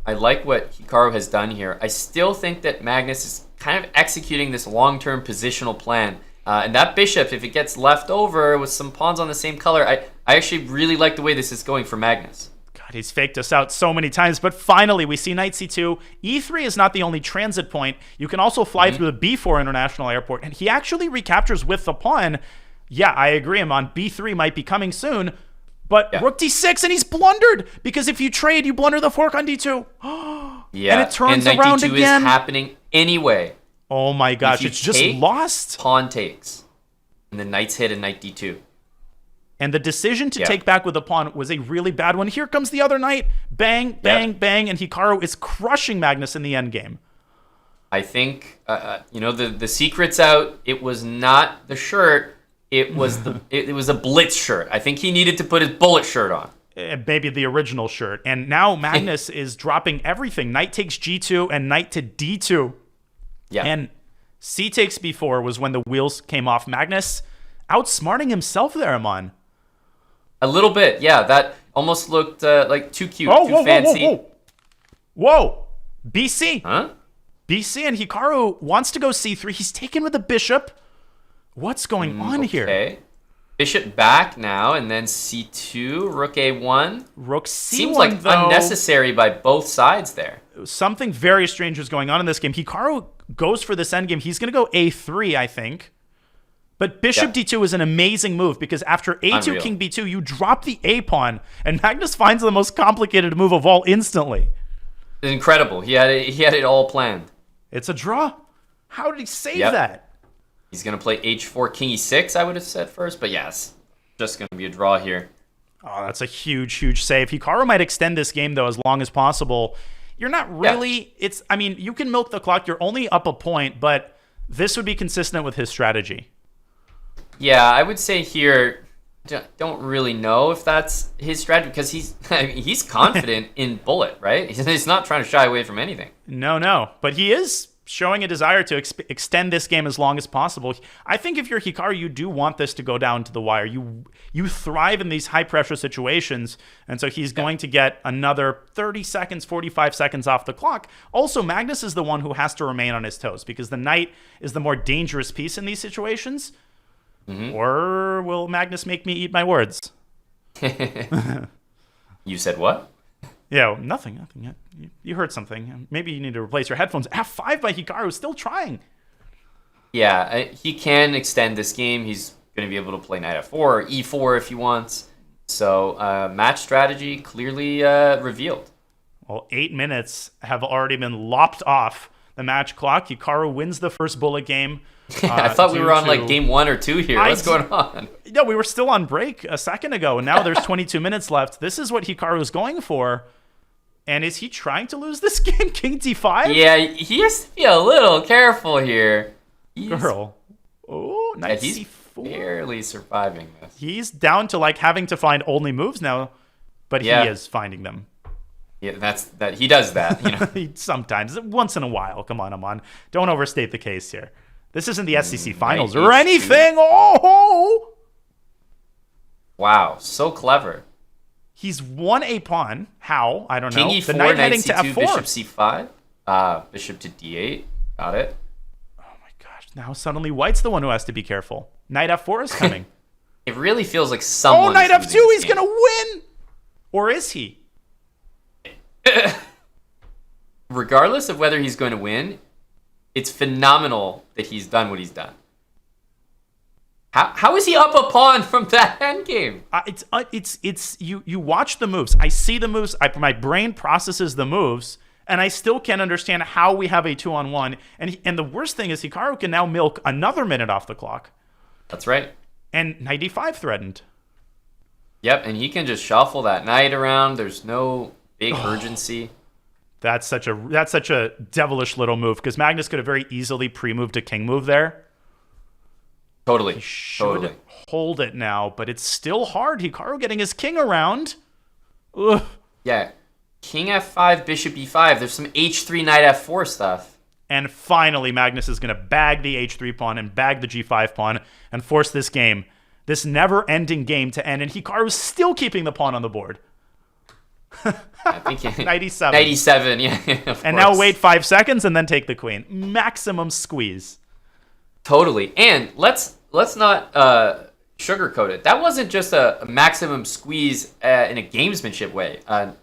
I like what Hikaru has done here, I still think that Magnus is kind of executing this long-term positional plan. And that bishop, if it gets left over with some pawns on the same color, I actually really like the way this is going for Magnus. God, he's faked us out so many times, but finally we see knight c2. e3 is not the only transit point. You can also fly through the b4 International Airport, and he actually recaptures with the pawn. Yeah, I agree, Amon. b3 might be coming soon. But rook d6, and he's blundered, because if you trade, you blunder the fork on d2. Yeah, and it turns and around d2 again. Is happening anyway. Oh my gosh, it's just lost. Pawn takes, and the knight's hit and knight d2. And the decision to take back with the pawn was a really bad one. Here comes the other knight. Bang, bang, bang, and Hikaru is crushing Magnus in the endgame. I think, the secret's out. It was not the shirt. It was it was a blitz shirt. I think he needed to put his bullet shirt on. Maybe the original shirt. And now Magnus is dropping everything. Knight takes g2 and knight to d2. Yeah. And c takes b4 was when the wheels came off. Magnus outsmarting himself there, Amon. A little bit, yeah. That almost looked like too cute, too fancy. Whoa. BC. Huh? BC, and Hikaru wants to go c3. He's taken with the bishop. What's going on here? Bishop back now, and then c2, rook a1. Rook c1, seems like though, unnecessary by both sides there. Something very strange is going on in this game. Hikaru goes for this endgame. He's going to go a3, I think. But bishop d2 is an amazing move because after a2, king b2, you drop the a pawn, and Magnus finds the most complicated move of all instantly. It's incredible. He had it all planned. It's a draw. How did he save that? He's going to play h4, king e6, I would have said first. But yes, just going to be a draw here. Oh, that's a huge, huge save. Hikaru might extend this game, though, as long as possible. You're not really... you can milk the clock. You're only up a point, but this would be consistent with his strategy. Yeah, I would say here, don't really know if that's his strategy, because he's confident in bullet, right? He's not trying to shy away from anything. No. But he is showing a desire to extend this game as long as possible. I think if you're Hikaru, you do want this to go down to the wire. You thrive in these high-pressure situations, and so he's going to get another 30 seconds, 45 seconds off the clock. Also, Magnus is the one who has to remain on his toes, because the knight is the more dangerous piece in these situations. Or will Magnus make me eat my words? You said what? Yeah, nothing. You heard something. Maybe you need to replace your headphones. F5 by Hikaru, still trying. Yeah, he can extend this game. He's going to be able to play knight f4 or e4 if he wants. So match strategy clearly revealed. Well, 8 minutes have already been lopped off the match clock. Hikaru wins the first bullet game I thought we were on like game 1 or 2 here. What's going on? No, we were still on break a second ago, and now there's 22 minutes left. This is what Hikaru's going for. And is he trying to lose this game? King D5? Yeah, he has to be a little careful here. Girl. Oh, nice. Yeah, he's barely surviving this. He's down to like having to find only moves now, but he is finding them. Yeah, that. He does that. You know? Sometimes, once in a while. Come on, Aman. Don't overstate the case here. This isn't the SEC finals or anything. Oh! Wow, so clever. He's won a pawn. How? I don't know. King E4, the knight heading C2, to F4. bishop C5, bishop to D8. Got it. Oh my gosh. Now suddenly white's the one who has to be careful. Knight F4 is coming. It really feels like someone. Oh, knight F2. He's going to win. Or is he? Regardless of whether he's going to win, it's phenomenal that he's done what he's done. How is he up a pawn from that endgame? It's you watch the moves. I see the moves. My brain processes the moves, and I still can't understand how we have a 2-on-1. And the worst thing is Hikaru can now milk another minute off the clock. That's right. And knight D5 threatened. Yep, and he can just shuffle that knight around. There's no big urgency. That's such a devilish little move because Magnus could have very easily pre-moved a king move there. Totally. He should hold it now, but it's still hard. Hikaru getting his king around. Ugh. Yeah. King F5, bishop E5. There's some H3, knight F4 stuff. And finally, Magnus is going to bag the H3 pawn and bag the G5 pawn and force this game, this never-ending game to end. And Hikaru's still keeping the pawn on the board. I think 97. 97, yeah. And now wait 5 seconds and then take the queen. Maximum squeeze. Totally. And let's not sugarcoat it. That wasn't just a maximum squeeze in a gamesmanship way.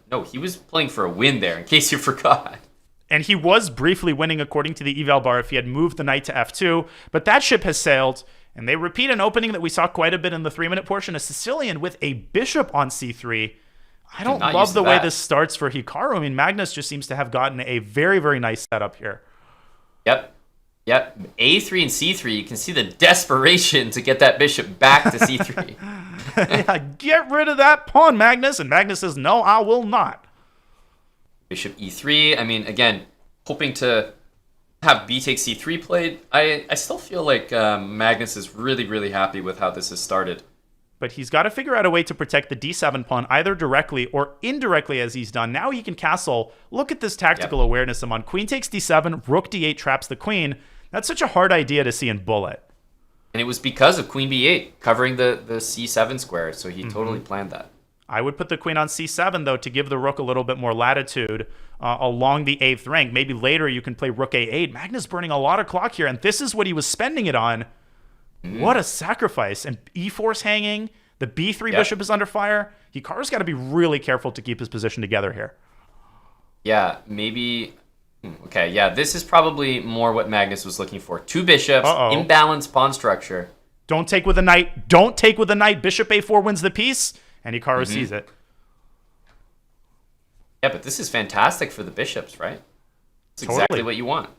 No, he was playing for a win there, in case you forgot. And he was briefly winning according to the eval bar if he had moved the knight to F2, but that ship has sailed, and they repeat an opening that we saw quite a bit in the 3-minute portion, a Sicilian with a bishop on C3. I don't love the way this starts for Hikaru. I mean, Magnus just seems to have gotten a very, very nice setup here. Yep. A3 and C3, you can see the desperation to get that bishop back to C3. Yeah, get rid of that pawn, Magnus. And Magnus says, no, I will not. Bishop E3. I mean, again, hoping to have B takes C3 played. I still feel like Magnus is really, really happy with how this has started. But he's got to figure out a way to protect the D7 pawn either directly or indirectly as he's done. Now he can castle. Look at this tactical awareness I'm on. Queen takes D7, rook D8 traps the queen. That's such a hard idea to see in bullet. And it was because of queen B8 covering the C7 square, so he totally planned that. I would put the queen on C7, though, to give the rook a little bit more latitude along the 8th rank. Maybe later you can play rook A8. Magnus burning a lot of clock here, and this is what he was spending it on. What a sacrifice. And E4's hanging. The B3 bishop is under fire. Hikaru's got to be really careful to keep his position together here. Yeah, maybe... Okay, yeah, this is probably more what Magnus was looking for. 2 bishops, imbalanced pawn structure. Don't take with a knight. Don't take with a knight. Bishop A4 wins the piece, and Hikaru sees it. Yeah, but this is fantastic for the bishops, right? It's exactly what you want.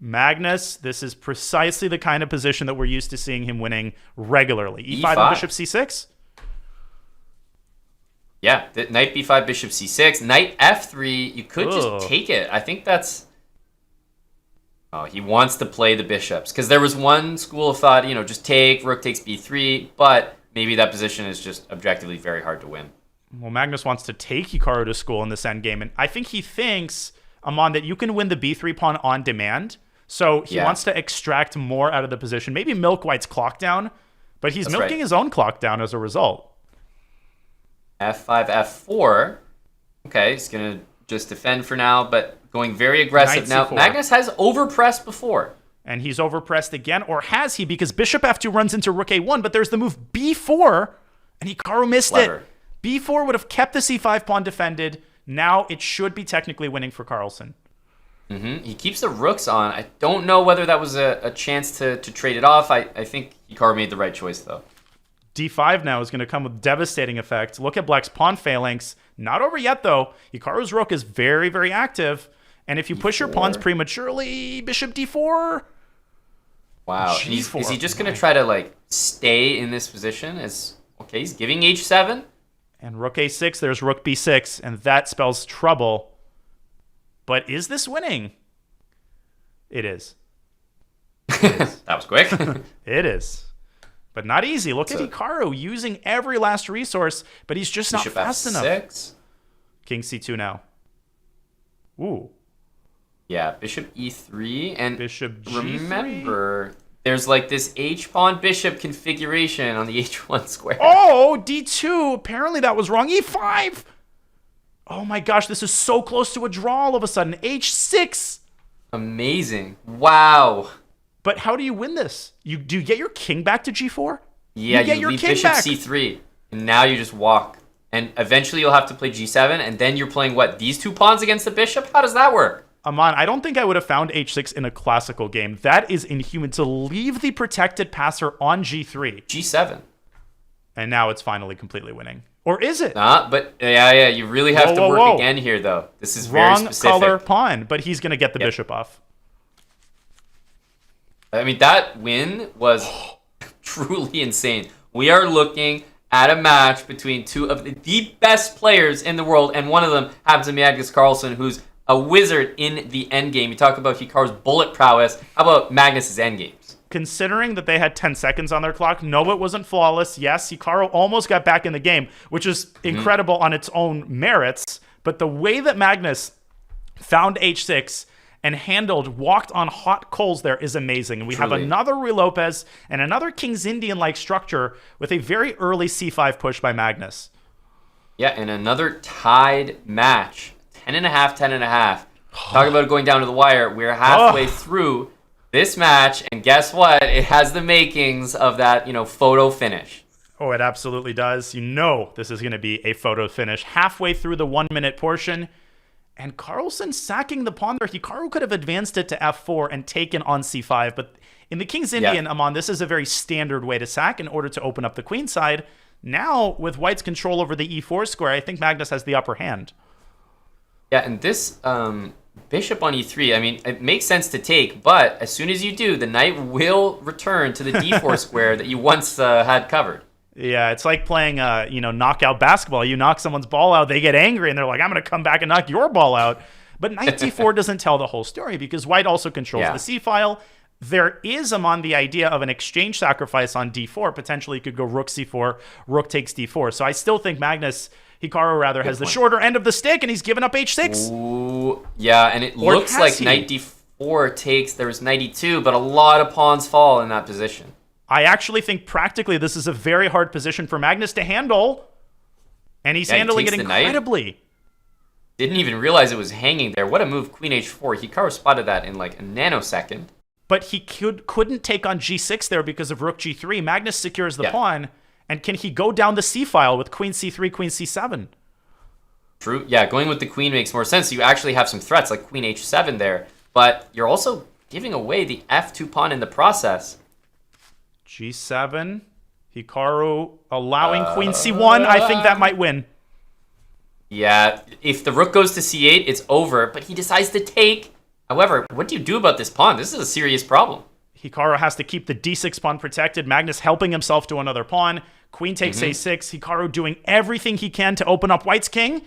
Magnus, this is precisely the kind of position that we're used to seeing him winning regularly. E5 and bishop C6? Yeah, knight B5, bishop C6. Knight F3, you could just take it. I think that's... Oh, he wants to play the bishops. Because there was one school of thought, just take, rook takes B3, but maybe that position is just objectively very hard to win. Well, Magnus wants to take Hikaru to school in this endgame, and I think he thinks, Amon, that you can win the B3 pawn on demand. So he wants to extract more out of the position. Maybe milk white's clock down, but he's milking his own clock down as a result. F5, F4. Okay, he's going to just defend for now, but going very aggressive. Now, Magnus has overpressed before. And he's overpressed again, or has he? Because bishop F2 runs into rook A1, but there's the move B4, and Hikaru missed it. B4 would have kept the C5 pawn defended. Now it should be technically winning for Carlsen. He keeps the rooks on. I don't know whether that was a chance to trade it off. I think Hikaru made the right choice, though. D5 now is going to come with devastating effect. Look at Black's pawn phalanx. Not over yet, though. Hikaru's rook is very, very active. And if you push your pawns prematurely, bishop D4... Wow. G4. Is he just going to try to like stay in this position? Okay, he's giving H7. And rook A6, there's rook B6, and that spells trouble. But is this winning? It is. That was quick. It is. But not easy. Look at Hikaru using every last resource, but he's just not fast enough. King C2 now. Ooh. Yeah, bishop E3 and bishop G3. Remember, there's like this H-pawn bishop configuration on the H1 square. Oh, D2. Apparently that was wrong. E5. Oh my gosh, this is so close to a draw all of a sudden. H6. Amazing. Wow. But how do you win this? Do you get your king back to G4? Yeah, you get you your leave king bishop back. C3, and now you just walk. And eventually you'll have to play G7, and then you're playing what? These two pawns against the bishop? How does that work? Aman, I don't think I would have found H6 in a classical game. That is inhuman to leave the protected passer on G3. G7. And now it's finally completely winning. Or is it? But yeah, you really have to work again here, though. This is very specific. Wrong color pawn, but he's going to get the bishop off. I mean, that win was truly insane. We are looking at a match between two of the best players in the world, and one of them happens to be Magnus Carlsen, who's a wizard in the endgame. You talk about Hikaru's bullet prowess. How about Magnus's endgames? Considering that they had 10 seconds on their clock, no, it wasn't flawless. Yes, Hikaru almost got back in the game, which is incredible on its own merits. But the way that Magnus found H6 and walked on hot coals there is amazing. And we have another Ruy Lopez and another King's Indian-like structure with a very early C5 push by Magnus. Yeah, and another tied match. 10.5, 10.5. Talk about it going down to the wire. We're halfway through this match, and guess what? It has the makings of that, photo finish. Oh, it absolutely does. You know this is going to be a photo finish. Halfway through the 1-minute portion, and Carlsen sacking the pawn there. Hikaru could have advanced it to F4 and taken on C5, but in the King's Indian, Aman, this is a very standard way to sack in order to open up the queen side. Now, with White's control over the E4 square, I think Magnus has the upper hand. Yeah, and this bishop on E3, I mean, it makes sense to take, but as soon as you do, the knight will return to the D4 square that you once had covered. Yeah, it's like playing, knockout basketball. You knock someone's ball out, they get angry, and they're like, I'm going to come back and knock your ball out. But knight D4 doesn't tell the whole story because White also controls the C file. There is, Aman, the idea of an exchange sacrifice on D4. Potentially, you could go rook C4, rook takes D4. So I still think Hikaru has the shorter end of the stick, and he's given up H6. Ooh, yeah, and it looks like knight D4 takes. There's knight E2, but a lot of pawns fall in that position. I actually think practically this is a very hard position for Magnus to handle, and he's handling it incredibly. Didn't even realize it was hanging there. What a move, queen H4. Hikaru spotted that in like a nanosecond. But he couldn't take on G6 there because of rook G3. Magnus secures the pawn, and can he go down the C file with queen C3, queen C7? True. Yeah, going with the queen makes more sense. You actually have some threats like queen H7 there, but you're also giving away the F2 pawn in the process. G7, Hikaru allowing queen C1. I think that might win. Yeah, if the rook goes to C8, it's over, but he decides to take. However, what do you do about this pawn? This is a serious problem. Hikaru has to keep the D6 pawn protected. Magnus helping himself to another pawn. Queen takes A6. Hikaru doing everything he can to open up White's king.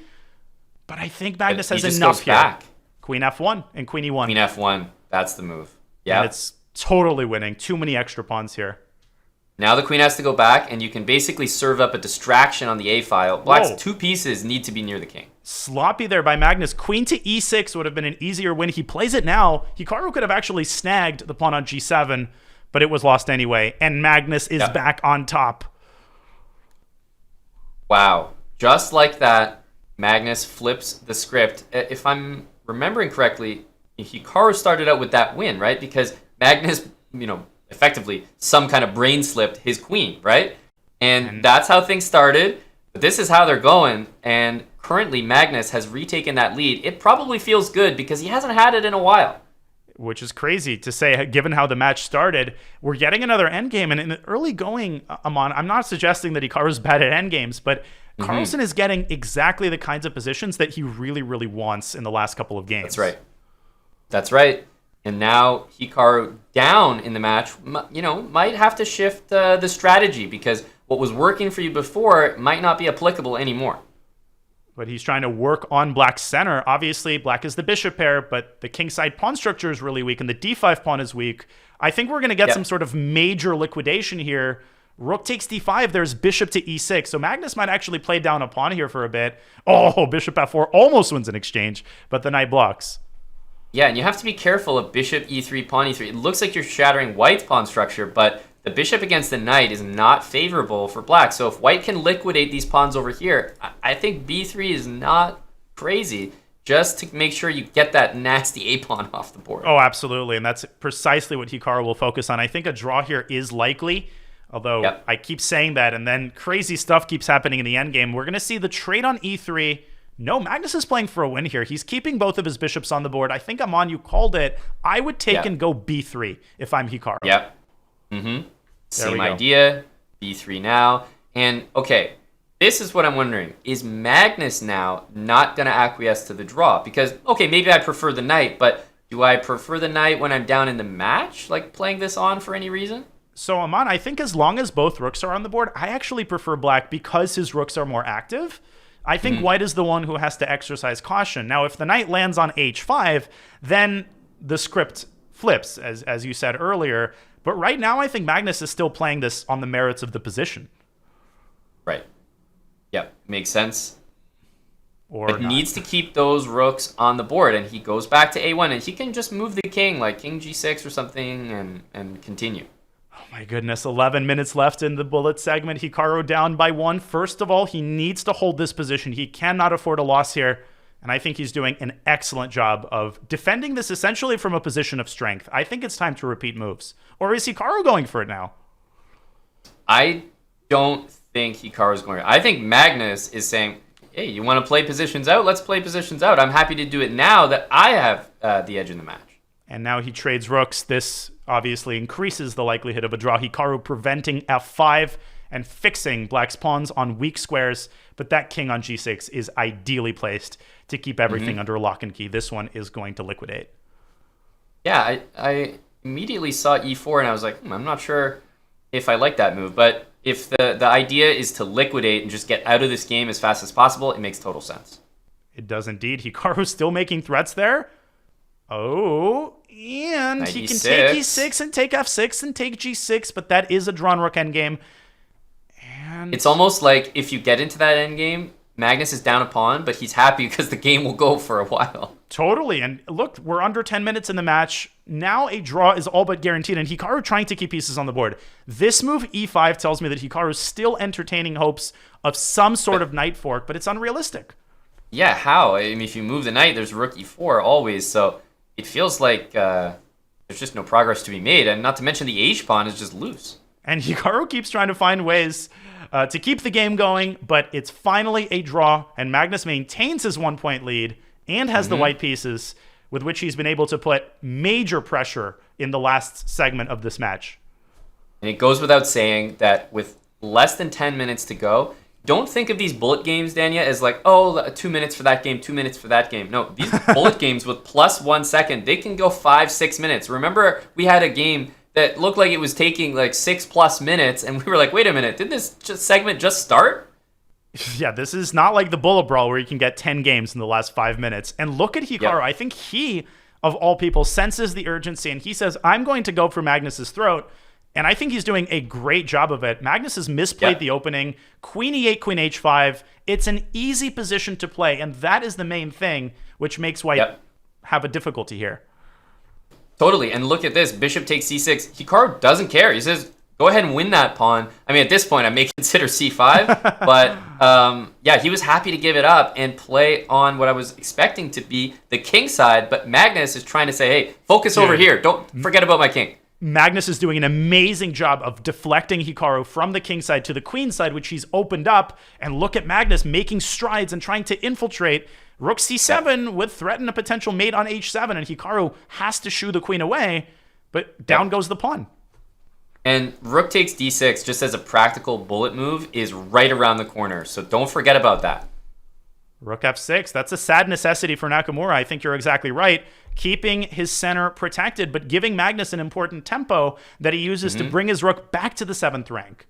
But I think Magnus has enough here. Back. Queen F1 and Queen E1. Queen F1. That's the move. Yeah. And it's totally winning. Too many extra pawns here. Now the queen has to go back, and you can basically serve up a distraction on the A file. Black's two pieces need to be near the king. Sloppy there by Magnus. Queen to E6 would have been an easier win. He plays it now. Hikaru could have actually snagged the pawn on G7, but it was lost anyway. And Magnus is back on top. Wow. Just like that, Magnus flips the script. If I'm remembering correctly, Hikaru started out with that win, right? Because Magnus, effectively some kind of brain slipped his queen, right? And that's how things started. But this is how they're going. And currently Magnus has retaken that lead. It probably feels good because he hasn't had it in a while. Which is crazy to say, given how the match started. We're getting another endgame. And in the early going, Aman, I'm not suggesting that Hikaru's bad at endgames, but Carlsen is getting exactly the kinds of positions that he really, really wants in the last couple of games. That's right. That's right. And now Hikaru down in the match, might have to shift the strategy, because what was working for you before might not be applicable anymore. But he's trying to work on Black's center. Obviously, Black is the bishop pair, but the kingside pawn structure is really weak, and the d5 pawn is weak. I think we're going to get some sort of major liquidation here. Rook takes d5, there's bishop to e6. So Magnus might actually play down a pawn here for a bit. Oh, bishop f4 almost wins an exchange, but the knight blocks. Yeah, and you have to be careful of bishop e3, pawn e3. It looks like you're shattering white's pawn structure, but the bishop against the knight is not favorable for Black. So if white can liquidate these pawns over here, I think b3 is not crazy, just to make sure you get that nasty a-pawn off the board. Oh, absolutely, and that's precisely what Hikaru will focus on. I think a draw here is likely, although I keep saying that, and then crazy stuff keeps happening in the endgame. We're going to see the trade on e3. No, Magnus is playing for a win here. He's keeping both of his bishops on the board. I think, Aman, you called it. I would take and go b3 if I'm Hikaru. Yep. Same idea. b3 now. And, okay, this is what I'm wondering. Is Magnus now not going to acquiesce to the draw? Because, okay, maybe I prefer the knight, but do I prefer the knight when I'm down in the match? Like, playing this on for any reason? So, Aman, I think as long as both rooks are on the board, I actually prefer Black because his rooks are more active. I think White is the one who has to exercise caution. Now, if the knight lands on h5, then the script flips, as you said earlier. But right now, I think Magnus is still playing this on the merits of the position. Right. Yep, makes sense. Or it needs to keep those rooks on the board, and he goes back to a1, and he can just move the king, like king g6 or something, and continue. Oh my goodness, 11 minutes left in the bullet segment. Hikaru down by 1. First of all, he needs to hold this position. He cannot afford a loss here. And I think he's doing an excellent job of defending this essentially from a position of strength. I think it's time to repeat moves. Or is Hikaru going for it now? I don't think Hikaru's going for it. I think Magnus is saying, hey, you want to play positions out? Let's play positions out. I'm happy to do it now that I have the edge in the match. And now he trades rooks. This obviously increases the likelihood of a draw. Hikaru preventing f5 and fixing Black's pawns on weak squares. But that king on g6 is ideally placed to keep everything under lock and key. This one is going to liquidate. Yeah, I immediately saw e4 and I was like, I'm not sure if I like that move. But if the idea is to liquidate and just get out of this game as fast as possible, it makes total sense. It does indeed. Hikaru's still making threats there. Oh, and he can take e6 and take f6 and take g6, but that is a drawn rook endgame. And it's almost like if you get into that endgame, Magnus is down a pawn, but he's happy because the game will go for a while. Totally. And look, we're under 10 minutes in the match. Now a draw is all but guaranteed, and Hikaru trying to keep pieces on the board. This move, e5, tells me that Hikaru is still entertaining hopes of some sort of knight fork, but it's unrealistic. Yeah, how? I mean, if you move the knight, there's rook e4 always, so it feels like there's just no progress to be made, and not to mention the h-pawn is just loose. And Hikaru keeps trying to find ways to keep the game going, but it's finally a draw, and Magnus maintains his 1-point lead and has the white pieces, with which he's been able to put major pressure in the last segment of this match. And it goes without saying that with less than 10 minutes to go, don't think of these bullet games, Dania, as like, oh, 2 minutes for that game, 2 minutes for that game. No, these bullet games with plus 1 second, they can go 5-6 minutes. Remember, we had a game that looked like it was taking like 6+ minutes, and we were like, wait a minute, did this segment just start? Yeah, this is not like the bullet brawl where you can get 10 games in the last 5 minutes. And look at Hikaru. I think he, of all people, senses the urgency, and he says, I'm going to go for Magnus's throat. And I think he's doing a great job of it. Magnus has misplayed the opening. Queen e8, queen h5. It's an easy position to play, and that is the main thing, which makes white have a difficulty here. Totally, and look at this. Bishop takes c6. Hikaru doesn't care. He says, go ahead and win that pawn. I mean, at this point, I may consider c5, but yeah, he was happy to give it up and play on what I was expecting to be the king side, but Magnus is trying to say, hey, focus over here. Don't forget about my king. Magnus is doing an amazing job of deflecting Hikaru from the king side to the queen side, which he's opened up. And look at Magnus making strides and trying to infiltrate. Rook c7 would threaten a potential mate on h7, and Hikaru has to shoo the queen away, but down goes the pawn. And rook takes d6, just as a practical bullet move, is right around the corner, so don't forget about that. Rook f6. That's a sad necessity for Nakamura. I think you're exactly right. Keeping his center protected, but giving Magnus an important tempo that he uses to bring his rook back to the 7th rank.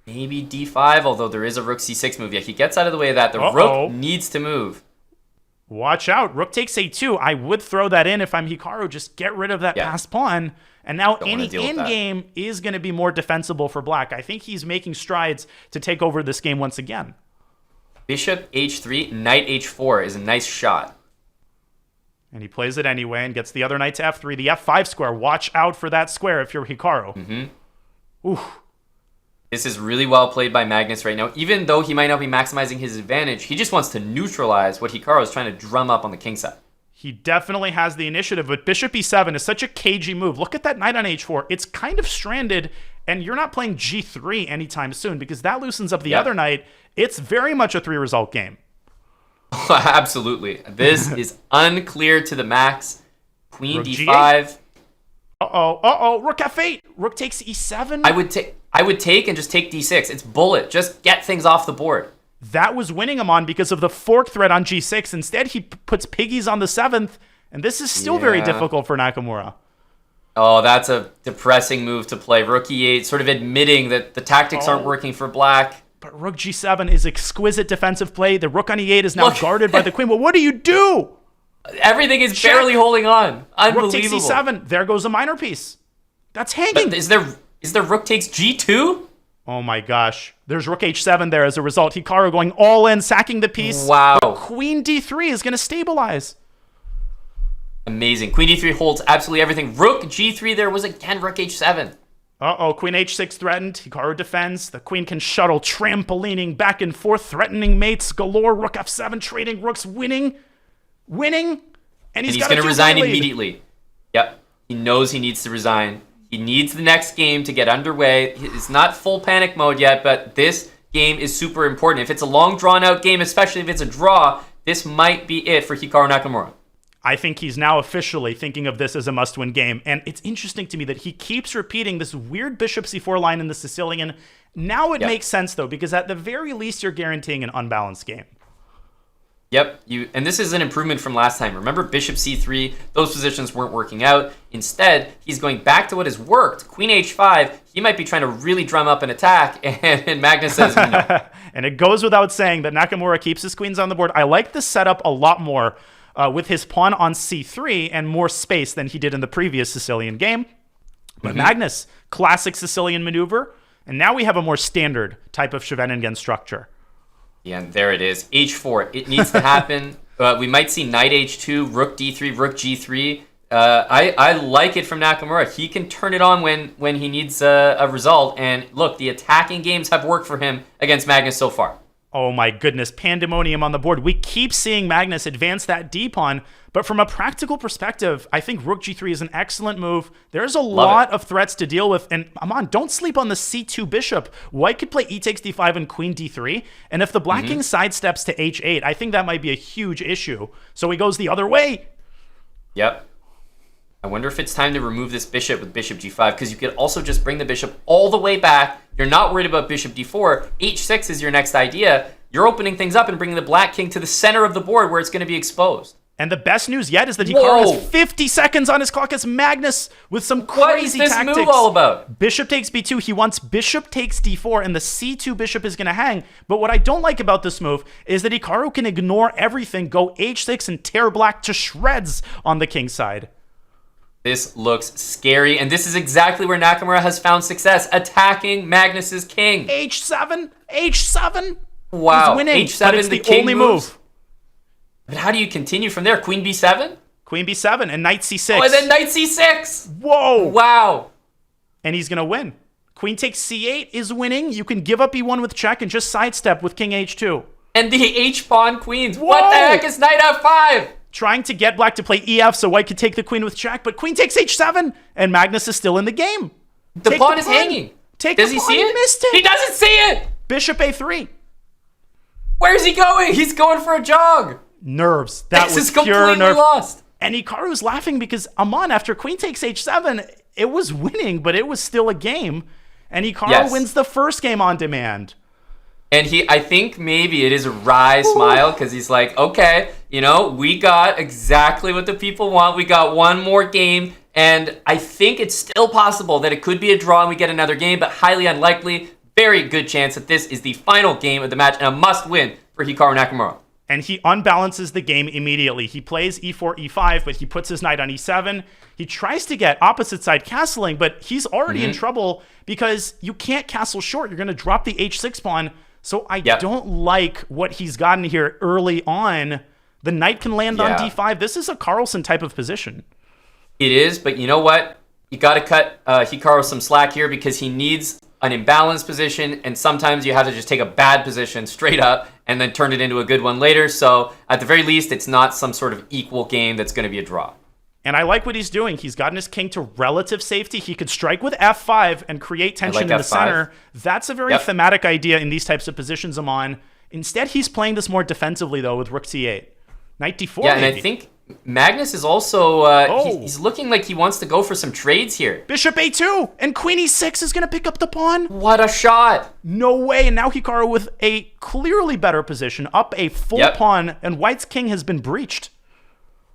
Maybe d5, although there is a rook c6 move. Yeah, he gets out of the way of that. The rook needs to move. Watch out. Rook takes a2. I would throw that in if I'm Hikaru. Just get rid of that passed pawn. And now any endgame is going to be more defensible for black. I think he's making strides to take over this game once again. Bishop h3, knight h4 is a nice shot. And he plays it anyway and gets the other knight to f3. The f5 square. Watch out for that square if you're Hikaru. Ooh. This is really well played by Magnus right now. Even though he might not be maximizing his advantage, he just wants to neutralize what Hikaru is trying to drum up on the king side. He definitely has the initiative, but bishop e7 is such a cagey move. Look at that knight on h4. It's kind of stranded, and you're not playing g3 anytime soon because that loosens up the other knight. It's very much a 3-result game. Absolutely. This is unclear to the max. Queen rook d5. Rook f8. Rook takes e7. I would take and just take d6. It's bullet. Just get things off the board. That was winning him on because of the fork threat on g6. Instead, he puts piggies on the 7th, and this is still very difficult for Nakamura. Oh, that's a depressing move to play. Rook e8, sort of admitting that the tactics aren't working for black. But rook g7 is exquisite defensive play. The rook on e8 is now guarded by the queen. Well, what do you do? Everything is barely holding on. Unbelievable. Rook takes e7. There goes a minor piece. That's hanging. But is there rook takes g2? Oh my gosh. There's rook h7 there as a result. Hikaru going all in, sacking the piece. Wow. But queen d3 is going to stabilize. Amazing. Queen d3 holds absolutely everything. Rook g3 there was again rook h7. Queen h6 threatened. Hikaru defends. The queen can shuttle, trampolining back and forth, threatening mates galore. Rook f7, trading rooks, winning. And he's going to resign immediately. Yep. He knows he needs to resign. He needs the next game to get underway. It's not full panic mode yet, but this game is super important. If it's a long, drawn-out game, especially if it's a draw, this might be it for Hikaru Nakamura. I think he's now officially thinking of this as a must-win game. And it's interesting to me that he keeps repeating this weird bishop c4 line in the Sicilian. Now it makes sense, though, because at the very least, you're guaranteeing an unbalanced game. Yep, and this is an improvement from last time. Remember bishop c3, those positions weren't working out. Instead, he's going back to what has worked. Queen h5, he might be trying to really drum up an attack, and Magnus says no. And it goes without saying that Nakamura keeps his queens on the board. I like this setup a lot more with his pawn on c3 and more space than he did in the previous Sicilian game. But Magnus, classic Sicilian maneuver, and now we have a more standard type of Scheveningen structure. Yeah, and there it is. h4. It needs to happen. We might see knight h2, rook d3, rook g3. I like it from Nakamura. He can turn it on when he needs a result. And look, the attacking games have worked for him against Magnus so far. Oh my goodness, pandemonium on the board. We keep seeing Magnus advance that d-pawn, but from a practical perspective, I think rook g3 is an excellent move. There's a lot of threats to deal with, and Aman, don't sleep on the c2 bishop. White could play e takes d5 and queen d3, and if the black king sidesteps to h8, I think that might be a huge issue. So he goes the other way. Yep. I wonder if it's time to remove this bishop with bishop g5, because you could also just bring the bishop all the way back. You're not worried about bishop d4. h6 is your next idea. You're opening things up and bringing the black king to the center of the board where it's going to be exposed. And the best news yet is that Hikaru has 50 seconds on his clock as Magnus with some crazy tactics. What is this move all about? Bishop takes b2. He wants bishop takes d4, and the c2 bishop is going to hang. But what I don't like about this move is that Hikaru can ignore everything, go h6, and tear black to shreds on the king side. This looks scary, and this is exactly where Nakamura has found success, attacking Magnus's king. h7, h7. Wow, he's winning, h7, but it's the only move. But how do you continue from there? Queen b7? Queen b7 and knight c6. Oh, and then knight c6. Whoa. Wow. And he's going to win. Queen takes c8 is winning. You can give up e1 with check and just sidestep with king h2. And the h-pawn queens. Whoa. What the heck is knight f5? Trying to get black to play ef so white could take the queen with check, but queen takes h7, and Magnus is still in the game. The pawn is hanging. Does he see it? Missed it? He doesn't see it. Bishop a3. Where's he going? He's going for a jog. Nerves. That was pure nerve. Lost. And Hikaru's laughing because Aman, after queen takes h7, it was winning, but it was still a game. And Hikaru wins the first game on demand. And I think maybe it is a wry smile because he's like, okay, we got exactly what the people want. We got one more game, and I think it's still possible that it could be a draw and we get another game, but highly unlikely. Very good chance that this is the final game of the match and a must-win for Hikaru Nakamura. And he unbalances the game immediately. He plays e4, e5, but he puts his knight on e7. He tries to get opposite side castling, but he's already in trouble because you can't castle short. You're going to drop the h6 pawn. So I don't like what he's gotten here early on. The knight can land on d5. This is a Carlsen type of position. It is, but you know what? You got to cut Hikaru some slack here because he needs an imbalanced position, and sometimes you have to just take a bad position straight up and then turn it into a good one later. So at the very least, it's not some sort of equal game that's going to be a draw. And I like what he's doing. He's gotten his king to relative safety. He could strike with f5 and create tension in the center. That's a very thematic idea in these types of positions, Aman. Instead, he's playing this more defensively, though, with rook c8. Knight d4, Yeah, and I think Magnus is also, he's looking like he wants to go for some trades here. Bishop a2, and queen e6 is going to pick up the pawn. What a shot. No way. And now Hikaru with a clearly better position, up a full pawn, and White's king has been breached.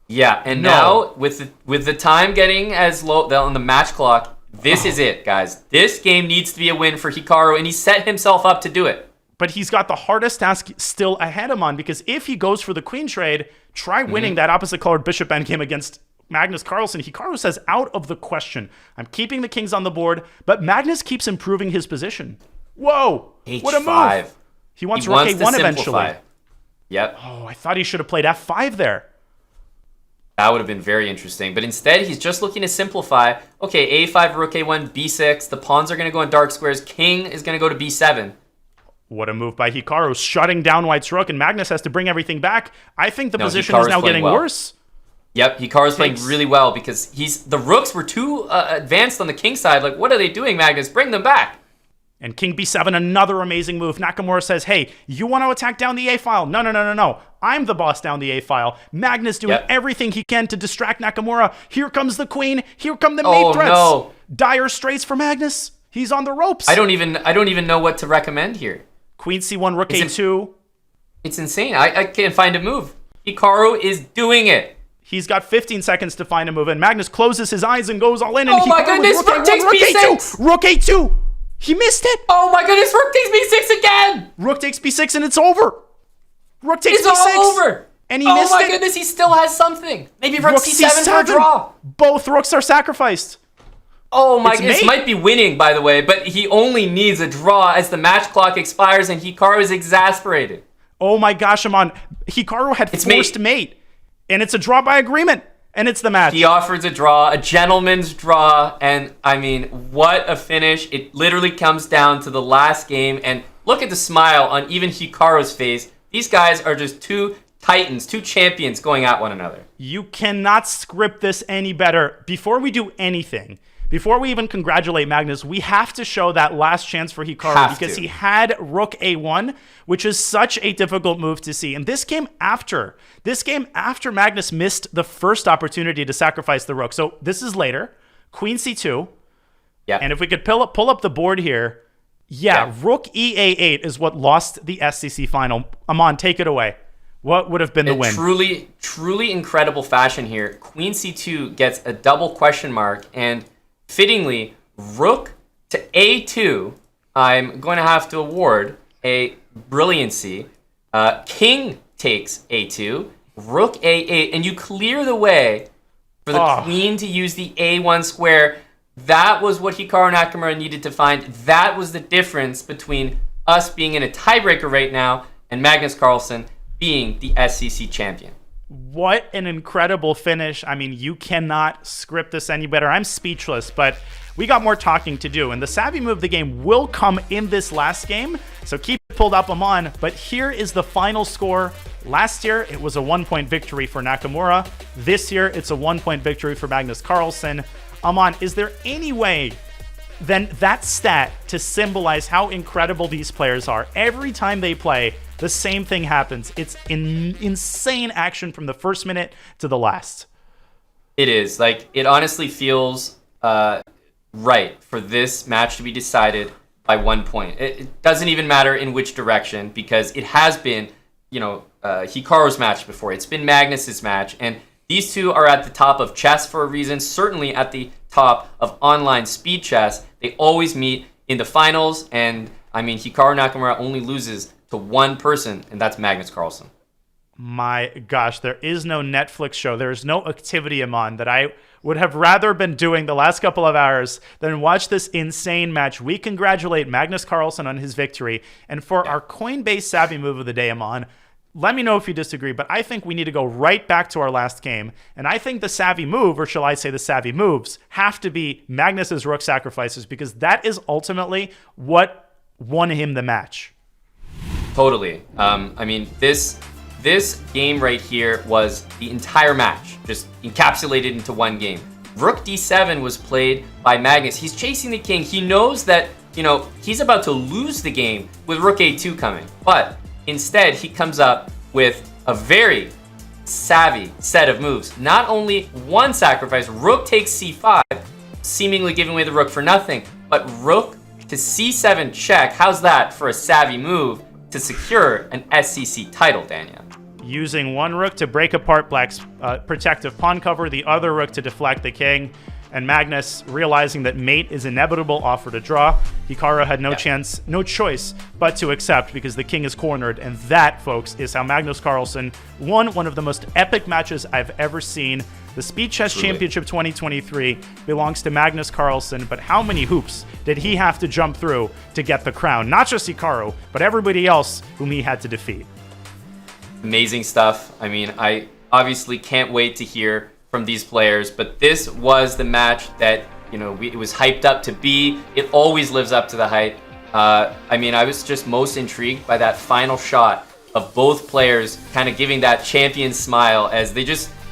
Yeah, and now with the time getting as low on the match clock, this is it, guys. This game needs to be a win for Hikaru, and he set himself up to do it. But he's got the hardest task still ahead of him, because if he goes for the queen trade, try winning that opposite colored bishop endgame against Magnus Carlsen. Hikaru says, out of the question. I'm keeping the kings on the board, but Magnus keeps improving his position. Whoa! H5. What a move! He wants rook a1 eventually. Yep. Oh, I thought he should have played f5 there. That would have been very interesting. But instead, he's just looking to simplify. Okay, a5, rook a1, b6. The pawns are going to go in dark squares. King is going to go to b7. What a move by Hikaru, shutting down White's rook, and Magnus has to bring everything back. I think the position is now getting worse. Yep, Hikaru's playing really well because the rooks were too advanced on the king side. Like, what are they doing, Magnus? Bring them back. And king b7, another amazing move. Nakamura says, hey, you want to attack down the a-file? No. I'm the boss down the a-file. Magnus doing everything he can to distract Nakamura. Here comes the queen. Here come the mate threats. No. Dire straits for Magnus. He's on the ropes. I don't even know what to recommend here. Queen c1, rook a2. It's insane. I can't find a move. Hikaru is doing it. He's got 15 seconds to find a move, and Magnus closes his eyes and goes all in. And oh my goodness, rook takes b6. Rook a2. He missed it. Oh my goodness, rook takes b6 again. Rook takes b6 and it's over. Rook takes b6. It's all over. And he missed it. Oh my goodness, he still has something. Maybe rook c7 for a draw. Both rooks are sacrificed. Oh my goodness, this might be winning, by the way, but he only needs a draw as the match clock expires and Hikaru is exasperated. Oh my gosh, Aman. Hikaru had forced mate. And it's a draw by agreement. And it's the match. He offers a draw, a gentleman's draw, and I mean, what a finish. It literally comes down to the last game, and look at the smile on even Hikaru's face. These guys are just two titans, two champions going at one another. You cannot script this any better. Before we do anything, before we even congratulate Magnus, we have to show that last chance for Hikaru because he had rook a1, which is such a difficult move to see. And this game after Magnus missed the first opportunity to sacrifice the rook. So this is later. Queen c2. Yeah. And if we could pull up the board here, rook e8 is what lost the SCC final. Aman, take it away. What would have been the win? Truly incredible fashion here. Queen c2 gets a double question mark, and fittingly, rook to a2, I'm going to have to award a brilliancy. King takes a2, rook a8, and you clear the way for the queen to use the a1 square. That was what Hikaru Nakamura needed to find. That was the difference between us being in a tiebreaker right now and Magnus Carlsen being the SCC champion. What an incredible finish. I mean, you cannot script this any better. I'm speechless, but we got more talking to do. And the savvy move of the game will come in this last game. So keep it pulled up, Aman. But here is the final score. Last year, it was a 1-point victory for Nakamura. This year, it's a 1-point victory for Magnus Carlsen. Aman, is there any way then that stat to symbolize how incredible these players are? Every time they play, the same thing happens. It's insane action from the first minute to the last. It is. Like, it honestly feels right for this match to be decided by 1 point. It doesn't even matter in which direction, because it has been, Hikaru's match before. It's been Magnus's match, and these two are at the top of chess for a reason, certainly at the top of online speed chess. They always meet in the finals, and I mean, Hikaru Nakamura only loses to one person, and that's Magnus Carlsen. My gosh, there is no Netflix show. There is no activity I'm on that I would have rather been doing the last couple of hours than watch this insane match. We congratulate Magnus Carlsen on his victory. And for our Coinbase savvy move of the day, Aman, let me know if you disagree, but I think we need to go right back to our last game. And I think the savvy move, or shall I say the savvy moves, have to be Magnus's rook sacrifices, because that is ultimately what won him the match. Totally. I mean, this game right here was the entire match, just encapsulated into one game. Rook d7 was played by Magnus. He's chasing the king. He knows that, he's about to lose the game with rook a2 coming. But instead, he comes up with a very savvy set of moves. Not only one sacrifice, rook takes c5, seemingly giving away the rook for nothing, but rook to c7 check. How's that for a savvy move to secure an SCC title, Daniel? Using one rook to break apart Black's protective pawn cover, the other rook to deflect the king, and Magnus, realizing that mate is inevitable, offered a draw. Hikaru had no choice but to accept, because the king is cornered, and that, folks, is how Magnus Carlsen won one of the most epic matches I've ever seen. The Speed Chess Championship 2023 belongs to Magnus Carlsen, but how many hoops did he have to jump through to get the crown? Not just Hikaru, but everybody else whom he had to defeat. Amazing stuff. I mean, I obviously can't wait to hear from these players, but this was the match that, it was hyped up to be. It always lives up to the hype. I mean, I was just most intrigued by that final shot of both players kind of giving that champion smile, as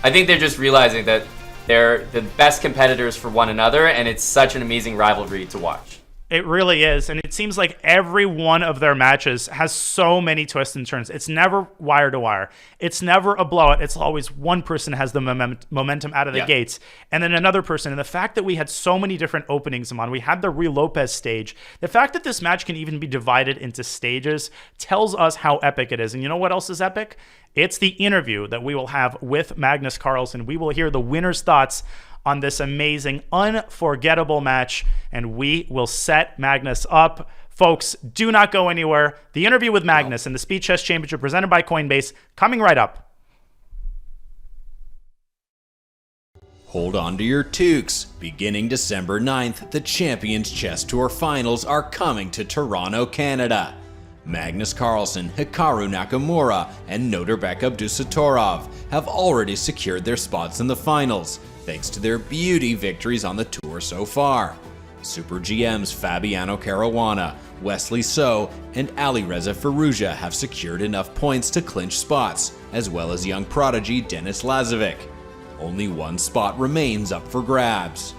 I think they're just realizing that they're the best competitors for one another, and it's such an amazing rivalry to watch. It really is, and it seems like every one of their matches has so many twists and turns. It's never wire to wire. It's never a blowout. It's always one person has the momentum out of the gates, and then another person. And the fact that we had so many different openings, Amon, we had the Rui Lopez stage. The fact that this match can even be divided into stages tells us how epic it is. And you know what else is epic? It's the interview that we will have with Magnus Carlsen. We will hear the winner's thoughts on this amazing, unforgettable match, and we will set Magnus up. Folks, do not go anywhere. The interview with Magnus in the Speed Chess Championship presented by Coinbase, coming right up. Hold on to your toques. Beginning December 9th, the Champions Chess Tour Finals are coming to Toronto, Canada. Magnus Carlsen, Hikaru Nakamura, and Norbek Abdusattorov have already secured their spots in the finals, thanks to their beauty victories on the tour so far. Super GMs Fabiano Caruana, Wesley So, and Alireza Firouzja have secured enough points to clinch spots, as well as young prodigy Denis Lazovic. Only one spot remains up for grabs.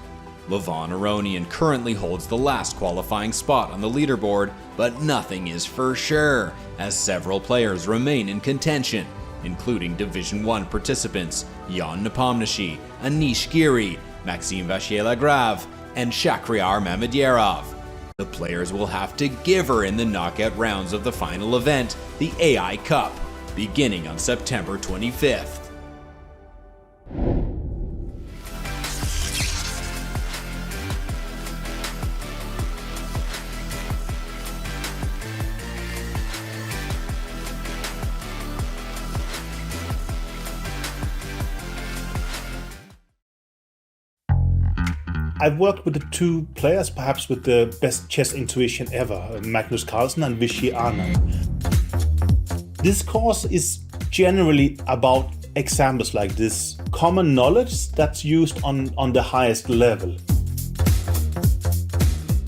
Levon Aronian currently holds the last qualifying spot on the leaderboard, but nothing is for sure, as several players remain in contention, including Division 1 participants Ian Nepomniachtchi, Anish Giri, Maxime Vachier-Lagrave, and Shakhriyar Mamedyarov. The players will have to give her in the knockout rounds of the final event, the AI Cup, beginning on September 25th. I've worked with the two players, perhaps with the best chess intuition ever, Magnus Carlsen and Vishy Anand. This course is generally about examples like this, common knowledge that's used on the highest level.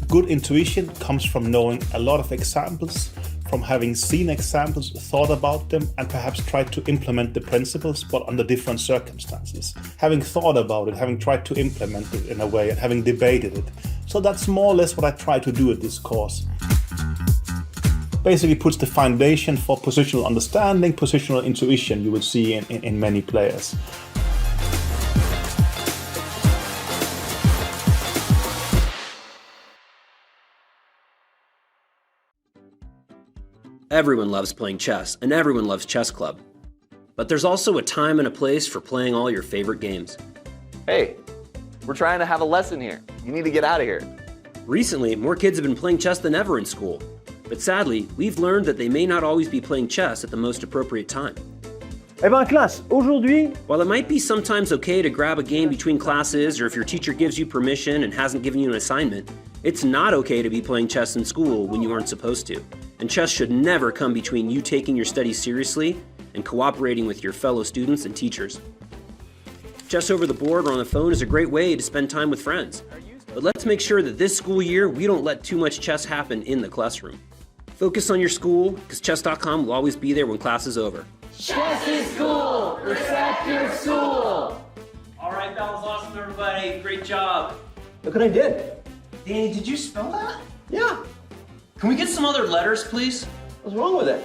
Good intuition comes from knowing a lot of examples, from having seen examples, thought about them, and perhaps tried to implement the principles, but under different circumstances. Having thought about it, having tried to implement it in a way, and having debated it. So that's more or less what I try to do at this course. Basically puts the foundation for positional understanding, positional intuition you will see in many players. Everyone loves playing chess, and everyone loves Chess Club. But there's also a time and a place for playing all your favorite games. Hey, we're trying to have a lesson here. You need to get out of here. Recently, more kids have been playing chess than ever in school. But sadly, we've learned that they may not always be playing chess at the most appropriate time. Eh ben classe, aujourd'hui... While it might be sometimes okay to grab a game between classes or if your teacher gives you permission and hasn't given you an assignment, it's not okay to be playing chess in school when you aren't supposed to. And chess should never come between you taking your studies seriously and cooperating with your fellow students and teachers. Chess over the board or on the phone is a great way to spend time with friends. But let's make sure that this school year we don't let too much chess happen in the classroom. Focus on your school, because chess.com will always be there when class is over. Chess is cool! Respect your school! All right, that was awesome, everybody. Great job. Look what I did. Danny, did you spell that? Yeah. Can we get some other letters, please? What's wrong with it?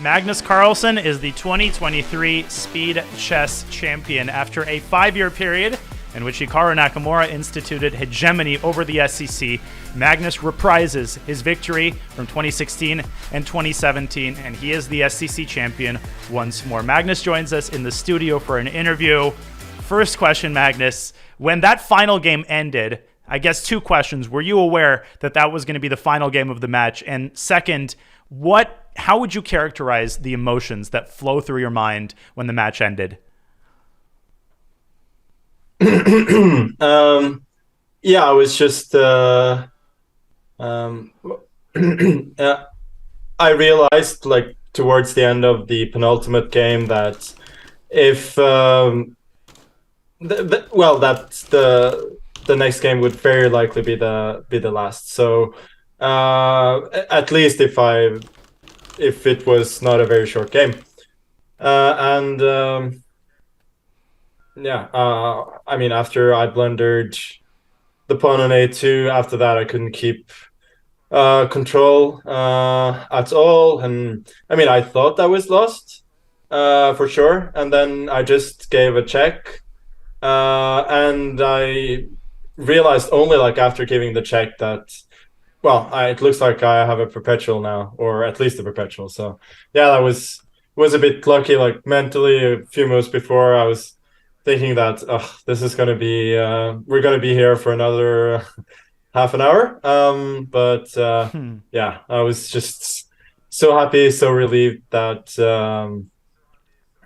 Magnus Carlsen is the 2023 Speed Chess Champion after a 5-year period in which Hikaru Nakamura instituted hegemony over the SEC. Magnus reprises his victory from 2016 and 2017, and he is the SEC champion once more. Magnus joins us in the studio for an interview. First question, Magnus. When that final game ended, I guess 2 questions. Were you aware that that was going to be the final game of the match? And second, how would you characterize the emotions that flow through your mind when the match ended? Yeah, I was just I realized like towards the end of the penultimate game that if that the next game would very likely be the last. So at least if it was not a very short game. I mean, after I blundered the pawn on a2, after that I couldn't keep control at all. And I mean, I thought I was lost for sure. And then I just gave a check. And I realized only like after giving the check that it looks like I have a perpetual now, or at least a perpetual. So yeah, that was a bit lucky. Like mentally, a few moves before, I was thinking that this is gonna be we're gonna be here for another half an hour. Yeah, I was just so happy, so relieved that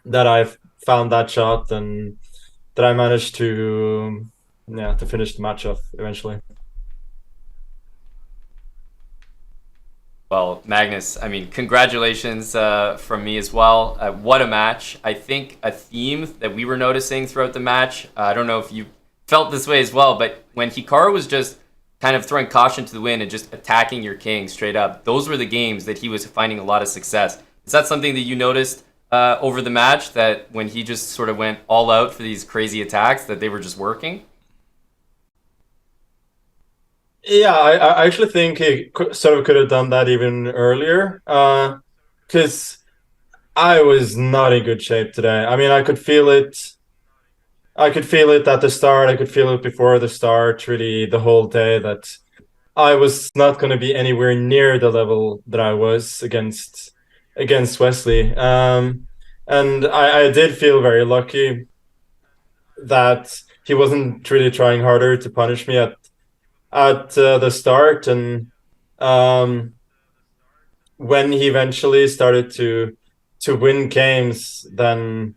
that I found that shot and that I managed to finish the match off eventually. Well, Magnus, I mean, congratulations from me as well. What a match. I think a theme that we were noticing throughout the match, I don't know if you felt this way as well, but when Hikaru was just kind of throwing caution to the wind and just attacking your king straight up, those were the games that he was finding a lot of success. Is that something that you noticed over the match, that when he just sort of went all out for these crazy attacks, that they were just working? Yeah, I actually think he sort of could have done that even earlier, because I was not in good shape today. I mean, I could feel it. I could feel it at the start. I could feel it before the start, really the whole day, that I was not going to be anywhere near the level that I was against Wesley. And I did feel very lucky that he wasn't really trying harder to punish me at the start, and when he eventually started to win games, then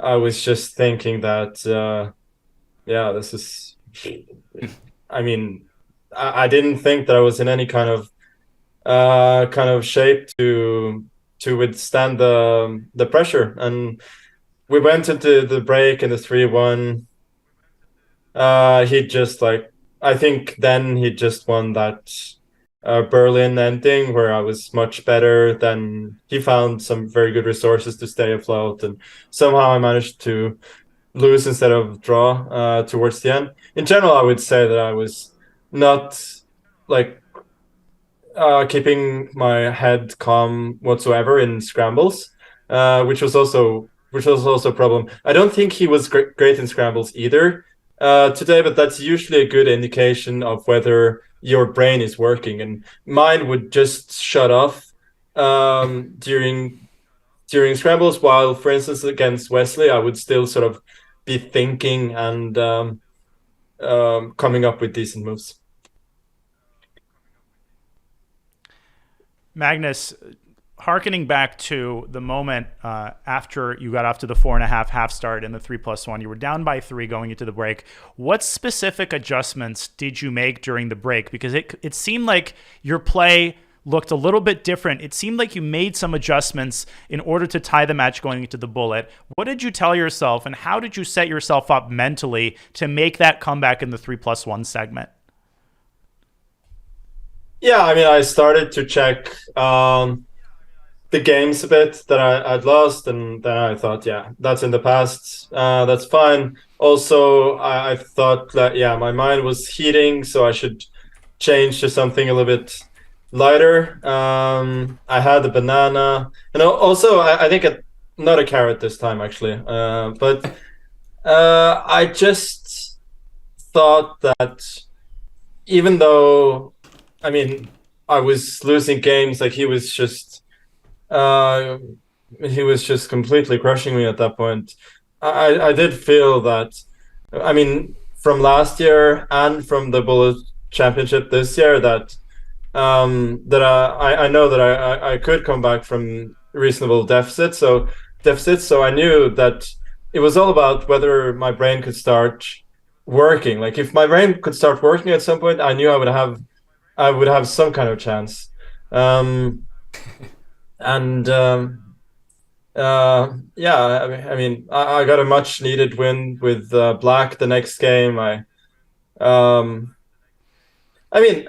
I was just thinking that this is. I mean, I didn't think that I was in any kind of shape to withstand the pressure, and we went into the break in the 3-1. He just I think then he just won that Berlin ending where I was much better. Then he found some very good resources to stay afloat, and somehow I managed to lose instead of draw towards the end. In general, I would say that I was not keeping my head calm whatsoever in scrambles, which was also a problem. I don't think he was great in scrambles either today, but that's usually a good indication of whether your brain is working. And mine would just shut off during scrambles, while, for instance, against Wesley, I would still sort of be thinking and coming up with decent moves. Magnus, hearkening back to the moment after you got off to the 4.5 half start in the 3+1, you were down by 3 going into the break. What specific adjustments did you make during the break? Because it seemed like your play looked a little bit different. It seemed like you made some adjustments in order to tie the match going into the bullet. What did you tell yourself, and how did you set yourself up mentally to make that comeback in the 3+1 segment? Yeah, I mean, I started to check the games a bit that I'd lost, and then I thought, yeah, that's in the past. That's fine. Also, I thought that, my mind was heating, so I should change to something a little bit lighter. I had a banana, and also I think not a carrot this time, actually. But I just thought that even though, I mean, I was losing games, he was just completely crushing me at that point. I did feel that, I mean, from last year and from the Bullet Championship this year, that I know that I could come back from reasonable deficits. So I knew that it was all about whether my brain could start working. If my brain could start working at some point, I knew I would have some kind of chance. I mean, I got a much needed win with Black the next game. I mean,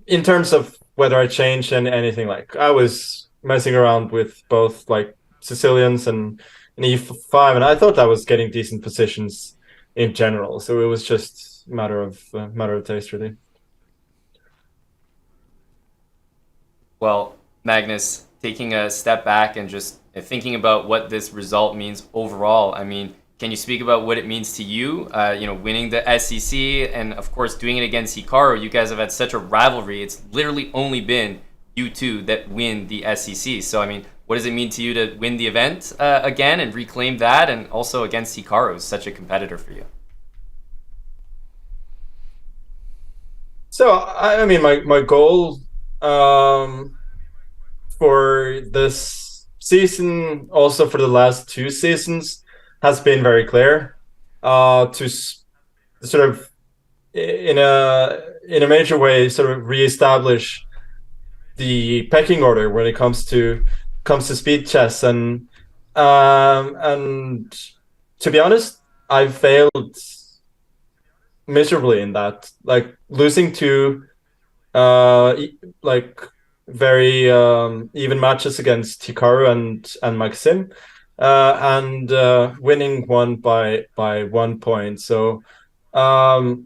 in terms of whether I changed anything, I was messing around with both Sicilians and E5, and I thought I was getting decent positions in general. So it was just matter of taste, really. Well, Magnus, taking a step back and just thinking about what this result means overall, I mean, can you speak about what it means to you, winning the SEC and, of course, doing it against Hikaru? You guys have had such a rivalry. It's literally only been you two that win the SEC. So, I mean, what does it mean to you to win the event again and reclaim that, and also against Hikaru, who's such a competitor for you? So, I mean, my goal for this season, also for the last 2 seasons, has been very clear. To sort of, in a major way, sort of reestablish the pecking order when it comes to speed chess, and to be honest, I failed miserably in that. Losing to very even matches against Hikaru and Maxim, and winning one by 1 point. So as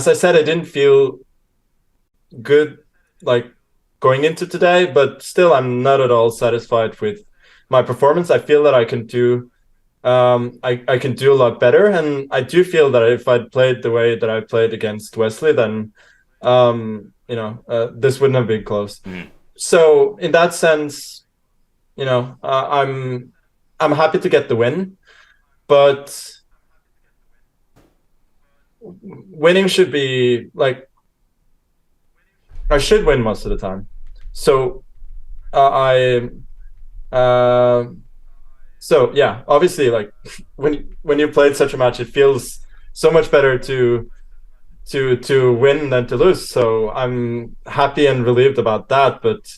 I said, I didn't feel good going into today, but still I'm not at all satisfied with my performance. I feel that I can do I can do a lot better, and I do feel that if I'd played the way that I played against Wesley, then this wouldn't have been close. So in that sense, I'm happy to get the win, but winning should be like, I should win most of the time. So so yeah, obviously, like when you played such a match, it feels so much better to win than to lose. So I'm happy and relieved about that, but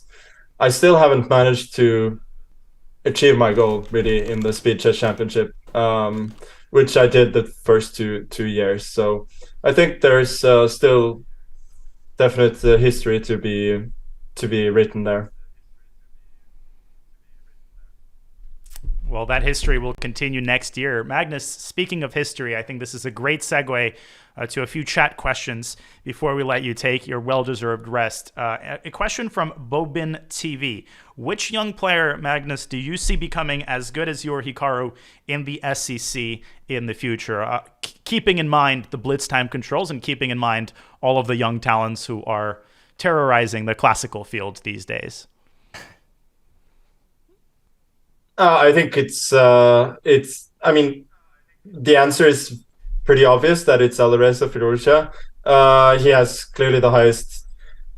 I still haven't managed to achieve my goal really in the Speed Chess Championship, which I did the first two years. So I think there's still definite history to be written there. Well, that history will continue next year. Magnus, speaking of history, I think this is a great segue to a few chat questions before we let you take your well-deserved rest. A question from Bobin TV. Which young player, Magnus, do you see becoming as good as your Hikaru in the SCC in the future? Keeping in mind the blitz time controls and keeping in mind all of the young talents who are terrorizing the classical field these days. I think it's. I mean, the answer is pretty obvious that it's Alireza Firouzja. He has clearly the highest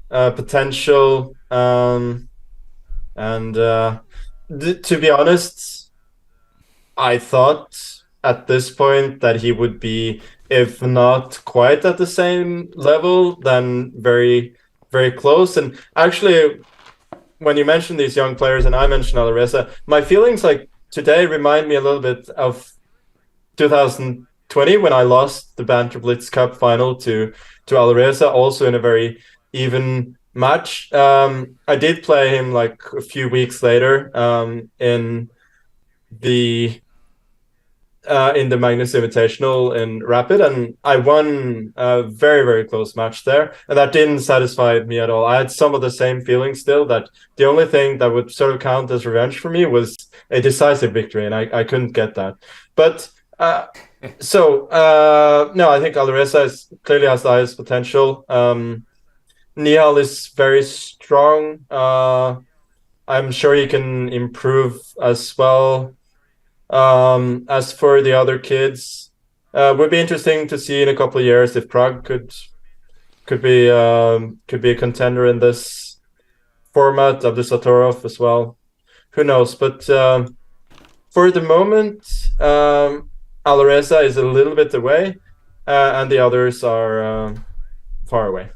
potential, and to be honest, I thought at this point that he would be, if not quite at the same level, then very, very close. And actually, when you mentioned these young players and I mentioned Alireza, my feelings like today remind me a little bit of 2020 when I lost the Banter Blitz Cup final to Alireza, also in a very even match. I did play him like a few weeks later in the Magnus Invitational in Rapid, and I won a very, very close match there, and that didn't satisfy me at all. I had some of the same feelings still, that the only thing that would sort of count as revenge for me was a decisive victory, and I couldn't get that. But no, I think Alireza clearly has the highest potential. Nihal is very strong. I'm sure he can improve as well. As for the other kids, would be interesting to see in a couple of years if Prague could be a contender in this format. Abdusatorov as well. Who knows? But for the moment, Alireza is a little bit away, and the others are far away.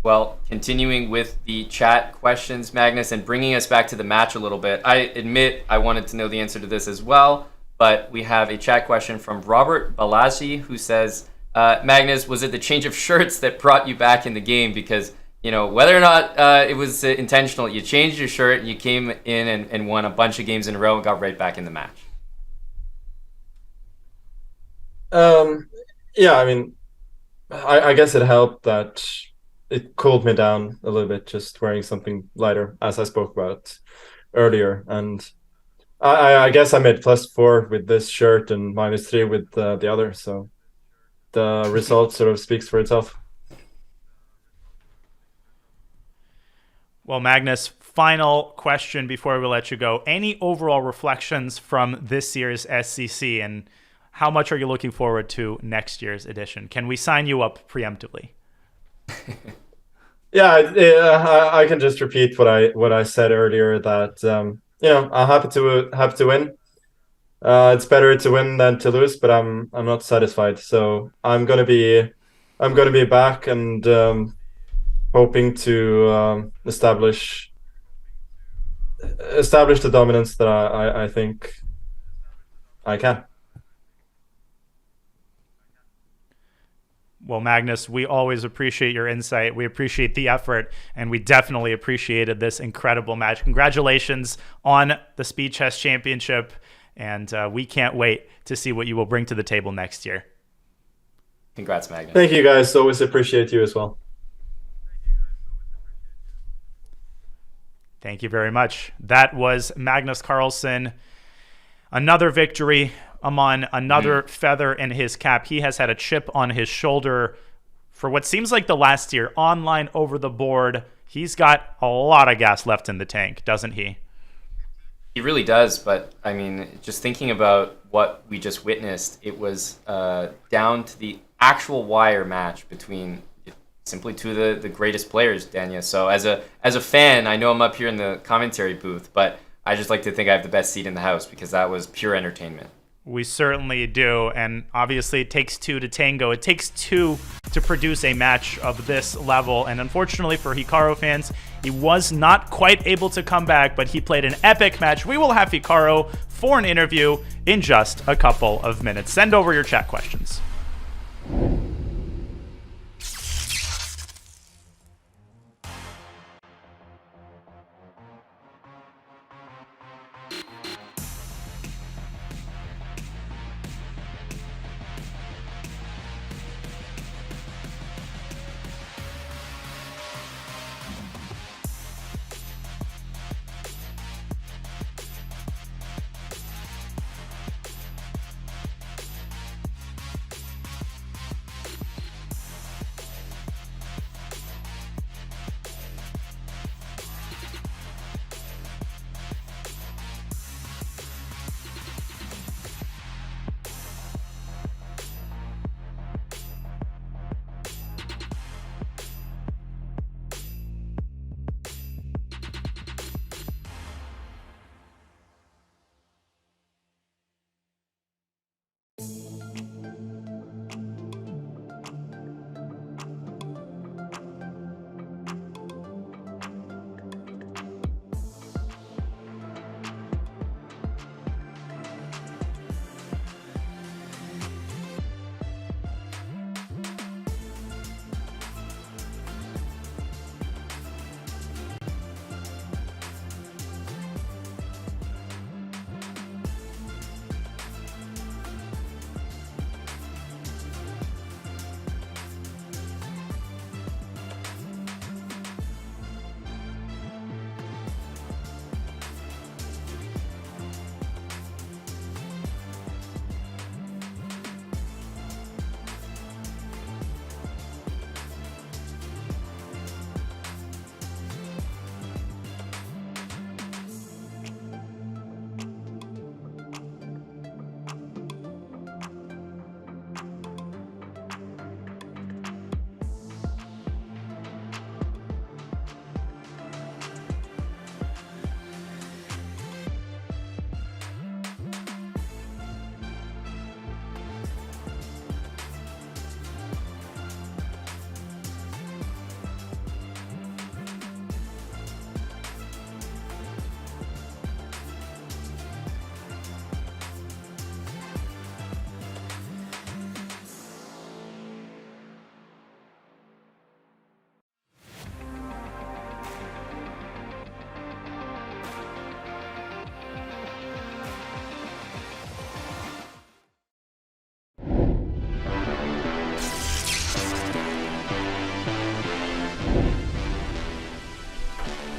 Well, continuing with the chat questions, Magnus, and bringing us back to the match a little bit, I admit I wanted to know the answer to this as well, but we have a chat question from Robert Balaji who says, Magnus, was it the change of shirts that brought you back in the game? Because, you know, whether or not it was intentional, you changed your shirt, you came in and won a bunch of games in a row and got right back in the match. Yeah, I mean, I guess it helped that it cooled me down a little bit, just wearing something lighter, as I spoke about earlier. And I guess I made +4 with this shirt and -3 with the other. So the result sort of speaks for itself. Well, Magnus, final question before we let you go. Any overall reflections from this year's SCC, and how much are you looking forward to next year's edition? Can we sign you up preemptively? Yeah, I can just repeat what I said earlier, that you know, I'm happy to win. It's better to win than to lose, but I'm not satisfied. So I'm gonna be back and hoping to establish the dominance that I think I can. Well, Magnus, we always appreciate your insight. We appreciate the effort, and we definitely appreciated this incredible match. Congratulations on the Speed Chess Championship, and we can't wait to see what you will bring to the table next year. Congrats, Magnus. Thank you, guys. Always appreciate you as well. Thank you very much. That was Magnus Carlsen. Another victory. Amon, another feather in his cap. He has had a chip on his shoulder for what seems like the last year. Online, over the board. He's got a lot of gas left in the tank, doesn't he? He really does, but I mean, just thinking about what we just witnessed, it was down to the actual wire match between simply two of the greatest players, Danya. So as a fan, I know I'm up here in the commentary booth, but I just like to think I have the best seat in the house because that was pure entertainment. We certainly do, and obviously it takes two to tango. It takes two to produce a match of this level, and unfortunately for Hikaru fans, he was not quite able to come back, but he played an epic match. We will have Hikaru for an interview in just a couple of minutes. Send over your chat questions.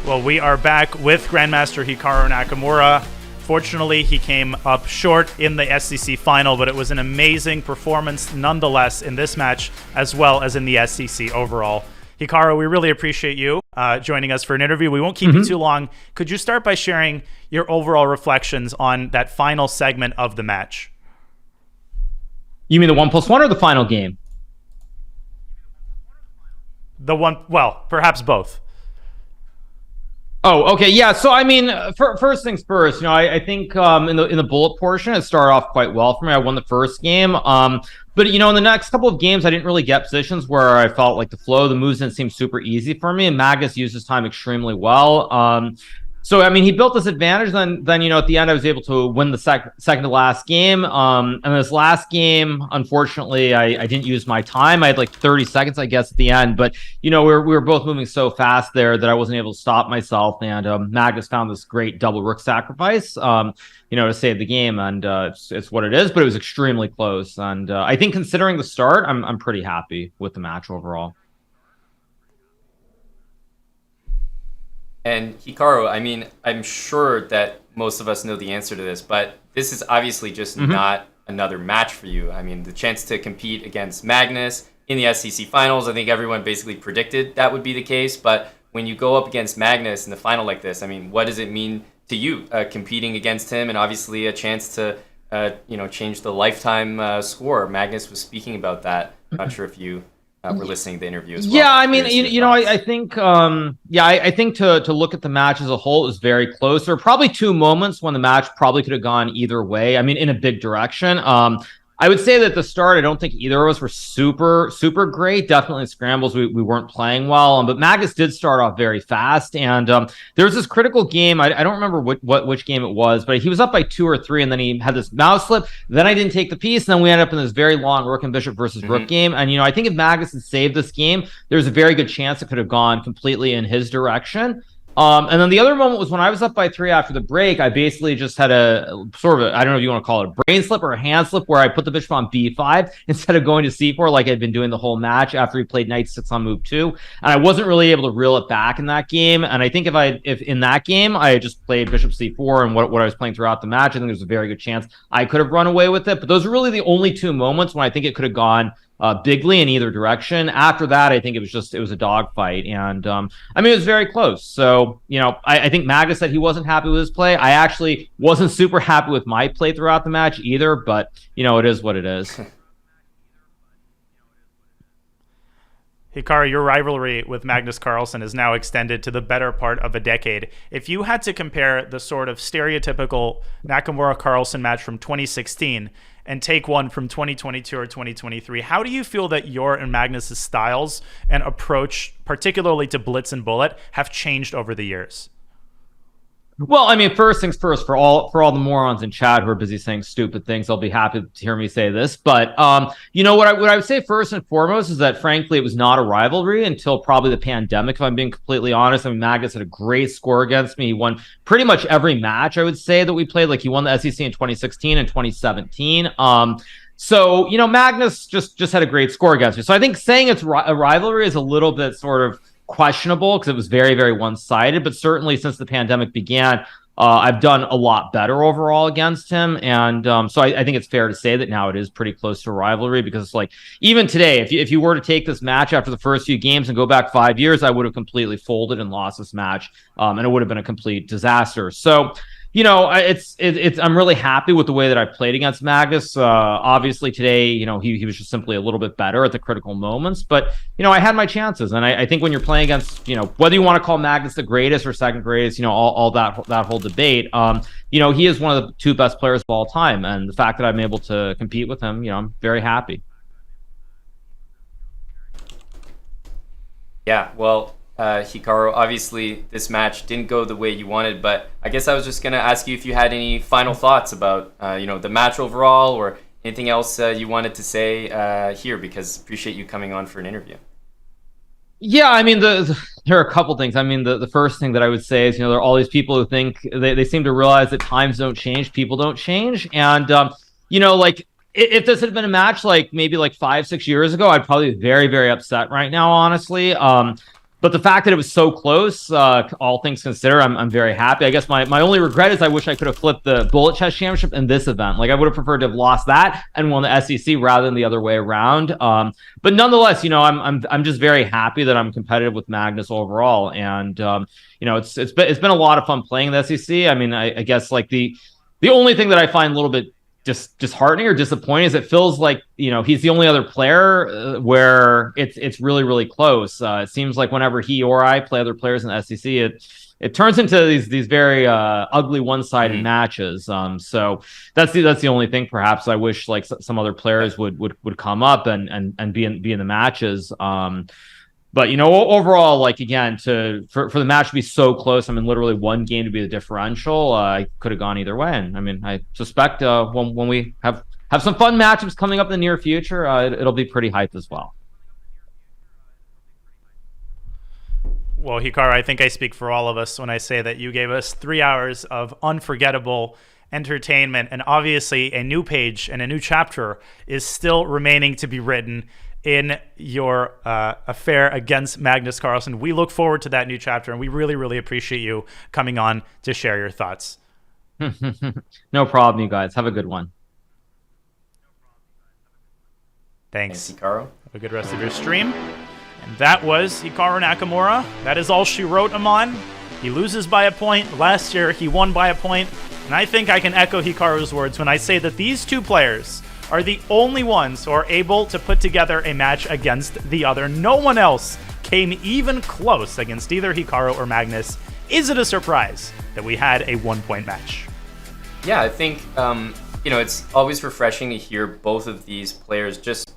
Well, we are back with Grandmaster Hikaru Nakamura. Fortunately, he came up short in the SCC final, but it was an amazing performance nonetheless in this match, as well as in the SCC overall. Hikaru, we really appreciate you joining us for an interview. We won't keep you too long. Could you start by sharing your overall reflections on that final segment of the match? You mean the 1+1 or the final game? The one, well, perhaps both. Oh, okay, yeah. So I mean, first things first. You know, I think in the bullet portion, it started off quite well for me. I won the first game, but you know, in the next couple of games, I didn't really get positions where I felt like the flow, the moves didn't seem super easy for me. And Magnus used his time extremely well. So I mean, he built this advantage. Then you know, at the end, I was able to win the second to last game. And this last game, unfortunately, I didn't use my time. I had like 30 seconds, I guess, at the end. But you know, we were both moving so fast there that I wasn't able to stop myself. And Magnus found this great double rook sacrifice, you know, to save the game. And it's what it is. But it was extremely close. And I think considering the start, I'm pretty happy with the match overall. And Hikaru, I mean, I'm sure that most of us know the answer to this, but this is obviously just not another match for you. I mean, the chance to compete against Magnus in the SCC finals, I think everyone basically predicted that would be the case. But when you go up against Magnus in the final like this, I mean, what does it mean to you competing against him, and obviously a chance to change the lifetime score. Magnus was speaking about that. Not sure if you were listening to the interview as well. Yeah, I mean, I think, I think to look at the match as a whole, it was very close. There were probably two moments when the match probably could have gone either way. I mean, in a big direction. I would say that at the start, I don't think either of us were super great. Definitely in scrambles, we weren't playing well. But Magnus did start off very fast. And there was this critical game. I don't remember which game it was, but he was up by 2 or 3, and then he had this mouse slip. Then I didn't take the piece, and then we ended up in this very long rook and bishop versus rook game. And, I think if Magnus had saved this game, there's a very good chance it could have gone completely in his direction. And then the other moment was when I was up by 3 after the break. I basically just had a sort of I don't know if you want to call it a brain slip or a hand slip, where I put the bishop on b5 instead of going to c4 like I'd been doing the whole match after he played knight 6 on move 2. And I wasn't really able to reel it back in that game. And I think if in that game I had just played bishop c4 and what I was playing throughout the match, I think there's a very good chance I could have run away with it. But those are really the only 2 moments when I think it could have gone bigly in either direction. After that, I think it was a dogfight, and I mean, it was very close. So I think Magnus said he wasn't happy with his play. I actually wasn't super happy with my play throughout the match either, but it is what it is. Hikaru, your rivalry with Magnus Carlsen is now extended to the better part of a decade. If you had to compare the sort of stereotypical Nakamura-Carlsen match from 2016 and take one from 2022 or 2023, how do you feel that your and Magnus's styles and approach, particularly to blitz and bullet, have changed over the years? Well, I mean, first things first, for all the morons in chat who are busy saying stupid things, they'll be happy to hear me say this. But what I would say first and foremost is that, frankly, it was not a rivalry until probably the pandemic, if I'm being completely honest. I mean, Magnus had a great score against me. He won pretty much every match, I would say, that we played. Like, he won the SEC in 2016 and 2017. So, Magnus just had a great score against me. So I think saying it's a rivalry is a little bit sort of questionable, because it was very, very one-sided. But certainly since the pandemic began, I've done a lot better overall against him. And so I think it's fair to say that now it is pretty close to a rivalry, because it's like, even today, if you were to take this match after the first few games and go back 5 years, I would have completely folded and lost this match, and it would have been a complete disaster. So I'm really happy with the way that I played against Magnus. Obviously today, he was just simply a little bit better at the critical moments, but I had my chances. And I think when you're playing against, whether you want to call Magnus the greatest or second greatest, all that whole debate, he is one of the 2 best players of all time. And the fact that I'm able to compete with him, I'm very happy. Yeah, well, Hikaru, obviously this match didn't go the way you wanted, but I guess I was just going to ask you if you had any final thoughts about the match overall, or anything else you wanted to say here, because appreciate you coming on for an interview. Yeah, I mean, there are a couple things. I mean, the first thing that I would say is, there are all these people who think they seem to realize that times don't change, people don't change. And, if this had been a match maybe 5-6 years ago, I'd probably be very, very upset right now, honestly. But the fact that it was so close, all things considered, I'm very happy. I guess my only regret is I wish I could have flipped the Bullet Chess Championship in this event. I would have preferred to have lost that and won the SEC rather than the other way around. But nonetheless, I'm just very happy that I'm competitive with Magnus overall. And it's been a lot of fun playing the SEC. I mean, I guess the only thing that I find a little bit disheartening or disappointing is it feels like he's the only other player where it's really, really close. It seems like whenever he or I play other players in the SEC, it turns into these very ugly one-sided matches. So that's the only thing perhaps I wish some other players would come up and be in the matches. But overall, again, for the match to be so close, I mean, literally one game to be the differential, I could have gone either way. And I mean, I suspect when we have some fun matchups coming up in the near future, it'll be pretty hype as well. Well, Hikaru, I think I speak for all of us when I say that you gave us 3 hours of unforgettable entertainment, and obviously a new page and a new chapter is still remaining to be written in your affair against Magnus Carlsen. We look forward to that new chapter, and we really, really appreciate you coming on to share your thoughts. No problem, you guys. Have a good one. Thanks. Hikaru. Have a good rest of your stream. And that was Hikaru Nakamura. That is all she wrote, Aman. He loses by a point. Last year, he won by a point. And I think I can echo Hikaru's words when I say that these two players are the only ones who are able to put together a match against the other. No one else came even close against either Hikaru or Magnus. Is it a surprise that we had a 1-point match? Yeah, I think, it's always refreshing to hear both of these players just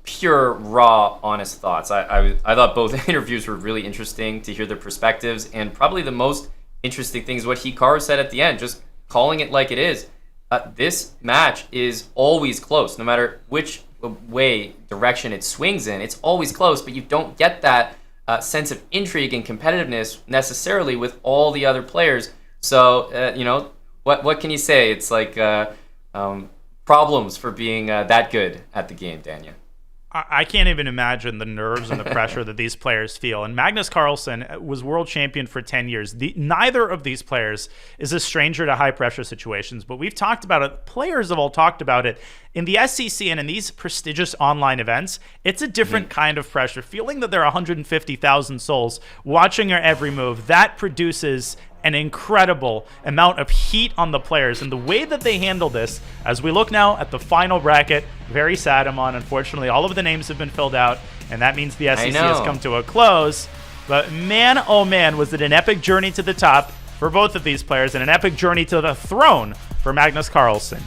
pure, raw, honest thoughts. I thought both interviews were really interesting to hear their perspectives, and probably the most interesting thing is what Hikaru said at the end, just calling it like it is. This match is always close, no matter which direction it swings in. It's always close, but you don't get that sense of intrigue and competitiveness necessarily with all the other players. So, what can you say? It's like problems for being that good at the game, Dania. I can't even imagine the nerves and the pressure that these players feel. And Magnus Carlsen was world champion for 10 years. Neither of these players is a stranger to high-pressure situations, but we've talked about it. Players have all talked about it. In the SEC and in these prestigious online events, it's a different kind of pressure. Feeling that there are 150,000 souls watching your every move, that produces an incredible amount of heat on the players. And the way that they handle this, as we look now at the final bracket, very sad, Amon. Unfortunately, all of the names have been filled out, and that means the SEC has come to a close. But man, oh man, was it an epic journey to the top for both of these players and an epic journey to the throne for Magnus Carlsen.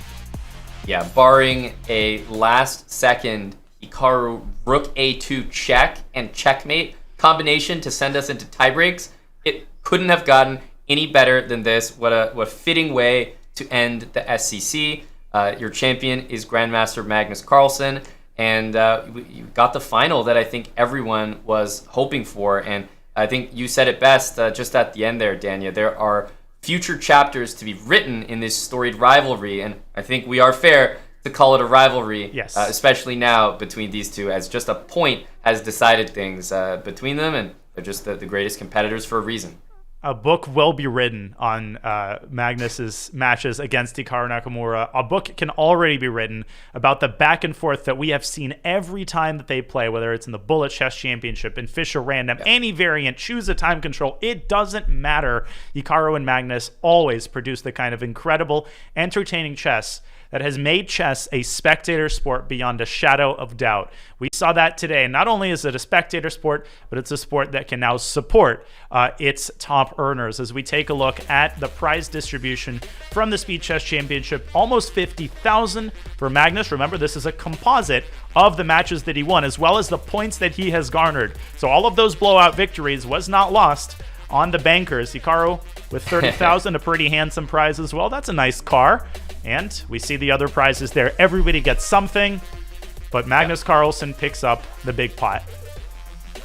Yeah, barring a last-second Hikaru Rook A2 check and checkmate combination to send us into tiebreaks, it couldn't have gotten any better than this. What a fitting way to end the SEC. Your champion is Grandmaster Magnus Carlsen, and you got the final that I think everyone was hoping for. And I think you said it best just at the end there, Dania. There are future chapters to be written in this storied rivalry, and I think we are fair to call it a rivalry, yes. Especially now between these two, as just a point has decided things between them, and they're just the greatest competitors for a reason. A book will be written on Magnus's matches against Hikaru Nakamura. A book can already be written about the back and forth that we have seen every time that they play, whether it's in the Bullet Chess Championship, in Fisher Random, any variant, choose a time control. It doesn't matter. Hikaru and Magnus always produce the kind of incredible, entertaining chess that has made chess a spectator sport beyond a shadow of doubt. We saw that today. Not only is it a spectator sport, but it's a sport that can now support its top earners. As we take a look at the prize distribution from the Speed Chess Championship, almost 50,000 for Magnus. Remember, this is a composite of the matches that he won, as well as the points that he has garnered. So all of those blowout victories was not lost on the bankers. Hikaru with 30,000, a pretty handsome prize as well. That's a nice car. And we see the other prizes there. Everybody gets something, but Magnus Carlsen picks up the big pot.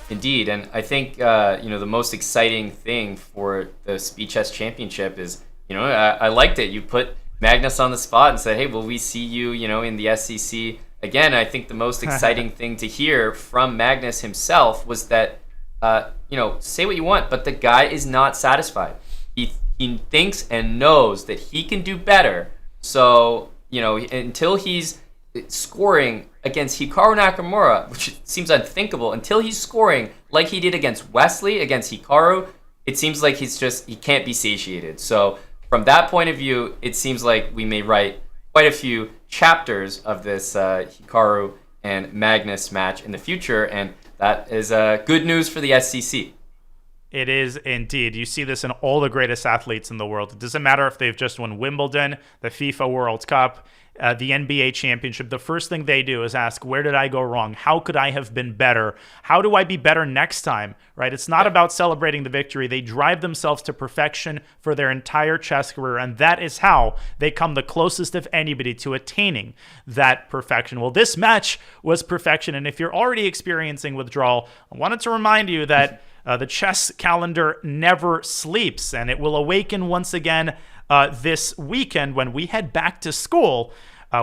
Indeed, and I think the most exciting thing for the Speed Chess Championship is, I liked it. You put Magnus on the spot and said, "Hey, will we see you, in the SEC again?" I think the most exciting thing to hear from Magnus himself was that, say what you want, but the guy is not satisfied. He thinks and knows that he can do better. So, until he's scoring against Hikaru Nakamura, which seems unthinkable, until he's scoring like he did against Wesley, against Hikaru, it seems like he can't be satiated. So, from that point of view, it seems like we may write quite a few chapters of this Hikaru and Magnus match in the future, and that is good news for the SEC. It is indeed. You see this in all the greatest athletes in the world. It doesn't matter if they've just won Wimbledon, the FIFA World Cup, the NBA Championship. The first thing they do is ask, where did I go wrong? How could I have been better? How do I be better next time? Right? It's not about celebrating the victory. They drive themselves to perfection for their entire chess career, and that is how they come the closest of anybody to attaining that perfection. Well, this match was perfection, and if you're already experiencing withdrawal, I wanted to remind you that the chess calendar never sleeps, and it will awaken once again this weekend when we head back to school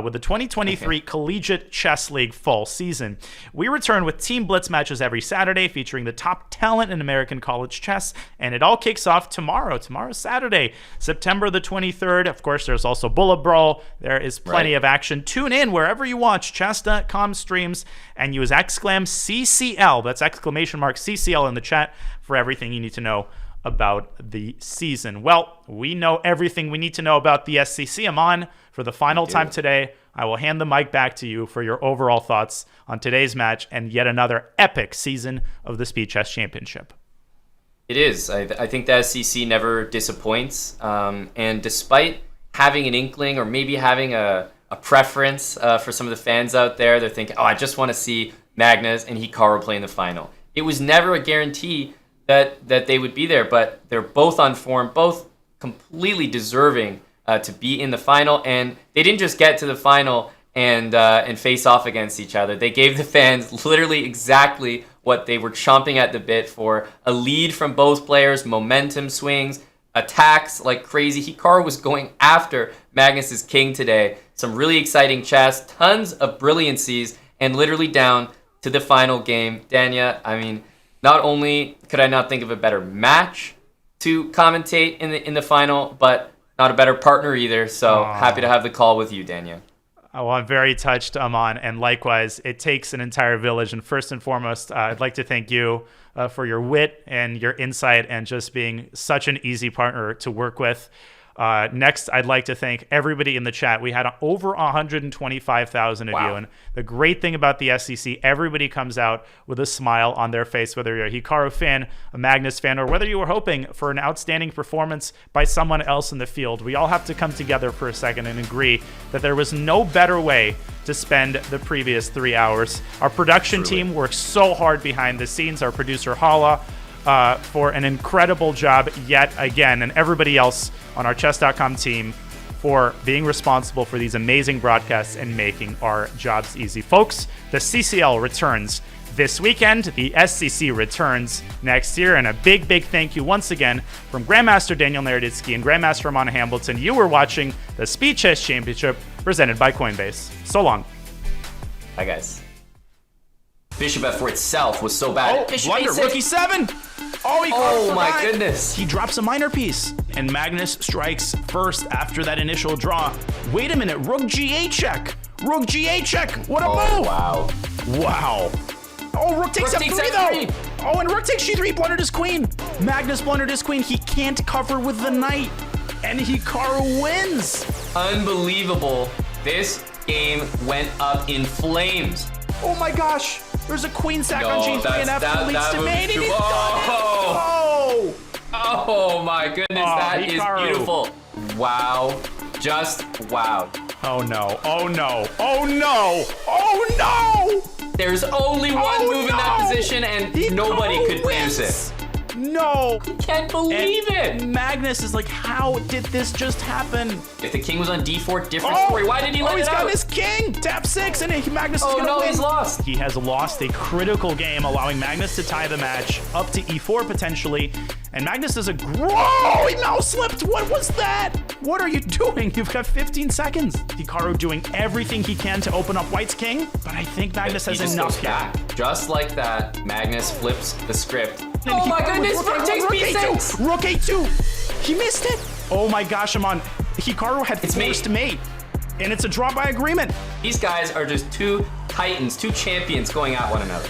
with the 2023 Collegiate Chess League fall season. We return with Team Blitz matches every Saturday featuring the top talent in American college chess, and it all kicks off tomorrow. Tomorrow's Saturday, September the 23rd. Of course, there's also Bullet Brawl. There is plenty of action. Tune in wherever you watch chess.com streams and use !CCL, that's !CCL in the chat for everything you need to know about the season. Well, we know everything we need to know about the SCC. Aman, for the final time today, I will hand the mic back to you for your overall thoughts on today's match and yet another epic season of the Speed Chess Championship. It is. I think the SCC never disappoints. And despite having an inkling or maybe having a preference for some of the fans out there, they're thinking, I just want to see Magnus and Hikaru play in the final. It was never a guarantee that they would be there, but they're both on form, both completely deserving to be in the final. And they didn't just get to the final and face off against each other. They gave the fans literally exactly what they were chomping at the bit for: a lead from both players, momentum swings, attacks like crazy. Hikaru was going after Magnus's king today. Some really exciting chess, tons of brilliancies, and literally down to the final game. Danya, I mean, not only could I not think of a better match to commentate in the final, but not a better partner either. So happy to have the call with you, Danya. Well, I'm very touched, Aman, and likewise, it takes an entire village. And first and foremost, I'd like to thank you for your wit and your insight and just being such an easy partner to work with. Next, I'd like to thank everybody in the chat. We had over 125,000 of you. And the great thing about the SCC, everybody comes out with a smile on their face, whether you're a Hikaru fan, a Magnus fan, or whether you were hoping for an outstanding performance by someone else in the field. We all have to come together for a second and agree that there was no better way to spend the previous 3 hours. Our production team worked so hard behind the scenes. Our producer, Hala, for an incredible job yet again, and everybody else on our chess.com team for being responsible for these amazing broadcasts and making our jobs easy. Folks, the CCL returns this weekend. The SCC returns next year. And a big, big thank you once again from Grandmaster Daniel Naroditsky and Grandmaster Roman Hambleton. You were watching the Speed Chess Championship presented by Coinbase. So long. Bye, guys. Bishop F4 itself was so bad. Bishop blunder, A6. rook E7. Oh my goodness. He drops a minor piece, and Magnus strikes first after that initial draw. Wait a minute, rook G8 check. Rook G8 check. What a move. Wow. Oh, rook takes F3 though. Oh, and rook takes G3, blundered his queen. Magnus blundered his queen. He can't cover with the knight, and Hikaru wins. Unbelievable. This game went up in flames. Oh my gosh. There's a queen sack on G3 and F2 leads to mate. And he's done it. Oh my goodness, that is beautiful. Wow. Just wow. Oh no. Oh no. Oh no. Oh no. There's only one move in that position and nobody could use it. No. I can't believe it. Magnus is like, how did this just happen? If the king was on D4, different story. Why did he let it out? He's got his king. Tap 6 and Magnus is going to win. He's lost. He has lost a critical game, allowing Magnus to tie the match up to E4 potentially. And Magnus does a he mouse slipped. What was that? What are you doing? You've got 15 seconds. Hikaru doing everything he can to open up White's king, but I think Magnus has enough here. Just like that, Magnus flips the script. Oh my goodness, rook takes B6. Rook A2. He missed it. Oh my gosh, Aman. Hikaru had forced mate, and it's a draw by agreement. These guys are just two titans, two champions going at one another.